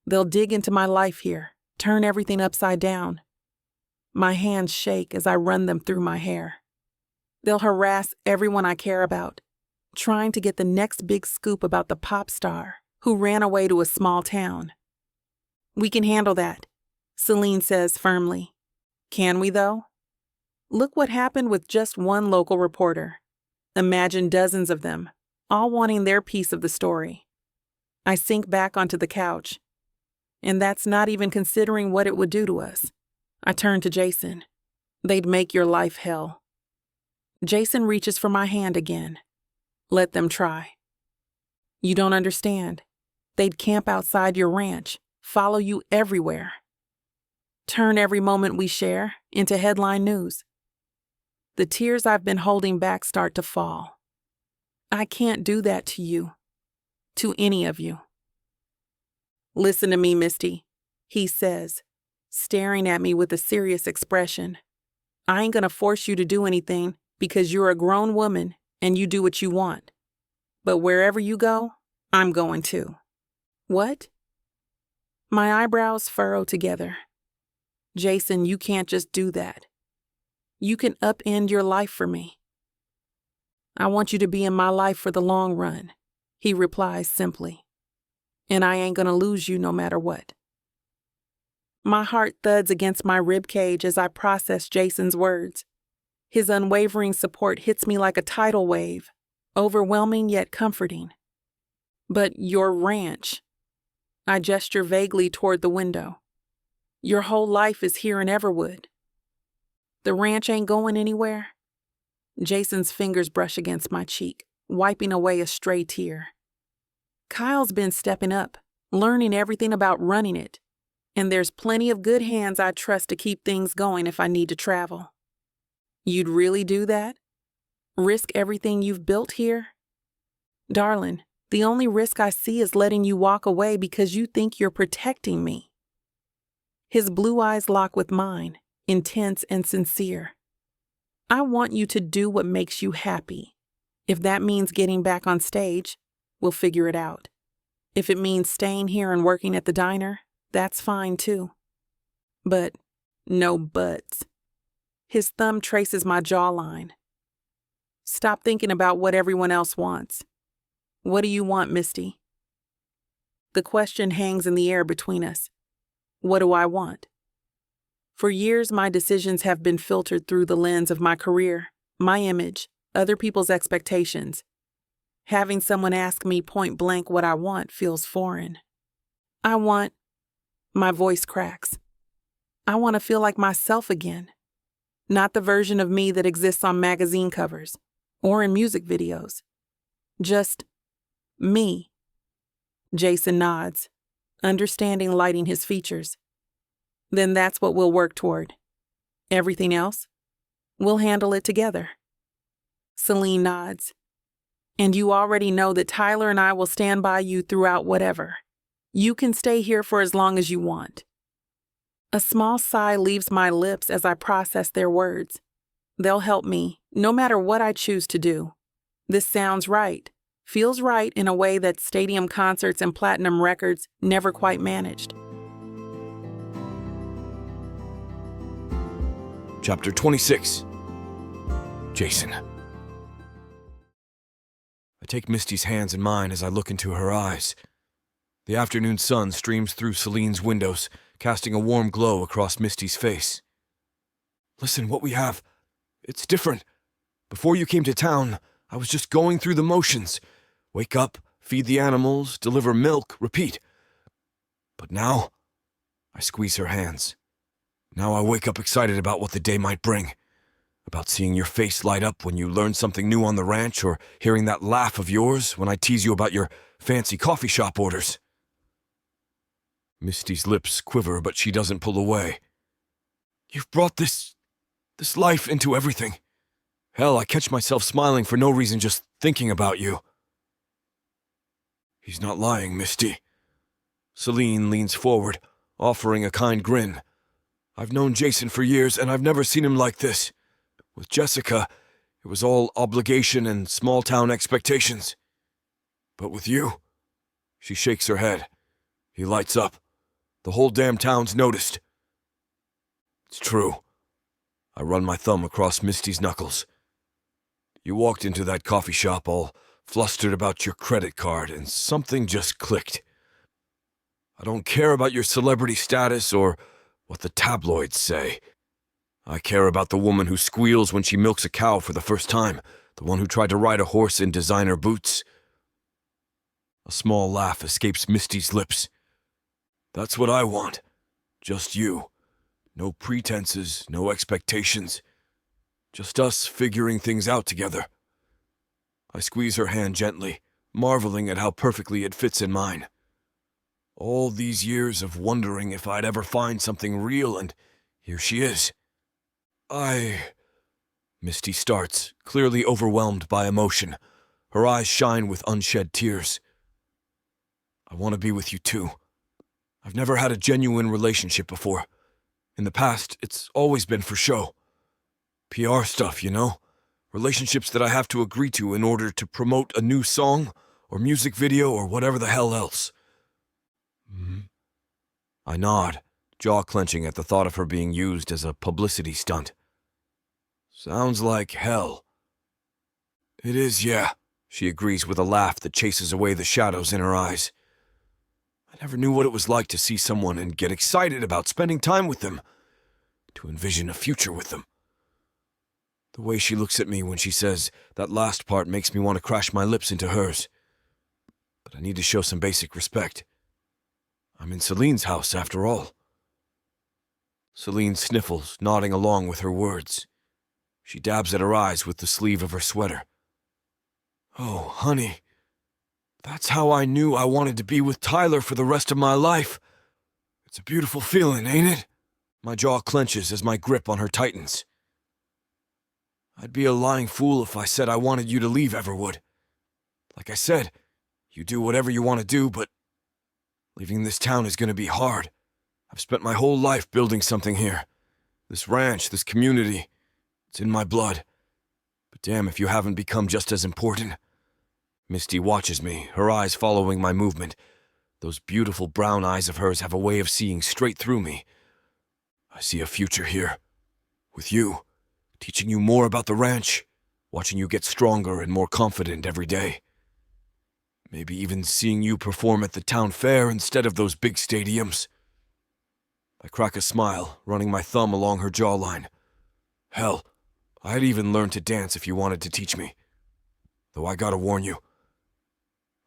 They'll dig into my life here, turn everything upside down. My hands shake as I run them through my hair. They'll harass everyone I care about, trying to get the next big scoop about the pop star who ran away to a small town. We can handle that, Celine says firmly. Can we, though? Look what happened with just one local reporter. Imagine dozens of them, all wanting their piece of the story. I sink back onto the couch. And that's not even considering what it would do to us. I turn to Jason. They'd make your life hell. Jason reaches for my hand again. Let them try. You don't understand. They'd camp outside your ranch, follow you everywhere. Turn every moment we share into headline news. The tears I've been holding back start to fall. I can't do that to you. to any of you. Listen to me, Misty, he says, staring at me with a serious expression. I ain't gonna force you to do anything because you're a grown woman and you do what you want. But wherever you go, I'm going too. What? My eyebrows furrow together. Jason, you can't just do that. You can upend your life for me. I want you to be in my life for the long run, he replies simply. And I ain't gonna lose you no matter what. My heart thuds against my ribcage as I process Jason's words. His unwavering support hits me like a tidal wave, overwhelming yet comforting. But your ranch. I gesture vaguely toward the window. Your whole life is here in Everwood. The ranch ain't going anywhere. Jason's fingers brush against my cheek, wiping away a stray tear. Kyle's been stepping up, learning everything about running it, and there's plenty of good hands I trust to keep things going if I need to travel. You'd really do that? Risk everything you've built here? Darling, the only risk I see is letting you walk away because you think you're protecting me. His blue eyes lock with mine, intense and sincere. I want you to do what makes you happy. If that means getting back on stage, we'll figure it out. If it means staying here and working at the diner, that's fine too. But no buts. His thumb traces my jawline. Stop thinking about what everyone else wants. What do you want, Misty? The question hangs in the air between us. What do I want? For years, my decisions have been filtered through the lens of my career, my image, other people's expectations. Having someone ask me point blank what I want feels foreign. My voice cracks. I want to feel like myself again. Not the version of me that exists on magazine covers or in music videos. Just me. Jason nods, understanding lighting his features. Then that's what we'll work toward. Everything else? We'll handle it together. Celine nods. And you already know that Tyler and I will stand by you throughout whatever. You can stay here for as long as you want. A small sigh leaves my lips as I process their words. They'll help me, no matter what I choose to do. This sounds right, feels right in a way that stadium concerts and platinum records never quite managed. Chapter 26. Jason. I take Misty's hands in mine as I look into her eyes. The afternoon sun streams through Celine's windows, casting a warm glow across Misty's face. Listen, what we have, it's different. Before you came to town, I was just going through the motions. Wake up, feed the animals, deliver milk, repeat. But now, I squeeze her hands. Now I wake up excited about what the day might bring. About seeing your face light up when you learn something new on the ranch, or hearing that laugh of yours when I tease you about your fancy coffee shop orders. Misty's lips quiver, but she doesn't pull away. You've brought this life into everything. Hell, I catch myself smiling for no reason just thinking about you. He's not lying, Misty. Celine leans forward, offering a kind grin. I've known Jason for years, and I've never seen him like this. With Jessica, it was all obligation and small-town expectations. But with you, she shakes her head. He lights up. The whole damn town's noticed. It's true. I run my thumb across Misty's knuckles. You walked into that coffee shop all flustered about your credit card, and something just clicked. I don't care about your celebrity status or what the tabloids say. I care about the woman who squeals when she milks a cow for the first time, the one who tried to ride a horse in designer boots. A small laugh escapes Misty's lips. That's what I want. Just you. No pretenses, no expectations. Just us figuring things out together. I squeeze her hand gently, marveling at how perfectly it fits in mine. All these years of wondering if I'd ever find something real, and here she is. Misty starts, clearly overwhelmed by emotion. Her eyes shine with unshed tears. I want to be with you too. I've never had a genuine relationship before. In the past, it's always been for show. PR stuff, you know? Relationships that I have to agree to in order to promote a new song, or music video, or whatever the hell else. I nod, jaw clenching at the thought of her being used as a publicity stunt. Sounds like hell. It is, yeah, she agrees with a laugh that chases away the shadows in her eyes. I never knew what it was like to see someone and get excited about spending time with them, to envision a future with them. The way she looks at me when she says that last part makes me want to crash my lips into hers. But I need to show some basic respect. I'm in Celine's house, after all. Celine sniffles, nodding along with her words. She dabs at her eyes with the sleeve of her sweater. Oh, honey, that's how I knew I wanted to be with Tyler for the rest of my life. It's a beautiful feeling, ain't it? My jaw clenches as my grip on her tightens. I'd be a lying fool if I said I wanted you to leave Everwood. Like I said, you do whatever you want to do, but leaving this town is going to be hard. I've spent my whole life building something here. This ranch, this community, it's in my blood. But damn if you haven't become just as important. Misty watches me, her eyes following my movement. Those beautiful brown eyes of hers have a way of seeing straight through me. I see a future here. With you. Teaching you more about the ranch, watching you get stronger and more confident every day. Maybe even seeing you perform at the town fair instead of those big stadiums. I crack a smile, running my thumb along her jawline. Hell, I'd even learn to dance if you wanted to teach me. Though I gotta warn you,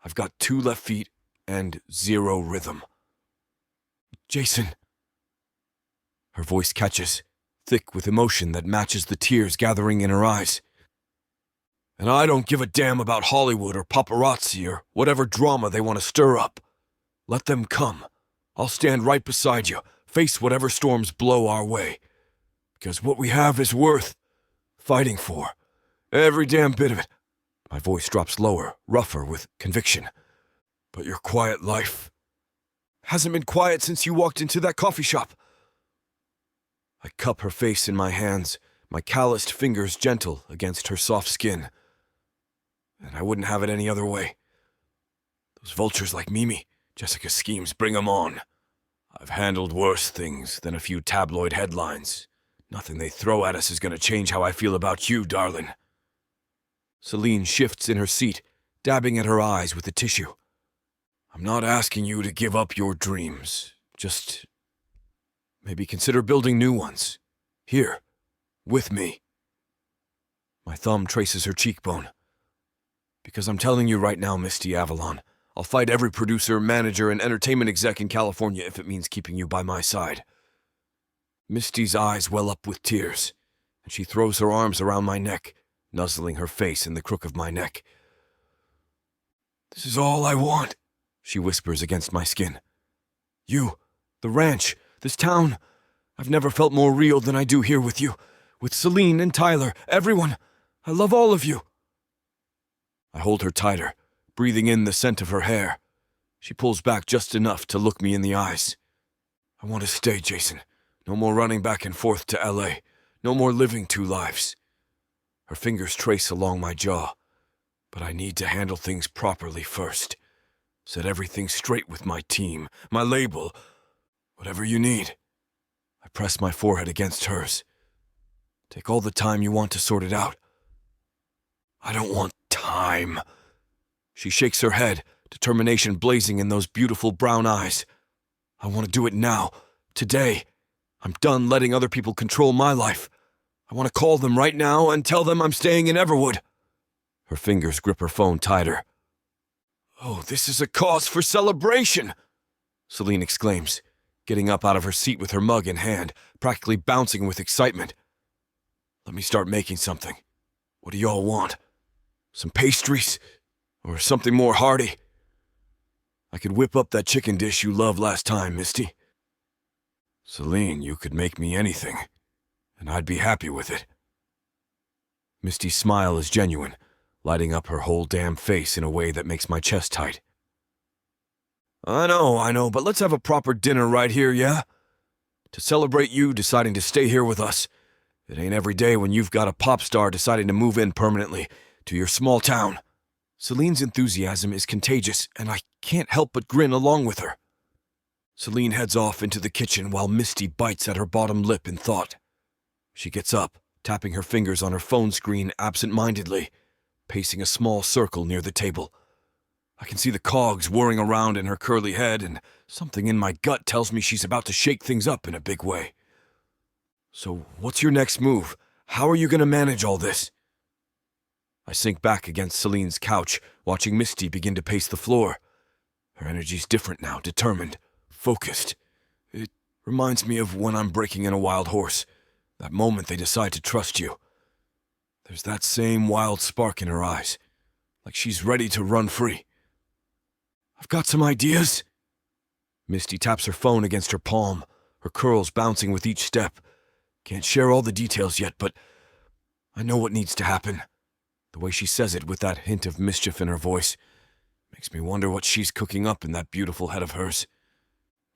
I've got 2 left feet and 0 rhythm. Jason. Her voice catches, thick with emotion that matches the tears gathering in her eyes. And I don't give a damn about Hollywood or paparazzi or whatever drama they want to stir up. Let them come. I'll stand right beside you, face whatever storms blow our way. Because what we have is worth fighting for. Every damn bit of it. My voice drops lower, rougher with conviction. But your quiet life hasn't been quiet since you walked into that coffee shop. I cup her face in my hands, my calloused fingers gentle against her soft skin. And I wouldn't have it any other way. Those vultures like Mimi, Jessica's schemes, bring 'em on. I've handled worse things than a few tabloid headlines. Nothing they throw at us is going to change how I feel about you, darling. Celine shifts in her seat, dabbing at her eyes with a tissue. I'm not asking you to give up your dreams. Just maybe consider building new ones. Here, with me. My thumb traces her cheekbone. Because I'm telling you right now, Misty Avalon, I'll fight every producer, manager, and entertainment exec in California if it means keeping you by my side. Misty's eyes well up with tears, and she throws her arms around my neck, nuzzling her face in the crook of my neck. This is all I want, she whispers against my skin. You, the ranch, this town. I've never felt more real than I do here with you, with Celine and Tyler, everyone. I love all of you. I hold her tighter, breathing in the scent of her hair. She pulls back just enough to look me in the eyes. I want to stay, Jason. No more running back and forth to L.A. No more living 2 lives. Her fingers trace along my jaw. But I need to handle things properly first. Set everything straight with my team, my label, whatever you need. I press my forehead against hers. Take all the time you want to sort it out. I don't want time. She shakes her head, determination blazing in those beautiful brown eyes. I want to do it now, today. I'm done letting other people control my life. I want to call them right now and tell them I'm staying in Everwood. Her fingers grip her phone tighter. Oh, this is a cause for celebration, Celine exclaims, getting up out of her seat with her mug in hand, practically bouncing with excitement. Let me start making something. What do y'all want? Some pastries? Or something more hearty? I could whip up that chicken dish you loved last time, Misty. Celine, you could make me anything, and I'd be happy with it. Misty's smile is genuine, lighting up her whole damn face in a way that makes my chest tight. I know, but let's have a proper dinner right here, yeah? To celebrate you deciding to stay here with us. It ain't every day when you've got a pop star deciding to move in permanently to your small town. Celine's enthusiasm is contagious, and I can't help but grin along with her. Celine heads off into the kitchen while Misty bites at her bottom lip in thought. She gets up, tapping her fingers on her phone screen absent-mindedly, pacing a small circle near the table. I can see the cogs whirring around in her curly head, and something in my gut tells me she's about to shake things up in a big way. So what's your next move? How are you going to manage all this? I sink back against Celine's couch, watching Misty begin to pace the floor. Her energy's different now, determined, focused. It reminds me of when I'm breaking in a wild horse, that moment they decide to trust you. There's that same wild spark in her eyes, like she's ready to run free. I've got some ideas. Misty taps her phone against her palm, her curls bouncing with each step. Can't share all the details yet, but I know what needs to happen. The way she says it with that hint of mischief in her voice makes me wonder what she's cooking up in that beautiful head of hers.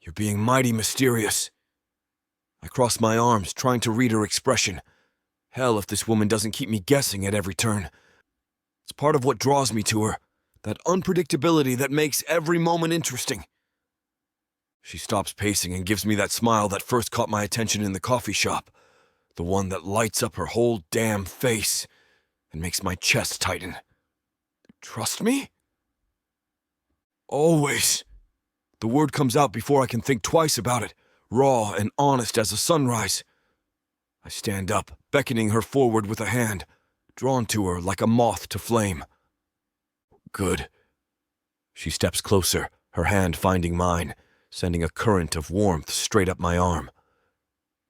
You're being mighty mysterious. I cross my arms, trying to read her expression. Hell, if this woman doesn't keep me guessing at every turn. It's part of what draws me to her, that unpredictability that makes every moment interesting. She stops pacing and gives me that smile that first caught my attention in the coffee shop, the one that lights up her whole damn face and makes my chest tighten. Trust me? Always. The word comes out before I can think twice about it, raw and honest as a sunrise. I stand up, beckoning her forward with a hand, drawn to her like a moth to flame. Good. She steps closer, her hand finding mine, sending a current of warmth straight up my arm.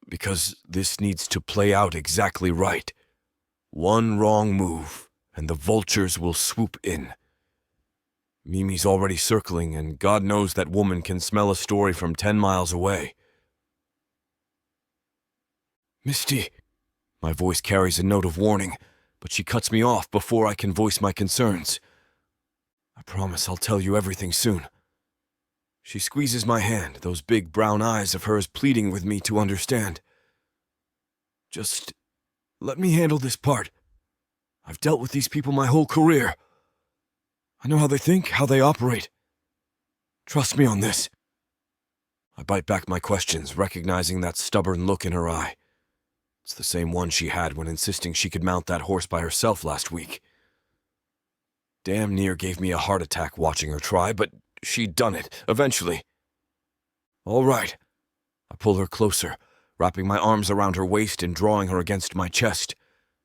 Because this needs to play out exactly right. One wrong move, and the vultures will swoop in. Mimi's already circling, and God knows that woman can smell a story from 10 miles away. Misty. My voice carries a note of warning, but she cuts me off before I can voice my concerns. I promise I'll tell you everything soon. She squeezes my hand, those big brown eyes of hers pleading with me to understand. Just let me handle this part. I've dealt with these people my whole career. I know how they think, how they operate. Trust me on this. I bite back my questions, recognizing that stubborn look in her eye. It's the same one she had when insisting she could mount that horse by herself last week. Damn near gave me a heart attack watching her try, but she'd done it, eventually. All right. I pull her closer, wrapping my arms around her waist and drawing her against my chest.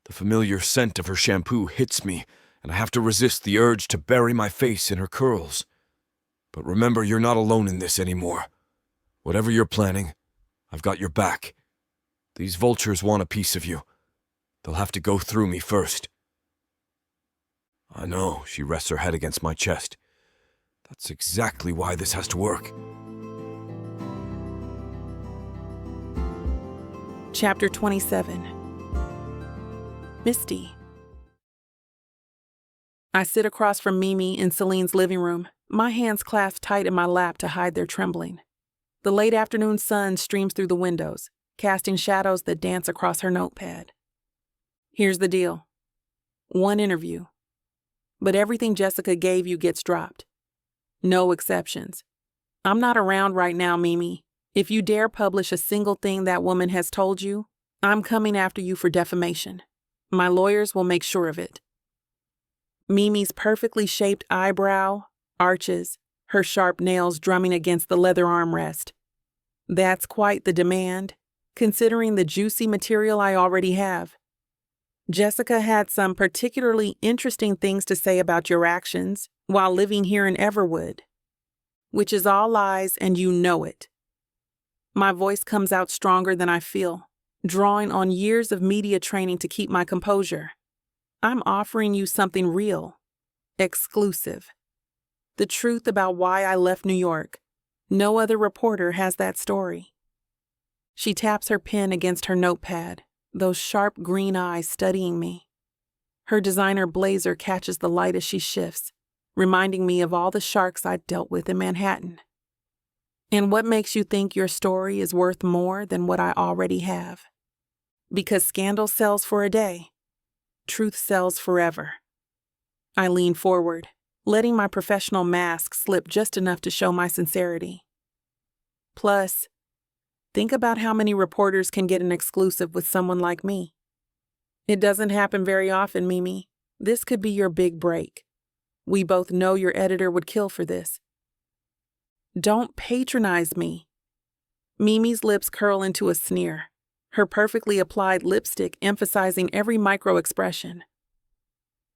The familiar scent of her shampoo hits me, and I have to resist the urge to bury my face in her curls. But remember, you're not alone in this anymore. Whatever you're planning, I've got your back. These vultures want a piece of you. They'll have to go through me first. I know, she rests her head against my chest. That's exactly why this has to work. Chapter 27. Misty. I sit across from Mimi in Celine's living room, my hands clasped tight in my lap to hide their trembling. The late afternoon sun streams through the windows, casting shadows that dance across her notepad. Here's the deal. One interview. But everything Jessica gave you gets dropped. No exceptions. I'm not around right now, Mimi. If you dare publish a single thing that woman has told you, I'm coming after you for defamation. My lawyers will make sure of it. Mimi's perfectly shaped eyebrow arches, her sharp nails drumming against the leather armrest. That's quite the demand, considering the juicy material I already have. Jessica had some particularly interesting things to say about your actions while living here in Everwood, which is all lies and you know it. My voice comes out stronger than I feel, drawing on years of media training to keep my composure. I'm offering you something real, exclusive. The truth about why I left New York. No other reporter has that story. She taps her pen against her notepad, those sharp green eyes studying me. Her designer blazer catches the light as she shifts, reminding me of all the sharks I'd dealt with in Manhattan. And what makes you think your story is worth more than what I already have? Because scandal sells for a day, truth sells forever. I lean forward, letting my professional mask slip just enough to show my sincerity. Plus, think about how many reporters can get an exclusive with someone like me. It doesn't happen very often, Mimi. This could be your big break. We both know your editor would kill for this. Don't patronize me. Mimi's lips curl into a sneer, her perfectly applied lipstick emphasizing every micro-expression.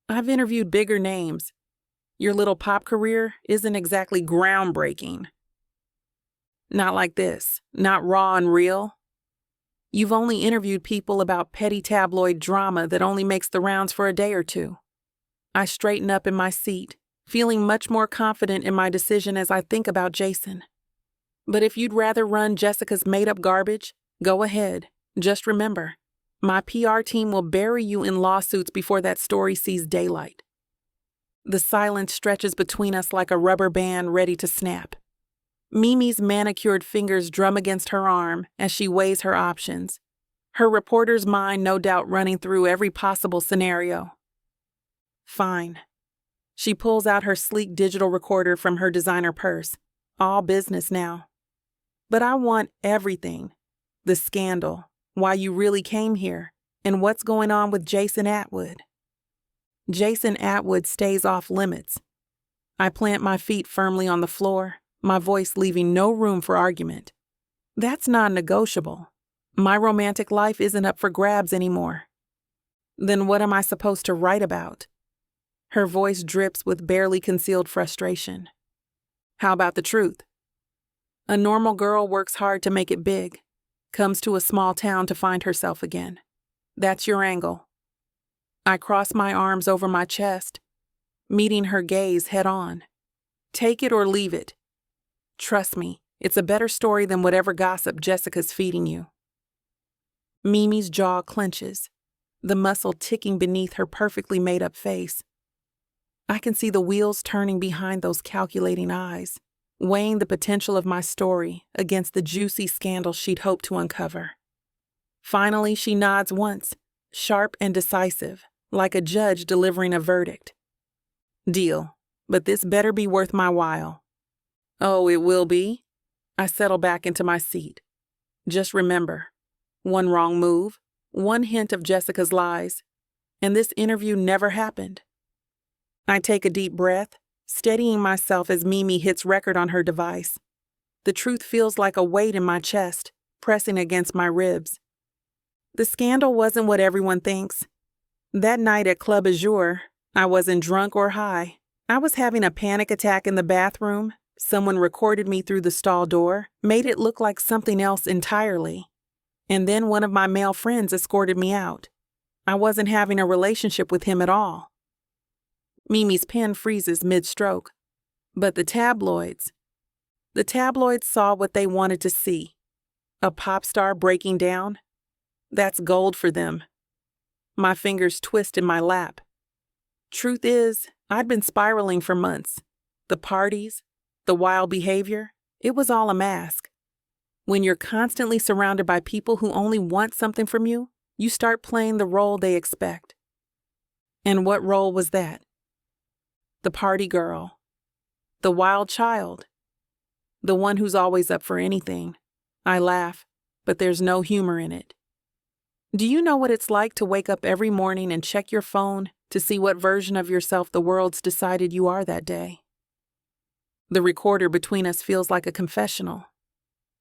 I've interviewed bigger names. Your little pop career isn't exactly groundbreaking. Not like this, not raw and real. You've only interviewed people about petty tabloid drama that only makes the rounds for a day or two. I straighten up in my seat, feeling much more confident in my decision as I think about Jason. But if you'd rather run Jessica's made-up garbage, go ahead. Just remember, my PR team will bury you in lawsuits before that story sees daylight. The silence stretches between us like a rubber band ready to snap. Mimi's manicured fingers drum against her arm as she weighs her options, her reporter's mind no doubt running through every possible scenario. Fine. She pulls out her sleek digital recorder from her designer purse. All business now. But I want everything. The scandal, why you really came here, and what's going on with Jason Atwood. Jason Atwood stays off limits. I plant my feet firmly on the floor, my voice leaving no room for argument. That's non-negotiable. My romantic life isn't up for grabs anymore. Then what am I supposed to write about? Her voice drips with barely concealed frustration. How about the truth? A normal girl works hard to make it big, comes to a small town to find herself again. That's your angle. I cross my arms over my chest, meeting her gaze head on. Take it or leave it. Trust me, it's a better story than whatever gossip Jessica's feeding you. Mimi's jaw clenches, the muscle ticking beneath her perfectly made-up face. I can see the wheels turning behind those calculating eyes, weighing the potential of my story against the juicy scandal she'd hoped to uncover. Finally, she nods once, sharp and decisive, like a judge delivering a verdict. Deal, but this better be worth my while. Oh, it will be? I settle back into my seat. Just remember, one wrong move, one hint of Jessica's lies, and this interview never happened. I take a deep breath, steadying myself as Mimi hits record on her device. The truth feels like a weight in my chest, pressing against my ribs. The scandal wasn't what everyone thinks. That night at Club Azure, I wasn't drunk or high. I was having a panic attack in the bathroom. Someone recorded me through the stall door, made it look like something else entirely. And then one of my male friends escorted me out. I wasn't having a relationship with him at all. Mimi's pen freezes mid-stroke. But the tabloids saw what they wanted to see. A pop star breaking down? That's gold for them. My fingers twist in my lap. Truth is, I'd been spiraling for months. The parties, the wild behavior, it was all a mask. When you're constantly surrounded by people who only want something from you, you start playing the role they expect. And what role was that? The party girl. The wild child. The one who's always up for anything. I laugh, but there's no humor in it. Do you know what it's like to wake up every morning and check your phone to see what version of yourself the world's decided you are that day? The recorder between us feels like a confessional.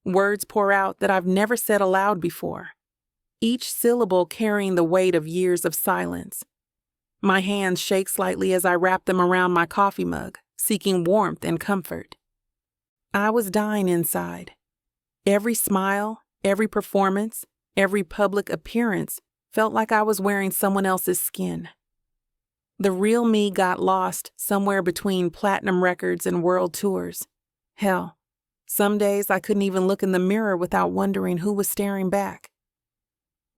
Words pour out that I've never said aloud before, each syllable carrying the weight of years of silence. My hands shake slightly as I wrap them around my coffee mug, seeking warmth and comfort. I was dying inside. Every smile, every performance, every public appearance felt like I was wearing someone else's skin. The real me got lost somewhere between platinum records and world tours. Hell, some days I couldn't even look in the mirror without wondering who was staring back.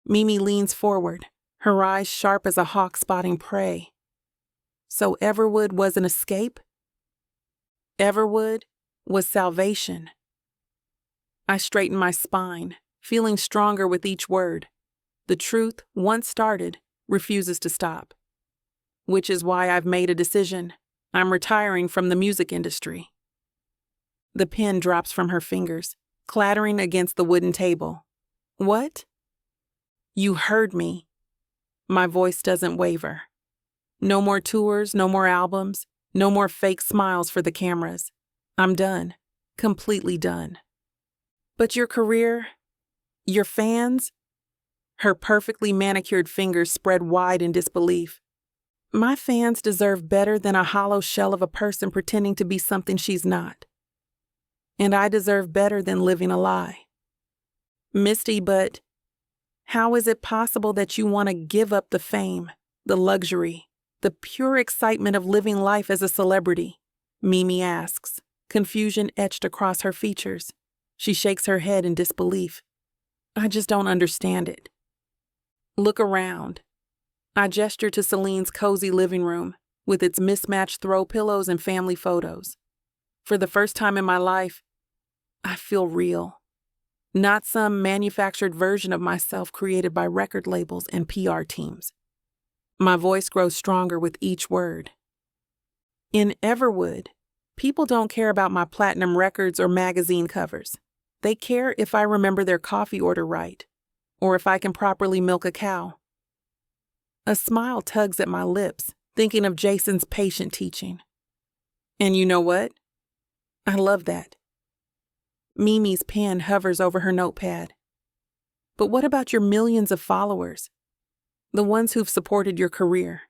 Mimi leans forward, her eyes sharp as a hawk spotting prey. So Everwood was an escape? Everwood was salvation. I straightened my spine, feeling stronger with each word. The truth, once started, refuses to stop. Which is why I've made a decision. I'm retiring from the music industry. The pen drops from her fingers, clattering against the wooden table. What? You heard me. My voice doesn't waver. No more tours, no more albums, no more fake smiles for the cameras. I'm done. Completely done. But your career? Your fans? Her perfectly manicured fingers spread wide in disbelief. My fans deserve better than a hollow shell of a person pretending to be something she's not. And I deserve better than living a lie. Misty, but how is it possible that you want to give up the fame, the luxury, the pure excitement of living life as a celebrity? Mimi asks, confusion etched across her features. She shakes her head in disbelief. I just don't understand it. Look around. I gesture to Celine's cozy living room with its mismatched throw pillows and family photos. For the first time in my life, I feel real. Not some manufactured version of myself created by record labels and PR teams. My voice grows stronger with each word. In Everwood, people don't care about my platinum records or magazine covers. They care if I remember their coffee order right, or if I can properly milk a cow. A smile tugs at my lips, thinking of Jason's patient teaching. And you know what? I love that. Mimi's pen hovers over her notepad. But what about your millions of followers? The ones who've supported your career?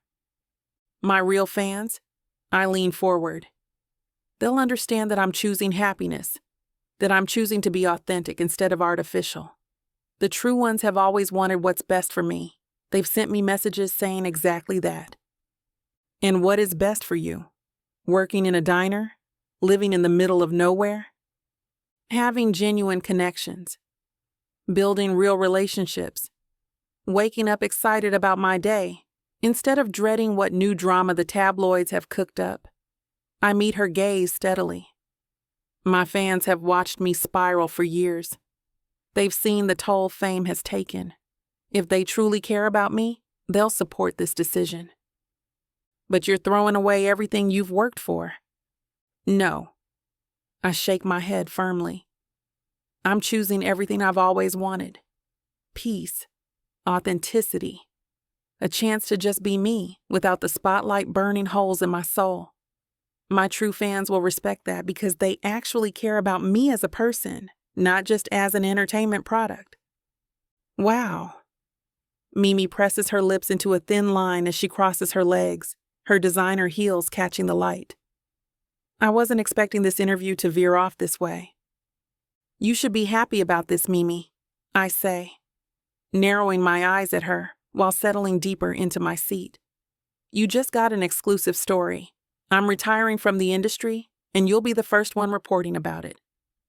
My real fans? I lean forward. They'll understand that I'm choosing happiness, that I'm choosing to be authentic instead of artificial. The true ones have always wanted what's best for me. They've sent me messages saying exactly that. And what is best for you? Working in a diner? Living in the middle of nowhere? Having genuine connections? Building real relationships? Waking up excited about my day, instead of dreading what new drama the tabloids have cooked up? I meet her gaze steadily. My fans have watched me spiral for years. They've seen the toll fame has taken. If they truly care about me, they'll support this decision. But you're throwing away everything you've worked for. No. I shake my head firmly. I'm choosing everything I've always wanted. Peace, authenticity, a chance to just be me without the spotlight burning holes in my soul. My true fans will respect that because they actually care about me as a person, not just as an entertainment product. Wow. Mimi presses her lips into a thin line as she crosses her legs, her designer heels catching the light. I wasn't expecting this interview to veer off this way. You should be happy about this, Mimi, I say, narrowing my eyes at her while settling deeper into my seat. You just got an exclusive story. I'm retiring from the industry, and you'll be the first one reporting about it.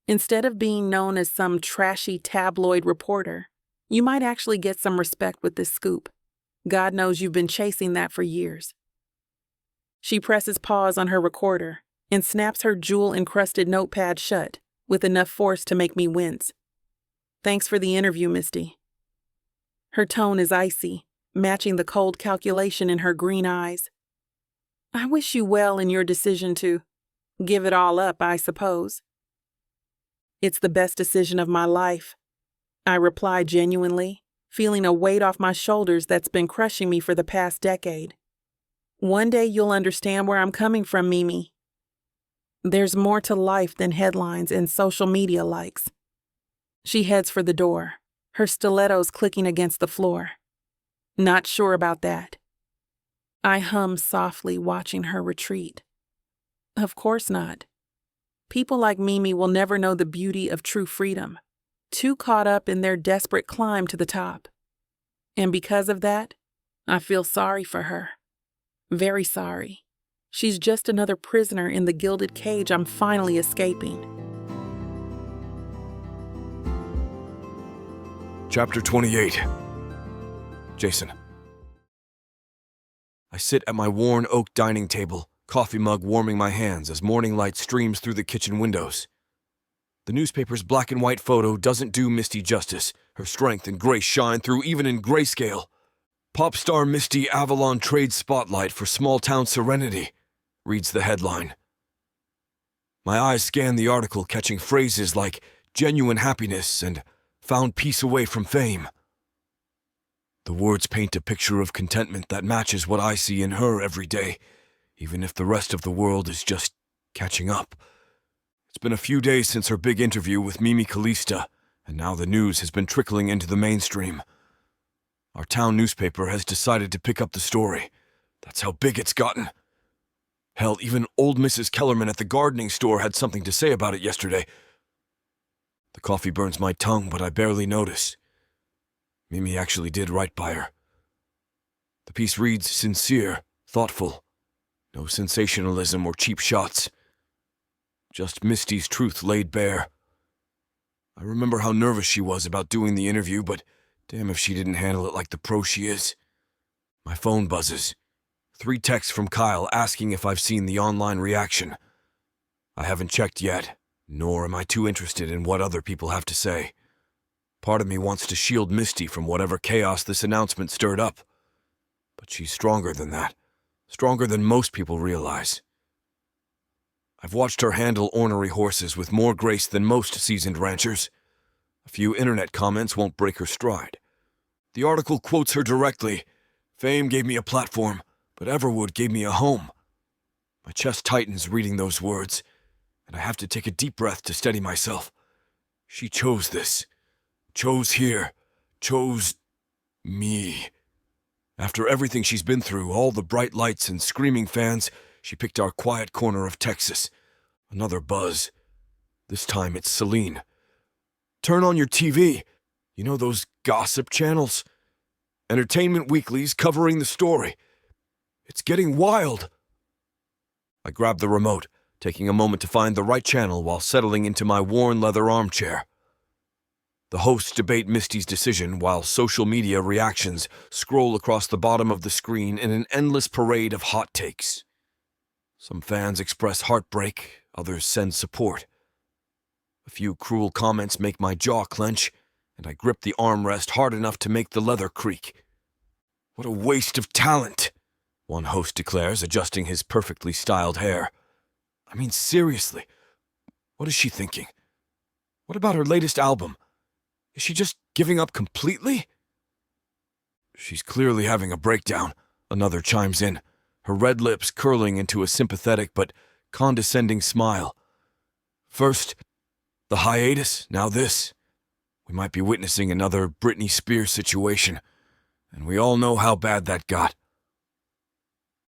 Instead of being known as some trashy tabloid reporter, you might actually get some respect with this scoop. God knows you've been chasing that for years. She presses pause on her recorder and snaps her jewel-encrusted notepad shut with enough force to make me wince. Thanks for the interview, Misty. Her tone is icy, matching the cold calculation in her green eyes. I wish you well in your decision to give it all up, I suppose. It's the best decision of my life, I reply genuinely, feeling a weight off my shoulders that's been crushing me for the past decade. One day you'll understand where I'm coming from, Mimi. There's more to life than headlines and social media likes. She heads for the door, her stilettos clicking against the floor. Not sure about that. I hum softly, watching her retreat. Of course not. People like Mimi will never know the beauty of true freedom, too caught up in their desperate climb to the top. And because of that, I feel sorry for her. Very sorry. She's just another prisoner in the gilded cage I'm finally escaping. Chapter 28. Jason. I sit at my worn oak dining table, coffee mug warming my hands as morning light streams through the kitchen windows. The newspaper's black and white photo doesn't do Misty justice. Her strength and grace shine through even in grayscale. Pop star Misty Avalon trades spotlight for small-town serenity, reads the headline. My eyes scan the article, catching phrases like genuine happiness and found peace away from fame. The words paint a picture of contentment that matches what I see in her every day, even if the rest of the world is just catching up. It's been a few days since her big interview with Mimi Calista, and now the news has been trickling into the mainstream. Our town newspaper has decided to pick up the story. That's how big it's gotten. Hell, even old Mrs. Kellerman at the gardening store had something to say about it yesterday. The coffee burns my tongue, but I barely notice. Mimi actually did right by her. The piece reads sincere, thoughtful. No sensationalism or cheap shots. Just Misty's truth laid bare. I remember how nervous she was about doing the interview, but damn if she didn't handle it like the pro she is. My phone buzzes. 3 texts from Kyle asking if I've seen the online reaction. I haven't checked yet, nor am I too interested in what other people have to say. Part of me wants to shield Misty from whatever chaos this announcement stirred up. But she's stronger than that. Stronger than most people realize. I've watched her handle ornery horses with more grace than most seasoned ranchers. A few internet comments won't break her stride. The article quotes her directly. Fame gave me a platform, but Everwood gave me a home. My chest tightens reading those words, and I have to take a deep breath to steady myself. She chose this. Chose here. Chose me. After everything she's been through, all the bright lights and screaming fans, she picked our quiet corner of Texas. Another buzz. This time it's Celine. Turn on your TV. You know those gossip channels? Entertainment weeklies covering the story. It's getting wild. I grab the remote, taking a moment to find the right channel while settling into my worn leather armchair. The hosts debate Misty's decision while social media reactions scroll across the bottom of the screen in an endless parade of hot takes. Some fans express heartbreak, others send support. A few cruel comments make my jaw clench, and I grip the armrest hard enough to make the leather creak. What a waste of talent, one host declares, adjusting his perfectly styled hair. I mean, seriously, what is she thinking? What about her latest album? Is she just giving up completely? She's clearly having a breakdown, another chimes in, her red lips curling into a sympathetic but condescending smile. First, the hiatus, now this. We might be witnessing another Britney Spears situation, and we all know how bad that got.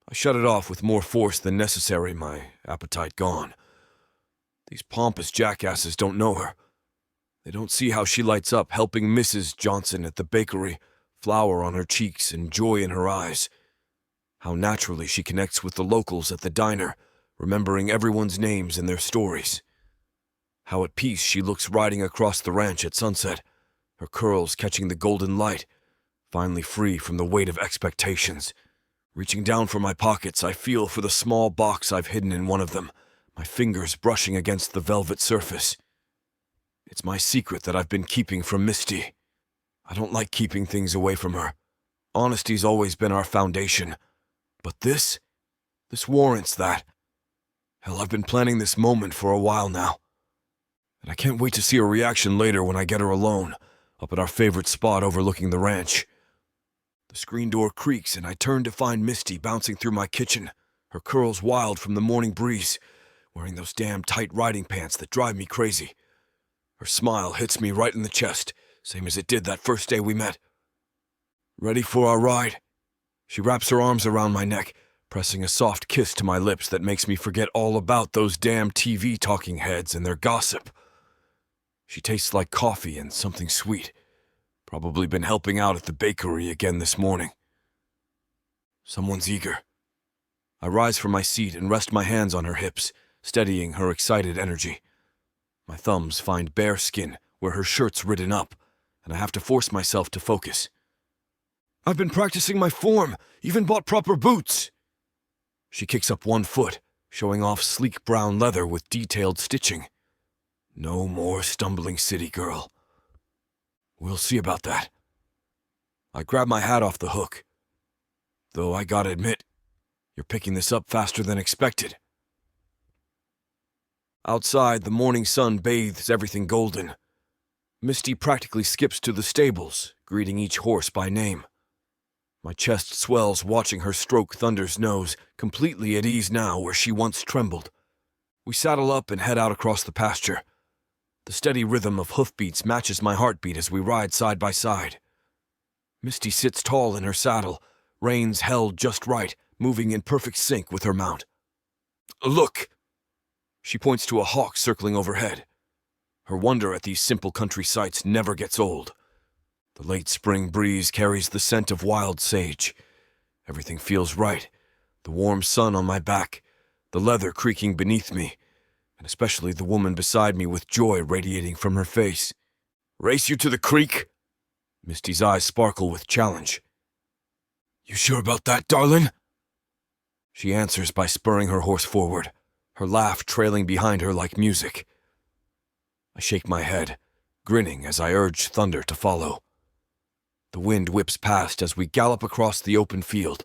I shut it off with more force than necessary, my appetite gone. These pompous jackasses don't know her. They don't see how she lights up helping Mrs. Johnson at the bakery, flour on her cheeks and joy in her eyes. How naturally she connects with the locals at the diner, remembering everyone's names and their stories. How at peace she looks riding across the ranch at sunset, her curls catching the golden light, finally free from the weight of expectations. Reaching down for my pockets, I feel for the small box I've hidden in one of them, my fingers brushing against the velvet surface. It's my secret that I've been keeping from Misty. I don't like keeping things away from her. Honesty's always been our foundation. But this warrants that. Hell, I've been planning this moment for a while now. And I can't wait to see her reaction later when I get her alone, up at our favorite spot overlooking the ranch. The screen door creaks and I turn to find Misty bouncing through my kitchen, her curls wild from the morning breeze, wearing those damn tight riding pants that drive me crazy. Her smile hits me right in the chest, same as it did that first day we met. Ready for our ride? She wraps her arms around my neck, pressing a soft kiss to my lips that makes me forget all about those damn TV talking heads and their gossip. She tastes like coffee and something sweet. Probably been helping out at the bakery again this morning. Someone's eager. I rise from my seat and rest my hands on her hips, steadying her excited energy. My thumbs find bare skin where her shirt's ridden up, and I have to force myself to focus. I've been practicing my form, even bought proper boots. She kicks up one foot, showing off sleek brown leather with detailed stitching. No more stumbling city girl. We'll see about that. I grab my hat off the hook. Though I gotta admit, you're picking this up faster than expected. Outside, the morning sun bathes everything golden. Misty practically skips to the stables, greeting each horse by name. My chest swells watching her stroke Thunder's nose, completely at ease now where she once trembled. We saddle up and head out across the pasture. The steady rhythm of hoofbeats matches my heartbeat as we ride side by side. Misty sits tall in her saddle, reins held just right, moving in perfect sync with her mount. Look! She points to a hawk circling overhead. Her wonder at these simple country sights never gets old. The late spring breeze carries the scent of wild sage. Everything feels right. The warm sun on my back, the leather creaking beneath me, and especially the woman beside me with joy radiating from her face. Race you to the creek? Misty's eyes sparkle with challenge. You sure about that, darling? She answers by spurring her horse forward, her laugh trailing behind her like music. I shake my head, grinning as I urge Thunder to follow. The wind whips past as we gallop across the open field,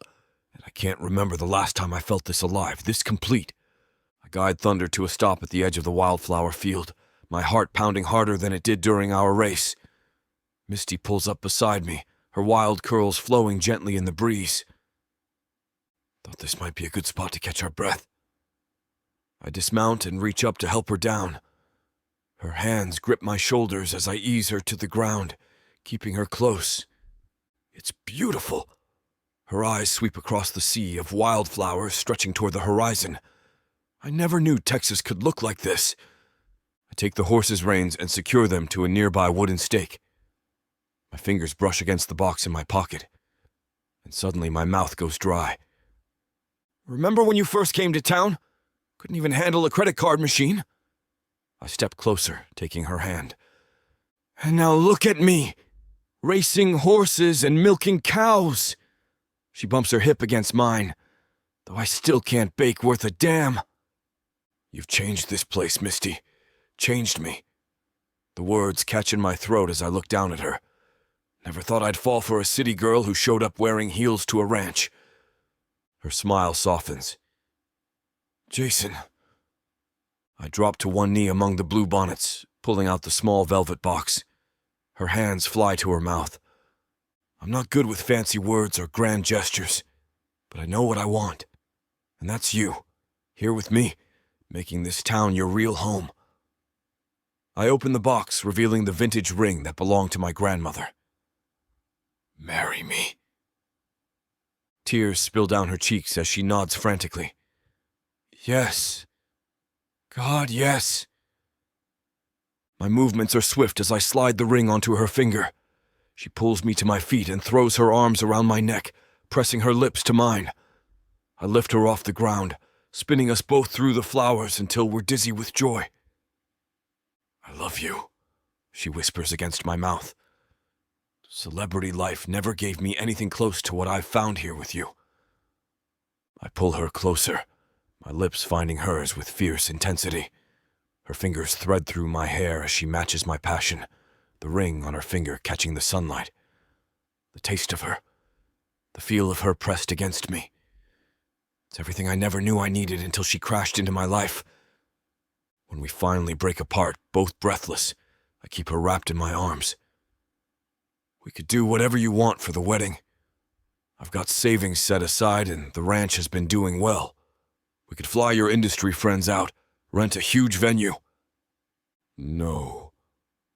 and I can't remember the last time I felt this alive, this complete. I guide Thunder to a stop at the edge of the wildflower field, my heart pounding harder than it did during our race. Misty pulls up beside me, her wild curls flowing gently in the breeze. Thought this might be a good spot to catch our breath. I dismount and reach up to help her down. Her hands grip my shoulders as I ease her to the ground, keeping her close. It's beautiful. Her eyes sweep across the sea of wildflowers stretching toward the horizon. I never knew Texas could look like this. I take the horse's reins and secure them to a nearby wooden stake. My fingers brush against the box in my pocket, and suddenly my mouth goes dry. Remember when you first came to town? Couldn't even handle a credit card machine? I step closer, taking her hand. And now look at me, racing horses and milking cows. She bumps her hip against mine, though I still can't bake worth a damn. You've changed this place, Misty. Changed me. The words catch in my throat as I look down at her. Never thought I'd fall for a city girl who showed up wearing heels to a ranch. Her smile softens. Jason. I drop to one knee among the blue bonnets, pulling out the small velvet box. Her hands fly to her mouth. I'm not good with fancy words or grand gestures, but I know what I want. And that's you, here with me, making this town your real home. I open the box, revealing the vintage ring that belonged to my grandmother. Marry me. Tears spill down her cheeks as she nods frantically. Yes. God, yes. My movements are swift as I slide the ring onto her finger. She pulls me to my feet and throws her arms around my neck, pressing her lips to mine. I lift her off the ground, spinning us both through the flowers until we're dizzy with joy. I love you, she whispers against my mouth. Celebrity life never gave me anything close to what I've found here with you. I pull her closer, my lips finding hers with fierce intensity. Her fingers thread through my hair as she matches my passion, the ring on her finger catching the sunlight. The taste of her, the feel of her pressed against me. It's everything I never knew I needed until she crashed into my life. When we finally break apart, both breathless, I keep her wrapped in my arms. We could do whatever you want for the wedding. I've got savings set aside and the ranch has been doing well. We could fly your industry friends out, rent a huge venue. No.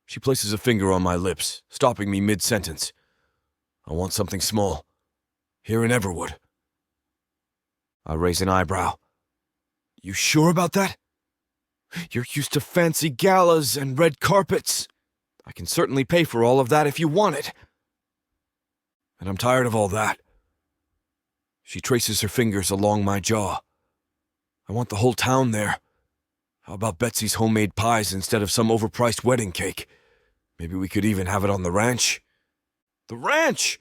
She places a finger on my lips, stopping me mid-sentence. I want something small. Here in Everwood. I raise an eyebrow. You sure about that? You're used to fancy galas and red carpets. I can certainly pay for all of that if you want it. And I'm tired of all that. She traces her fingers along my jaw. I want the whole town there. How about Betsy's homemade pies instead of some overpriced wedding cake? Maybe we could even have it on the ranch. The ranch!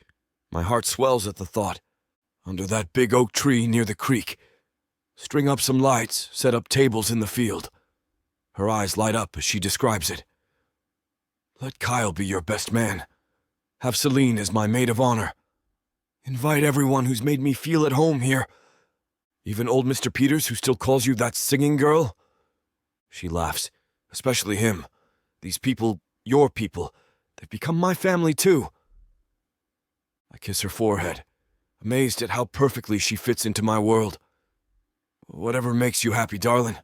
My heart swells at the thought. Under that big oak tree near the creek. String up some lights, set up tables in the field. Her eyes light up as she describes it. Let Kyle be your best man. Have Celine as my maid of honor. Invite everyone who's made me feel at home here. Even old Mr. Peters, who still calls you that singing girl? She laughs. Especially him. These people, your people, they've become my family too. I kiss her forehead, amazed at how perfectly she fits into my world. Whatever makes you happy, darling.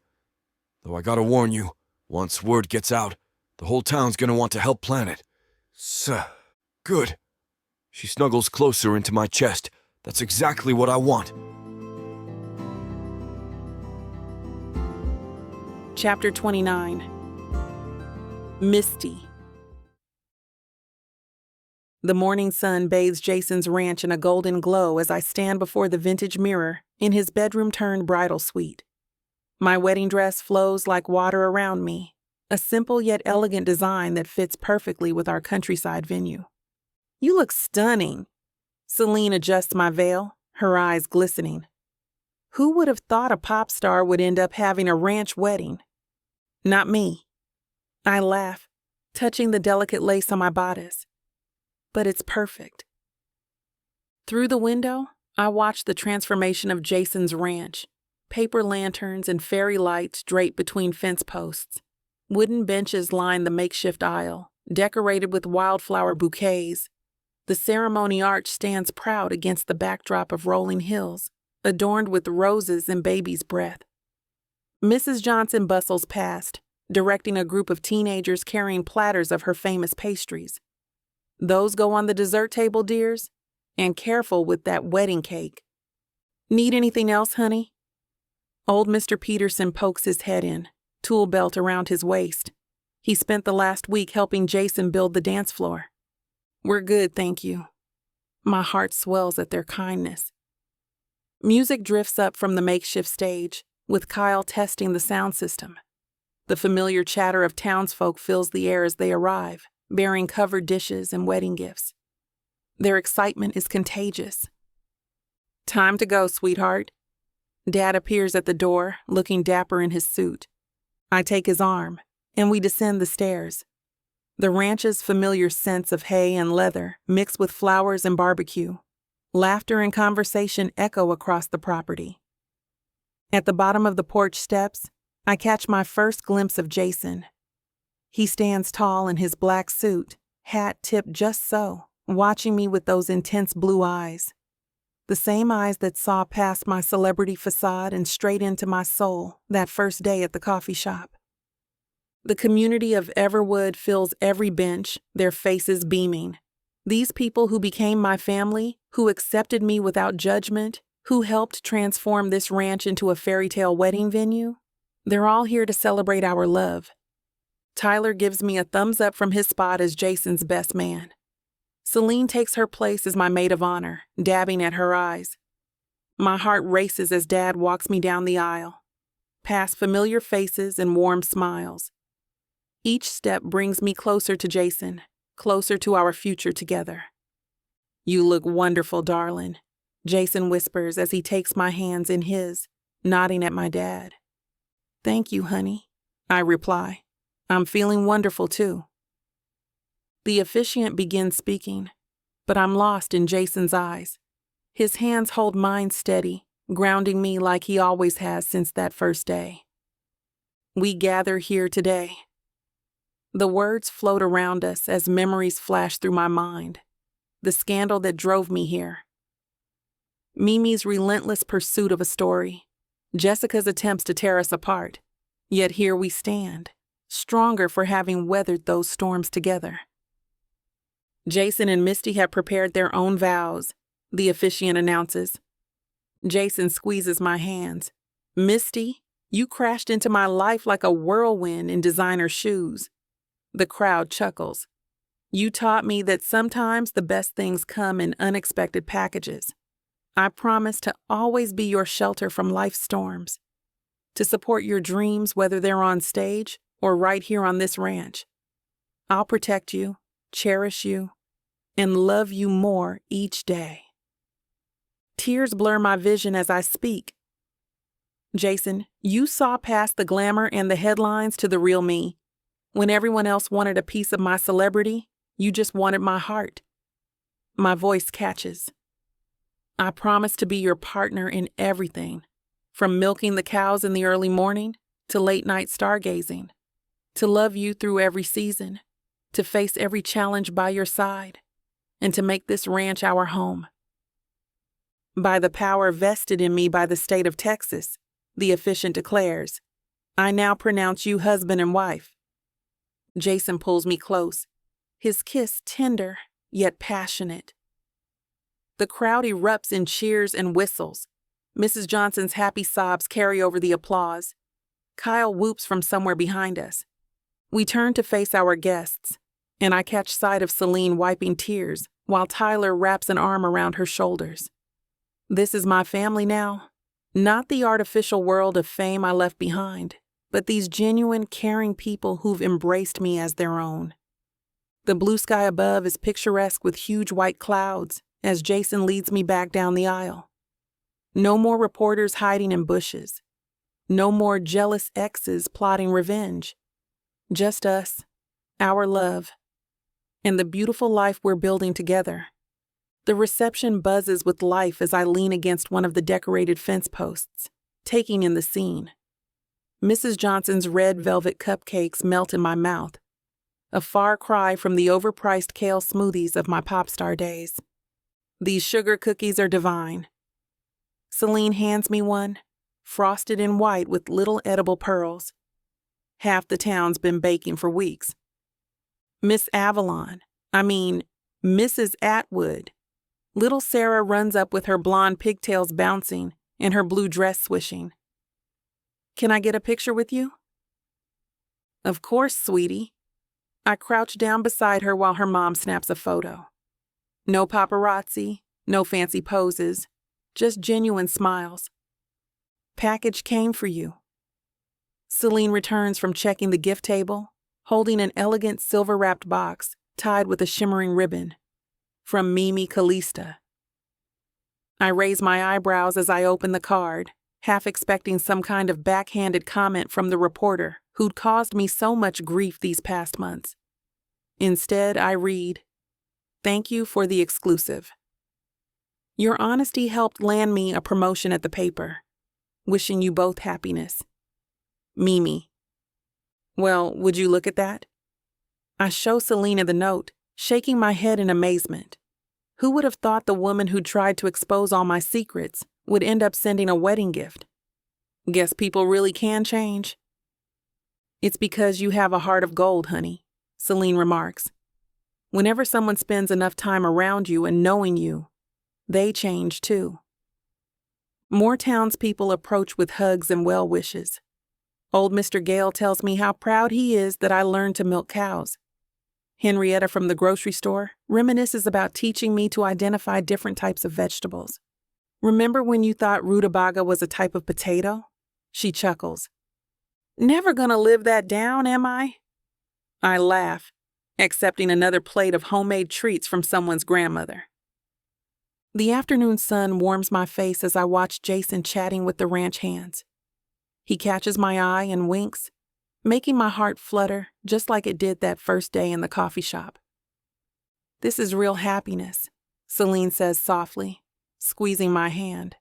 Though I gotta warn you, once word gets out, the whole town's gonna want to help plan it. Good. She snuggles closer into my chest. That's exactly what I want. Chapter 29. Misty. The morning sun bathes Jason's ranch in a golden glow as I stand before the vintage mirror in his bedroom-turned bridal suite. My wedding dress flows like water around me, a simple yet elegant design that fits perfectly with our countryside venue. You look stunning. Celine adjusts my veil, her eyes glistening. Who would have thought a pop star would end up having a ranch wedding? Not me. I laugh, touching the delicate lace on my bodice. But it's perfect. Through the window, I watch the transformation of Jason's ranch. Paper lanterns and fairy lights drape between fence posts. Wooden benches line the makeshift aisle, decorated with wildflower bouquets. The ceremony arch stands proud against the backdrop of rolling hills, adorned with roses and baby's breath. Mrs. Johnson bustles past, directing a group of teenagers carrying platters of her famous pastries. Those go on the dessert table, dears, and careful with that wedding cake. Need anything else, honey? Old Mr. Peterson pokes his head in, tool belt around his waist. He spent the last week helping Jason build the dance floor. We're good, thank you. My heart swells at their kindness. Music drifts up from the makeshift stage, with Kyle testing the sound system. The familiar chatter of townsfolk fills the air as they arrive, bearing covered dishes and wedding gifts. Their excitement is contagious. Time to go, sweetheart. Dad appears at the door, looking dapper in his suit. I take his arm, and we descend the stairs. The ranch's familiar scents of hay and leather mix with flowers and barbecue. Laughter and conversation echo across the property. At the bottom of the porch steps, I catch my first glimpse of Jason. He stands tall in his black suit, hat tipped just so, watching me with those intense blue eyes. The same eyes that saw past my celebrity facade and straight into my soul that first day at the coffee shop. The community of Everwood fills every bench, their faces beaming. These people who became my family, who accepted me without judgment, who helped transform this ranch into a fairy tale wedding venue, they're all here to celebrate our love. Tyler gives me a thumbs up from his spot as Jason's best man. Celine takes her place as my maid of honor, dabbing at her eyes. My heart races as Dad walks me down the aisle, past familiar faces and warm smiles. Each step brings me closer to Jason, closer to our future together. You look wonderful, darling, Jason whispers as he takes my hands in his, nodding at my dad. Thank you, honey, I reply. I'm feeling wonderful, too. The officiant begins speaking, but I'm lost in Jason's eyes. His hands hold mine steady, grounding me like he always has since that first day. We gather here today. The words float around us as memories flash through my mind. The scandal that drove me here. Mimi's relentless pursuit of a story. Jessica's attempts to tear us apart. Yet here we stand, stronger for having weathered those storms together. Jason and Misty have prepared their own vows, the officiant announces. Jason squeezes my hands. Misty, you crashed into my life like a whirlwind in designer shoes. The crowd chuckles. You taught me that sometimes the best things come in unexpected packages. I promise to always be your shelter from life's storms, to support your dreams whether they're on stage or right here on this ranch. I'll protect you, cherish you, and love you more each day. Tears blur my vision as I speak. Jason, you saw past the glamour and the headlines to the real me. When everyone else wanted a piece of my celebrity, you just wanted my heart. My voice catches. I promise to be your partner in everything, from milking the cows in the early morning to late-night stargazing, to love you through every season, to face every challenge by your side, and to make this ranch our home. By the power vested in me by the state of Texas, the officiant declares, I now pronounce you husband and wife. Jason pulls me close, his kiss tender yet passionate. The crowd erupts in cheers and whistles. Mrs. Johnson's happy sobs carry over the applause. Kyle whoops from somewhere behind us. We turn to face our guests, and I catch sight of Celine wiping tears while Tyler wraps an arm around her shoulders. This is my family now, not the artificial world of fame I left behind, but these genuine, caring people who've embraced me as their own. The blue sky above is picturesque with huge white clouds as Jason leads me back down the aisle. No more reporters hiding in bushes. No more jealous exes plotting revenge. Just us, our love, and the beautiful life we're building together. The reception buzzes with life as I lean against one of the decorated fence posts, taking in the scene. Mrs. Johnson's red velvet cupcakes melt in my mouth, a far cry from the overpriced kale smoothies of my pop star days. These sugar cookies are divine. Celine hands me one, frosted in white with little edible pearls. Half the town's been baking for weeks. Mrs. Atwood. Little Sarah runs up with her blonde pigtails bouncing and her blue dress swishing. Can I get a picture with you? Of course, sweetie. I crouch down beside her while her mom snaps a photo. No paparazzi, no fancy poses, just genuine smiles. Package came for you. Celine returns from checking the gift table, holding an elegant silver-wrapped box tied with a shimmering ribbon. From Mimi Calista. I raise my eyebrows as I open the card, half expecting some kind of backhanded comment from the reporter who'd caused me so much grief these past months. Instead, I read, Thank you for the exclusive. Your honesty helped land me a promotion at the paper. Wishing you both happiness. Mimi. Well, would you look at that? I show Selena the note, shaking my head in amazement. Who would have thought the woman who tried to expose all my secrets would end up sending a wedding gift? Guess people really can change. It's because you have a heart of gold, honey, Celine remarks. Whenever someone spends enough time around you and knowing you, they change too. More townspeople approach with hugs and well wishes. Old Mr. Gale tells me how proud he is that I learned to milk cows. Henrietta from the grocery store reminisces about teaching me to identify different types of vegetables. Remember when you thought rutabaga was a type of potato? She chuckles. Never gonna live that down, am I? I laugh, accepting another plate of homemade treats from someone's grandmother. The afternoon sun warms my face as I watch Jason chatting with the ranch hands. He catches my eye and winks, making my heart flutter just like it did that first day in the coffee shop. This is real happiness, Celine says softly, squeezing my hand.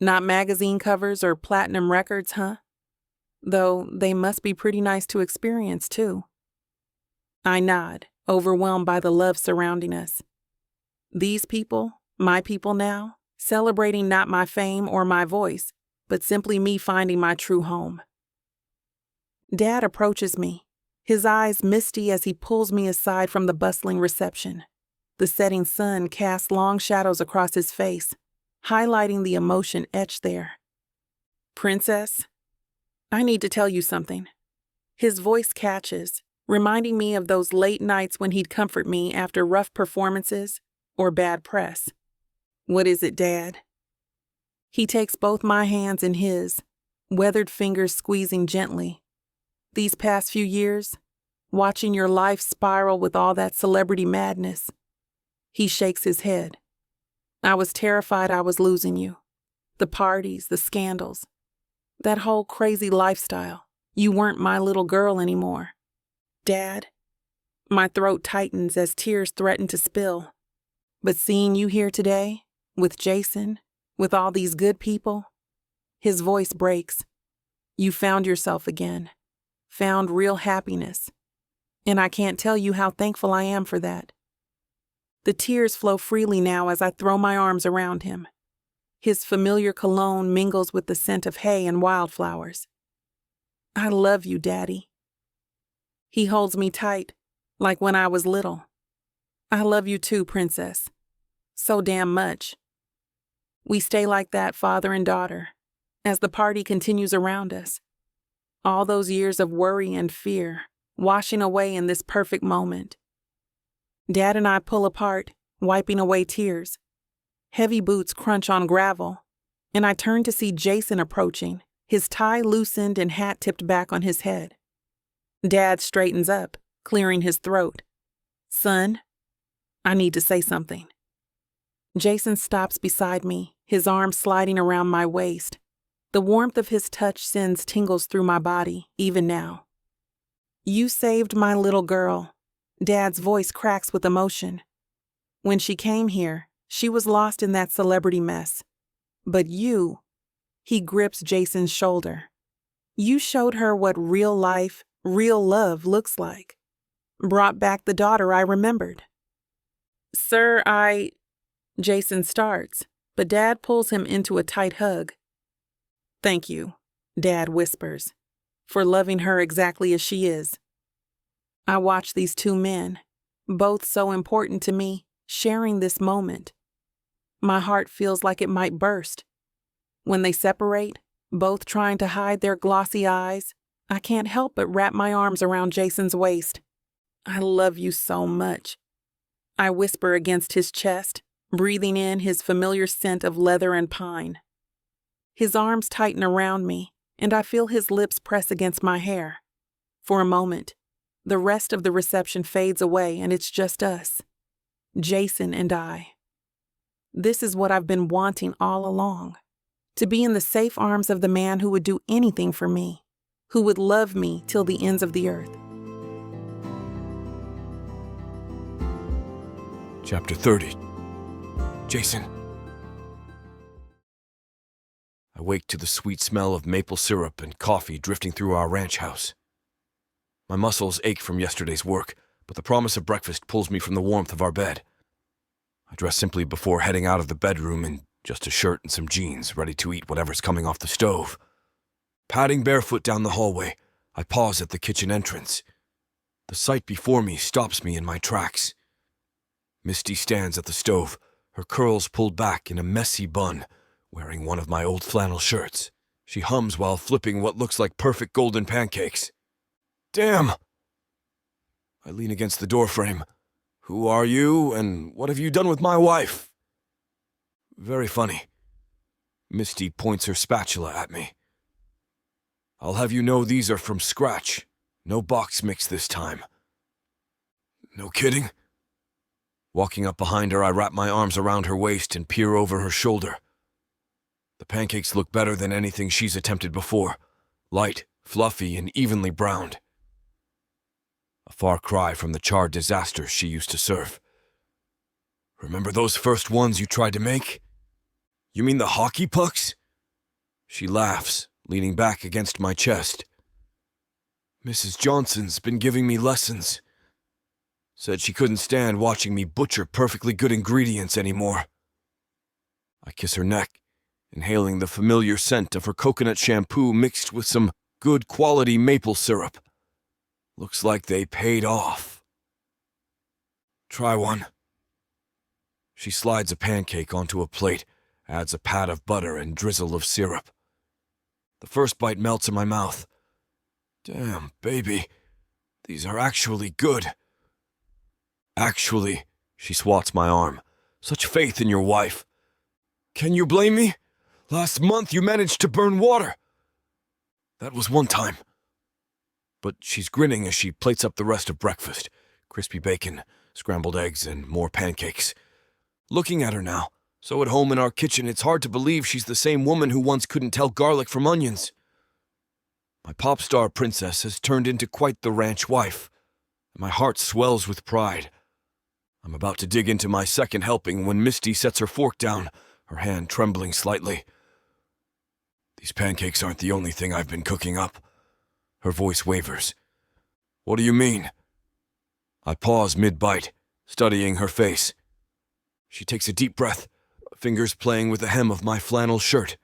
Not magazine covers or platinum records, huh? Though they must be pretty nice to experience, too. I nod, overwhelmed by the love surrounding us. These people, my people now, celebrating not my fame or my voice, but simply me finding my true home. Dad approaches me, his eyes misty as he pulls me aside from the bustling reception. The setting sun casts long shadows across his face, highlighting the emotion etched there. Princess, I need to tell you something. His voice catches, reminding me of those late nights when he'd comfort me after rough performances or bad press. What is it, Dad? He takes both my hands in his, weathered fingers squeezing gently. These past few years, watching your life spiral with all that celebrity madness. He shakes his head. I was terrified I was losing you. The parties, the scandals. That whole crazy lifestyle. You weren't my little girl anymore. Dad. My throat tightens as tears threaten to spill. But seeing you here today, with Jason, with all these good people, his voice breaks. You found yourself again. Found real happiness. And I can't tell you how thankful I am for that. The tears flow freely now as I throw my arms around him. His familiar cologne mingles with the scent of hay and wildflowers. I love you, Daddy. He holds me tight, like when I was little. I love you too, Princess. So damn much. We stay like that, father and daughter, as the party continues around us. All those years of worry and fear washing away in this perfect moment. Dad and I pull apart, wiping away tears. Heavy boots crunch on gravel, and I turn to see Jason approaching, his tie loosened and hat tipped back on his head. Dad straightens up, clearing his throat. Son, I need to say something. Jason stops beside me, his arm sliding around my waist. The warmth of his touch sends tingles through my body, even now. You saved my little girl. Dad's voice cracks with emotion. When she came here, she was lost in that celebrity mess. But you, he grips Jason's shoulder. You showed her what real life, real love looks like. Brought back the daughter I remembered. Sir, Jason starts, but Dad pulls him into a tight hug. Thank you, Dad whispers, for loving her exactly as she is. I watch these two men, both so important to me, sharing this moment. My heart feels like it might burst. When they separate, both trying to hide their glossy eyes, I can't help but wrap my arms around Jason's waist. I love you so much. I whisper against his chest, breathing in his familiar scent of leather and pine. His arms tighten around me, and I feel his lips press against my hair. For a moment, the rest of the reception fades away and it's just us. Jason and I. This is what I've been wanting all along. To be in the safe arms of the man who would do anything for me, who would love me till the ends of the earth. Chapter 30. Jason. I wake to the sweet smell of maple syrup and coffee drifting through our ranch house. My muscles ache from yesterday's work, but the promise of breakfast pulls me from the warmth of our bed. I dress simply before heading out of the bedroom in just a shirt and some jeans, ready to eat whatever's coming off the stove. Padding barefoot down the hallway, I pause at the kitchen entrance. The sight before me stops me in my tracks. Misty stands at the stove, her curls pulled back in a messy bun, wearing one of my old flannel shirts. She hums while flipping what looks like perfect golden pancakes. Damn! I lean against the doorframe. Who are you, and what have you done with my wife? Very funny. Misty points her spatula at me. I'll have you know these are from scratch. No box mix this time. No kidding? Walking up behind her, I wrap my arms around her waist and peer over her shoulder. The pancakes look better than anything she's attempted before. Light, fluffy, and evenly browned. A far cry from the charred disaster she used to serve. Remember those first ones you tried to make? You mean the hockey pucks? She laughs, leaning back against my chest. Mrs. Johnson's been giving me lessons. Said she couldn't stand watching me butcher perfectly good ingredients anymore. I kiss her neck, inhaling the familiar scent of her coconut shampoo mixed with some good quality maple syrup. Looks like they paid off. Try one. She slides a pancake onto a plate, adds a pat of butter and drizzle of syrup. The first bite melts in my mouth. Damn, baby, these are actually good. Actually, she swats my arm. Such faith in your wife. Can you blame me? Last month you managed to burn water. That was one time. But she's grinning as she plates up the rest of breakfast. Crispy bacon, scrambled eggs, and more pancakes. Looking at her now, so at home in our kitchen, it's hard to believe she's the same woman who once couldn't tell garlic from onions. My pop star princess has turned into quite the ranch wife. My heart swells with pride. I'm about to dig into my second helping when Misty sets her fork down, her hand trembling slightly. These pancakes aren't the only thing I've been cooking up. Her voice wavers. What do you mean? I pause mid-bite, studying her face. She takes a deep breath, fingers playing with the hem of my flannel shirt.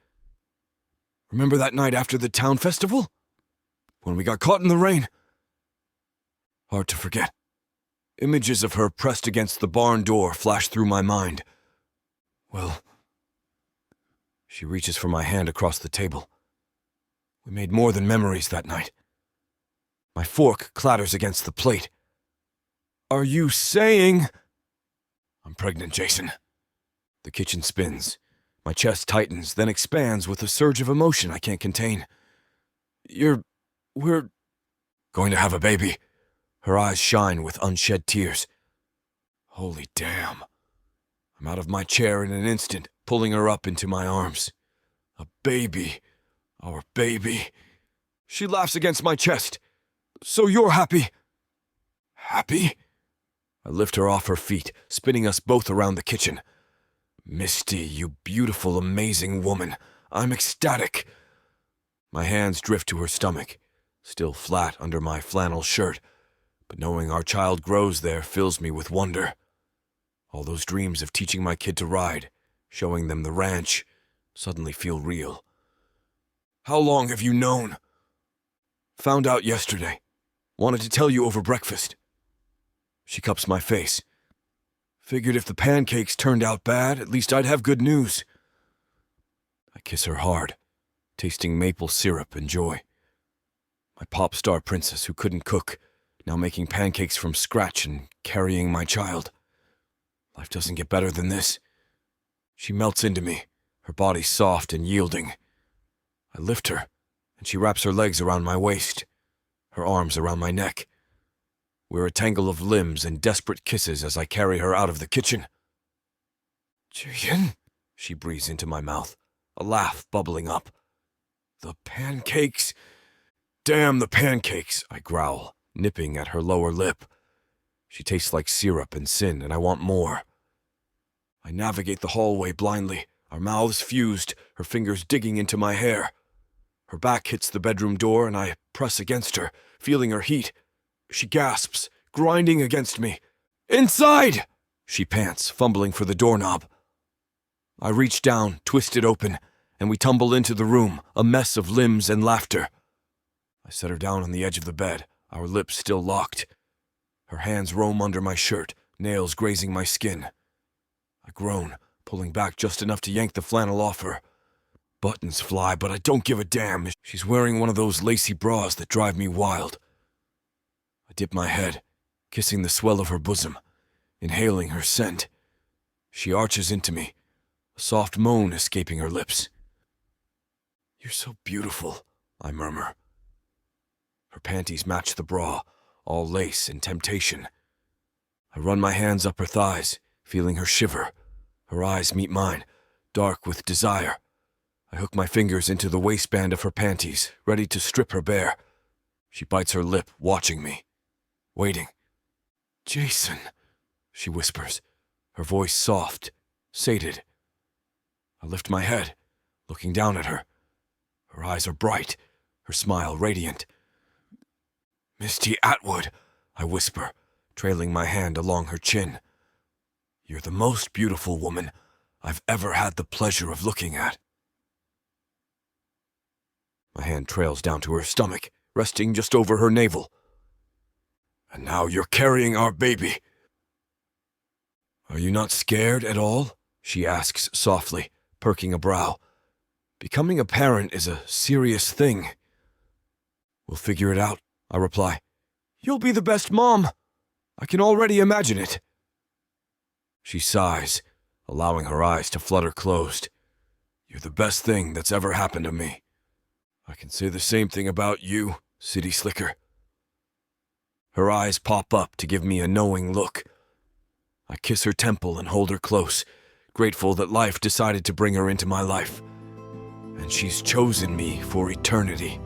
Remember that night after the town festival? When we got caught in the rain? Hard to forget. Images of her pressed against the barn door flash through my mind. Well, she reaches for my hand across the table. We made more than memories that night. My fork clatters against the plate. Are you saying... I'm pregnant, Jason. The kitchen spins. My chest tightens, then expands with a surge of emotion I can't contain. We're going to have a baby. Her eyes shine with unshed tears. Holy damn. I'm out of my chair in an instant, pulling her up into my arms. A baby. Our baby. She laughs against my chest. So you're happy? Happy? I lift her off her feet, spinning us both around the kitchen. Misty, you beautiful, amazing woman. I'm ecstatic. My hands drift to her stomach, still flat under my flannel shirt, but knowing our child grows there fills me with wonder. All those dreams of teaching my kid to ride, showing them the ranch, suddenly feel real. How long have you known? Found out yesterday. Wanted to tell you over breakfast. She cups my face. Figured if the pancakes turned out bad, at least I'd have good news. I kiss her hard, tasting maple syrup and joy. My pop star princess who couldn't cook, now making pancakes from scratch and carrying my child. Life doesn't get better than this. She melts into me, her body soft and yielding. I lift her, and she wraps her legs around my waist, her arms around my neck. We're a tangle of limbs and desperate kisses as I carry her out of the kitchen. Jason, she breathes into my mouth, a laugh bubbling up. The pancakes. Damn the pancakes, I growl, nipping at her lower lip. She tastes like syrup and sin, and I want more. I navigate the hallway blindly, our mouths fused, her fingers digging into my hair. Her back hits the bedroom door, and I press against her, feeling her heat. She gasps, grinding against me. Inside! She pants, fumbling for the doorknob. I reach down, twist it open, and we tumble into the room, a mess of limbs and laughter. I set her down on the edge of the bed, our lips still locked. Her hands roam under my shirt, nails grazing my skin. I groan, pulling back just enough to yank the flannel off her. Buttons fly, but I don't give a damn. She's wearing one of those lacy bras that drive me wild. I dip my head, kissing the swell of her bosom, inhaling her scent. She arches into me, a soft moan escaping her lips. You're so beautiful, I murmur. Her panties match the bra, all lace and temptation. I run my hands up her thighs, feeling her shiver. Her eyes meet mine, dark with desire. I hook my fingers into the waistband of her panties, ready to strip her bare. She bites her lip, watching me, waiting. Jason, she whispers, her voice soft, sated. I lift my head, looking down at her. Her eyes are bright, her smile radiant. Misty Atwood, I whisper, trailing my hand along her chin. You're the most beautiful woman I've ever had the pleasure of looking at. My hand trails down to her stomach, resting just over her navel. And now you're carrying our baby. Are you not scared at all? She asks softly, perking a brow. Becoming a parent is a serious thing. We'll figure it out, I reply. You'll be the best mom. I can already imagine it. She sighs, allowing her eyes to flutter closed. You're the best thing that's ever happened to me. I can say the same thing about you, city slicker. Her eyes pop up to give me a knowing look. I kiss her temple and hold her close, grateful that life decided to bring her into my life. And she's chosen me for eternity.